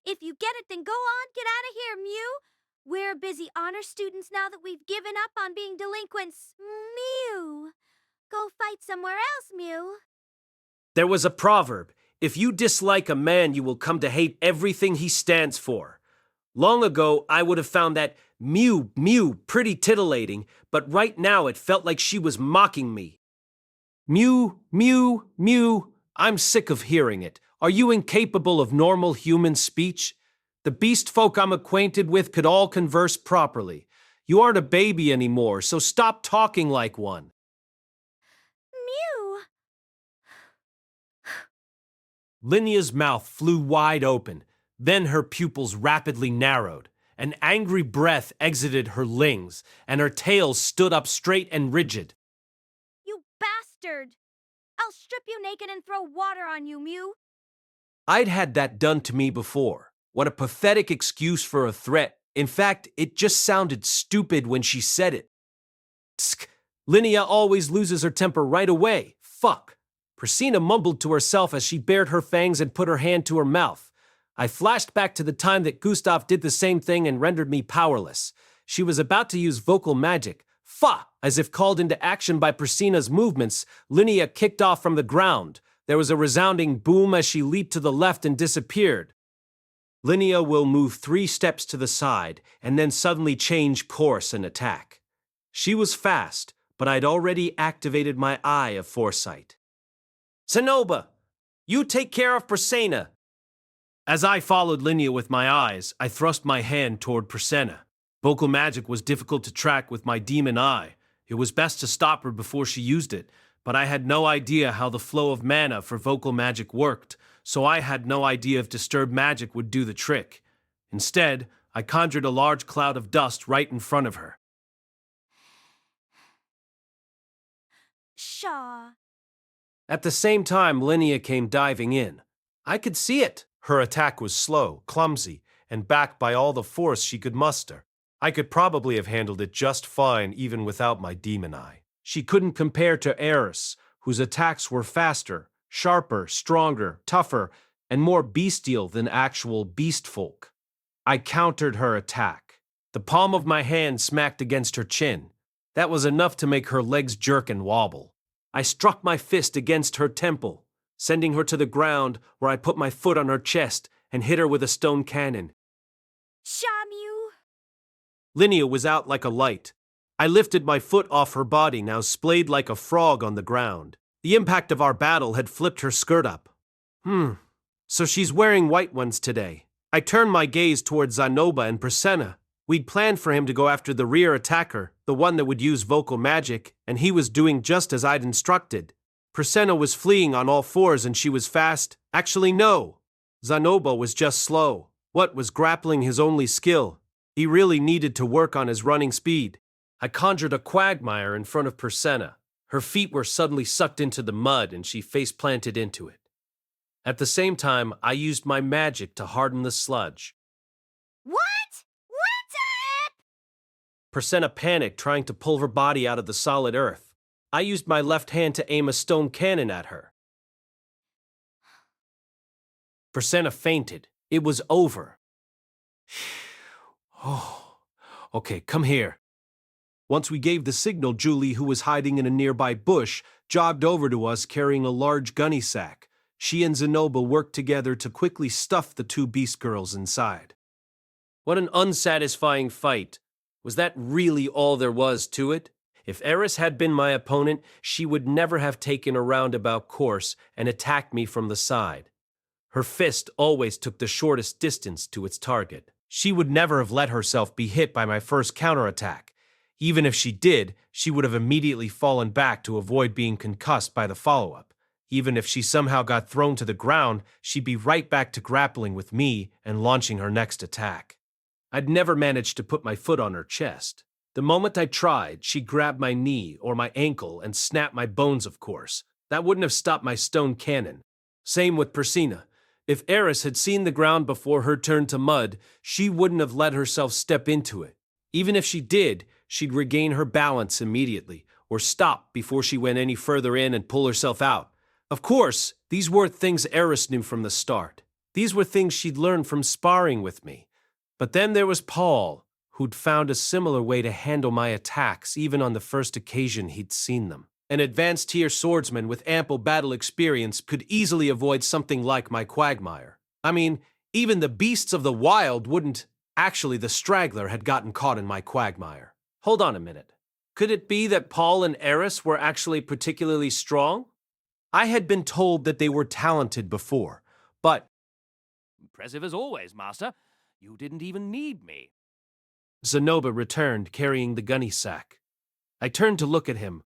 If you get it, then go on, get out of here, Mew. We're busy honor students now that we've given up on being delinquents. Mew. Go fight somewhere else, Mew. There was a proverb, if you dislike a man, you will come to hate everything he stands for. Long ago, I would have found that Mew pretty titillating, but right now it felt like she was mocking me. Mew, I'm sick of hearing it. Are you incapable of normal human speech? The beast folk I'm acquainted with could all converse properly. You aren't a baby anymore, so stop talking like one. Mew! Linnea's mouth flew wide open. Then her pupils rapidly narrowed. An angry breath exited her lings, and her tail stood up straight and rigid. You bastard! I'll strip you naked and throw water on you, Mew. I'd had that done to me before. What a pathetic excuse for a threat. In fact, it just sounded stupid when she said it. Tsk! Linnea always loses her temper right away. Fuck! Prasenna mumbled to herself as she bared her fangs and put her hand to her mouth. I flashed back to the time that Gustav did the same thing and rendered me powerless. She was about to use vocal magic. Fa! As if called into action by Prasenna's movements, Linnea kicked off from the ground. There was a resounding boom as she leaped to the left and disappeared. Linnea will move 3 steps to the side and then suddenly change course and attack. She was fast, but I'd already activated my eye of foresight. Zenoba, you take care of Prasenna. As I followed Linnea with my eyes, I thrust my hand toward Prasenna. Vocal magic was difficult to track with my demon eye. It was best to stop her before she used it, but I had no idea how the flow of mana for vocal magic worked, so I had no idea if disturbed magic would do the trick. Instead, I conjured a large cloud of dust right in front of her. Shaw. At the same time, Linnea came diving in. I could see it. Her attack was slow, clumsy, and backed by all the force she could muster. I could probably have handled it just fine even without my demon eye. She couldn't compare to Eris, whose attacks were faster, sharper, stronger, tougher, and more bestial than actual beast folk. I countered her attack. The palm of my hand smacked against her chin. That was enough to make her legs jerk and wobble. I struck my fist against her temple, sending her to the ground where I put my foot on her chest and hit her with a stone cannon. Shaw, Mew. Linnea was out like a light. I lifted my foot off her body, now splayed like a frog on the ground. The impact of our battle had flipped her skirt up. So she's wearing white ones today. I turned my gaze towards Zanoba and Prasenna. We'd planned for him to go after the rear attacker, the one that would use vocal magic, and he was doing just as I'd instructed. Prasenna was fleeing on all fours and she was fast. Actually, no. Zanoba was just slow. What was grappling his only skill? He really needed to work on his running speed. I conjured a quagmire in front of Prasenna. Her feet were suddenly sucked into the mud and she face-planted into it. At the same time, I used my magic to harden the sludge. What? What's up? Prasenna panicked, trying to pull her body out of the solid earth. I used my left hand to aim a stone cannon at her. Prasenna fainted. It was over. Oh, okay, come here. Once we gave the signal, Julie, who was hiding in a nearby bush, jogged over to us carrying a large gunny sack. She and Zanoba worked together to quickly stuff the two beast girls inside. What an unsatisfying fight. Was that really all there was to it? If Eris had been my opponent, she would never have taken a roundabout course and attacked me from the side. Her fist always took the shortest distance to its target. She would never have let herself be hit by my first counterattack. Even if she did, she would have immediately fallen back to avoid being concussed by the follow-up. Even if she somehow got thrown to the ground, she'd be right back to grappling with me and launching her next attack. I'd never managed to put my foot on her chest. The moment I tried, she'd grab my knee or my ankle and snap my bones, of course. That wouldn't have stopped my stone cannon. Same with Prasenna. If Eris had seen the ground before her turn to mud, she wouldn't have let herself step into it. Even if she did, she'd regain her balance immediately, or stop before she went any further in and pull herself out. Of course, these weren't things Eris knew from the start. These were things she'd learned from sparring with me. But then there was Paul, who'd found a similar way to handle my attacks even on the first occasion he'd seen them. An advanced tier swordsman with ample battle experience could easily avoid something like my quagmire. I mean, even the beasts of the wild wouldn't. Actually, the straggler had gotten caught in my quagmire. Hold on a minute. Could it be that Paul and Eris were actually particularly strong? I had been told that they were talented before, but... Impressive as always, Master. You didn't even need me. Zanoba returned, carrying the gunny sack. I turned to look at him.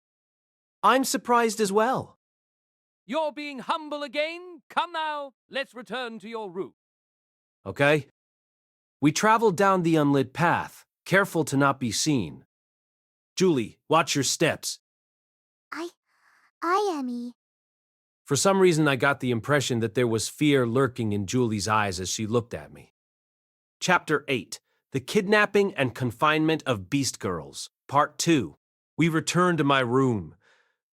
I'm surprised as well. You're being humble again? Come now, let's return to your room. Okay. We traveled down the unlit path, careful to not be seen. Julie, watch your steps. I am. For some reason, I got the impression that there was fear lurking in Julie's eyes as she looked at me. Chapter 8. The Kidnapping and Confinement of Beast Girls, Part 2. We returned to my room.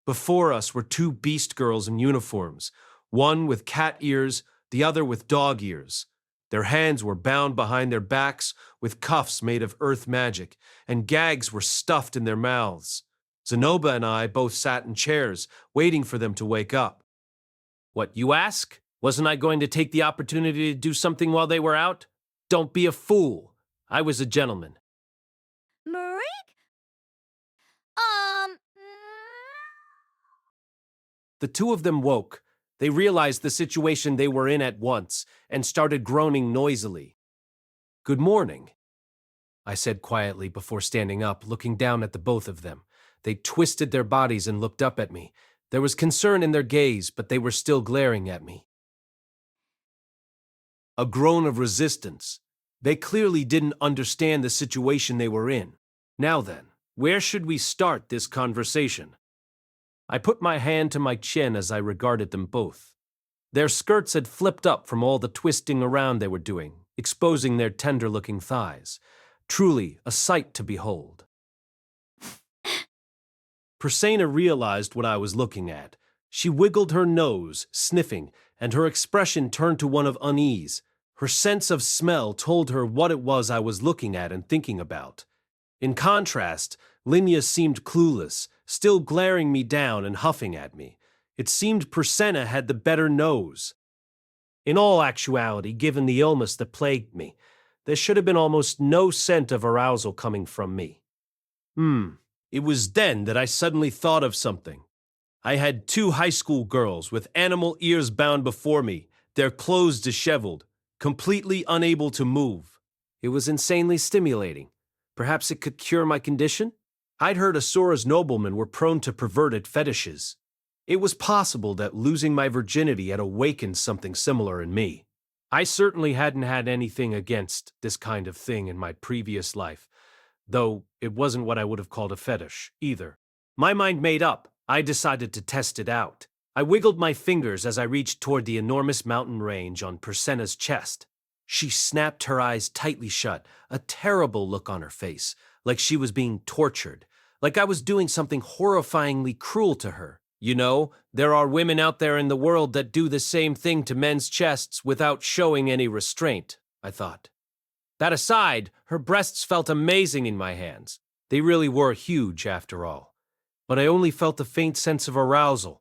Before us were two beast girls in uniforms, one with cat ears, the other with dog ears. Their hands were bound behind their backs with cuffs made of earth magic, and gags were stuffed in their mouths. Zanoba and I both sat in chairs, waiting for them to wake up. What, you ask? Wasn't I going to take the opportunity to do something while they were out? Don't be a fool. I was a gentleman. Marik? The two of them woke. They realized the situation they were in at once and started groaning noisily. Good morning, I said quietly before standing up, looking down at the both of them. They twisted their bodies and looked up at me. There was concern in their gaze, but they were still glaring at me. A groan of resistance. They clearly didn't understand the situation they were in. Now then, where should we start this conversation? I put my hand to my chin as I regarded them both. Their skirts had flipped up from all the twisting around they were doing, exposing their tender-looking thighs. Truly a sight to behold. Prasenna realized what I was looking at. She wiggled her nose, sniffing, and her expression turned to one of unease. Her sense of smell told her what it was I was looking at and thinking about. In contrast, Linnea seemed clueless, still glaring me down and huffing at me. It seemed Prasenna had the better nose. In all actuality, given the illness that plagued me, there should have been almost no scent of arousal coming from me. It was then that I suddenly thought of something. I had 2 high school girls with animal ears bound before me, their clothes disheveled, completely unable to move. It was insanely stimulating. Perhaps it could cure my condition? I'd heard Asura's noblemen were prone to perverted fetishes. It was possible that losing my virginity had awakened something similar in me. I certainly hadn't had anything against this kind of thing in my previous life, though it wasn't what I would have called a fetish, either. My mind made up, I decided to test it out. I wiggled my fingers as I reached toward the enormous mountain range on Persenna's chest. She snapped her eyes tightly shut, a terrible look on her face, like she was being tortured, like I was doing something horrifyingly cruel to her. You know, there are women out there in the world that do the same thing to men's chests without showing any restraint, I thought. That aside, her breasts felt amazing in my hands. They really were huge, after all. But I only felt a faint sense of arousal.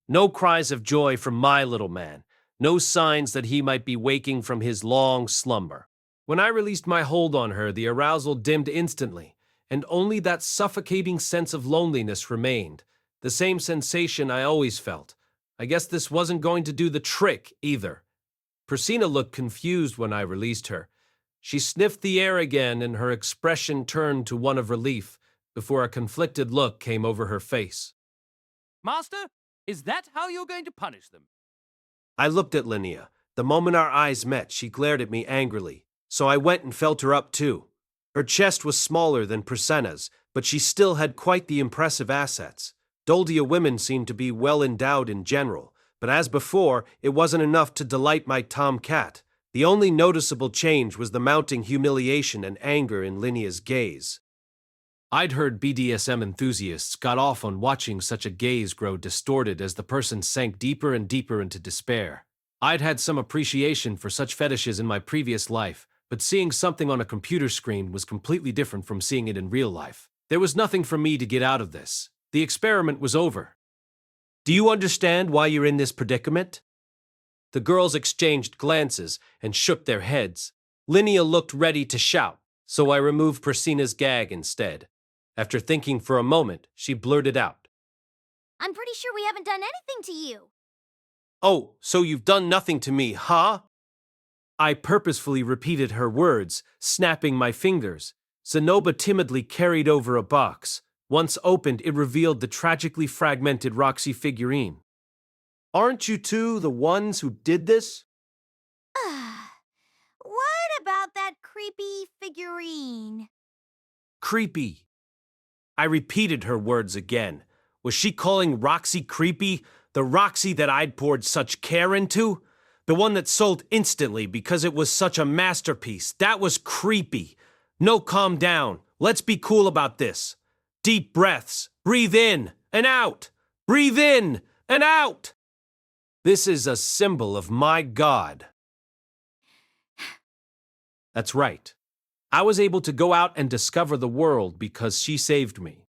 No cries of joy from my little man. No signs that he might be waking from his long slumber. When I released my hold on her, the arousal dimmed instantly, and only that suffocating sense of loneliness remained. The same sensation I always felt. I guess this wasn't going to do the trick, either. Persina looked confused when I released her. She sniffed the air again, and her expression turned to one of relief, before a conflicted look came over her face. Master, is that how you're going to punish them? I looked at Linnea. The moment our eyes met, she glared at me angrily, so I went and felt her up too. Her chest was smaller than Persenna's, but she still had quite the impressive assets. Doldia women seemed to be well endowed in general, but as before, it wasn't enough to delight my tomcat. The only noticeable change was the mounting humiliation and anger in Linnea's gaze. I'd heard BDSM enthusiasts got off on watching such a gaze grow distorted as the person sank deeper and deeper into despair. I'd had some appreciation for such fetishes in my previous life, but seeing something on a computer screen was completely different from seeing it in real life. There was nothing for me to get out of this. The experiment was over. Do you understand why you're in this predicament? The girls exchanged glances and shook their heads. Linnea looked ready to shout, so I removed Persina's gag instead. After thinking for a moment, she blurted out, I'm pretty sure we haven't done anything to you. Oh, so you've done nothing to me, huh? I purposefully repeated her words, snapping my fingers. Zenoba timidly carried over a box. Once opened, it revealed the tragically fragmented Roxy figurine. Aren't you two the ones who did this? What about that creepy figurine? Creepy. I repeated her words again. Was she calling Roxy creepy? The Roxy that I'd poured such care into? The one that sold instantly because it was such a masterpiece. That was creepy. No, calm down. Let's be cool about this. Deep breaths. Breathe in and out. Breathe in and out. This is a symbol of my God. That's right. I was able to go out and discover the world because she saved me.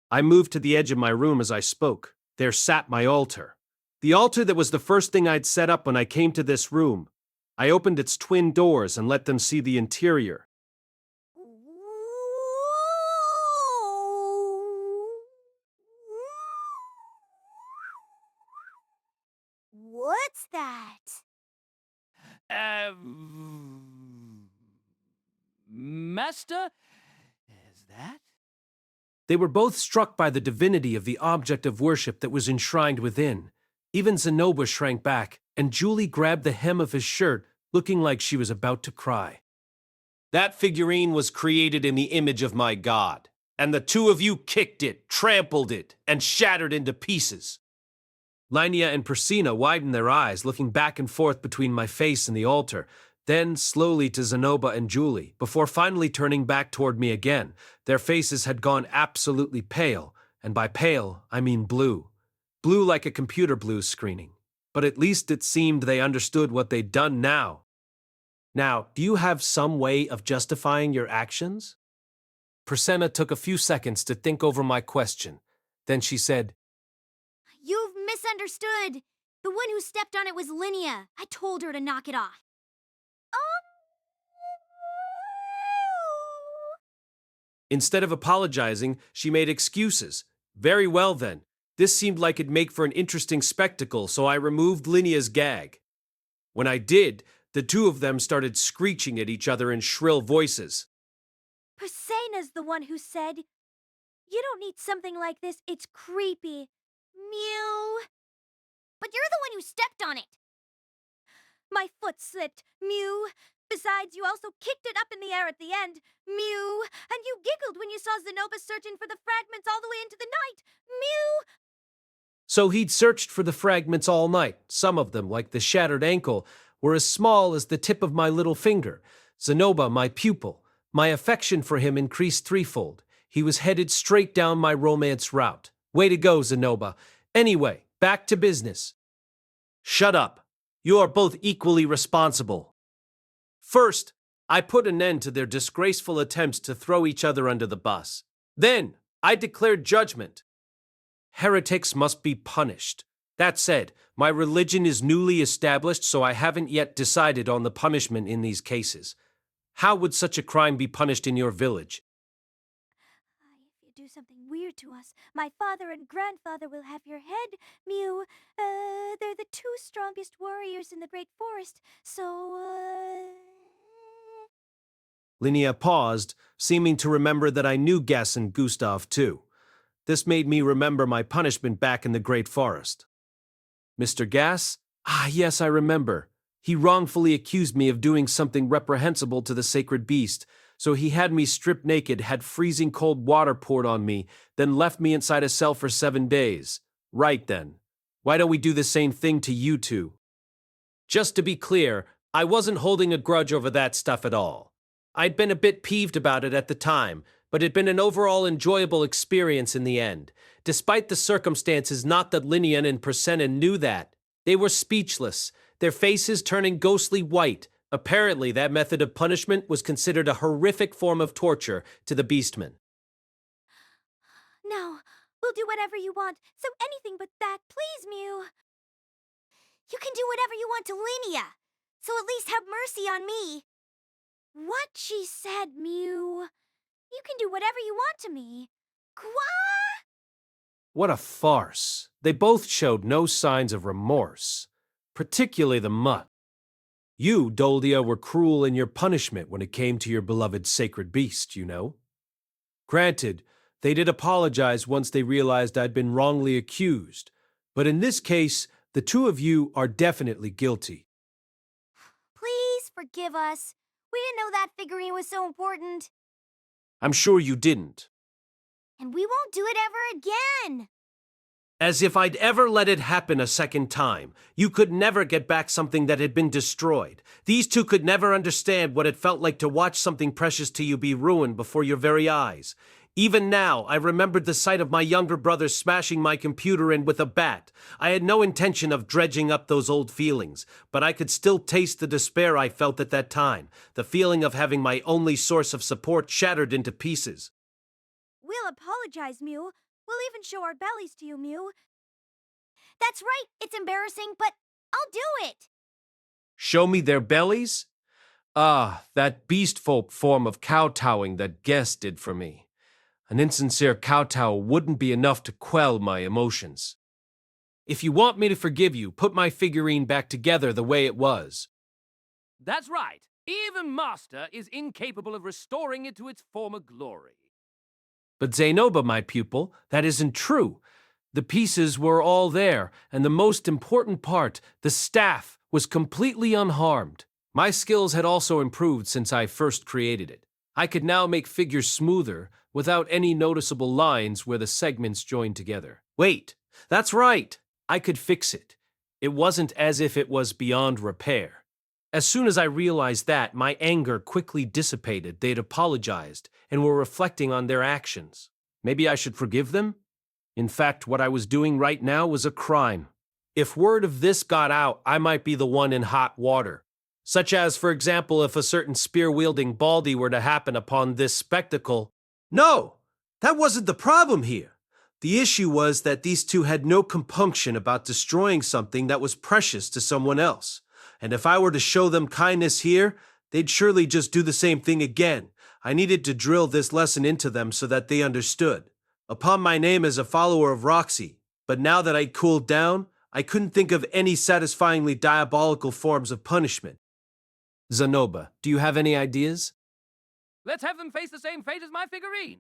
I moved to the edge of my room as I spoke. There sat my altar. The altar that was the first thing I'd set up when I came to this room. I opened its twin doors and let them see the interior. What's that? Master? Is that? They were both struck by the divinity of the object of worship that was enshrined within. Even Zenoba shrank back, and Julie grabbed the hem of his shirt, looking like she was about to cry. That figurine was created in the image of my God, and the two of you kicked it, trampled it, and shattered into pieces. Linnea and Persina widened their eyes, looking back and forth between my face and the altar, then slowly to Zenoba and Julie, before finally turning back toward me again. Their faces had gone absolutely pale, and by pale, I mean blue. Blue like a computer blue screening. But at least it seemed they understood what they'd done now. Now, do you have some way of justifying your actions? Persenna took a few seconds to think over my question. Then she said, You've misunderstood. The one who stepped on it was Linnea. I told her to knock it off. Instead of apologizing, she made excuses. Very well then. This seemed like it'd make for an interesting spectacle, so I removed Linea's gag. When I did, the two of them started screeching at each other in shrill voices. Pusena's the one who said, "You don't need something like this, it's creepy. Mew." But you're the one who stepped on it. My foot slipped. Mew. Besides, you also kicked it up in the air at the end. Mew. And you giggled when you saw Zenoba searching for the fragments all the way into the night. Mew. So he'd searched for the fragments all night. Some of them, like the shattered ankle, were as small as the tip of my little finger. Zenoba, my pupil. My affection for him increased threefold. He was headed straight down my romance route. Way to go, Zenoba. Anyway, back to business. Shut up. You are both equally responsible. First, I put an end to their disgraceful attempts to throw each other under the bus. Then, I declared judgment. Heretics must be punished. That said, my religion is newly established, so I haven't yet decided on the punishment in these cases. How would such a crime be punished in your village? If you do something weird to us, my father and grandfather will have your head, Mew. They're the two strongest warriors in the Great Forest, so, Linnea paused, seeming to remember that I knew Gus and Gustav too. This made me remember my punishment back in the Great Forest. Mr. Gass? Ah, yes, I remember. He wrongfully accused me of doing something reprehensible to the sacred beast, so he had me stripped naked, had freezing cold water poured on me, then left me inside a cell for 7 days. Right then. Why don't we do the same thing to you two? Just to be clear, I wasn't holding a grudge over that stuff at all. I'd been a bit peeved about it at the time, but it'd been an overall enjoyable experience in the end. Despite the circumstances, not that Linian and Persena knew that. They were speechless, their faces turning ghostly white. Apparently, that method of punishment was considered a horrific form of torture to the beastmen. No, we'll do whatever you want, so anything but that, please, Mew. You can do whatever you want to Linnea, so at least have mercy on me. What she said, Mew. You can do whatever you want to me. Qua? What a farce. They both showed no signs of remorse, particularly the mutt. You, Doldia, were cruel in your punishment when it came to your beloved sacred beast, you know. Granted, they did apologize once they realized I'd been wrongly accused, but in this case, the two of you are definitely guilty. Please forgive us. We didn't know that figurine was so important. I'm sure you didn't. And we won't do it ever again. As if I'd ever let it happen a second time. You could never get back something that had been destroyed. These two could never understand what it felt like to watch something precious to you be ruined before your very eyes. Even now, I remembered the sight of my younger brother smashing my computer in with a bat. I had no intention of dredging up those old feelings, but I could still taste the despair I felt at that time, the feeling of having my only source of support shattered into pieces. We'll apologize, Mew. We'll even show our bellies to you, Mew. That's right, it's embarrassing, but I'll do it. Show me their bellies? Ah, that beast folk form of kowtowing that Guest did for me. An insincere kowtow wouldn't be enough to quell my emotions. If you want me to forgive you, put my figurine back together the way it was. That's right. Even Master is incapable of restoring it to its former glory. But Zenoba, my pupil, that isn't true. The pieces were all there, and the most important part, the staff, was completely unharmed. My skills had also improved since I first created it. I could now make figures smoother, without any noticeable lines where the segments joined together. Wait, that's right! I could fix it. It wasn't as if it was beyond repair. As soon as I realized that, my anger quickly dissipated. They'd apologized and were reflecting on their actions. Maybe I should forgive them? In fact, what I was doing right now was a crime. If word of this got out, I might be the one in hot water. Such as, for example, if a certain spear-wielding baldy were to happen upon this spectacle. No, that wasn't the problem here. The issue was that these two had no compunction about destroying something that was precious to someone else. And if I were to show them kindness here, they'd surely just do the same thing again. I needed to drill this lesson into them so that they understood. Upon my name as a follower of Roxy, but now that I'd cooled down, I couldn't think of any satisfyingly diabolical forms of punishment. Zanoba, do you have any ideas? Let's have them face the same fate as my figurine.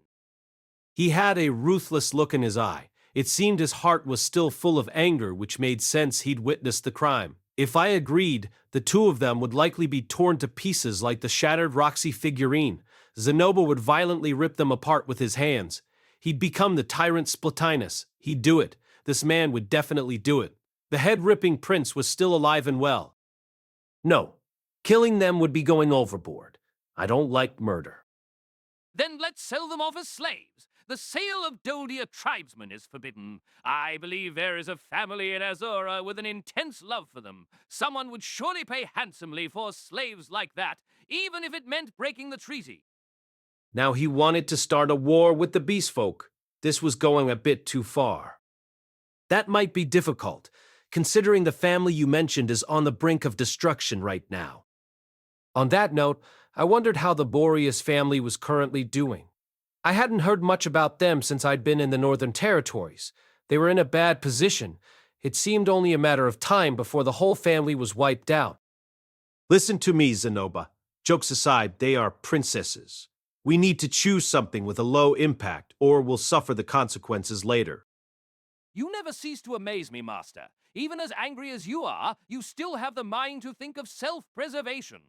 He had a ruthless look in his eye. It seemed his heart was still full of anger, which made sense he'd witnessed the crime. If I agreed, the two of them would likely be torn to pieces like the shattered Roxy figurine. Zanoba would violently rip them apart with his hands. He'd become the tyrant Splatinus. He'd do it. This man would definitely do it. The head-ripping prince was still alive and well. No, killing them would be going overboard. I don't like murder. Then let's sell them off as slaves. The sale of Doldia tribesmen is forbidden. I believe there is a family in Azura with an intense love for them. Someone would surely pay handsomely for slaves like that, even if it meant breaking the treaty. Now he wanted to start a war with the beast folk. This was going a bit too far. That might be difficult, considering the family you mentioned is on the brink of destruction right now. On that note, I wondered how the Boreas family was currently doing. I hadn't heard much about them since I'd been in the Northern Territories. They were in a bad position. It seemed only a matter of time before the whole family was wiped out. Listen to me, Zanoba. Jokes aside, they are princesses. We need to choose something with a low impact, or we'll suffer the consequences later. You never cease to amaze me, Master. Even as angry as you are, you still have the mind to think of self-preservation.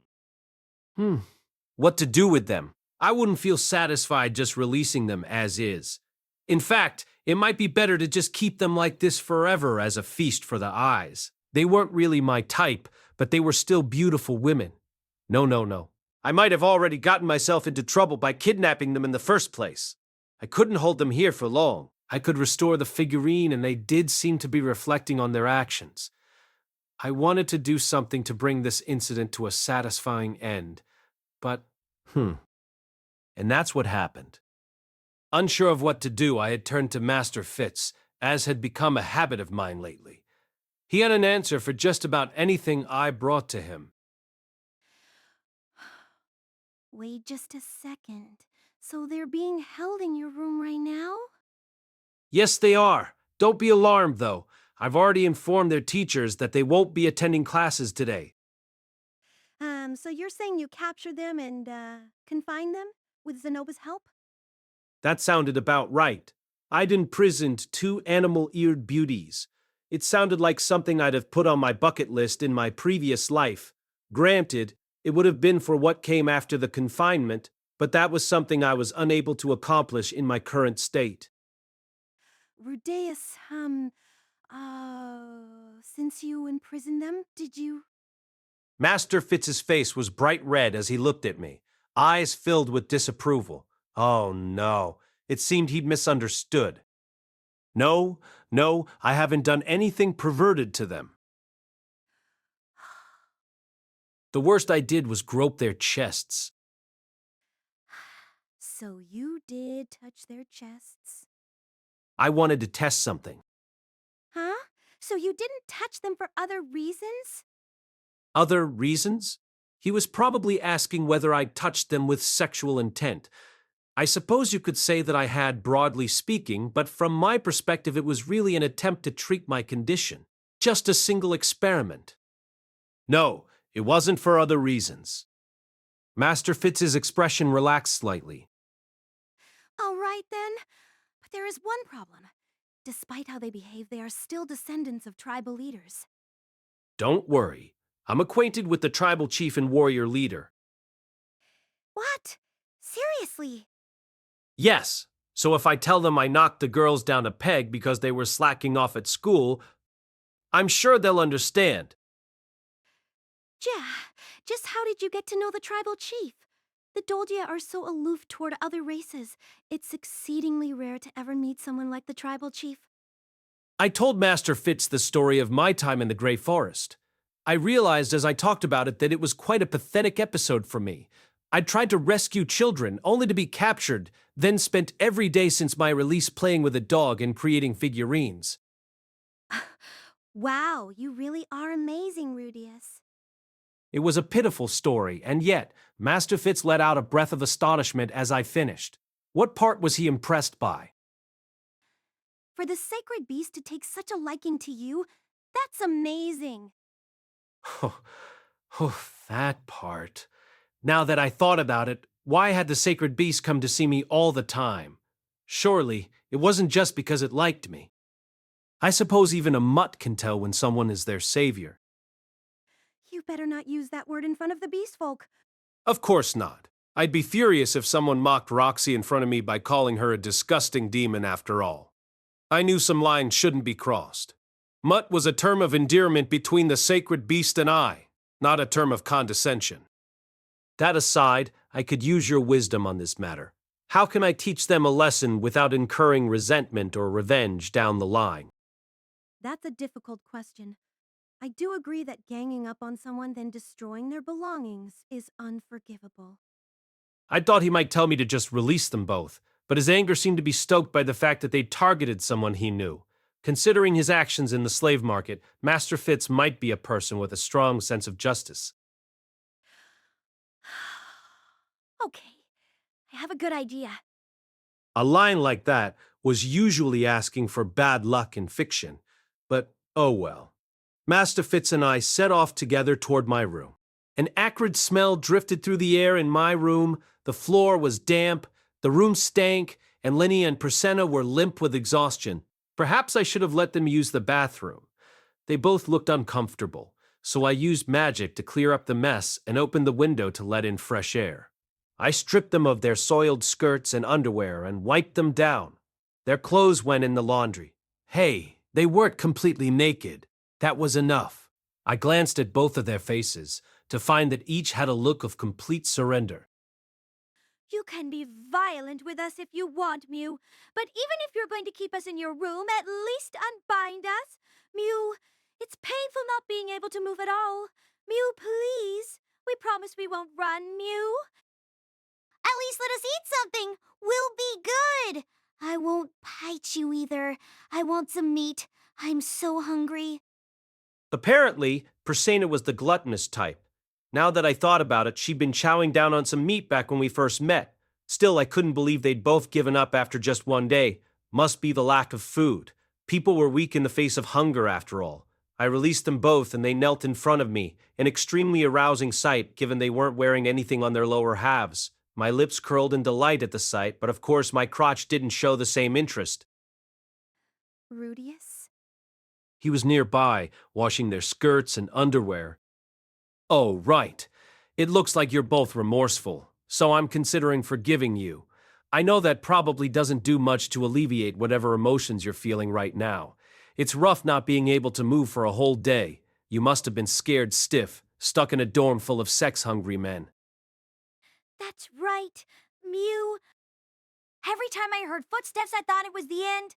What to do with them? I wouldn't feel satisfied just releasing them as is. In fact, it might be better to just keep them like this forever as a feast for the eyes. They weren't really my type, but they were still beautiful women. No. I might have already gotten myself into trouble by kidnapping them in the first place. I couldn't hold them here for long. I could restore the figurine, and they did seem to be reflecting on their actions. I wanted to do something to bring this incident to a satisfying end, but, And that's what happened. Unsure of what to do, I had turned to Master Fitz, as had become a habit of mine lately. He had an answer for just about anything I brought to him. Wait just a second. So they're being held in your room right now? Yes, they are. Don't be alarmed, though. I've already informed their teachers that they won't be attending classes today. So you're saying you captured them and, confined them with Zanoba's help? That sounded about right. I'd imprisoned two animal-eared beauties. It sounded like something I'd have put on my bucket list in my previous life. Granted, it would have been for what came after the confinement, but that was something I was unable to accomplish in my current state. Rudeus, since you imprisoned them, did you? Master Fitz's face was bright red as he looked at me, eyes filled with disapproval. Oh no, it seemed he'd misunderstood. No, I haven't done anything perverted to them. The worst I did was grope their chests. So you did touch their chests? I wanted to test something. Huh? So you didn't touch them for other reasons? Other reasons? He was probably asking whether I'd touched them with sexual intent. I suppose you could say that I had, broadly speaking, but from my perspective it was really an attempt to treat my condition. Just a single experiment. No, it wasn't for other reasons. Master Fitz's expression relaxed slightly. All right then, but there is one problem. Despite how they behave, they are still descendants of tribal leaders. Don't worry. I'm acquainted with the tribal chief and warrior leader. What? Seriously? Yes, so if I tell them I knocked the girls down a peg because they were slacking off at school, I'm sure they'll understand. Just how did you get to know the tribal chief? The Doldia are so aloof toward other races. It's exceedingly rare to ever meet someone like the tribal chief. I told Master Fitz the story of my time in the Grey Forest. I realized as I talked about it that it was quite a pathetic episode for me. I'd tried to rescue children, only to be captured, then spent every day since my release playing with a dog and creating figurines. Wow, you really are amazing, Rudeus. It was a pitiful story, and yet, Master Fitz let out a breath of astonishment as I finished. What part was he impressed by? For the sacred beast to take such a liking to you, that's amazing. That part. Now that I thought about it, why had the sacred beast come to see me all the time? Surely, it wasn't just because it liked me. I suppose even a mutt can tell when someone is their savior. You better not use that word in front of the beast folk. Of course not. I'd be furious if someone mocked Roxy in front of me by calling her a disgusting demon after all. I knew some lines shouldn't be crossed. Mutt was a term of endearment between the sacred beast and I, not a term of condescension. That aside, I could use your wisdom on this matter. How can I teach them a lesson without incurring resentment or revenge down the line? That's a difficult question. I do agree that ganging up on someone then destroying their belongings is unforgivable. I thought he might tell me to just release them both, but his anger seemed to be stoked by the fact that they targeted someone he knew. Considering his actions in the slave market, Master Fitz might be a person with a strong sense of justice. Okay, I have a good idea. A line like that was usually asking for bad luck in fiction, but oh well. Master Fitz and I set off together toward my room. An acrid smell drifted through the air in my room, the floor was damp, the room stank, and Linnea and Prasenna were limp with exhaustion. Perhaps I should have let them use the bathroom. They both looked uncomfortable, so I used magic to clear up the mess and opened the window to let in fresh air. I stripped them of their soiled skirts and underwear and wiped them down. Their clothes went in the laundry. Hey, they weren't completely naked. That was enough. I glanced at both of their faces to find that each had a look of complete surrender. You can be violent with us if you want, Mew, but even if you're going to keep us in your room, at least unbind us. Mew, it's painful not being able to move at all. Mew, please. We promise we won't run, Mew. At least let us eat something. We'll be good. I won't bite you either. I want some meat. I'm so hungry. Apparently, Prasenna was the gluttonous type. Now that I thought about it, she'd been chowing down on some meat back when we first met. Still, I couldn't believe they'd both given up after just one day. Must be the lack of food. People were weak in the face of hunger, after all. I released them both and they knelt in front of me, an extremely arousing sight given they weren't wearing anything on their lower halves. My lips curled in delight at the sight, but of course my crotch didn't show the same interest. Rudeus? He was nearby, washing their skirts and underwear. Oh, right. It looks like you're both remorseful, so I'm considering forgiving you. I know that probably doesn't do much to alleviate whatever emotions you're feeling right now. It's rough not being able to move for a whole day. You must have been scared stiff, stuck in a dorm full of sex-hungry men. That's right, Mew. Every time I heard footsteps, I thought it was the end.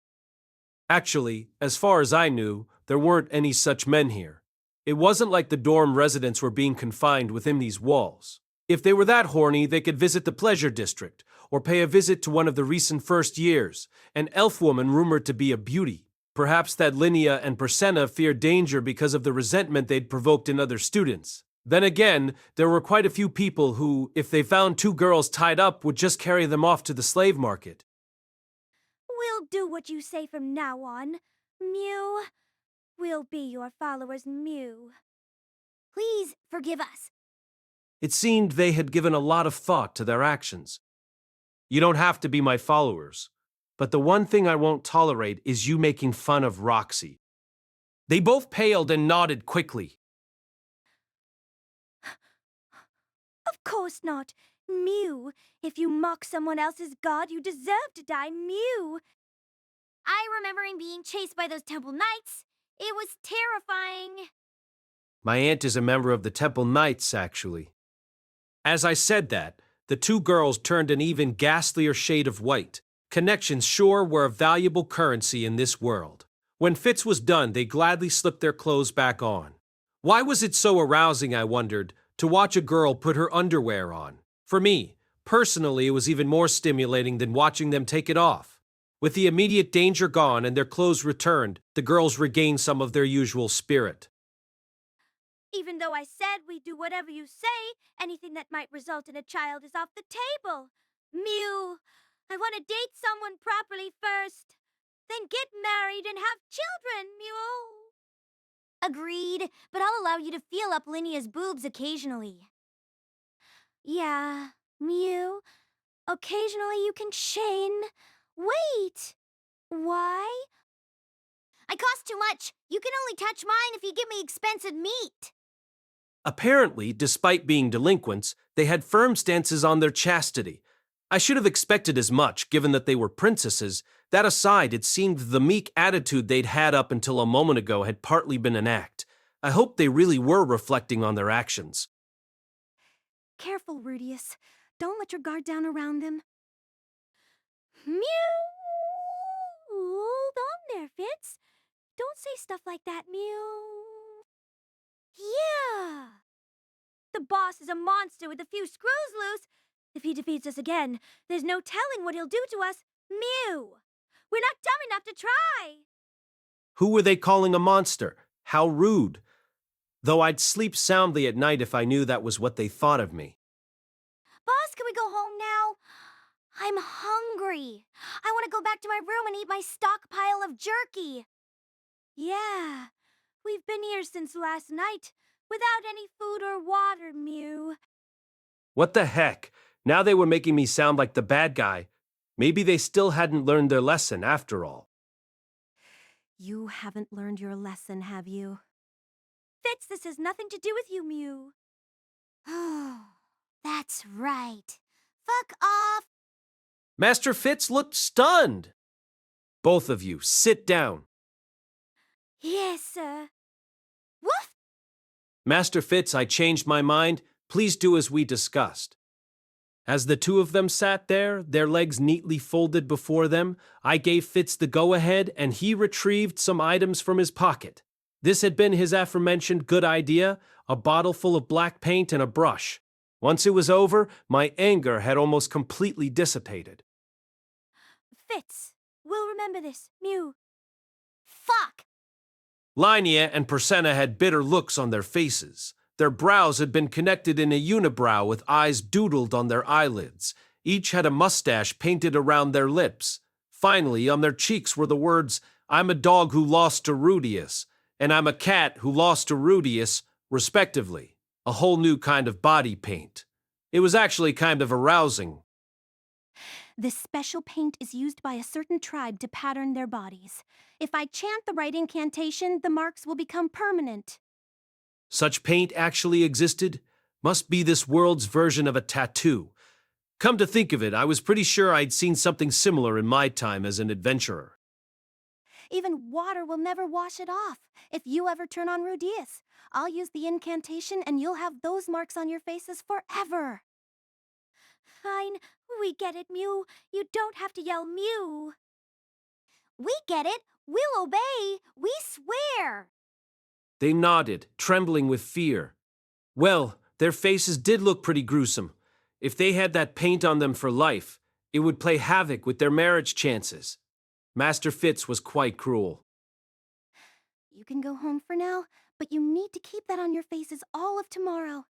Actually, as far as I knew, there weren't any such men here. It wasn't like the dorm residents were being confined within these walls. If they were that horny, they could visit the pleasure district, or pay a visit to one of the recent first years, an elf woman rumored to be a beauty. Perhaps that Linnea and Prasenna feared danger because of the resentment they'd provoked in other students. Then again, there were quite a few people who, if they found two girls tied up, would just carry them off to the slave market. We'll do what you say from now on, Mew. We'll be your followers, Mew. Please forgive us. It seemed they had given a lot of thought to their actions. You don't have to be my followers, but the one thing I won't tolerate is you making fun of Roxy. They both paled and nodded quickly. Of course not. Mew, if you mock someone else's god, you deserve to die, Mew. I remember him being chased by those temple knights. It was terrifying. My aunt is a member of the Temple Knights, actually. As I said that, the two girls turned an even ghastlier shade of white. Connections sure were a valuable currency in this world. When Fitz was done, they gladly slipped their clothes back on. Why was it so arousing, I wondered, to watch a girl put her underwear on? For me, personally, it was even more stimulating than watching them take it off. With the immediate danger gone and their clothes returned, the girls regained some of their usual spirit. Even though I said we'd do whatever you say, anything that might result in a child is off the table. Mew, I want to date someone properly first. Then get married and have children, Mew. Agreed, but I'll allow you to feel up Linea's boobs occasionally. Yeah, Mew. Occasionally you can chain. Wait! Why? I cost too much. You can only touch mine if you give me expensive meat. Apparently, despite being delinquents, they had firm stances on their chastity. I should have expected as much, given that they were princesses. That aside, it seemed the meek attitude they'd had up until a moment ago had partly been an act. I hope they really were reflecting on their actions. Careful, Rudeus. Don't let your guard down around them. Mew! Hold on there, Fitz. Don't say stuff like that, Mew. Yeah! The boss is a monster with a few screws loose. If he defeats us again, there's no telling what he'll do to us. Mew! We're not dumb enough to try! Who were they calling a monster? How rude. Though I'd sleep soundly at night if I knew that was what they thought of me. Boss, can we go home now? I'm hungry. I want to go back to my room and eat my stockpile of jerky. Yeah, we've been here since last night, without any food or water, Mew. What the heck? Now they were making me sound like the bad guy. Maybe they still hadn't learned their lesson after all. You haven't learned your lesson, have you? Fitz, this has nothing to do with you, Mew. Oh, that's right. Fuck off. Master Fitz looked stunned. Both of you, sit down. Yes, sir. Woof! Master Fitz, I changed my mind. Please do as we discussed. As the two of them sat there, their legs neatly folded before them, I gave Fitz the go-ahead and he retrieved some items from his pocket. This had been his aforementioned good idea, a bottle full of black paint and a brush. Once it was over, my anger had almost completely dissipated. Fitz, we'll remember this, Mew. Fuck! Linea and Persenna had bitter looks on their faces. Their brows had been connected in a unibrow with eyes doodled on their eyelids. Each had a mustache painted around their lips. Finally, on their cheeks were the words, "I'm a dog who lost to Rudeus," and "I'm a cat who lost to Rudeus," respectively. A whole new kind of body paint. It was actually kind of arousing. This special paint is used by a certain tribe to pattern their bodies. If I chant the right incantation, the marks will become permanent. Such paint actually existed? Must be this world's version of a tattoo. Come to think of it, I was pretty sure I'd seen something similar in my time as an adventurer. Even water will never wash it off. If you ever turn on Rudeus, I'll use the incantation and you'll have those marks on your faces forever. Fine, we get it, Mew. You don't have to yell Mew. We get it. We'll obey. We swear. They nodded, trembling with fear. Well, their faces did look pretty gruesome. If they had that paint on them for life, it would play havoc with their marriage chances. Master Fitz was quite cruel. You can go home for now, but you need to keep that on your faces all of tomorrow.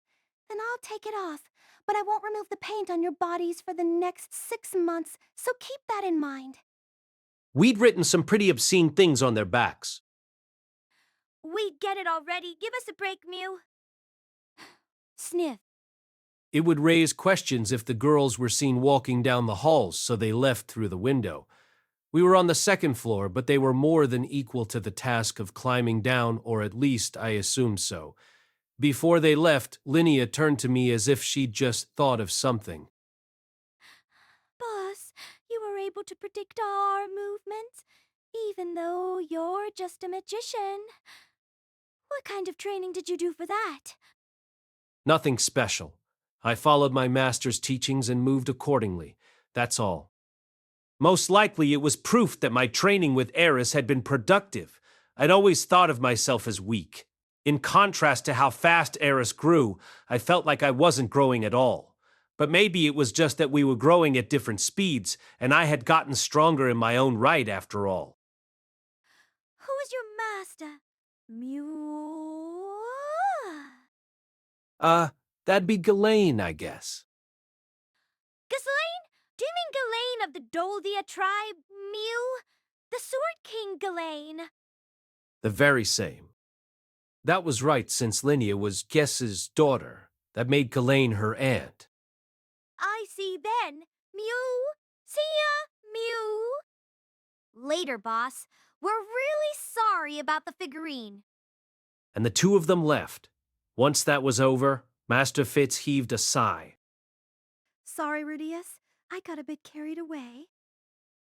Then I'll take it off, but I won't remove the paint on your bodies for the next 6 months, so keep that in mind. We'd written some pretty obscene things on their backs. We get it already. Give us a break, Mew. Sniff. It would raise questions if the girls were seen walking down the halls, so they left through the window. We were on the second floor, but they were more than equal to the task of climbing down, or at least I assumed so. Before they left, Linnea turned to me as if she'd just thought of something. Boss, you were able to predict our movements, even though you're just a magician. What kind of training did you do for that? Nothing special. I followed my master's teachings and moved accordingly. That's all. Most likely it was proof that my training with Eris had been productive. I'd always thought of myself as weak. In contrast to how fast Eris grew, I felt like I wasn't growing at all. But maybe it was just that we were growing at different speeds, and I had gotten stronger in my own right after all. Who is your master? Mew? That'd be Ghislaine, I guess. Ghislaine? Do you mean Ghislaine of the Doldia tribe, Mew? The Sword King Ghislaine. The very same. That was right, since Linnea was Guess's daughter. That made Ghislaine her aunt. I see then. Mew. See ya, Mew. Later, boss. We're really sorry about the figurine. And the two of them left. Once that was over, Master Fitz heaved a sigh. Sorry, Rudeus. I got a bit carried away.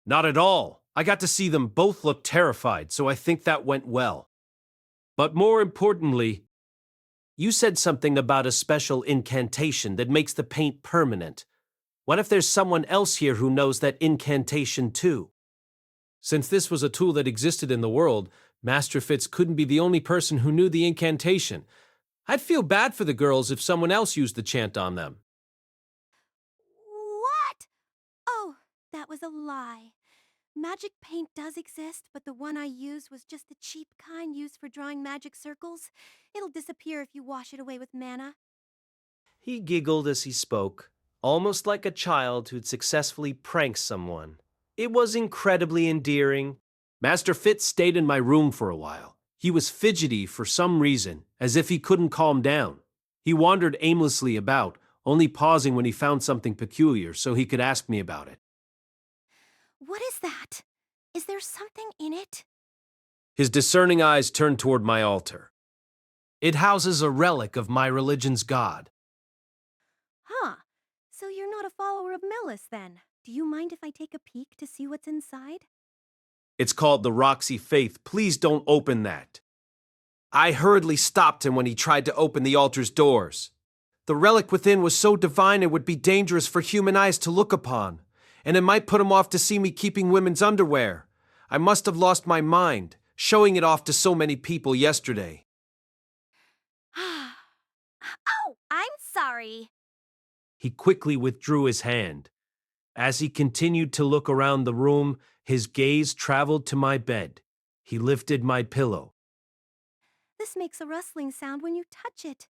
Not at all. I got to see them both look terrified, so I think that went well. But more importantly, you said something about a special incantation that makes the paint permanent. What if there's someone else here who knows that incantation too? Since this was a tool that existed in the world, Master Fitz couldn't be the only person who knew the incantation. I'd feel bad for the girls if someone else used the chant on them. What? Oh, that was a lie. Magic paint does exist, but the one I used was just the cheap kind used for drawing magic circles. It'll disappear if you wash it away with mana. He giggled as he spoke, almost like a child who'd successfully pranked someone. It was incredibly endearing. Master Fitz stayed in my room for a while. He was fidgety for some reason, as if he couldn't calm down. He wandered aimlessly about, only pausing when he found something peculiar so he could ask me about it. What is that? Is there something in it? His discerning eyes turned toward my altar. It houses a relic of my religion's god. Huh. So you're not a follower of Melis, then. Do you mind if I take a peek to see what's inside? It's called the Roxy Faith. Please don't open that. I hurriedly stopped him when he tried to open the altar's doors. The relic within was so divine it would be dangerous for human eyes to look upon, and it might put him off to see me keeping women's underwear. I must have lost my mind, showing it off to so many people yesterday. Oh, I'm sorry. He quickly withdrew his hand. As he continued to look around the room, his gaze traveled to my bed. He lifted my pillow. This makes a rustling sound when you touch it.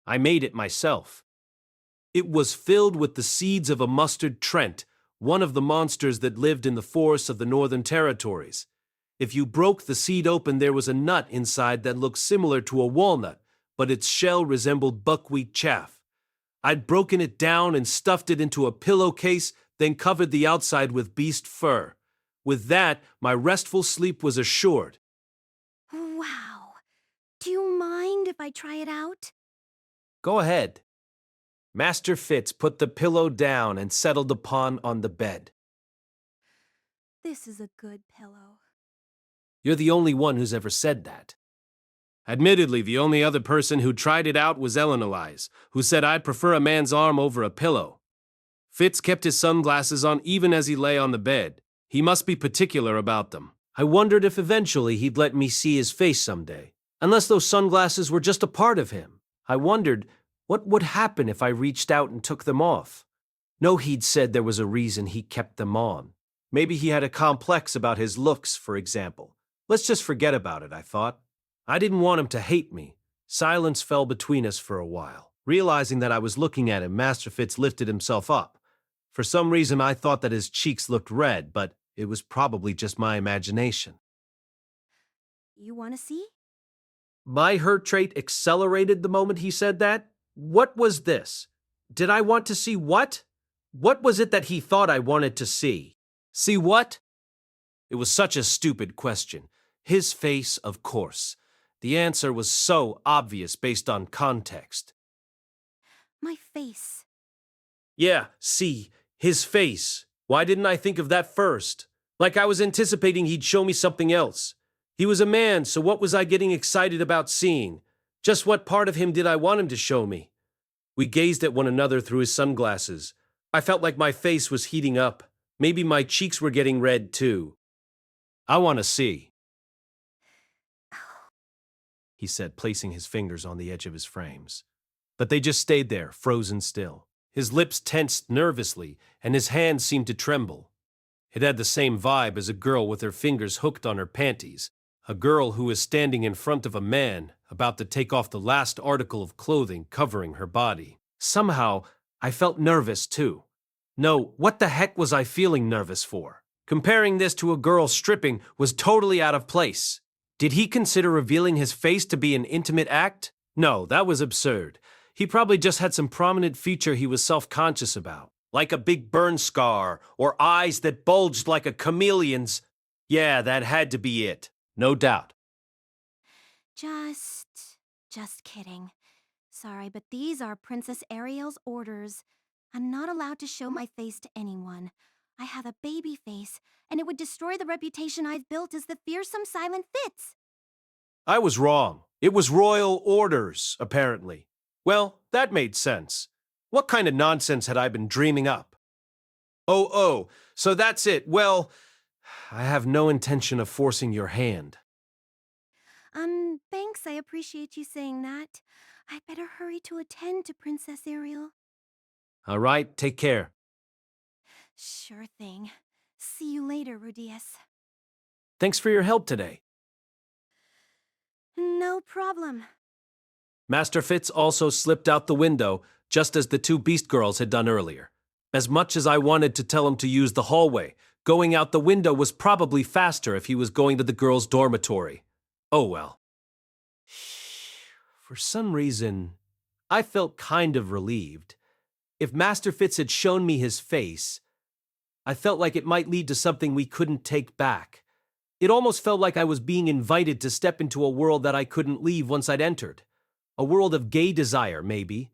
I made it myself. It was filled with the seeds of a mustard trent, one of the monsters that lived in the forests of the Northern Territories. If you broke the seed open, there was a nut inside that looked similar to a walnut, but its shell resembled buckwheat chaff. I'd broken it down and stuffed it into a pillowcase, then covered the outside with beast fur. With that, my restful sleep was assured. Wow. Do you mind if I try it out? Go ahead. Master Fitz put the pillow down and settled upon on the bed. This is a good pillow. You're the only one who's ever said that. Admittedly, the only other person who tried it out was Eleanor, who said I'd prefer a man's arm over a pillow. Fitz kept his sunglasses on even as he lay on the bed. He must be particular about them. I wondered if eventually he'd let me see his face someday, unless those sunglasses were just a part of him. I wondered what would happen if I reached out and took them off. No, he'd said there was a reason he kept them on. Maybe he had a complex about his looks, for example. Let's just forget about it, I thought. I didn't want him to hate me. Silence fell between us for a while. Realizing that I was looking at him, Master Fitz lifted himself up. For some reason, I thought that his cheeks looked red, but it was probably just my imagination. You want to see? My hurt trait accelerated the moment he said that. What was this? Did I want to see what? What was it that he thought I wanted to see? See what? It was such a stupid question. His face, of course. The answer was so obvious based on context. My face. Yeah, see, his face. Why didn't I think of that first? Like I was anticipating he'd show me something else. He was a man, so what was I getting excited about seeing? Just what part of him did I want him to show me? We gazed at one another through his sunglasses. I felt like my face was heating up. Maybe my cheeks were getting red, too. I want to see, he said, placing his fingers on the edge of his frames. But they just stayed there, frozen still. His lips tensed nervously, and his hands seemed to tremble. It had the same vibe as a girl with her fingers hooked on her panties, a girl who is standing in front of a man, about to take off the last article of clothing covering her body. Somehow, I felt nervous too. No, what the heck was I feeling nervous for? Comparing this to a girl stripping was totally out of place. Did he consider revealing his face to be an intimate act? No, that was absurd. He probably just had some prominent feature he was self-conscious about, like a big burn scar or eyes that bulged like a chameleon's. Yeah, that had to be it. No doubt. Just kidding. Sorry, but these are Princess Ariel's orders. I'm not allowed to show my face to anyone. I have a baby face, and it would destroy the reputation I've built as the fearsome Silent Fitz. I was wrong. It was royal orders, apparently. Well, that made sense. What kind of nonsense had I been dreaming up? Oh, so that's it. Well, I have no intention of forcing your hand. Thanks, I appreciate you saying that. I better hurry to attend to Princess Ariel. All right, take care. Sure thing. See you later, Rudeus. Thanks for your help today. No problem. Master Fitz also slipped out the window, just as the two Beast Girls had done earlier. As much as I wanted to tell him to use the hallway, going out the window was probably faster if he was going to the girls' dormitory. Oh well. For some reason, I felt kind of relieved. If Master Fitz had shown me his face, I felt like it might lead to something we couldn't take back. It almost felt like I was being invited to step into a world that I couldn't leave once I'd entered. A world of gay desire, maybe.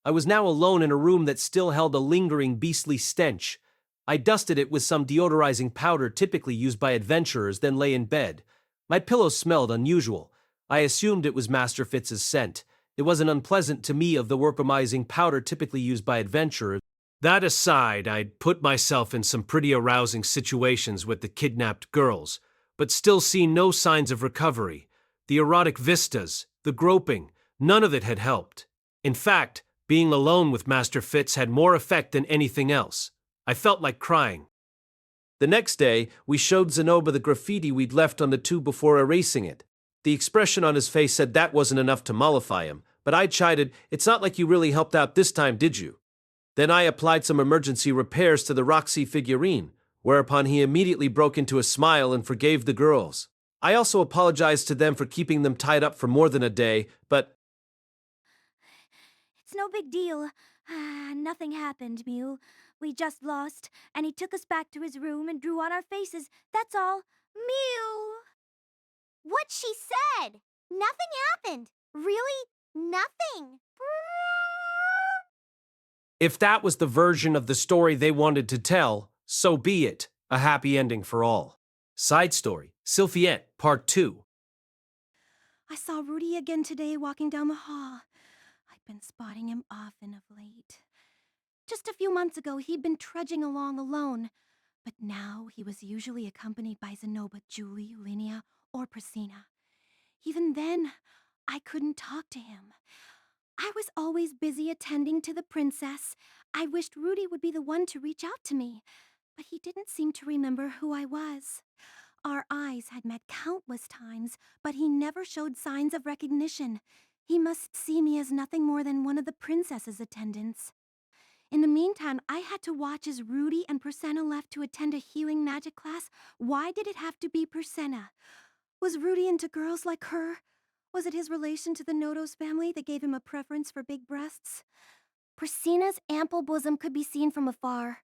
I was now alone in a room that still held a lingering beastly stench. I dusted it with some deodorizing powder typically used by adventurers, then lay in bed. My pillow smelled unusual. I assumed it was Master Fitz's scent. It wasn't unpleasant to me of the workroomizing powder typically used by adventurers. That aside, I'd put myself in some pretty arousing situations with the kidnapped girls, but still seen no signs of recovery. The erotic vistas, the groping, none of it had helped. In fact, being alone with Master Fitz had more effect than anything else. I felt like crying. The next day, we showed Zenoba the graffiti we'd left on the tube before erasing it. The expression on his face said that wasn't enough to mollify him, but I chided, "It's not like you really helped out this time, did you?" Then I applied some emergency repairs to the Roxy figurine, whereupon he immediately broke into a smile and forgave the girls. I also apologized to them for keeping them tied up for more than a day, but... It's no big deal. Nothing happened, Mew. We just lost, and he took us back to his room and drew on our faces. That's all. Mew! What she said! Nothing happened! Really? Nothing! If that was the version of the story they wanted to tell, so be it. A happy ending for all. Side story, Sylphiette, Part 2. I saw Rudy again today walking down the hall. I've been spotting him often of late. Just a few months ago, he'd been trudging along alone, but now he was usually accompanied by Zenoba, Julie, Linnea, or Priscina. Even then, I couldn't talk to him. I was always busy attending to the princess. I wished Rudy would be the one to reach out to me, but he didn't seem to remember who I was. Our eyes had met countless times, but he never showed signs of recognition. He must see me as nothing more than one of the princess's attendants. In the meantime, I had to watch as Rudy and Priscina left to attend a healing magic class. Why did it have to be Priscina? Was Rudy into girls like her? Was it his relation to the Nodos family that gave him a preference for big breasts? Priscina's ample bosom could be seen from afar.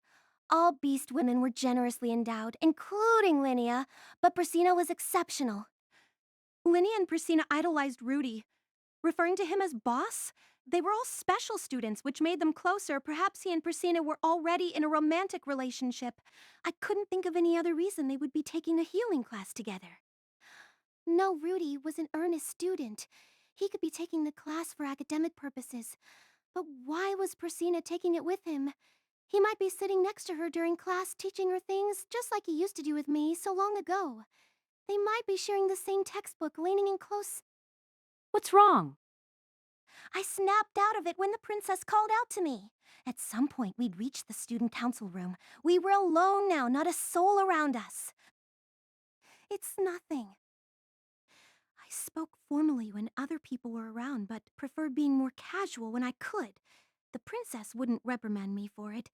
All beast women were generously endowed, including Linnea, but Priscina was exceptional. Linnea and Priscina idolized Rudy. Referring to him as boss, they were all special students, which made them closer. Perhaps he and Priscina were already in a romantic relationship. I couldn't think of any other reason they would be taking a healing class together. No, Rudy was an earnest student. He could be taking the class for academic purposes. But why was Priscina taking it with him? He might be sitting next to her during class, teaching her things, just like he used to do with me so long ago. They might be sharing the same textbook, leaning in close. What's wrong? I snapped out of it when the princess called out to me. At some point, we'd reached the student council room. We were alone now, not a soul around us. It's nothing. I spoke formally when other people were around, but preferred being more casual when I could. The princess wouldn't reprimand me for it.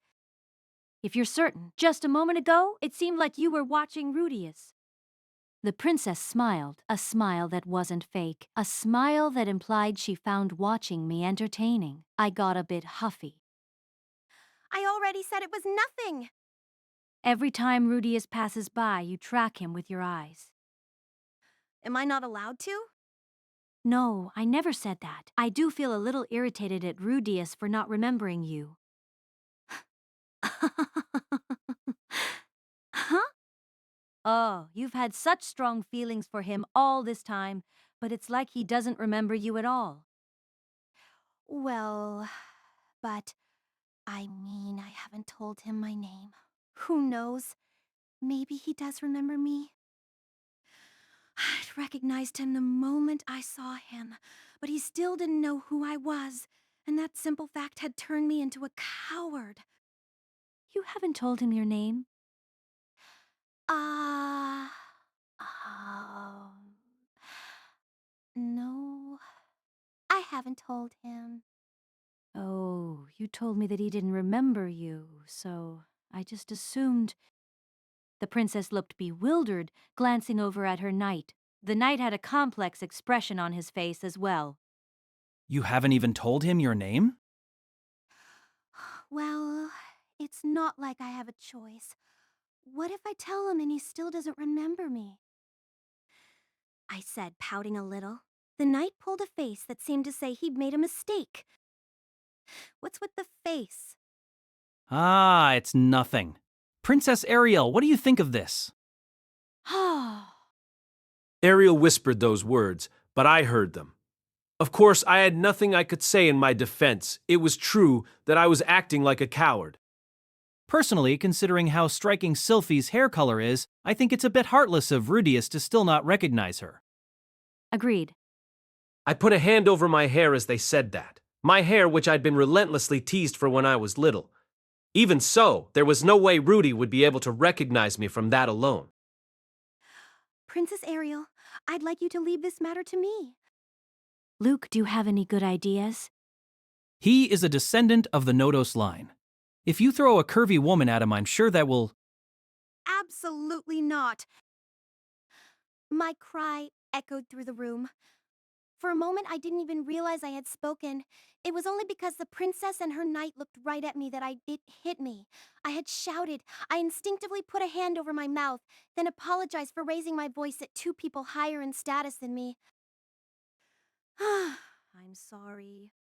If you're certain, just a moment ago, it seemed like you were watching Rudeus. The princess smiled, a smile that wasn't fake, a smile that implied she found watching me entertaining. I got a bit huffy. I already said it was nothing. Every time Rudeus passes by, you track him with your eyes. Am I not allowed to? No, I never said that. I do feel a little irritated at Rudeus for not remembering you. Huh? Oh, you've had such strong feelings for him all this time, but it's like he doesn't remember you at all. Well, but I haven't told him my name. Who knows? Maybe he does remember me. I'd recognized him the moment I saw him, but he still didn't know who I was, and that simple fact had turned me into a coward. You haven't told him your name? No, I haven't told him. Oh, you told me that he didn't remember you, so I just assumed. The princess looked bewildered, glancing over at her knight. The knight had a complex expression on his face as well. You haven't even told him your name? Well, it's not like I have a choice. What if I tell him and he still doesn't remember me? I said, pouting a little. The knight pulled a face that seemed to say he'd made a mistake. What's with the face? Ah, it's nothing. Princess Ariel, what do you think of this? Ariel whispered those words, but I heard them. Of course, I had nothing I could say in my defense. It was true that I was acting like a coward. Personally, considering how striking Sylphie's hair color is, I think it's a bit heartless of Rudeus to still not recognize her. Agreed. I put a hand over my hair as they said that. My hair, which I'd been relentlessly teased for when I was little. Even so, there was no way Rudy would be able to recognize me from that alone. Princess Ariel, I'd like you to leave this matter to me. Luke, do you have any good ideas? He is a descendant of the Nodos line. If you throw a curvy woman at him, I'm sure that will... Absolutely not. My cry echoed through the room. For a moment, I didn't even realize I had spoken. It was only because the princess and her knight looked right at me that it hit me. I had shouted. I instinctively put a hand over my mouth, then apologized for raising my voice at two people higher in status than me. I'm sorry.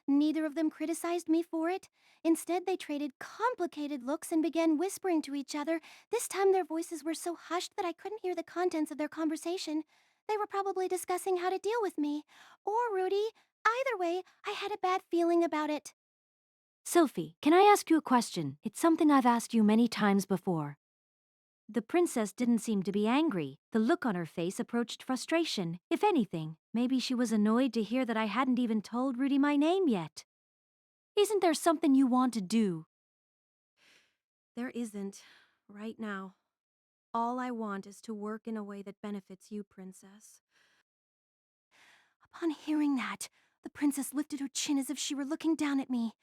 Neither of them criticized me for it. Instead, they traded complicated looks and began whispering to each other. This time their voices were so hushed that I couldn't hear the contents of their conversation. They were probably discussing how to deal with me. Or Rudy. Either way, I had a bad feeling about it. Sylphie, can I ask you a question? It's something I've asked you many times before. The princess didn't seem to be angry. The look on her face approached frustration. If anything, maybe she was annoyed to hear that I hadn't even told Rudy my name yet. Isn't there something you want to do? There isn't, right now. All I want is to work in a way that benefits you, Princess. Upon hearing that, the princess lifted her chin as if she were looking down at me.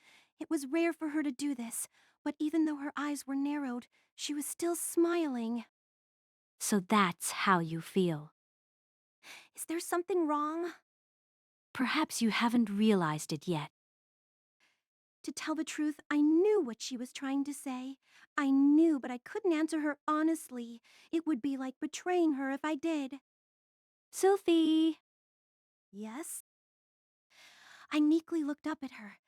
It was rare for her to do this, but even though her eyes were narrowed, she was still smiling. So that's how you feel. Is there something wrong? Perhaps you haven't realized it yet. To tell the truth, I knew what she was trying to say. I knew, but I couldn't answer her honestly. It would be like betraying her if I did. Sylphie! Yes? I meekly looked up at her.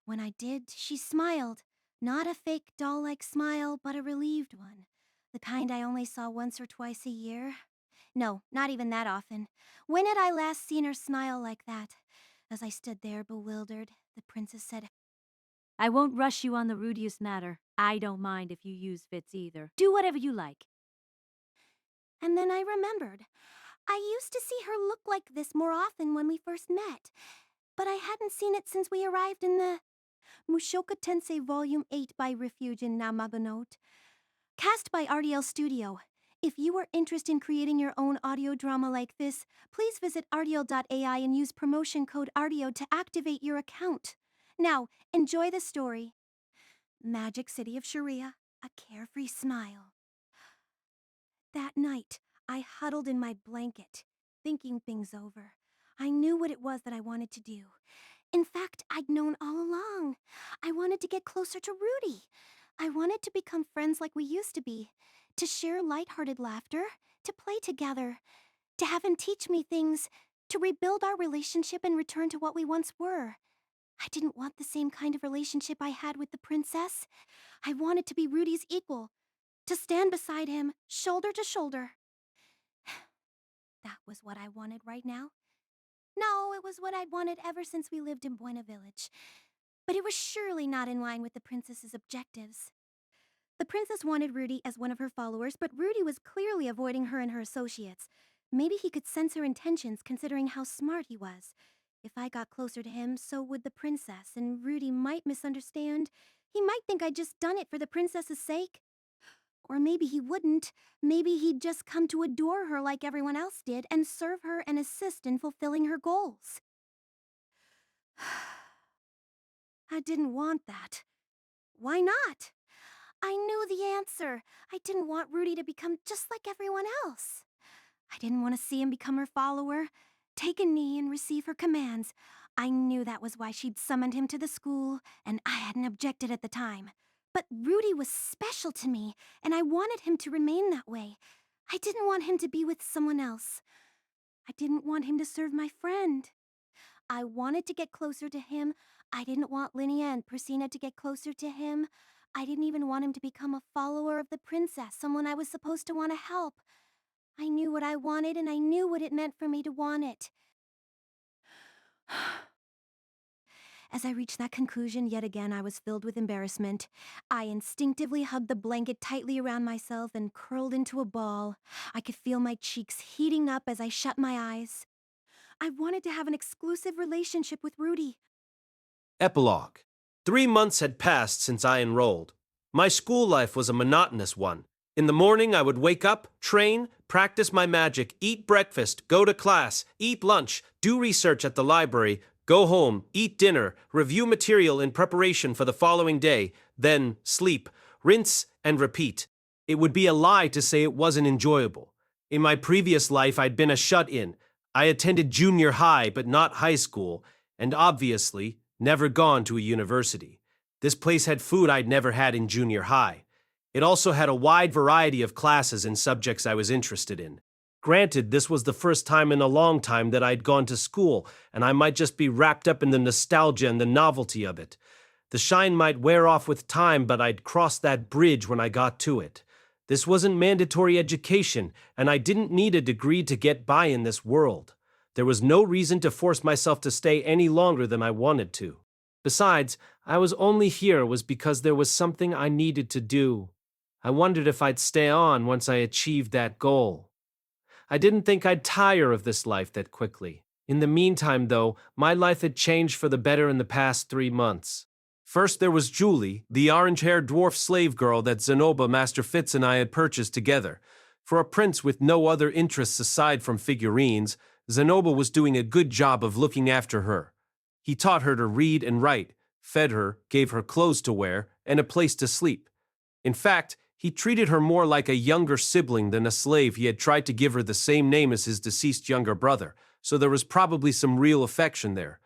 When I did, she smiled. Not a fake doll-like smile, but a relieved one. The kind I only saw once or twice a year. No, not even that often. When had I last seen her smile like that? As I stood there bewildered, the princess said, I won't rush you on the Rudeus matter. I don't mind if you use Fitz either. Do whatever you like. And then I remembered. I used to see her look like this more often when we first met, but I hadn't seen it since we arrived in the Mushoku Tensei Vol8 by Refuge in Namaganote. Cast by RDL Studio. If you are interested in creating your own audio drama like this, please visit rtl.ai and use promotion code RTO to activate your account. Now, enjoy the story. Magic City of Sharia, a carefree smile. That night, I huddled in my blanket, thinking things over. I knew what it was that I wanted to do. In fact, I'd known all along. I wanted to get closer to Rudy. I wanted to become friends like we used to be, to share lighthearted laughter, to play together, to have him teach me things, to rebuild our relationship and return to what we once were. I didn't want the same kind of relationship I had with the princess. I wanted to be Rudy's equal, to stand beside him, shoulder to shoulder. That was what I wanted right now. No, it was what I'd wanted ever since we lived in Buena Village. But it was surely not in line with the princess's objectives. The princess wanted Rudy as one of her followers, but Rudy was clearly avoiding her and her associates. Maybe he could sense her intentions considering how smart he was. If I got closer to him, so would the princess, and Rudy might misunderstand. He might think I'd just done it for the princess's sake. Or maybe he wouldn't. Maybe he'd just come to adore her like everyone else did and serve her and assist in fulfilling her goals. I didn't want that. Why not? I knew the answer. I didn't want Rudy to become just like everyone else. I didn't want to see him become her follower, take a knee and receive her commands. I knew that was why she'd summoned him to the school, and I hadn't objected at the time. But Rudy was special to me, and I wanted him to remain that way. I didn't want him to be with someone else. I didn't want him to serve my friend. I wanted to get closer to him. I didn't want Linnea and Persina to get closer to him. I didn't even want him to become a follower of the princess, someone I was supposed to want to help. I knew what I wanted, and I knew what it meant for me to want it. As I reached that conclusion, yet again I was filled with embarrassment. I instinctively hugged the blanket tightly around myself and curled into a ball. I could feel my cheeks heating up as I shut my eyes. I wanted to have an exclusive relationship with Rudy. Epilogue. 3 months had passed since I enrolled. My school life was a monotonous one. In the morning, I would wake up, train, practice my magic, eat breakfast, go to class, eat lunch, do research at the library, go home, eat dinner, review material in preparation for the following day, then sleep, rinse, and repeat. It would be a lie to say it wasn't enjoyable. In my previous life, I'd been a shut-in. I attended junior high, but not high school, and obviously, never gone to a university. This place had food I'd never had in junior high. It also had a wide variety of classes and subjects I was interested in. Granted, this was the first time in a long time that I'd gone to school, and I might just be wrapped up in the nostalgia and the novelty of it. The shine might wear off with time, but I'd cross that bridge when I got to it. This wasn't mandatory education, and I didn't need a degree to get by in this world. There was no reason to force myself to stay any longer than I wanted to. Besides, I was only here was because there was something I needed to do. I wondered if I'd stay on once I achieved that goal. I didn't think I'd tire of this life that quickly. In the meantime, though, my life had changed for the better in the past 3 months. First, there was Julie, the orange-haired dwarf slave girl that Zenoba, Master Fitz, and I had purchased together. For a prince with no other interests aside from figurines, Zenoba was doing a good job of looking after her. He taught her to read and write, fed her, gave her clothes to wear, and a place to sleep. In fact, he treated her more like a younger sibling than a slave. He had tried to give her the same name as his deceased younger brother, so there was probably some real affection there.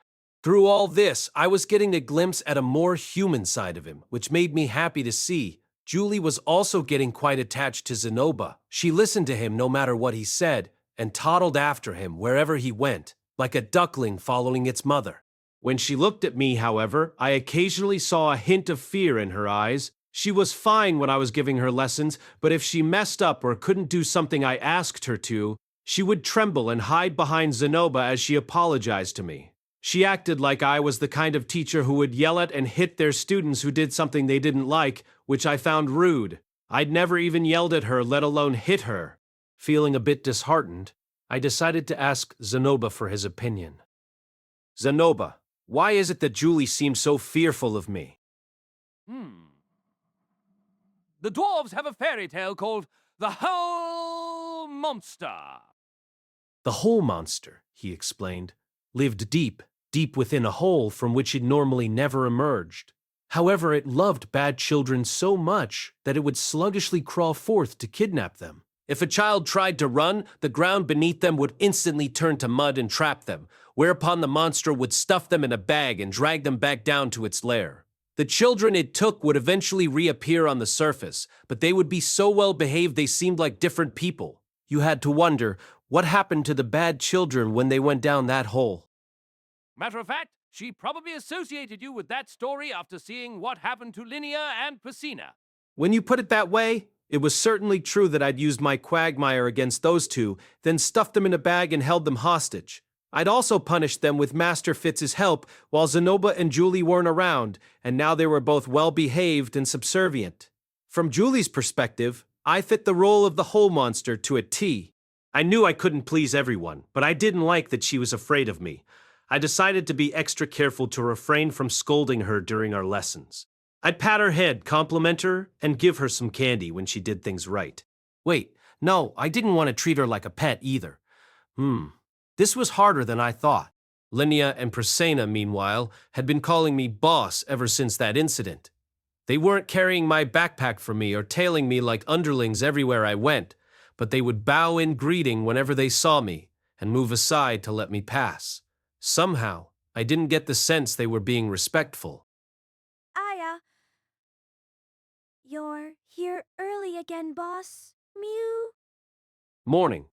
Through all this, I was getting a glimpse at a more human side of him, which made me happy to see. Julie was also getting quite attached to Zenoba. She listened to him no matter what he said, and toddled after him wherever he went, like a duckling following its mother. When she looked at me, however, I occasionally saw a hint of fear in her eyes. She was fine when I was giving her lessons, but if she messed up or couldn't do something I asked her to, she would tremble and hide behind Zenoba as she apologized to me. She acted like I was the kind of teacher who would yell at and hit their students who did something they didn't like, which I found rude. I'd never even yelled at her, let alone hit her. Feeling a bit disheartened, I decided to ask Zenoba for his opinion. Zenoba, why is it that Julie seems so fearful of me? The dwarves have a fairy tale called the whole monster. The whole monster, he explained, lived deep, deep within a hole from which it normally never emerged. However, it loved bad children so much that it would sluggishly crawl forth to kidnap them. If a child tried to run, the ground beneath them would instantly turn to mud and trap them, whereupon the monster would stuff them in a bag and drag them back down to its lair. The children it took would eventually reappear on the surface, but they would be so well behaved they seemed like different people. You had to wonder, what happened to the bad children when they went down that hole? Matter of fact, she probably associated you with that story after seeing what happened to Linnea and Piscina. When you put it that way, it was certainly true that I'd used my quagmire against those two, then stuffed them in a bag and held them hostage. I'd also punished them with Master Fitz's help while Zenoba and Julie weren't around, and now they were both well-behaved and subservient. From Julie's perspective, I fit the role of the whole monster to a T. I knew I couldn't please everyone, but I didn't like that she was afraid of me. I decided to be extra careful to refrain from scolding her during our lessons. I'd pat her head, compliment her, and give her some candy when she did things right. Wait, no, I didn't want to treat her like a pet either. This was harder than I thought. Linnea and Prasenna, meanwhile, had been calling me boss ever since that incident. They weren't carrying my backpack for me or tailing me like underlings everywhere I went, but they would bow in greeting whenever they saw me and move aside to let me pass. Somehow, I didn't get the sense they were being respectful. You're here early again, boss. Mew. Morning.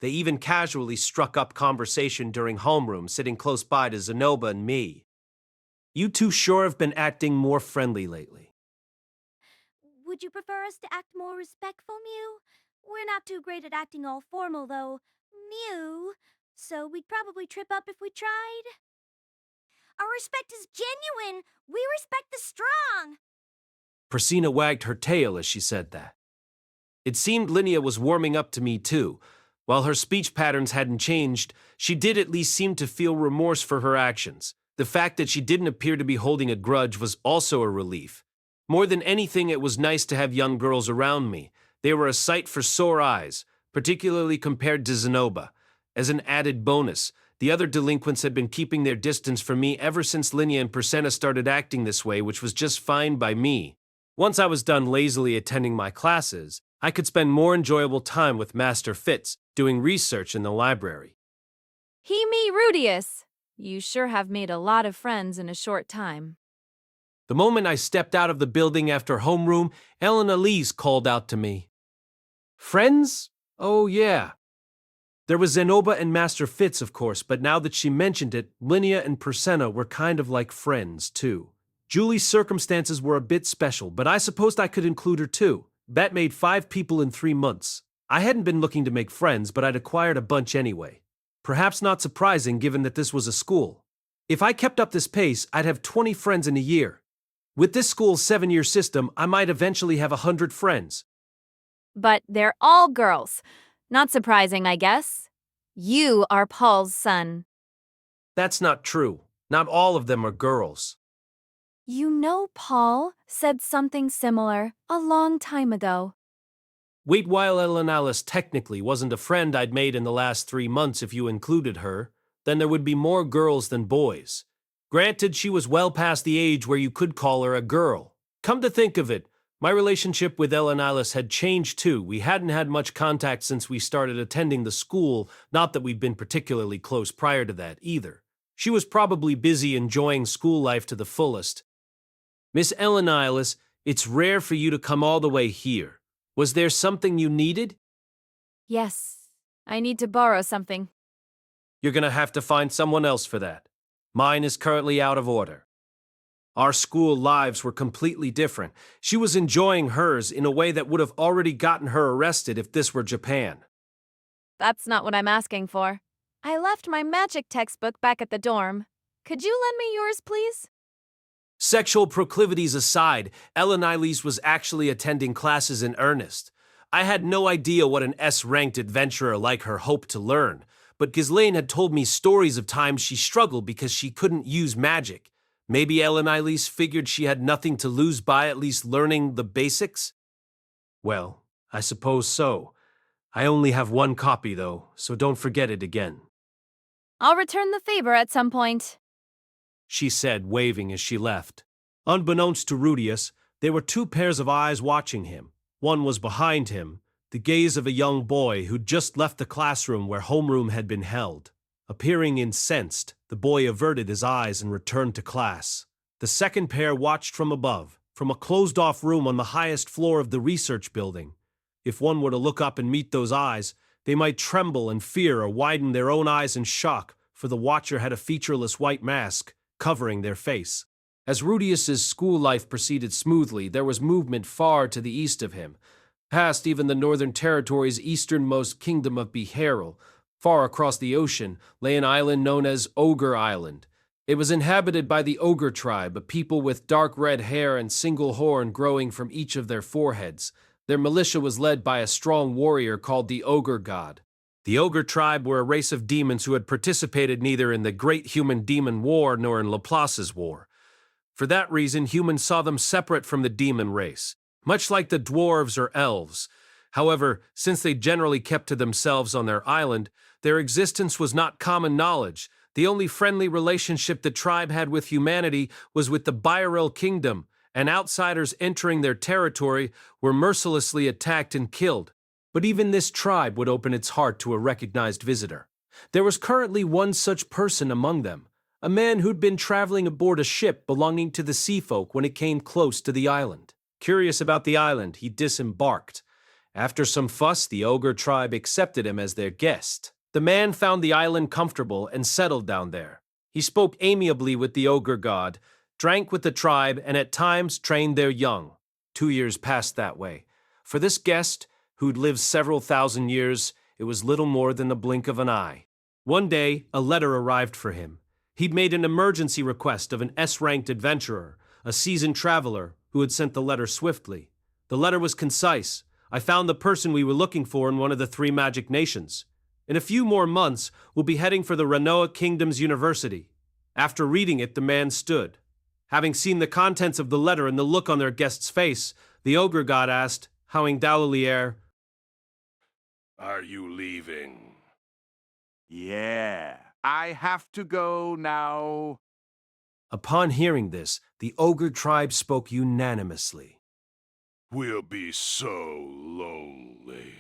They even casually struck up conversation during homeroom, sitting close by to Zenoba and me. You two sure have been acting more friendly lately. Would you prefer us to act more respectful, Mew? We're not too great at acting all formal, though. Mew. So we'd probably trip up if we tried. Our respect is genuine. We respect the strong. Prasenna wagged her tail as she said that. It seemed Linnea was warming up to me too. While her speech patterns hadn't changed, she did at least seem to feel remorse for her actions. The fact that she didn't appear to be holding a grudge was also a relief. More than anything, it was nice to have young girls around me. They were a sight for sore eyes, particularly compared to Zenoba. As an added bonus, the other delinquents had been keeping their distance from me ever since Linnea and Prasenna started acting this way, which was just fine by me. Once I was done lazily attending my classes, I could spend more enjoyable time with Master Fitz, doing research in the library. Me, Rudeus. You sure have made a lot of friends in a short time. The moment I stepped out of the building after homeroom, Elise called out to me. Friends? Oh, yeah. There was Zenoba and Master Fitz, of course, but now that she mentioned it, Linnea and Prasenna were kind of like friends, too. Julie's circumstances were a bit special, but I supposed I could include her too. That made 5 people in 3 months. I hadn't been looking to make friends, but I'd acquired a bunch anyway. Perhaps not surprising given that this was a school. If I kept up this pace, I'd have 20 friends in a year. With this school's 7-year system, I might eventually have 100 friends. But they're all girls. Not surprising, I guess. You are Paul's son. That's not true. Not all of them are girls. You know Paul said something similar a long time ago. Wait while Alice technically wasn't a friend I'd made in the last 3 months if you included her, then there would be more girls than boys. Granted, she was well past the age where you could call her a girl. Come to think of it, my relationship with Alice had changed too. We hadn't had much contact since we started attending the school, not that we'd been particularly close prior to that either. She was probably busy enjoying school life to the fullest. Miss Alice, it's rare for you to come all the way here. Was there something you needed? Yes, I need to borrow something. You're gonna have to find someone else for that. Mine is currently out of order. Our school lives were completely different. She was enjoying hers in a way that would have already gotten her arrested if this were Japan. That's not what I'm asking for. I left my magic textbook back at the dorm. Could you lend me yours, please? Sexual proclivities aside, Alice was actually attending classes in earnest. I had no idea what an S-ranked adventurer like her hoped to learn, but Ghislaine had told me stories of times she struggled because she couldn't use magic. Maybe Alice figured she had nothing to lose by at least learning the basics? Well, I suppose so. I only have one copy, though, so don't forget it again, I'll return the favor at some point. she said, waving as she left. Unbeknownst to Rudeus, there were two pairs of eyes watching him. One was behind him, the gaze of a young boy who'd just left the classroom where homeroom had been held. Appearing incensed, the boy averted his eyes and returned to class. The second pair watched from above, from a closed-off room on the highest floor of the research building. If one were to look up and meet those eyes, they might tremble in fear or widen their own eyes in shock, for the watcher had a featureless white mask covering their face. As Rudeus's school life proceeded smoothly, there was movement far to the east of him, past even the Northern Territory's easternmost kingdom of Beharrel. Far across the ocean lay an island known as Ogre Island. It was inhabited by the Ogre tribe, a people with dark red hair and single horn growing from each of their foreheads. Their militia was led by a strong warrior called the Ogre God. The Ogre tribe were a race of demons who had participated neither in the Great Human Demon War nor in Laplace's War. For that reason, humans saw them separate from the demon race, much like the dwarves or elves. However, since they generally kept to themselves on their island, their existence was not common knowledge. The only friendly relationship the tribe had with humanity was with the Beharrel kingdom, and outsiders entering their territory were mercilessly attacked and killed. But even this tribe would open its heart to a recognized visitor. There was currently one such person among them, a man who'd been traveling aboard a ship belonging to the sea folk when it came close to the island. Curious about the island, he disembarked. After some fuss, the Ogre tribe accepted him as their guest. The man found the island comfortable and settled down there. He spoke amiably with the Ogre God, drank with the tribe, and at times trained their young. 2 years passed that way. For this guest, who'd lived several thousand years, it was little more than the blink of an eye. One day, a letter arrived for him. He'd made an emergency request of an S-ranked adventurer, a seasoned traveler, who had sent the letter swiftly. The letter was concise. I found the person we were looking for in one of the 3 magic nations. In a few more months, we'll be heading for the Ranoa Kingdom's University. After reading it, the man stood. Having seen the contents of the letter and the look on their guest's face, the Ogre God asked, howing dourly air, Are you leaving? Yeah, I have to go now. Upon hearing this, the Ogre tribe spoke unanimously. We'll be so lonely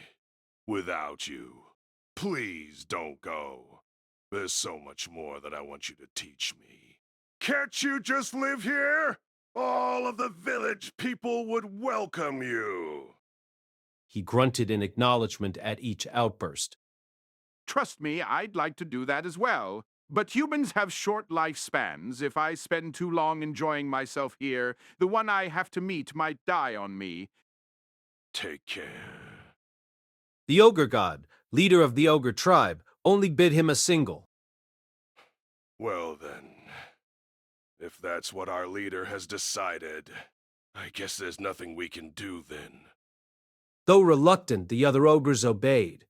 without you. Please don't go. There's so much more that I want you to teach me. Can't you just live here? All of the village people would welcome you. He grunted in acknowledgement at each outburst. Trust me, I'd like to do that as well. But humans have short lifespans. If I spend too long enjoying myself here, the one I have to meet might die on me. Take care. The Ogre God, leader of the Ogre tribe, only bid him a single. Well then, if that's what our leader has decided, I guess there's nothing we can do then. Though reluctant, the other ogres obeyed.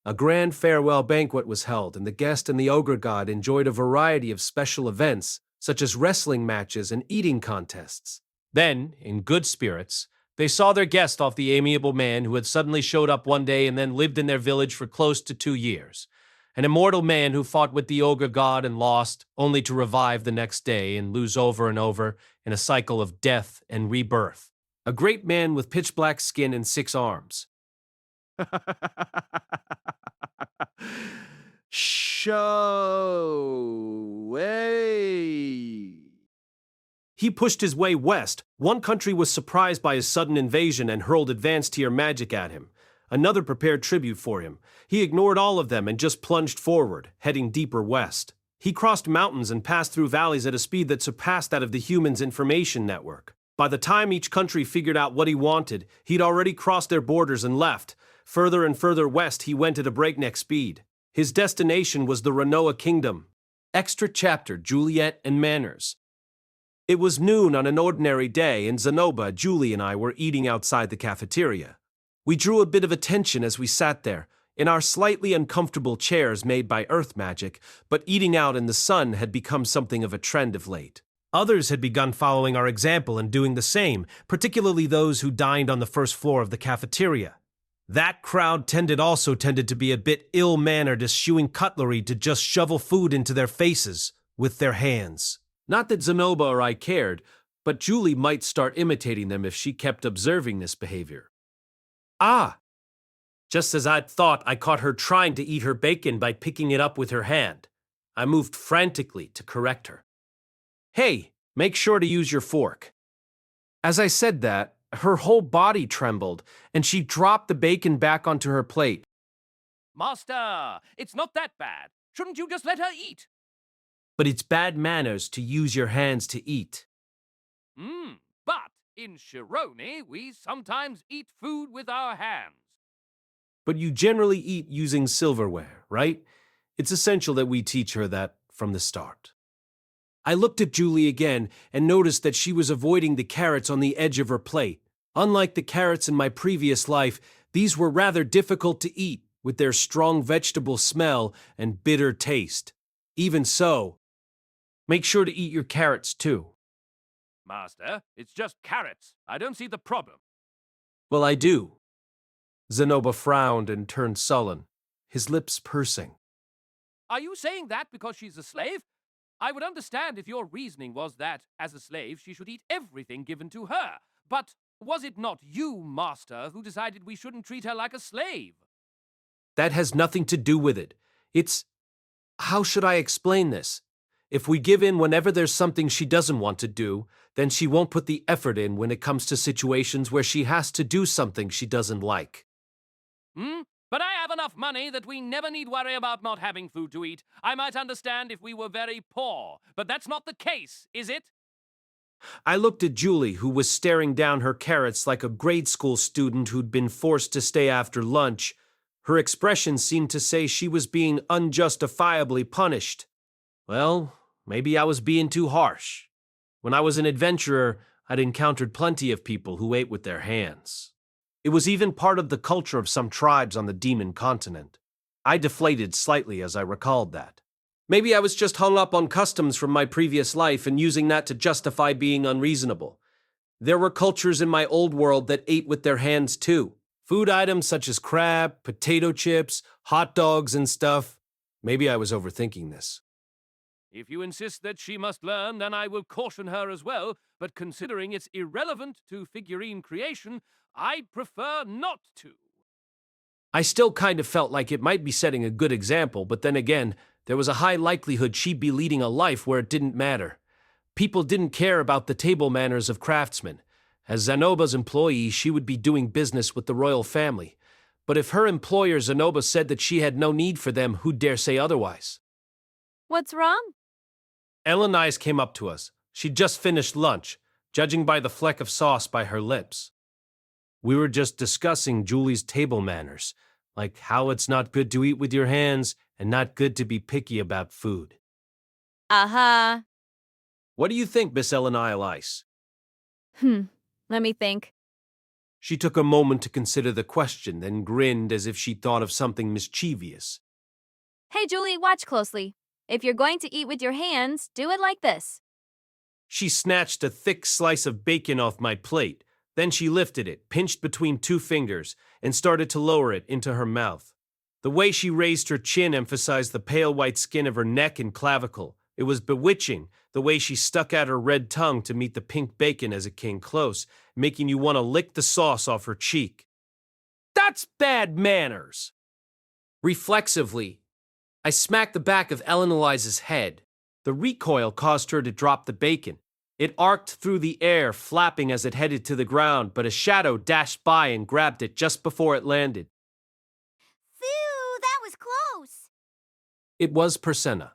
A grand farewell banquet was held, and the guest and the Ogre God enjoyed a variety of special events, such as wrestling matches and eating contests. Then, in good spirits, they saw their guest off the amiable man who had suddenly showed up one day and then lived in their village for close to 2 years. An immortal man who fought with the Ogre God and lost, only to revive the next day and lose over and over in a cycle of death and rebirth. A great man with pitch-black skin and 6 arms. He pushed his way west. One country was surprised by his sudden invasion and hurled advanced tier magic at him. Another prepared tribute for him. He ignored all of them and just plunged forward, heading deeper west. He crossed mountains and passed through valleys at a speed that surpassed that of the humans' information network. By the time each country figured out what he wanted, he'd already crossed their borders and left. Further and further west he went at a breakneck speed. His destination was the Ranoa Kingdom. Extra chapter, Juliet and Manners. It was noon on an ordinary day, and Zanoba, Julie, and I were eating outside the cafeteria. We drew a bit of attention as we sat there, in our slightly uncomfortable chairs made by earth magic, but eating out in the sun had become something of a trend of late. Others had begun following our example and doing the same, particularly those who dined on the first floor of the cafeteria. That crowd also tended to be a bit ill-mannered, eschewing cutlery to just shovel food into their faces with their hands. Not that Zenoba or I cared, but Julie might start imitating them if she kept observing this behavior. Ah! Just as I'd thought, I caught her trying to eat her bacon by picking it up with her hand. I moved frantically to correct her. Hey, make sure to use your fork. As I said that, her whole body trembled, and she dropped the bacon back onto her plate. Master, it's not that bad. Shouldn't you just let her eat? But it's bad manners to use your hands to eat. But in Shironi, we sometimes eat food with our hands. But you generally eat using silverware, right? It's essential that we teach her that from the start. I looked at Julie again and noticed that she was avoiding the carrots on the edge of her plate. Unlike the carrots in my previous life, these were rather difficult to eat, with their strong vegetable smell and bitter taste. Even so, make sure to eat your carrots too. Master, it's just carrots. I don't see the problem. Well, I do. Zenoba frowned and turned sullen, his lips pursing. Are you saying that because she's a slave? I would understand if your reasoning was that, as a slave, she should eat everything given to her. But was it not you, Master, who decided we shouldn't treat her like a slave? That has nothing to do with it. It's... How should I explain this? If we give in whenever there's something she doesn't want to do, then she won't put the effort in when it comes to situations where she has to do something she doesn't like. But I have enough money that we never need worry about not having food to eat. I might understand if we were very poor, but that's not the case, is it? I looked at Julie, who was staring down her carrots like a grade school student who'd been forced to stay after lunch. Her expression seemed to say she was being unjustifiably punished. Well, maybe I was being too harsh. When I was an adventurer, I'd encountered plenty of people who ate with their hands. It was even part of the culture of some tribes on the Demon Continent. I deflated slightly as I recalled that. Maybe I was just hung up on customs from my previous life and using that to justify being unreasonable. There were cultures in my old world that ate with their hands too. Food items such as crab, potato chips, hot dogs and stuff. Maybe I was overthinking this. If you insist that she must learn, then I will caution her as well, but considering it's irrelevant to figurine creation, I'd prefer not to. I still kind of felt like it might be setting a good example, but then again, there was a high likelihood she'd be leading a life where it didn't matter. People didn't care about the table manners of craftsmen. As Zenoba's employee, she would be doing business with the royal family. But if her employer Zenoba said that she had no need for them, who'd dare say otherwise? What's wrong? Ellen Eyes came up to us. She'd just finished lunch, judging by the fleck of sauce by her lips. We were just discussing Julie's table manners, like how it's not good to eat with your hands and not good to be picky about food. Uh-huh. What do you think, Miss Ellen Ice? Let me think. She took a moment to consider the question, then grinned as if she thought of something mischievous. Hey, Julie, watch closely. If you're going to eat with your hands, do it like this. She snatched a thick slice of bacon off my plate. Then she lifted it, pinched between two fingers, and started to lower it into her mouth. The way she raised her chin emphasized the pale white skin of her neck and clavicle. It was bewitching, the way she stuck out her red tongue to meet the pink bacon as it came close, making you want to lick the sauce off her cheek. That's bad manners! Reflexively, I smacked the back of Ellen Eliza's head. The recoil caused her to drop the bacon. It arced through the air, flapping as it headed to the ground, but a shadow dashed by and grabbed it just before it landed. Phew, that was close. It was Persenna.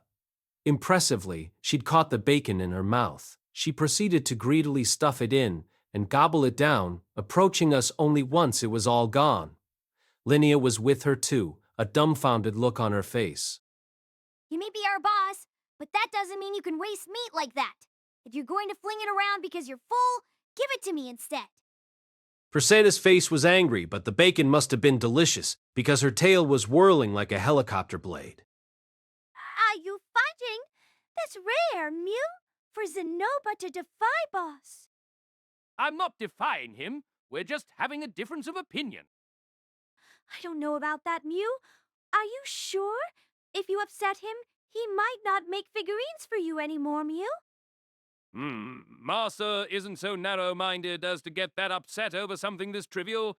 Impressively, she'd caught the bacon in her mouth. She proceeded to greedily stuff it in and gobble it down, approaching us only once it was all gone. Linnea was with her too, a dumbfounded look on her face. You may be our boss, but that doesn't mean you can waste meat like that. If you're going to fling it around because you're full, give it to me instead. Persenna's face was angry, but the bacon must have been delicious because her tail was whirling like a helicopter blade. Are you fighting? That's rare, Mew, for Zenoba to defy boss. I'm not defying him. We're just having a difference of opinion. I don't know about that, Mew. Are you sure? If you upset him, he might not make figurines for you anymore, Mew. Master isn't so narrow-minded as to get that upset over something this trivial.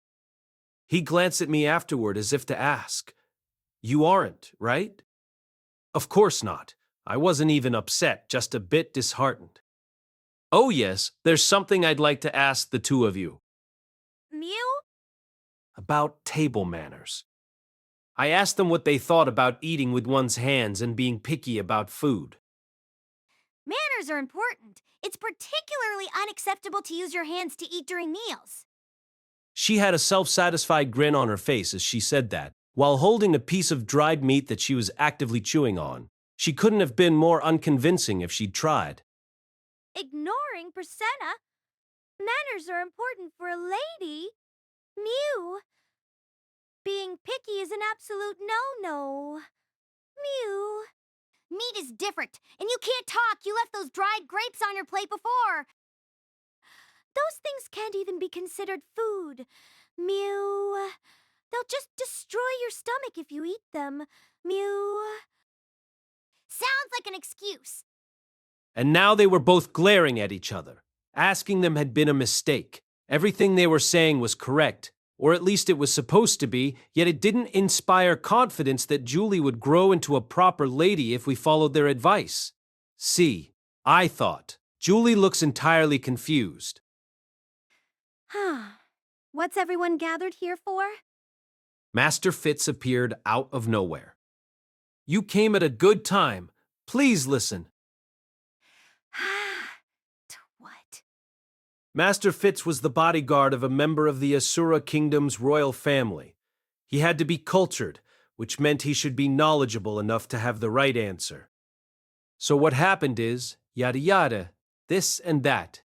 He glanced at me afterward as if to ask, "You aren't, right?" Of course not. I wasn't even upset, just a bit disheartened. "Oh yes, there's something I'd like to ask the two of you." Mew? About table manners. I asked them what they thought about eating with one's hands and being picky about food. Manners are important. It's particularly unacceptable to use your hands to eat during meals. She had a self-satisfied grin on her face as she said that, while holding a piece of dried meat that she was actively chewing on. She couldn't have been more unconvincing if she'd tried. Ignoring Prasenna? Manners are important for a lady. Mew. Being picky is an absolute no-no. Mew. Meat is different, and you can't talk. You left those dried grapes on your plate before. Those things can't even be considered food. Mew. They'll just destroy your stomach if you eat them. Mew. Sounds like an excuse. And now they were both glaring at each other. Asking them had been a mistake. Everything they were saying was correct, or at least it was supposed to be, yet it didn't inspire confidence that Julie would grow into a proper lady if we followed their advice. See, I thought. Julie looks entirely confused. What's everyone gathered here for? Master Fitz appeared out of nowhere. "You came at a good time. Please listen." What? Master Fitz was the bodyguard of a member of the Asura Kingdom's royal family. He had to be cultured, which meant he should be knowledgeable enough to have the right answer. So what happened is, yada yada, this and that.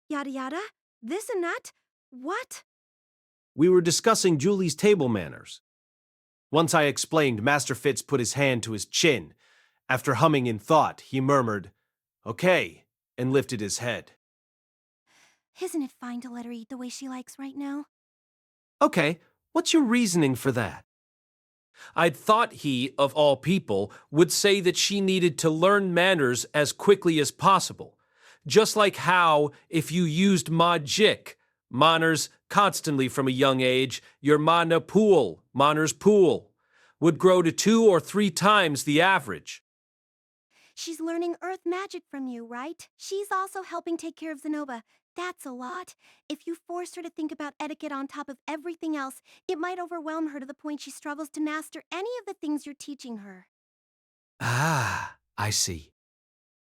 Yada yada? This and that? What? We were discussing Julie's table manners. Once I explained, Master Fitz put his hand to his chin. After humming in thought, he murmured, "Okay," and lifted his head. Isn't it fine to let her eat the way she likes right now? "Okay, what's your reasoning for that?" I'd thought he, of all people, would say that she needed to learn manners as quickly as possible. Just like how, if you used magic, manners constantly from a young age, your manners pool, would grow to 2 or 3 times the average. She's learning earth magic from you, right? She's also helping take care of Zenobia. That's a lot. If you forced her to think about etiquette on top of everything else, it might overwhelm her to the point she struggles to master any of the things you're teaching her. Ah, I see.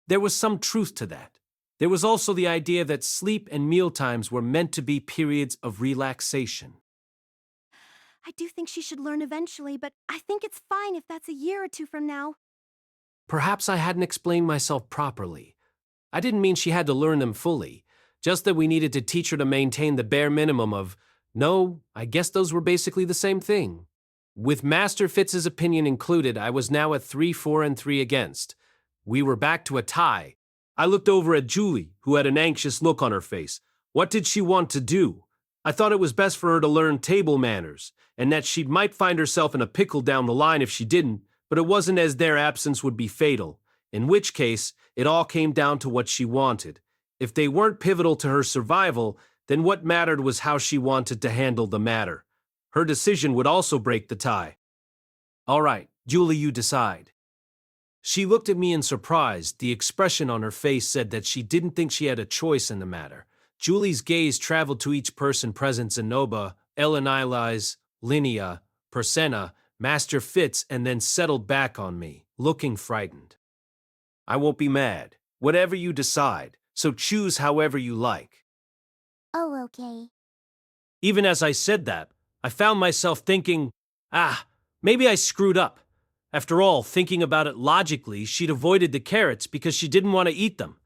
There was some truth to that. There was also the idea that sleep and mealtimes were meant to be periods of relaxation. I do think she should learn eventually, but I think it's fine if that's a year or 2 from now. Perhaps I hadn't explained myself properly. I didn't mean she had to learn them fully, just that we needed to teach her to maintain the bare minimum of, no, I guess those were basically the same thing. With Master Fitz's opinion included, I was now at 3 4 and 3 against. We were back to a tie. I looked over at Julie, who had an anxious look on her face. What did she want to do? I thought it was best for her to learn table manners, and that she might find herself in a pickle down the line if she didn't, but it wasn't as their absence would be fatal, in which case, it all came down to what she wanted. If they weren't pivotal to her survival, then what mattered was how she wanted to handle the matter. Her decision would also break the tie. "All right, Julie, you decide." She looked at me in surprise. The expression on her face said that she didn't think she had a choice in the matter. Julie's gaze traveled to each person present: Zenobia, Elenilais, Linnea, Prasenna, Master Fitz, and then settled back on me, looking frightened. "I won't be mad. Whatever you decide, so choose however you like." Oh, okay. Even as I said that, I found myself thinking, maybe I screwed up. After all, thinking about it logically, she'd avoided the carrots because she didn't want to eat them.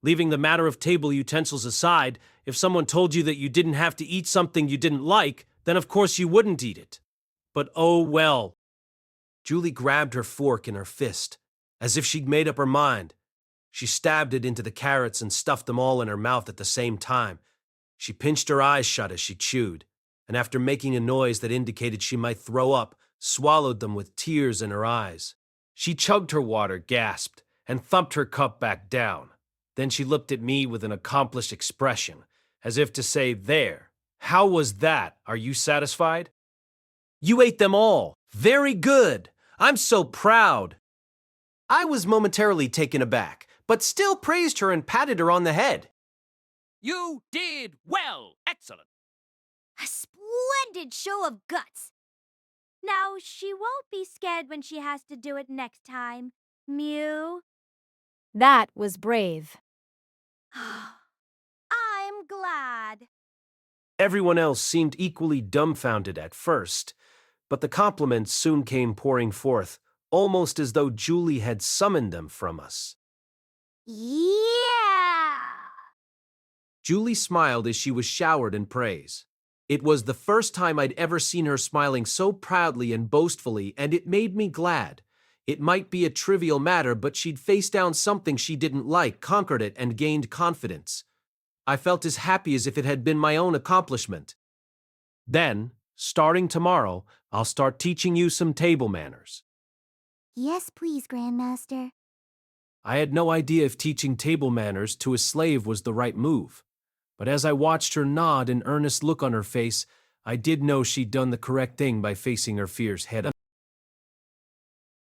Leaving the matter of table utensils aside, if someone told you that you didn't have to eat something you didn't like, then of course you wouldn't eat it. But oh well. Julie grabbed her fork in her fist, as if she'd made up her mind. She stabbed it into the carrots and stuffed them all in her mouth at the same time. She pinched her eyes shut as she chewed. and after making a noise that indicated she might throw up, swallowed them with tears in her eyes. She chugged her water, gasped, and thumped her cup back down. Then she looked at me with an accomplished expression, as if to say, "There. How was that? Are you satisfied?" "You ate them all. Very good. I'm so proud." I was momentarily taken aback, but still praised her and patted her on the head. You did well. Excellent. A splendid show of guts. Now, she won't be scared when she has to do it next time. Mew. That was brave. I'm glad. Everyone else seemed equally dumbfounded at first, but the compliments soon came pouring forth, almost as though Julie had summoned them from us. Yeah! Julie smiled as she was showered in praise. It was the first time I'd ever seen her smiling so proudly and boastfully, and it made me glad. It might be a trivial matter, but she'd faced down something she didn't like, conquered it, and gained confidence. I felt as happy as if it had been my own accomplishment. Then, starting tomorrow, I'll start teaching you some table manners. Yes, please, Grandmaster. I had no idea if teaching table manners to a slave was the right move, but as I watched her nod and earnest look on her face, I did know she'd done the correct thing by facing her fears head on.